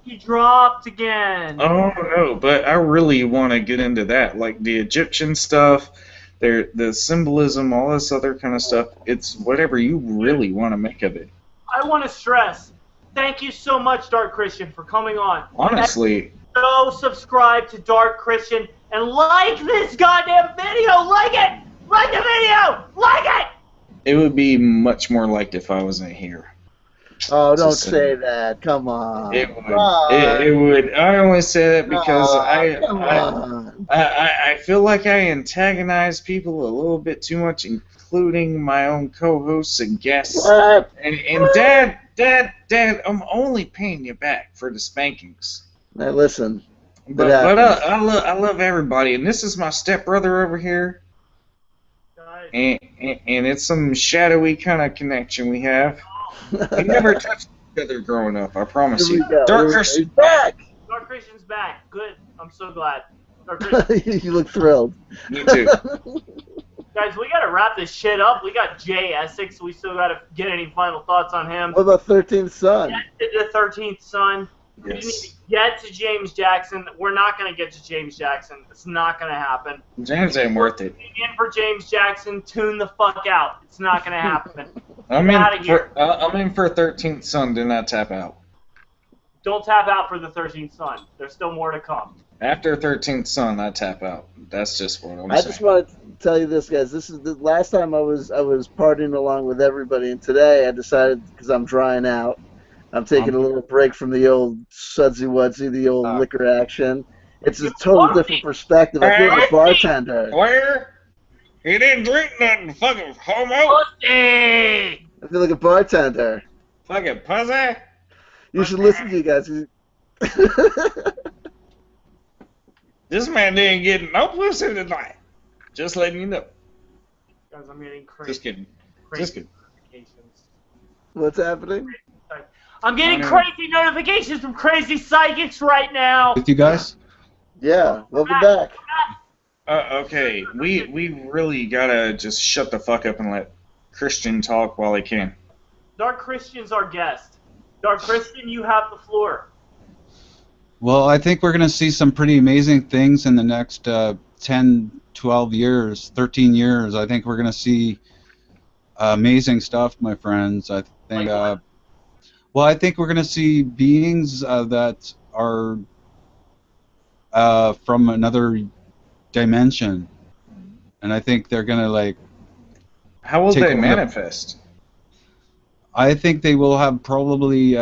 He dropped again. Oh no, but I really want to get into that, like the Egyptian stuff, the symbolism, all this other kind of stuff. It's whatever you really want to make of it. I want to stress, thank you so much, Dark Christian, for coming on. Honestly. Go subscribe to Dark Christian and like this goddamn video. Like it! Like the video! Like it! It would be much more liked if I wasn't here. Oh, don't say that. Come on. It would. It would. I only say that because I feel like I antagonize people a little bit too much, including my own co-hosts and guests. And Dad, I'm only paying you back for the spankings. Now listen. But I love everybody, and this is my stepbrother over here. And it's some shadowy kind of connection we have. We never touched each other growing up, I promise you. Dark Christian's back! Dark Christian's back. Good. I'm so glad. Dark Christian. You look thrilled. Me too. Guys, we gotta wrap this shit up. We got J Essex. We still gotta get any final thoughts on him. What about 13th Son? The 13th Son. Yes. We need to get to James Jackson. We're not gonna get to James Jackson. It's not gonna happen. James ain't worth it. In for James Jackson, tune the fuck out. It's not gonna happen. I'm in for 13th Son. Do not tap out. Don't tap out for the 13th Son. There's still more to come. After 13th Son, I tap out. That's just what I'm saying. I just want to tell you this, guys. This is the last time I was partying along with everybody, and today I decided, because I'm drying out, I'm taking a little break from the old sudsy wudsy, the old liquor action. It's a total different perspective. I feel like a bartender. Where? He didn't drink nothing, fucking homo. Pussy! I feel like a bartender. Fucking pussy. You should listen to you guys. This man didn't get no pussy tonight. Just letting you know. Guys, I'm getting crazy. Just kidding. Just kidding. What's happening? I'm getting crazy notifications from crazy psychics right now. With you guys? Yeah, welcome back. Okay, we really gotta just shut the fuck up and let Christian talk while he can. Dark Christian's our guest. Dark Christian, you have the floor. Well, I think we're going to see some pretty amazing things in the next 10, 12 years, 13 years. I think we're going to see amazing stuff, my friends. I think. I think we're going to see beings that are from another dimension, and I think they're going to like. How will they manifest? I think they will have probably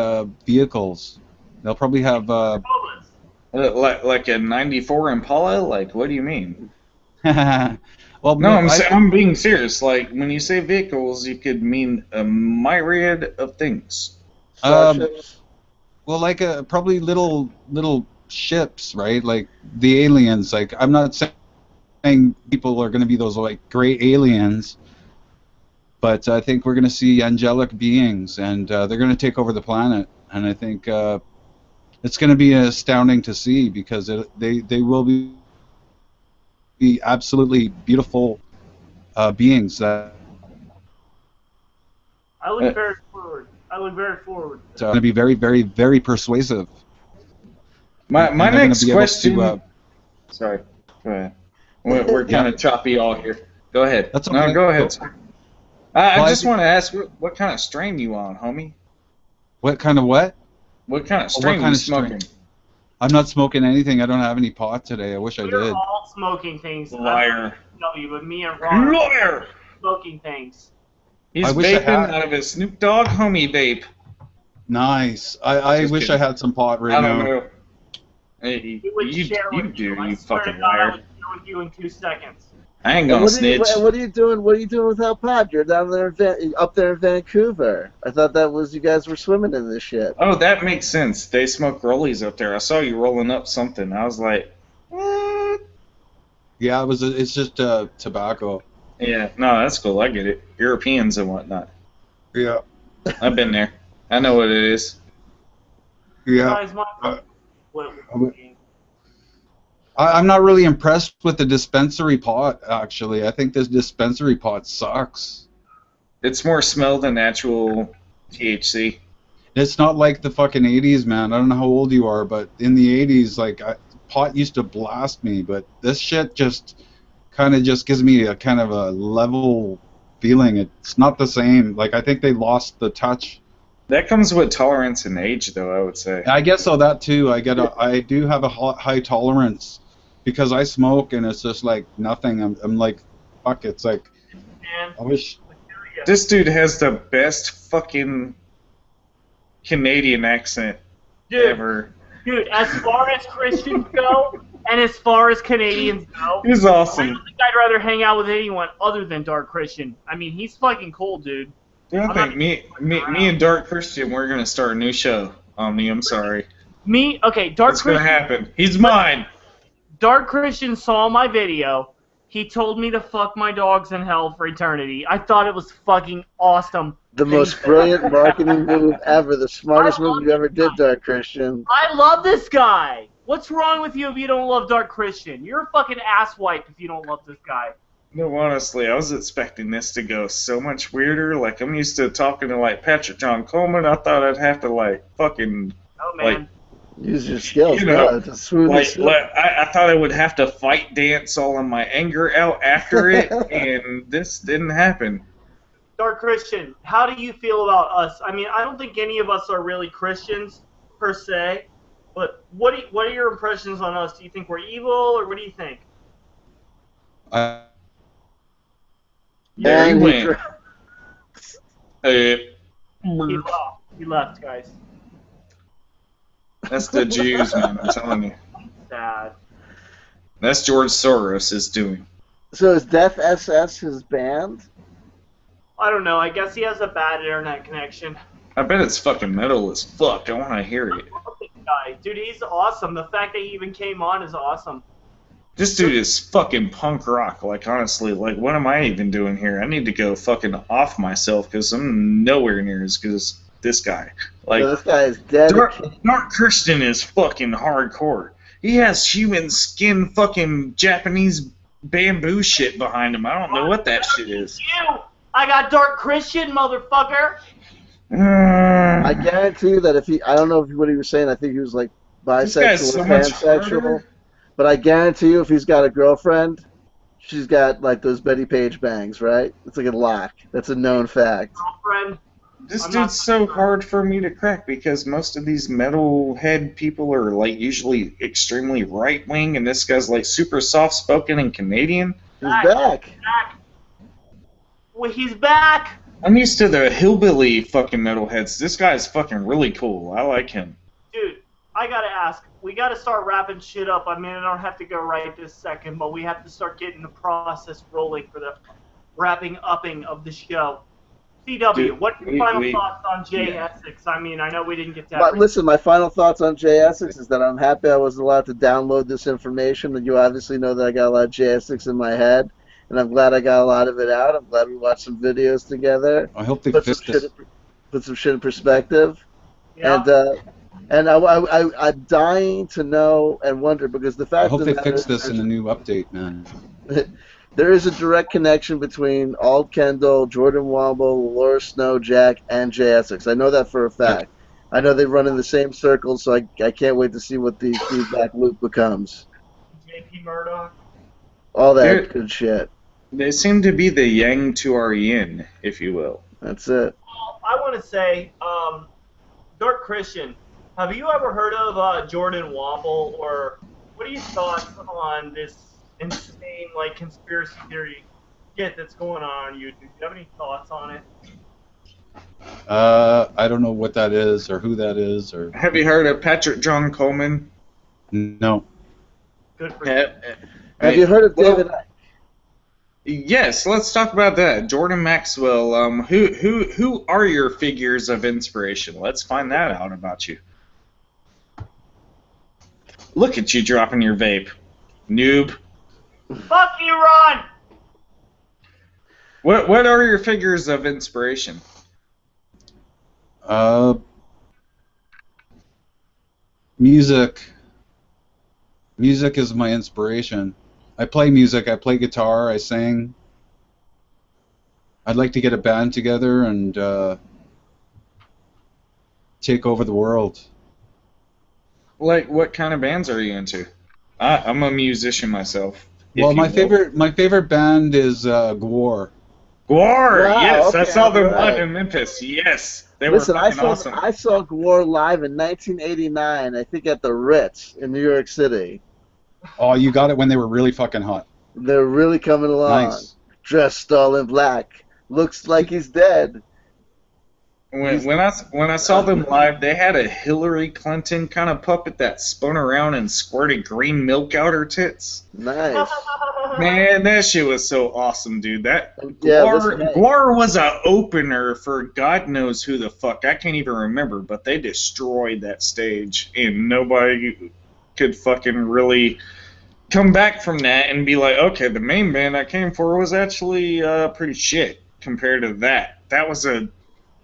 vehicles. They'll probably have like a '94 Impala. Like, what do you mean? Well, no, I'm being serious. Like, when you say vehicles, you could mean a myriad of things. Well, like probably little ships, right? Like the aliens. Like, I'm not saying people are going to be those like great aliens, but I think we're going to see angelic beings, and they're going to take over the planet. And I think it's going to be astounding to see, because they will be absolutely beautiful beings that I look very forward. are going to be very, very, very persuasive. My And they're gonna next be able question. to, Sorry, go ahead. We're kind of choppy all here. Go ahead. That's No, okay. go ahead. Sir. I Well, just want to ask, what kind of strain you on, homie? What kind of what? What kind of What strain kind you of strain? smoking? I'm not smoking anything. I don't have any pot today. I wish I We're did. all smoking things. Liar. W, but me and Ron Lawyer. smoking things. He's I wish I vaping had- out of his Snoop Dogg homie vape. Nice. I Just wish kidding. I had some pot right I don't now. know. Hey, We would you share with do, I you swear to fucking God, I liar. would share with you in 2 seconds. I ain't And gonna what are you- snitch. what are you doing? What are you doing without pot? You're down there, up there in Vancouver. I thought that was you guys were swimming in this shit. Oh, that makes sense. They smoke rollies up there. I saw you rolling up something. I was like, what? Yeah, it's just tobacco. Yeah, no, that's cool. I get it. Europeans and whatnot. Yeah. I've been there. I know what it is. Yeah. Guys, I'm not really impressed with the dispensary pot, actually. I think this dispensary pot sucks. It's more smell than actual THC. It's not like the fucking 80s, man. I don't know how old you are, but in the 80s, like, pot used to blast me, but this shit just kind of just gives me a kind of a level feeling. It's not the same. Like, I think they lost the touch. That comes with tolerance and age, though, I would say. I guess so, that too. I do have a high tolerance because I smoke, and it's just like nothing. I'm like, fuck, it's like, I wish. This dude has the best fucking Canadian accent ever. Dude, as far as Christians go, and as far as Canadians go, He's awesome. I don't think I'd rather hang out with anyone other than Dark Christian. I mean, he's fucking cool, dude. Dude, I think me and Dark Christian, we're gonna start a new show. Omni, I'm sorry. Okay, Dark What's Christian. gonna happen? He's mine. Dark Christian saw my video. He told me to fuck my dogs in hell for eternity. I thought it was fucking awesome. The most brilliant marketing move ever. The smartest move you ever did, Dark Christian. I love this guy. What's wrong with you if you don't love Dark Christian? You're a fucking asswipe if you don't love this guy. No, honestly, I was expecting this to go so much weirder. Like, I'm used to talking to, like, Patrick John Coleman. I thought I'd have to, like, fucking, Oh, man. like, Use your skills, you know, bro. To smooth like, this. I thought I would have to fight dance all of my anger out after it, and this didn't happen. Dark Christian, how do you feel about us? I mean, I don't think any of us are really Christians, per se, but what are your impressions on us? Do you think we're evil, or what do you think? There he And went. He left, guys. That's the Jews, man, I'm telling you. Sad. That's George Soros is doing. So is Death SS his band? I don't know. I guess he has a bad internet connection. I bet it's fucking metal as fuck. I want to hear it. Guy. Dude, he's awesome. The fact that he even came on is awesome. This dude is fucking punk rock. Like, honestly, like, what am I even doing here? I need to go fucking off myself because I'm nowhere near as good as this guy. Like, So this guy is dead. Dark Christian is fucking hardcore. He has human skin fucking Japanese bamboo shit behind him. I don't know what that shit is. I got Dark Christian, motherfucker. I guarantee you that if he, I don't know what he was saying. I think he was like This guy's bisexual so or much pansexual. harder. But I guarantee you, if he's got a girlfriend, she's got like those Betty Page bangs, right? It's like a lock. That's a known fact. Girlfriend. This dude's so hard for me to crack because most of these metalhead people are like usually extremely right wing, and this guy's like super soft spoken and Canadian. He's back. Well, he's back. I'm used to the hillbilly fucking metalheads. This guy's fucking really cool. I like him. Dude, I gotta ask. We gotta start wrapping shit up. I mean, I don't have to go right this second, but we have to start getting the process rolling for the wrapping upping of the show. CW, Dude, what are your final thoughts on J Essex? I mean, I know we didn't get to But listen, my final thoughts on J Essex is that I'm happy I was allowed to download this information, and you obviously know that I got a lot of J Essex in my head, and I'm glad I got a lot of it out. I'm glad we watched some videos together. I hope they put fix some this. shit, put some shit in perspective. Yeah. And And I'm dying to know and wonder, because the fact I hope of they the matter fix is this in the new update, man. there is a direct connection between Auld, Kendall, Jordan Womble, Laura Snow, Jack, and J Essex. I know that for a fact. I know they run in the same circles, so I can't wait to see what the feedback loop becomes. JP Murdoch. All that good shit. They seem to be the yang to our yin, if you will. That's it. I want to say, Dark Christian, have you ever heard of Jordan Womble, or what are your thoughts on this insane, like, conspiracy theory shit that's going on YouTube? Do you have any thoughts on it? I don't know what that is or who that is or. Have you heard of Patrick John Coleman? No. Good for you. Have you heard of David Icke? Yes, let's talk about that. Jordan Maxwell. Who are your figures of inspiration? Let's find that out about you. Look at you dropping your vape, noob. Fuck you, Ron! What are your figures of inspiration? Music. Music is my inspiration. I play music, I play guitar, I sing. I'd like to get a band together and take over the world. Like, what kind of bands are you into? I'm a musician myself. Well, my favorite band is Gwar. Gwar, Wow, yes, okay, I saw them right. live in Memphis. Yes, they Listen, were fucking awesome. I saw Gwar live in 1989, I think at the Ritz in New York City. Oh, you got it when they were really fucking hot. They're really coming along. Nice. Dressed all in black. Looks like he's dead. When I saw them live, they had a Hillary Clinton kind of puppet that spun around and squirted green milk out her tits. Nice. Man, that shit was so awesome, dude. That Yeah, Gwar was a opener for God knows who the fuck. I can't even remember, but they destroyed that stage, and nobody could fucking really come back from that and be like, okay, the main band I came for was actually pretty shit compared to that. That was a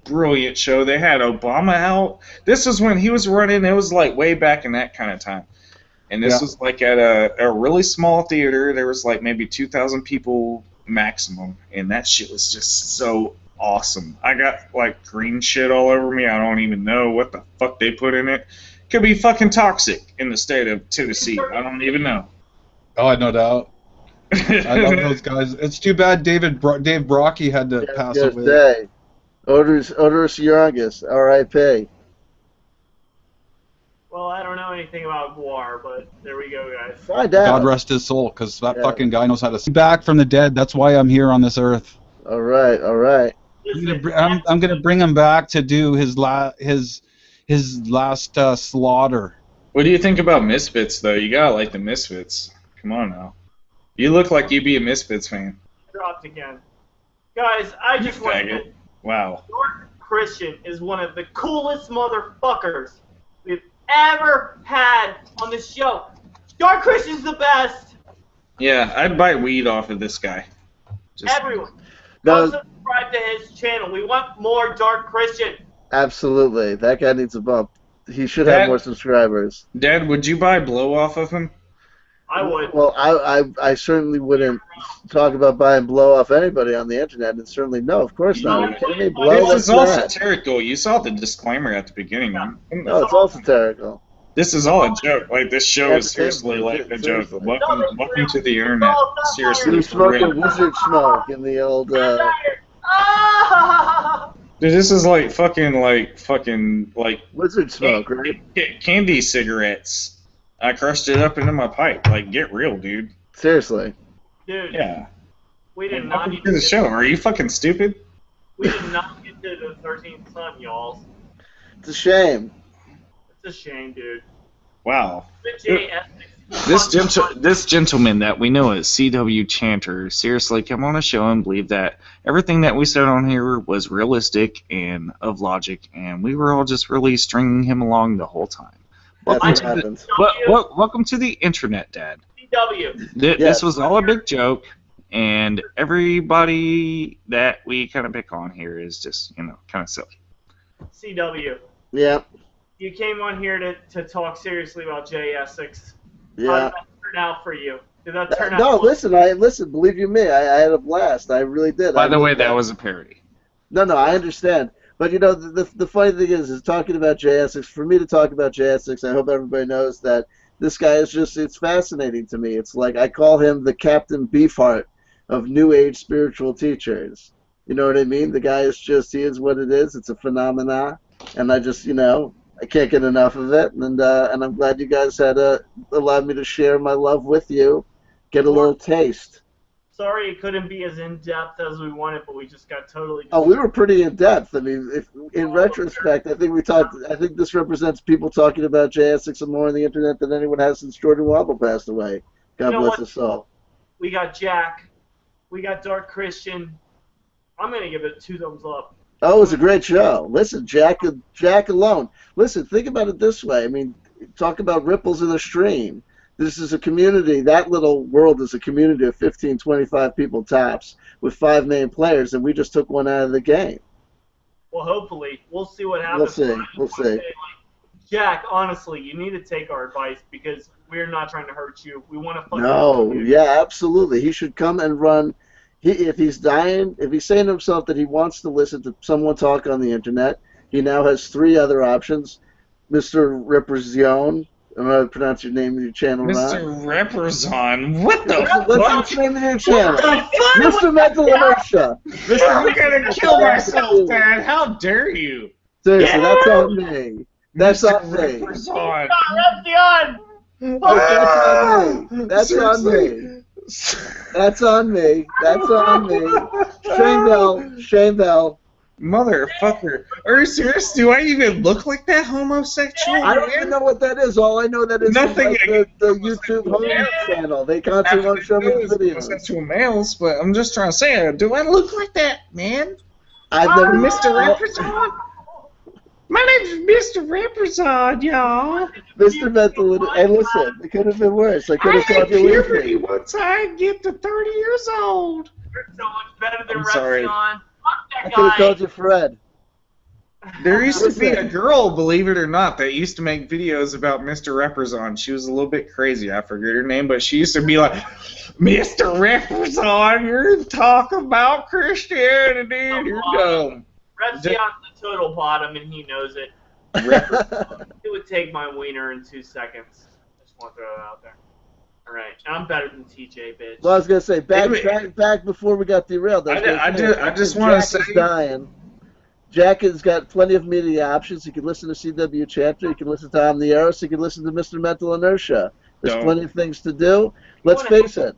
brilliant show. They had Obama out. This was when he was running. It was like way back in that kind of time. And this was like at a really small theater. There was like maybe 2,000 people maximum. And that shit was just so awesome. I got like green shit all over me. I don't even know what the fuck they put in it. Could be fucking toxic in the state of Tennessee. I don't even know. Oh, no doubt. I love those guys. It's too bad Dave Brocky had to pass away. Odorous Youngest, R.I.P. Well, I don't know anything about Gwar, but there we go, guys. Find out. God rest his soul, because that fucking guy knows how to see back from the dead. That's why I'm here on this earth. All right, all right. I'm gonna bring him back to do his last slaughter. What do you think about Misfits, though? You gotta like the Misfits. Come on now. You look like you'd be a Misfits fan. Dropped again. Guys, I just want to... Wow. Dark Christian is one of the coolest motherfuckers we've ever had on this show. Dark Christian's the best. Yeah, I'd buy weed off of this guy. Everyone, go subscribe to his channel. We want more Dark Christian. Absolutely. That guy needs a bump. He should have more subscribers. Dad, would you buy blow off of him? I would. Well, I certainly wouldn't talk about buying blow off anybody on the internet, and certainly no, of course not. Are you kidding me? Blow, this is all satirical. You saw the disclaimer at the beginning. No, it's all satirical. This is all a joke. Like, this show is seriously like a joke. Welcome to the internet. Seriously. You're smoking wizard smoke in the old... Dude, this is like fucking wizard smoke, right? Candy cigarettes. I crushed it up into my pipe. Like, get real, dude. Seriously. Dude. Yeah. We did not get to the show. Are you fucking stupid? We did not get to the 13th Sun, y'all. It's a shame. It's a shame, dude. Wow. J Essex. This gentleman that we know as CW Chanter seriously come on a show and believe that everything that we said on here was realistic and of logic, and we were all just really stringing him along the whole time. Welcome to the internet, Dad. CW. This was all a big joke, and everybody that we kind of pick on here is just, kind of silly. CW. Yeah. you came on here to talk seriously about J Essex. Yeah. How did that turn out for you? Did that turn out? No, listen. Believe you me, I had a blast. I really did. By the way, that was a parody. No, I understand. But you know, the funny thing is talking about J Essex. For me to talk about J Essex, I hope everybody knows that this guy is it's fascinating to me. It's like I call him the Captain Beefheart of New Age spiritual teachers. You know what I mean? The guy is he is what it is. It's a phenomena, and I just, I can't get enough of it. And I'm glad you guys had allowed me to share my love with you, get a little taste. Sorry it couldn't be as in-depth as we wanted, but we just got totally... Oh, we were pretty in-depth. I mean, in retrospect, I think this represents people talking about J Essex more on the internet than anyone has since Jordan Wobble passed away. God bless us all. We got Jack. We got Dark Christian. I'm going to give it 2 thumbs up. Oh, it was a great show. Listen, Jack alone. Listen, think about it this way. I mean, talk about ripples in the stream. This is a community. That little world is a community of 15, 25 people tops with 5 main players, and we just took one out of the game. Well, hopefully. We'll see what happens. We'll see. Jack, honestly, you need to take our advice because we're not trying to hurt you. We want to No, yeah, absolutely. He should come and run. If he's saying to himself that he wants to listen to someone talk on the internet, he now has 3 other options. Mr. Repression. I don't know how to pronounce your name of your channel, Mr. Repression. What the fuck? What's the name of your channel? Mr. MentalInertia. I'm gonna kill myself, Dad. How dare you? Seriously, that's on me. That's on me. Repression. That's on me. That's on me. That's on me. Shane Bell. Motherfucker. Are you serious? Do I even look like that homosexual? I don't even know what that is. All I know that is nothing. Like the YouTube home channel. They constantly want to show me videos. Homosexual males, but I'm just trying to say, do I look like that, man? I've never Mr. Repression. My name's Mr. Repression, y'all. Mr. MentalInertia. Hey, listen, it could have been worse. I could have called you puberty once I get to 30 years old. You're so much better than sorry. Repression. I could have called you Fred. There used to be a girl, believe it or not, that used to make videos about Mr. Repression. She was a little bit crazy. I forget her name, but she used to be like, Mr. Repression, you're talking about Christianity, you're dumb. Repression's the total bottom, and he knows it. It would take my wiener in 2 seconds. I just want to throw that out there. Alright, I'm better than TJ, bitch. Well, I was going to say, back before we got derailed. I just want to say... Jack is dying. Jack has got plenty of media options. He can listen to CW Chanter. He can listen to Omnieros. He can listen to Mr. MentalInertia. There's plenty of things to do. Let's face it.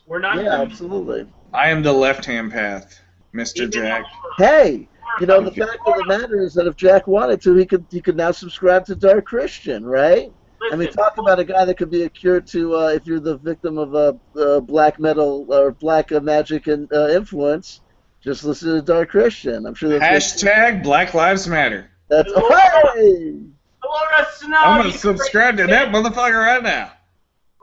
We're not. Yeah, absolutely. I am the left-hand path, Mr. Jack. Hey, the fact of the matter is that if Jack wanted to, he could now subscribe to Dark Christian, right? I mean, talk about a guy that could be a cure to if you're the victim of black metal or black magic and influence. Just listen to Dark Christian. I'm sure that's Hashtag Black Lives Matter. That's hey. I'm gonna subscribe to that motherfucker right now.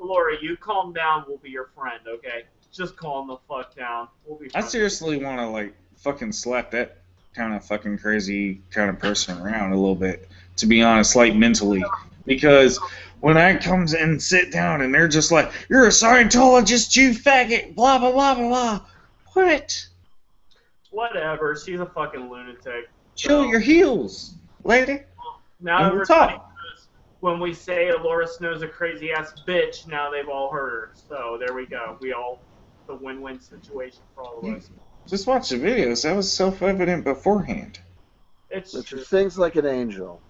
Laura, you calm down. We'll be your friend, okay? Just calm the fuck down. We'll be. I seriously want to fucking slap that kind of fucking crazy kind of person around a little bit. To be honest, mentally. Because when I comes and sit down and they're just like, you're a Scientologist, you faggot, blah, blah, blah, blah, blah. What? Whatever. She's a fucking lunatic. Chill your heels, lady. Now we'll talk. When we say Laura Snow's a crazy-ass bitch, now they've all heard her. So there we go. The win-win situation for all of us. Just watch the videos. That was self-evident beforehand. It's true. Sings like an angel.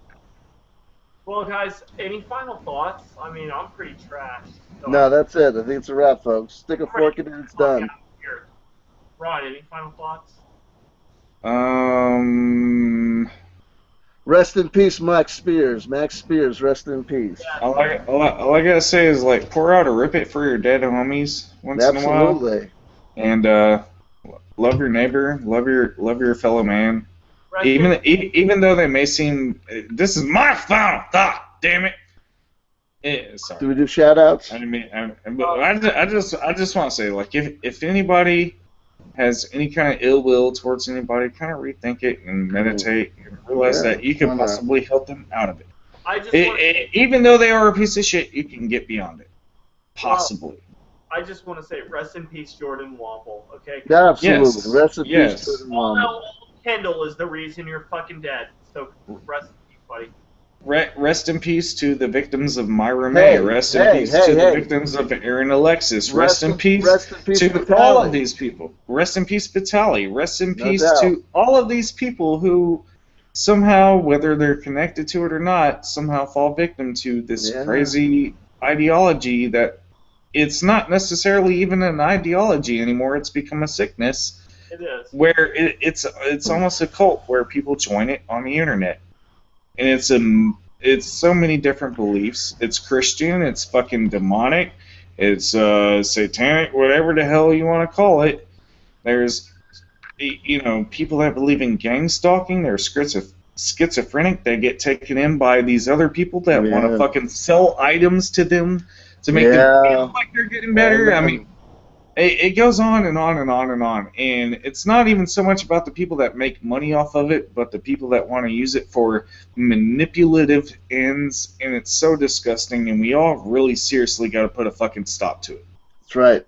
Well, guys, any final thoughts? I mean, I'm pretty trash. So No, that's it. I think it's a wrap, folks. Stick a fork in it and it's done. Rod, any final thoughts? Rest in peace, Max Spears. Max Spears, rest in peace. All I gotta say is, pour out a rip it for your dead homies once in a while. Absolutely. And love your neighbor, love your fellow man. Even though they may seem, this is my final thought. Damn it! Sorry. Do we do shout outs? I just want to say, if anybody has any kind of ill will towards anybody, kind of rethink it and meditate and realize that you can possibly help them out of it. Even though they are a piece of shit, you can get beyond it. Possibly. Well, I just want to say, rest in peace, Jordan Womble, okay? Yeah, absolutely. Yes. Rest in peace, Yes. Jordan Well, Womble. no, Kendall is the reason you're fucking dead. So rest in peace, buddy. Rest in peace to the victims of Myra Hey, May. Rest in peace to the victims of Aaron Alexis. Rest in peace to Vitaly. all of these people. Rest in peace, Vitaly. Rest in peace to all of these people who somehow, whether they're connected to it or not, somehow fall victim to this crazy ideology that it's not necessarily even an ideology anymore. It's become a sickness. It is. Where it's almost a cult where people join it on the internet. And it's so many different beliefs. It's Christian, it's fucking demonic, it's satanic, whatever the hell you want to call it. There's, people that believe in gang stalking. They're schizophrenic. They get taken in by these other people that want to fucking sell items to them to make them feel like they're getting better. I mean, it goes on and on and on and on. And it's not even so much about the people that make money off of it, but the people that want to use it for manipulative ends. And it's so disgusting, and we all really seriously got to put a fucking stop to it. That's right.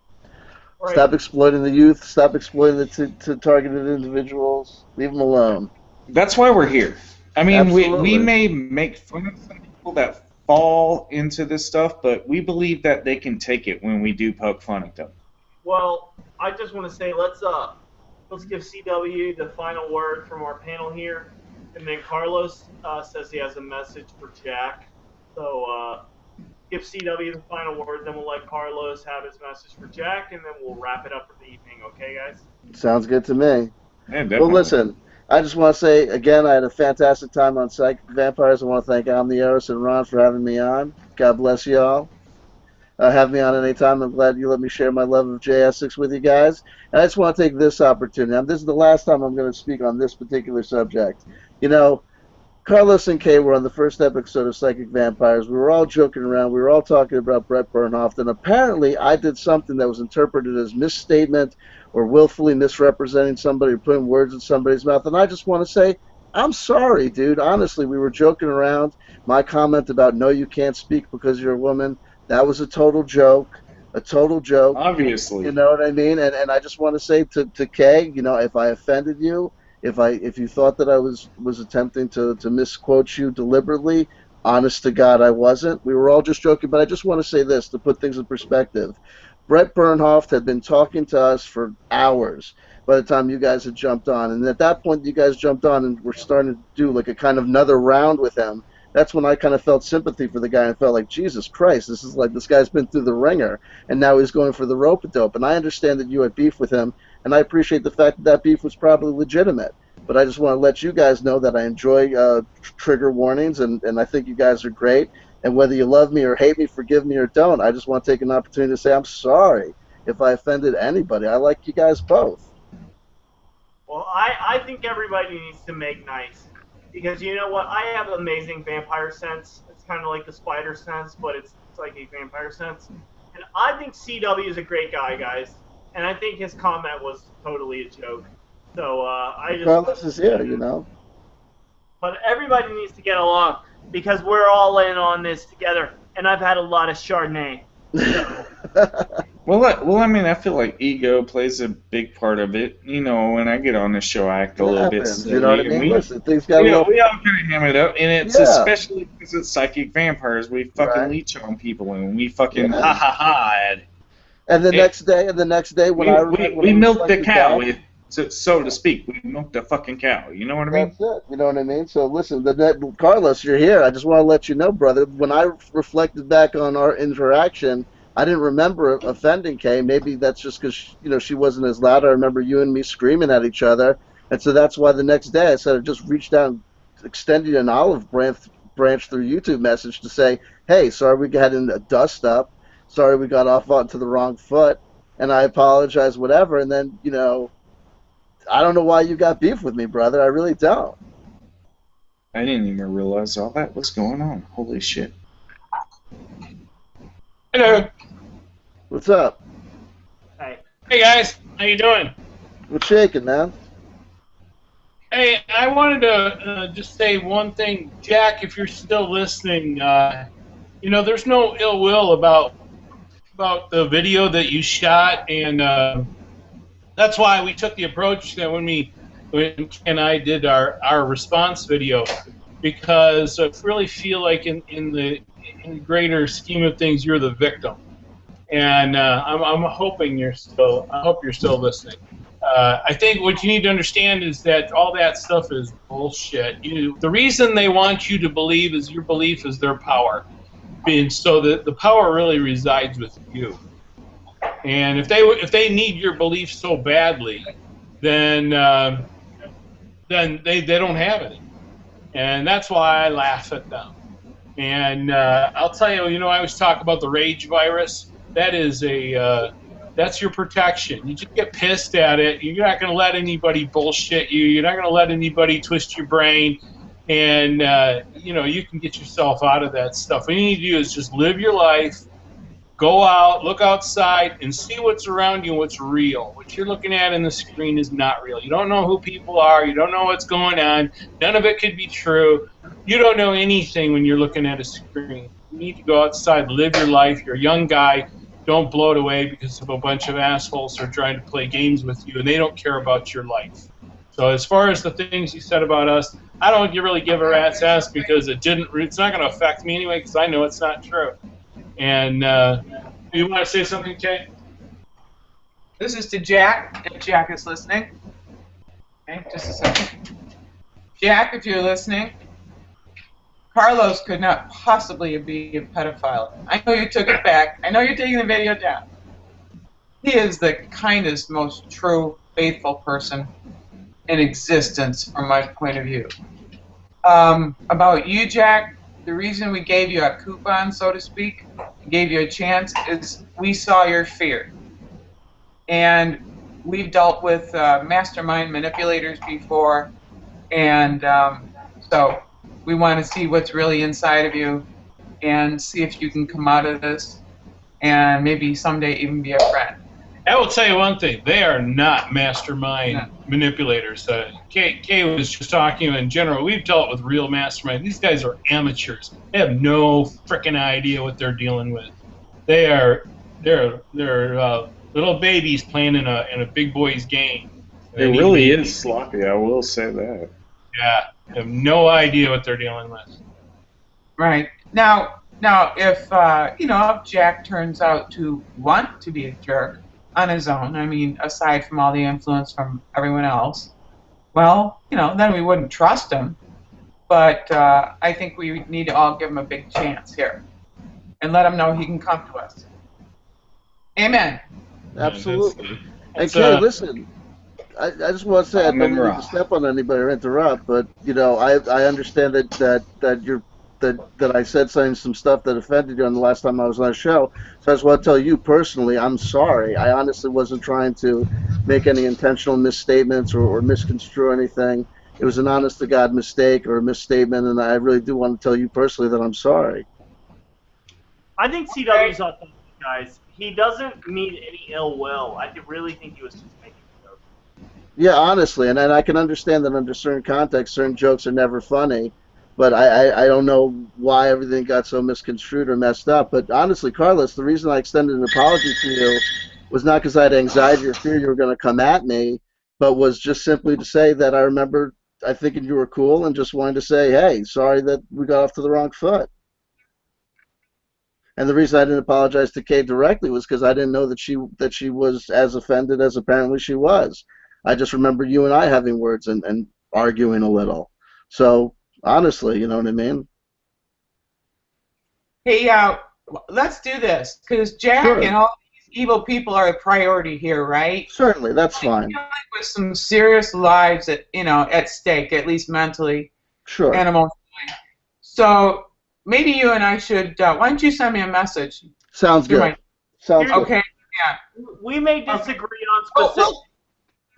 Stop exploiting the youth. Stop exploiting the targeted individuals. Leave them alone. That's why we're here. I mean, Absolutely. we may make fun of some people that fall into this stuff, but we believe that they can take it when we do poke fun at them. Well, I just want to say let's give CW the final word from our panel here, and then Carlos says he has a message for Jack. So give CW the final word, then we'll let Carlos have his message for Jack, and then we'll wrap it up for the evening. Okay, guys? Sounds good to me. Yeah, definitely. Well, listen, I just want to say, again, I had a fantastic time on Psychic Vampires. I want to thank Omnieros and Ron for having me on. God bless you all. Have me on anytime. I'm glad you let me share my love of J Essex with you guys. And I just want to take this opportunity. This is the last time I'm going to speak on this particular subject. Carlos and Kay were on the first episode of Psychic Vampires. We were all joking around. We were all talking about Brett Bernhoft. And apparently I did something that was interpreted as misstatement or willfully misrepresenting somebody or putting words in somebody's mouth. And I just want to say, I'm sorry, dude. Honestly, we were joking around. My comment about, no, you can't speak because you're a woman, that was a total joke. A total joke. Obviously. You know what I mean? And I just want to say to Kay, if I offended you, if you thought that I was attempting to misquote you deliberately, honest to God, I wasn't. We were all just joking, but I just want to say this to put things in perspective. Brett Bernhoft had been talking to us for hours by the time you guys had jumped on. And at that point, you guys jumped on and were starting to do like a kind of another round with him. That's when I kind of felt sympathy for the guy and felt like, Jesus Christ, this is like this guy's been through the ringer, and now he's going for the rope-a-dope. And I understand that you had beef with him, and I appreciate the fact that that beef was probably legitimate. But I just want to let you guys know that I enjoy trigger warnings, and I think you guys are great. And whether you love me or hate me, forgive me or don't, I just want to take an opportunity to say I'm sorry if I offended anybody. I like you guys both. Well, I think everybody needs to make nice. Because you know what? I have amazing vampire sense. It's kind of like the spider sense, but it's like a vampire sense. And I think CW is a great guy, guys. And I think his comment was totally a joke. So I just... Carlos is here, But everybody needs to get along because we're all in on this together. And I've had a lot of Chardonnay. So. Well, I mean, I feel like ego plays a big part of it. When I get on this show, I act a little bit silly. You know what I mean? Listen, things got we all kind of ham it up, and it's especially because it's Psychic Vampires. We fucking leech on people, and we fucking ha. And the next day, when we milked the cow, so to speak. We milked the fucking cow. You know what I mean? That's it. You know what I mean? So listen, Carlos, you're here. I just want to let you know, brother. When I reflected back on our interaction, I didn't remember offending Kay. Maybe that's just because she wasn't as loud. I remember you and me screaming at each other, and so that's why the next day I said I just reached out and extended an olive branch through YouTube message to say, hey, sorry we got in a dust up, sorry we got off onto the wrong foot, and I apologize, whatever. And then I don't know why you got beef with me, brother. I really don't. I didn't even realize all that was going on. Holy shit. Hello. What's up? Hey. Hey guys, how you doing? What's shaking, man? Hey, I wanted to just say one thing, Jack. If you're still listening, there's no ill will about the video that you shot, and that's why we took the approach that when Ken and I did our response video, because I really feel like in the greater scheme of things, you're the victim, and I'm hoping you're still listening. I think what you need to understand is that all that stuff is bullshit. The reason they want you to believe is your belief is their power, and so the power really resides with you. And if they need your belief so badly, then they don't have any, and that's why I laugh at them. And I'll tell you, I always talk about the rage virus. That is that's your protection. You just get pissed at it. You're not going to let anybody bullshit you. You're not going to let anybody twist your brain, and you can get yourself out of that stuff. What you need to do is just live your life. Go out, look outside, and see what's around you and what's real. What you're looking at in the screen is not real. You don't know who people are. You don't know what's going on. None of it could be true. You don't know anything when you're looking at a screen. You need to go outside, live your life. You're a young guy. Don't blow it away because of a bunch of assholes who are trying to play games with you, and they don't care about your life. So as far as the things you said about us, I don't really give a rat's ass because it's not going to affect me anyway because I know it's not true. And you want to say something, Kay? This is to Jack, if Jack is listening. Okay, just a second. Jack, if you're listening, Carlos could not possibly be a pedophile. I know you took it back. I know you're taking the video down. He is the kindest, most true, faithful person in existence from my point of view. About you, Jack, the reason we gave you a coupon, so to speak, gave you a chance, is we saw your fear. And we've dealt with mastermind manipulators before, and so we want to see what's really inside of you and see if you can come out of this and maybe someday even be a friend. I will tell you one thing. They are not mastermind manipulators. Kay was just talking in general. We've dealt with real mastermind. These guys are amateurs. They have no frickin' idea what they're dealing with. They're little babies playing in a big boy's game. It really is sloppy, I will say that. Yeah, have no idea what they're dealing with. Right. Now if if Jack turns out to want to be a jerk on his own, I mean, aside from all the influence from everyone else, well, then we wouldn't trust him. But I think we need to all give him a big chance here and let him know he can come to us. Amen. Absolutely. Hey, Kay, listen. I just want to say I don't mean to step on anybody or interrupt, but I understand that I said some stuff that offended you on the last time I was on the show. So I just want to tell you personally, I'm sorry. I honestly wasn't trying to make any intentional misstatements or misconstrue anything. It was an honest-to-God mistake or a misstatement, and I really do want to tell you personally that I'm sorry. I think CW's authentic, guys. He doesn't mean any ill will. I really think he was just making a joke. Yeah, honestly, and I can understand that under certain contexts, certain jokes are never funny. But I don't know why everything got so misconstrued or messed up. But honestly, Carlos, the reason I extended an apology to you was not because I had anxiety or fear you were going to come at me, but was just simply to say that I remember I thinking you were cool and just wanted to say, hey, sorry that we got off to the wrong foot. And the reason I didn't apologize to Kay directly was because I didn't know that she was as offended as apparently she was. I just remember you and I having words and arguing a little. So honestly, you know what I mean? Hey, let's do this, because Jack and all these evil people are a priority here, right? Certainly, that's fine. With some serious lives at stake, at least mentally and emotionally. So maybe you and I should, why don't you send me a message? Sounds good. Sounds good. Okay, yeah. We may disagree on specific...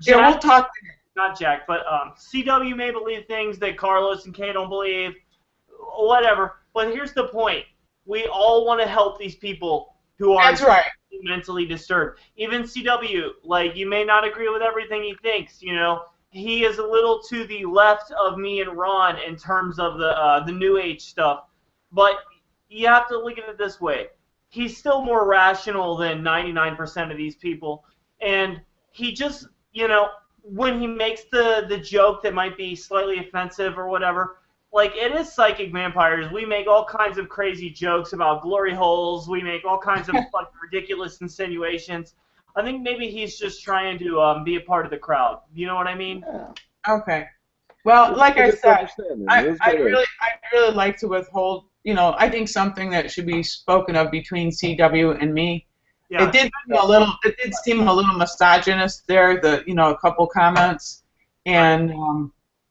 Yeah, we'll talk to you. Not Jack, but CW may believe things that Carlos and Kay don't believe, whatever. But here's the point. We all want to help these people who are mentally disturbed. Even CW, like, you may not agree with everything he thinks, you know. He is a little to the left of me and Ron in terms of the New Age stuff. But you have to look at it this way. He's still more rational than 99% of these people. And he just, you know, when he makes the joke that might be slightly offensive or whatever, like, it is Psychic Vampires. We make all kinds of crazy jokes about glory holes. We make all kinds of fucking ridiculous insinuations. I think maybe he's just trying to be a part of the crowd. You know what I mean? Okay. Well, like I said, I really like to withhold. You know, I think something that should be spoken of between CW and me. Yeah. It did seem a little misogynist there. A couple comments, and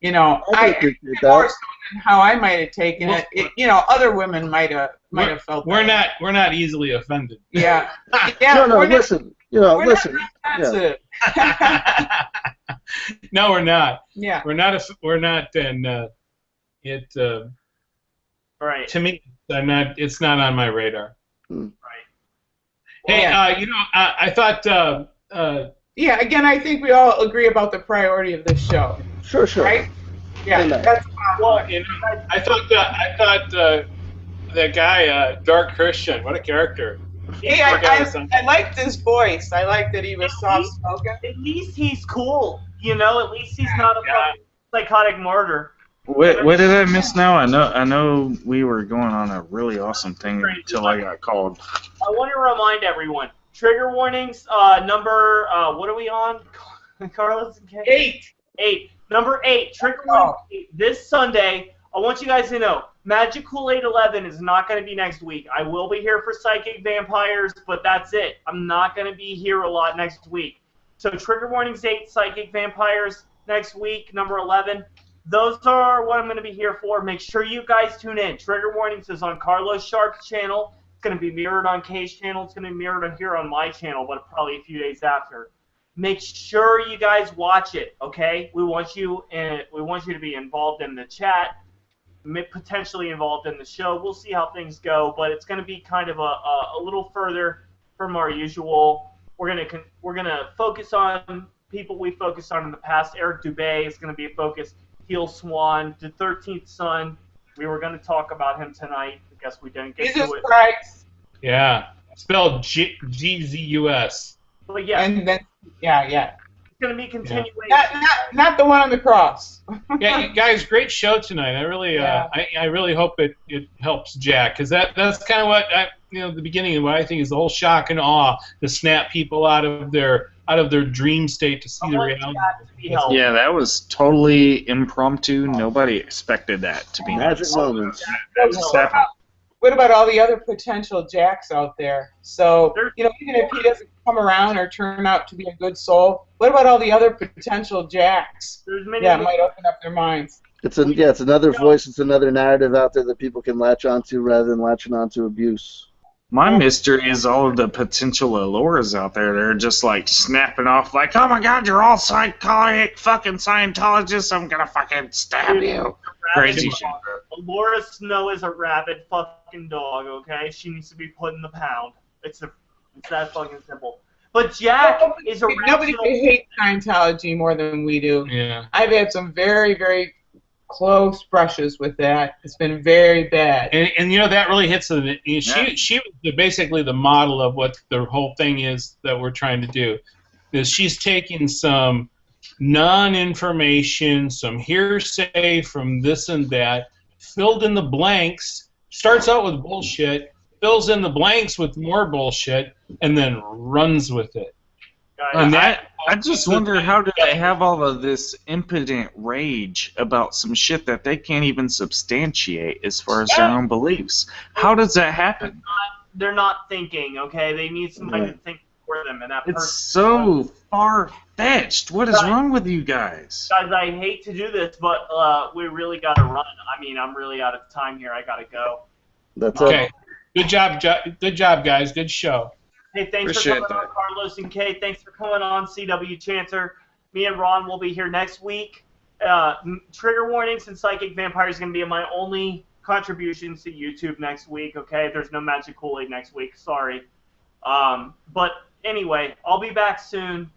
you know, more so than how I might have taken it. You know, other women might have felt. We're not easily offended. Yeah. No, listen. You know, listen. Yeah. No, we're not. Yeah. We're not, and it. Right. To me, it's not on my radar. Right. Hey, you know, I thought. Yeah. Again, I think we all agree about the priority of this show. Sure. Right. Yeah. That's well, you know, I thought that guy, Dark Christian, what a character. Hey, I liked his voice. I liked that he was soft-spoken. At least he's cool, you know. At least he's not a fucking psychotic martyr. What did I miss now? I know we were going on a really awesome thing until I got called. I want to remind everyone, trigger warnings, number, what are we on? Carlos and Kay? 8. Number 8, trigger warning this Sunday. I want you guys to know, Magic Kool-Aid 11 is not going to be next week. I will be here for Psychic Vampires, but that's it. I'm not going to be here a lot next week. So Trigger Warnings 8, Psychic Vampires next week, number 11. Those are what I'm going to be here for. Make sure you guys tune in. Trigger Warnings is on Carlos Sharp's channel. It's going to be mirrored on Kay's channel. It's going to be mirrored here on my channel, but probably a few days after. Make sure you guys watch it, okay? We want you to be involved in the chat, potentially involved in the show. We'll see how things go, but it's going to be kind of a little further from our usual. We're gonna focus on people we focused on in the past. Eric Dubé is going to be a focus. Heel Swan, the 13th Son. We were going to talk about him tonight. I guess we didn't get to it. Christ. Yeah, spelled GZUS. But yeah. And then, yeah. It's going to be continuation. Not the one on the cross. Yeah, guys, great show tonight. I really, I really hope it helps Jack, because that's kind of what the beginning of what I think is the whole shock and awe to snap people out of their dream state to see the reality. Yeah, that was totally impromptu. Nobody expected that to be magic moments. What about all the other potential Jacks out there? So, even if he doesn't come around or turn out to be a good soul, what about all the other potential Jacks? Might open up their minds. It's another voice. It's another narrative out there that people can latch onto rather than latching onto abuse. My mystery is all of the potential Alluras out there. They're just like snapping off, like, "Oh my God, you're all psychotic fucking Scientologists. I'm gonna fucking stab you." Crazy shit. Allura Snow is a rabid fucking dog. Okay, she needs to be put in the pound. It's that fucking simple. But Jack is a nobody hates Scientology more than we do. Yeah, I've had some very, very close brushes with that. It's been very bad. And that really hits the. She was basically the model of what the whole thing is that we're trying to do. Is she's taking some non-information, some hearsay from this and that, filled in the blanks, starts out with bullshit, fills in the blanks with more bullshit, and then runs with it. And I just wonder, how do they have all of this impotent rage about some shit that they can't even substantiate as far as their own beliefs? How does that happen? They're not thinking, okay? They need somebody to think for them, and that person. It's so far-fetched. What is wrong with you guys? Guys, I hate to do this, but we really got to run. I mean, I'm really out of time here. I got to go. That's okay. Good job, guys. Good show. Hey, thanks for coming on, Carlos and Kay. Thanks for coming on, CW Chanter. Me and Ron will be here next week. Trigger Warnings and Psychic Vampires is going to be my only contributions to YouTube next week, okay? There's no Magic Kool-Aid next week. Sorry. But anyway, I'll be back soon.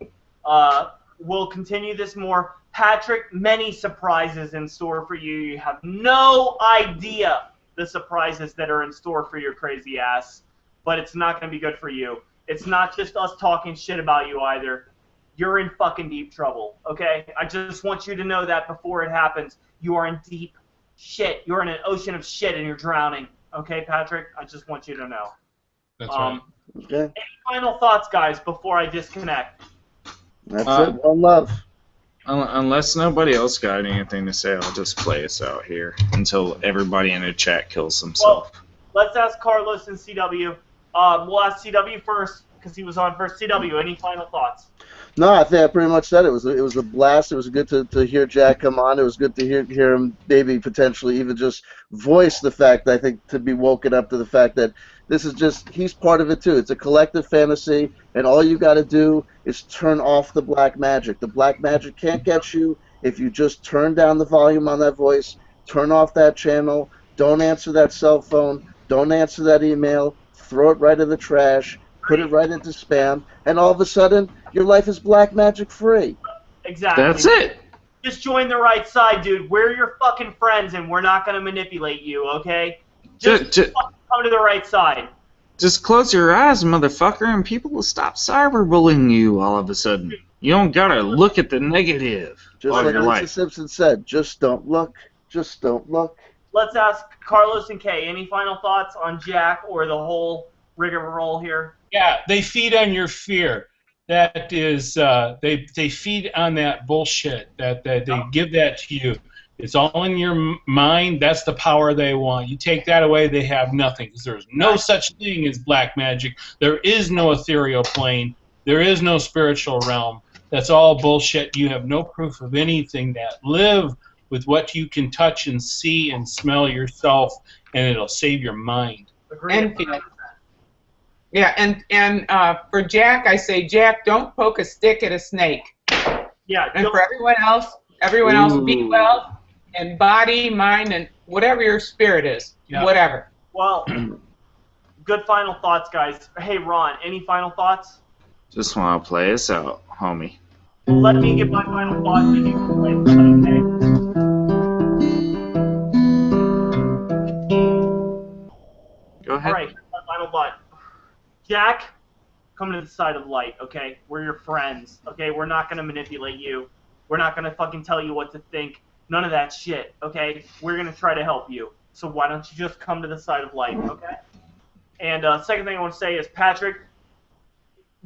We'll continue this more. Patrick, many surprises in store for you. You have no idea the surprises that are in store for your crazy ass, but it's not going to be good for you. It's not just us talking shit about you either. You're in fucking deep trouble, okay? I just want you to know that before it happens. You are in deep shit. You're in an ocean of shit and you're drowning, okay, Patrick? I just want you to know. That's right. Okay. Any final thoughts, guys, before I disconnect? That's it. One love. Unless nobody else got anything to say, I'll just play us out here until everybody in the chat kills himself. Well, let's ask Carlos and CW. We'll ask CW first because he was on first. CW, any final thoughts? No, I think I pretty much said it. It was a blast. It was good to hear Jack come on. It was good to hear him maybe potentially even just voice the fact, I think, to be woken up to the fact that this is just, he's part of it too. It's a collective fantasy, and all you got to do is turn off the black magic. The black magic can't get you if you just turn down the volume on that voice, turn off that channel, don't answer that cell phone, don't answer that email, throw it right in the trash, put it right into spam, and all of a sudden, your life is black magic free. Exactly. That's it. Just join the right side, dude. We're your fucking friends, and we're not going to manipulate you, okay? Just come to the right side. Just close your eyes, motherfucker, and people will stop cyberbullying you all of a sudden. You don't gotta look at the negative. Just like Mr. Simpson said, just don't look. Just don't look. Let's ask Carlos and Kay. Any final thoughts on Jack or the whole rigmarole here? Yeah, they feed on your fear. That is, they feed on that bullshit. That they give that to you. It's all in your mind. That's the power they want. You take that away, they have nothing. Because there's no such thing as black magic. There is no ethereal plane. There is no spiritual realm. That's all bullshit. You have no proof of anything. That live with what you can touch and see and smell yourself, and it'll save your mind. And feel. Yeah, and for Jack, I say, Jack, don't poke a stick at a snake. Yeah. And for everyone else, be well. And body, mind, and whatever your spirit is. Yeah. Whatever. Well, good final thoughts, guys. Hey, Ron, any final thoughts? Just want to play us out, homie. Well, let me get my final thoughts and you can play us out, okay? Go ahead. All right, my final thought. Jack, come to the side of light, okay? We're your friends, okay? We're not going to manipulate you. We're not going to fucking tell you what to think. None of that shit, okay? We're going to try to help you. So why don't you just come to the side of light, okay? And second thing I want to say is, Patrick,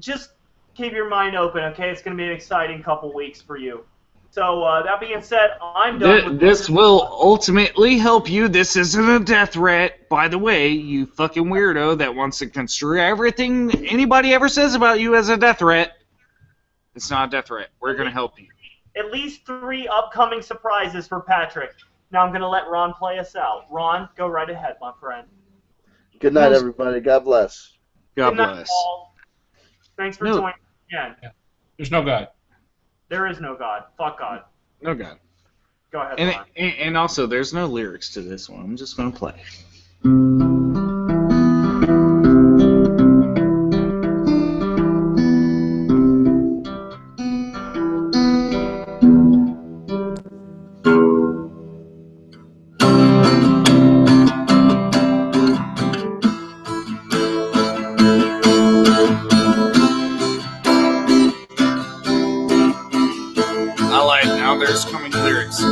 just keep your mind open, okay? It's going to be an exciting couple weeks for you. So that being said, I'm done with this will ultimately help you. This isn't a death threat, by the way, you fucking weirdo that wants to construe everything anybody ever says about you as a death threat. It's not a death threat. We're going to help you. At least 3 upcoming surprises for Patrick. Now I'm going to let Ron play us out. Ron, go right ahead, my friend. Good night, everybody. God bless. God Good night, bless. Paul. Thanks for joining again. Yeah. There's no God. There is no God. Fuck God. No God. Go ahead, Ron. And also, there's no lyrics to this one. I'm just going to play. There's coming lyrics.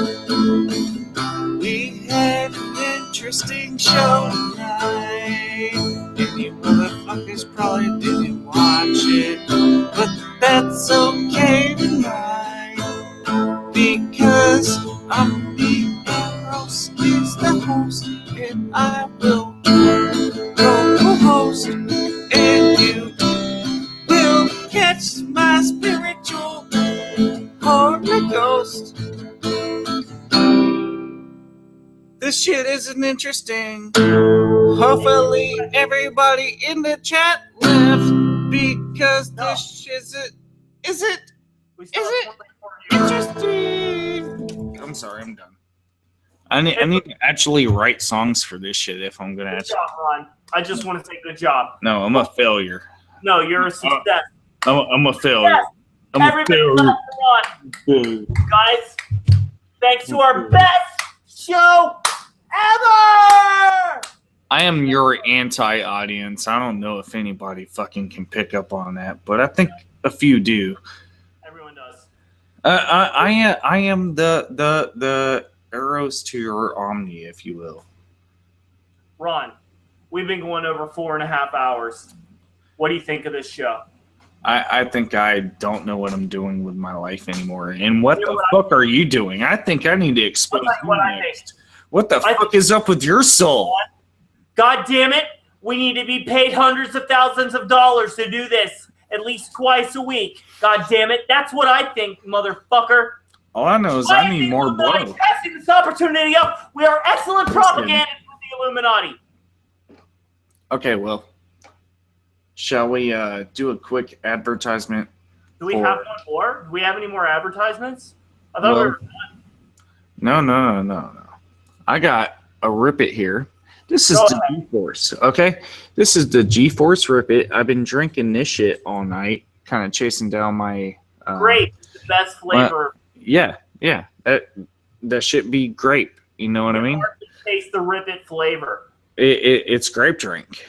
We had an interesting show tonight, and you motherfuckers probably didn't watch it, but that's okay tonight, because I'm the Eros is the host, and I will co-host, and you will catch my spiritual Holy Ghost. This shit isn't interesting. Hopefully everybody in the chat left, because this shit is it interesting? I'm sorry, I'm done. I need to actually write songs for this shit if I'm gonna Good job, Ron. I just want to say good job. No, I'm a failure. No, you're a success. I'm a failure. Yes. I'm a Everybody failure. clap for Ron. Guys, thanks to our best show ever! I am your anti-audience. I don't know if anybody fucking can pick up on that, but I think a few do. Everyone does. I am the arrows to your Omni, if you will. Ron, we've been going over 4.5 hours. What do you think of this show? I think I don't know what I'm doing with my life anymore. And what the fuck are you doing? I think I need to expose you next. What the fuck is up with your soul? God damn it. We need to be paid hundreds of thousands of dollars to do this at least twice a week. God damn it. That's what I think, motherfucker. All I know is I need more blow. Passing this opportunity up. We are excellent propaganda for the Illuminati. Okay, well, shall we do a quick advertisement? Do we have one more? Do we have any more advertisements? I thought we were done. No. I got a Rip It here. This is the G-Force, okay? This is the G-Force Rip It. I've been drinking this shit all night, kind of chasing down my... grape, the best flavor. Yeah. That shit be grape. You know what I mean? Taste the Rip It flavor. It's grape drink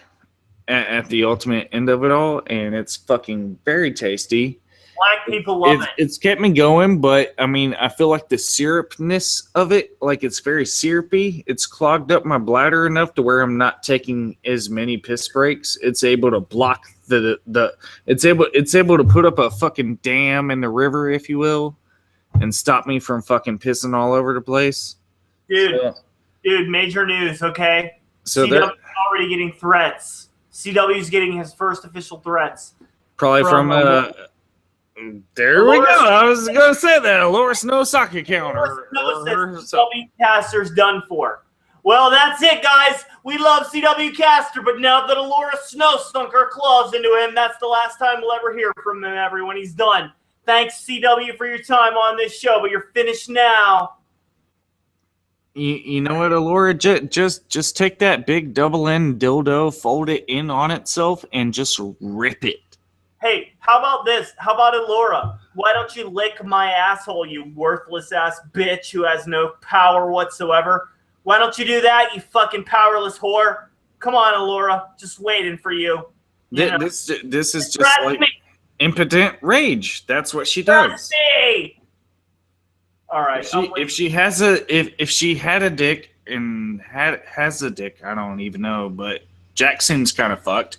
at the ultimate end of it all, and it's fucking very tasty. Black people love it. It's kept me going, but I mean, I feel like the syrupness of it, like it's very syrupy. It's clogged up my bladder enough to where I'm not taking as many piss breaks. It's able to block it's able to put up a fucking dam in the river, if you will, and stop me from fucking pissing all over the place. Dude, major news, okay? So CW's already getting threats. CW's getting his first official threats. Probably from there we go. I was going to say that. Laura Snow socket counter. CW Caster's done for. Well, that's it, guys. We love CW Caster, but now that Laura Snow sunk her claws into him, that's the last time we'll ever hear from him, everyone. He's done. Thanks, CW, for your time on this show, but you're finished now. You know what, Allura? Just take that big double-end dildo, fold it in on itself, and just rip it. Hey, how about this? How about it, Laura? Why don't you lick my asshole, you worthless-ass bitch who has no power whatsoever? Why don't you do that, you fucking powerless whore? Come on, Allura. Just waiting for you. This is just like impotent rage. That's what she does. All right. If she had a dick and has a dick, I don't even know, but Jackson's kind of fucked.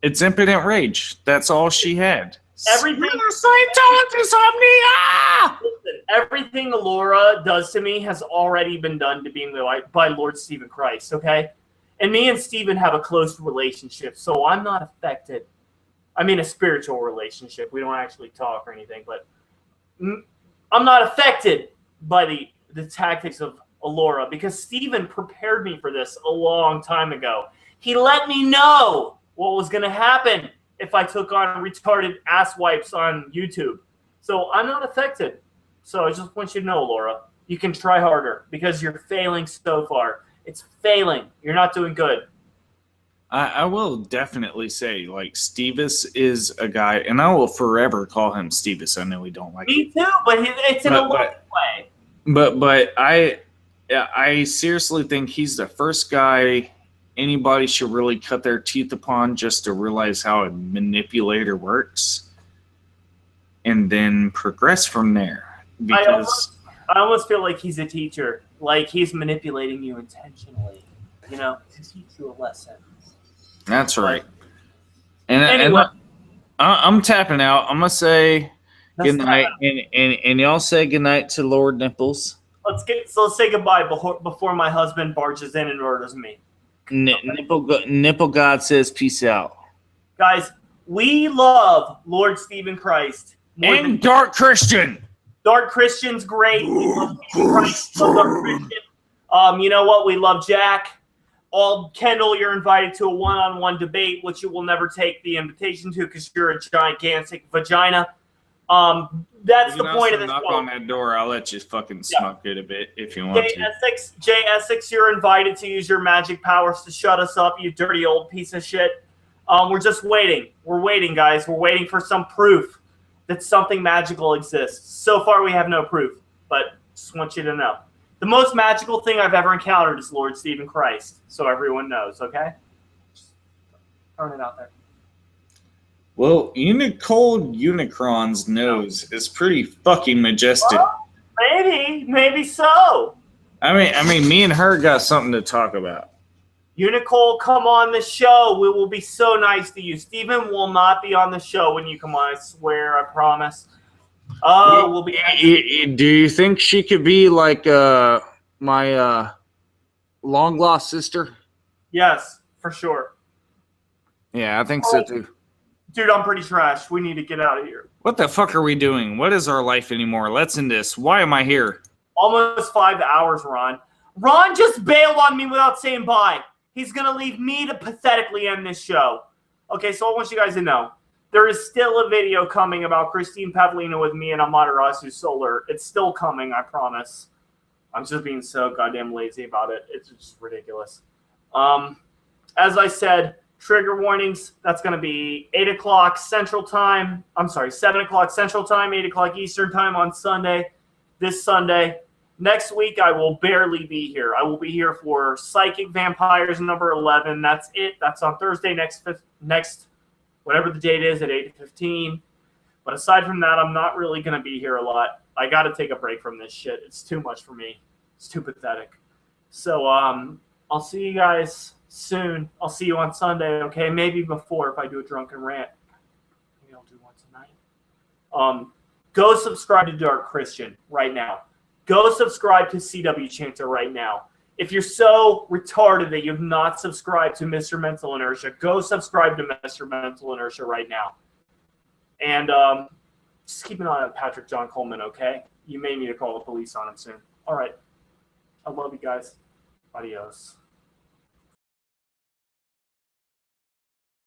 It's impotent rage. That's all she had. Everything Allura does to me has already been done to me by Lord Stephen Christ, okay? And me and Stephen have a close relationship, so I'm not affected. I mean a spiritual relationship. We don't actually talk or anything, but I'm not affected by the tactics of Allura because Stephen prepared me for this a long time ago. He let me know what was going to happen if I took on retarded ass wipes on YouTube. So I'm not affected. So I just want you to know, Laura, you can try harder because you're failing so far. It's failing. You're not doing good. I will definitely say, like, Stevis is a guy, and I will forever call him Stevis. I know we don't like Me too, but it's in a loving way. But I seriously think he's the first guy anybody should really cut their teeth upon just to realize how a manipulator works and then progress from there. Because I almost feel like he's a teacher. Like he's manipulating you intentionally, to teach you a lesson. That's right. And I'm tapping out. I'm going to say good night. And y'all say good night to Lord Nipples. Let's say goodbye before my husband barges in and murders me. Nipple God says peace out. Guys, we love Lord Stephen Christ. And Dark Christian. Dark Christian's great. We love Stephen Christ. Love Dark Christian. You know what? We love Jack. Auld, Kendall, you're invited to a one-on-one debate, which you will never take the invitation to because you're a gigantic vagina. That's the point of this. Knock on that door. I'll let you fucking smoke it a bit if you want to. J Essex, you're invited to use your magic powers to shut us up, you dirty old piece of shit. We're just waiting. We're waiting, guys. We're waiting for some proof that something magical exists. So far, we have no proof, but just want you to know. The most magical thing I've ever encountered is Lord Stephen Christ, so everyone knows, okay? Just throwing it out there. Well, Unicold Unicron's nose is pretty fucking majestic. Well, maybe so. I mean, me and her got something to talk about. Unicole, come on the show. We will be so nice to you. Stephen will not be on the show when you come on, I swear, I promise. We'll be. Do you think she could be like my long lost sister? Yes, for sure. Yeah, I think so too. Dude, I'm pretty trash. We need to get out of here. What the fuck are we doing? What is our life anymore? Let's end this. Why am I here? Almost 5 hours, Ron. Ron just bailed on me without saying bye. He's going to leave me to pathetically end this show. Okay, so I want you guys to know. There is still a video coming about Christine Pavlina with me and Amaterasu Solar. It's still coming, I promise. I'm just being so goddamn lazy about it. It's just ridiculous. As I said, trigger warnings, that's going to be 8 o'clock Central Time. I'm sorry, 7 o'clock Central Time, 8 o'clock Eastern Time on Sunday. This Sunday. Next week, I will barely be here. I will be here for Psychic Vampires number 11. That's it. That's on Thursday next whatever the date is at 8:15. But aside from that, I'm not really going to be here a lot. I got to take a break from this shit. It's too much for me. It's too pathetic. So I'll see you guys soon. I'll see you on Sunday, okay? Maybe before if I do a drunken rant. Maybe I'll do one tonight. Go subscribe to Dark Christian right now. Go subscribe to CW Chanter right now. If you're so retarded that you've not subscribed to Mr. Mental Inertia, go subscribe to Mr. Mental Inertia right now. And just keep an eye on Patrick John Coleman, okay? You may need to call the police on him soon. All right. I love you guys. Adios.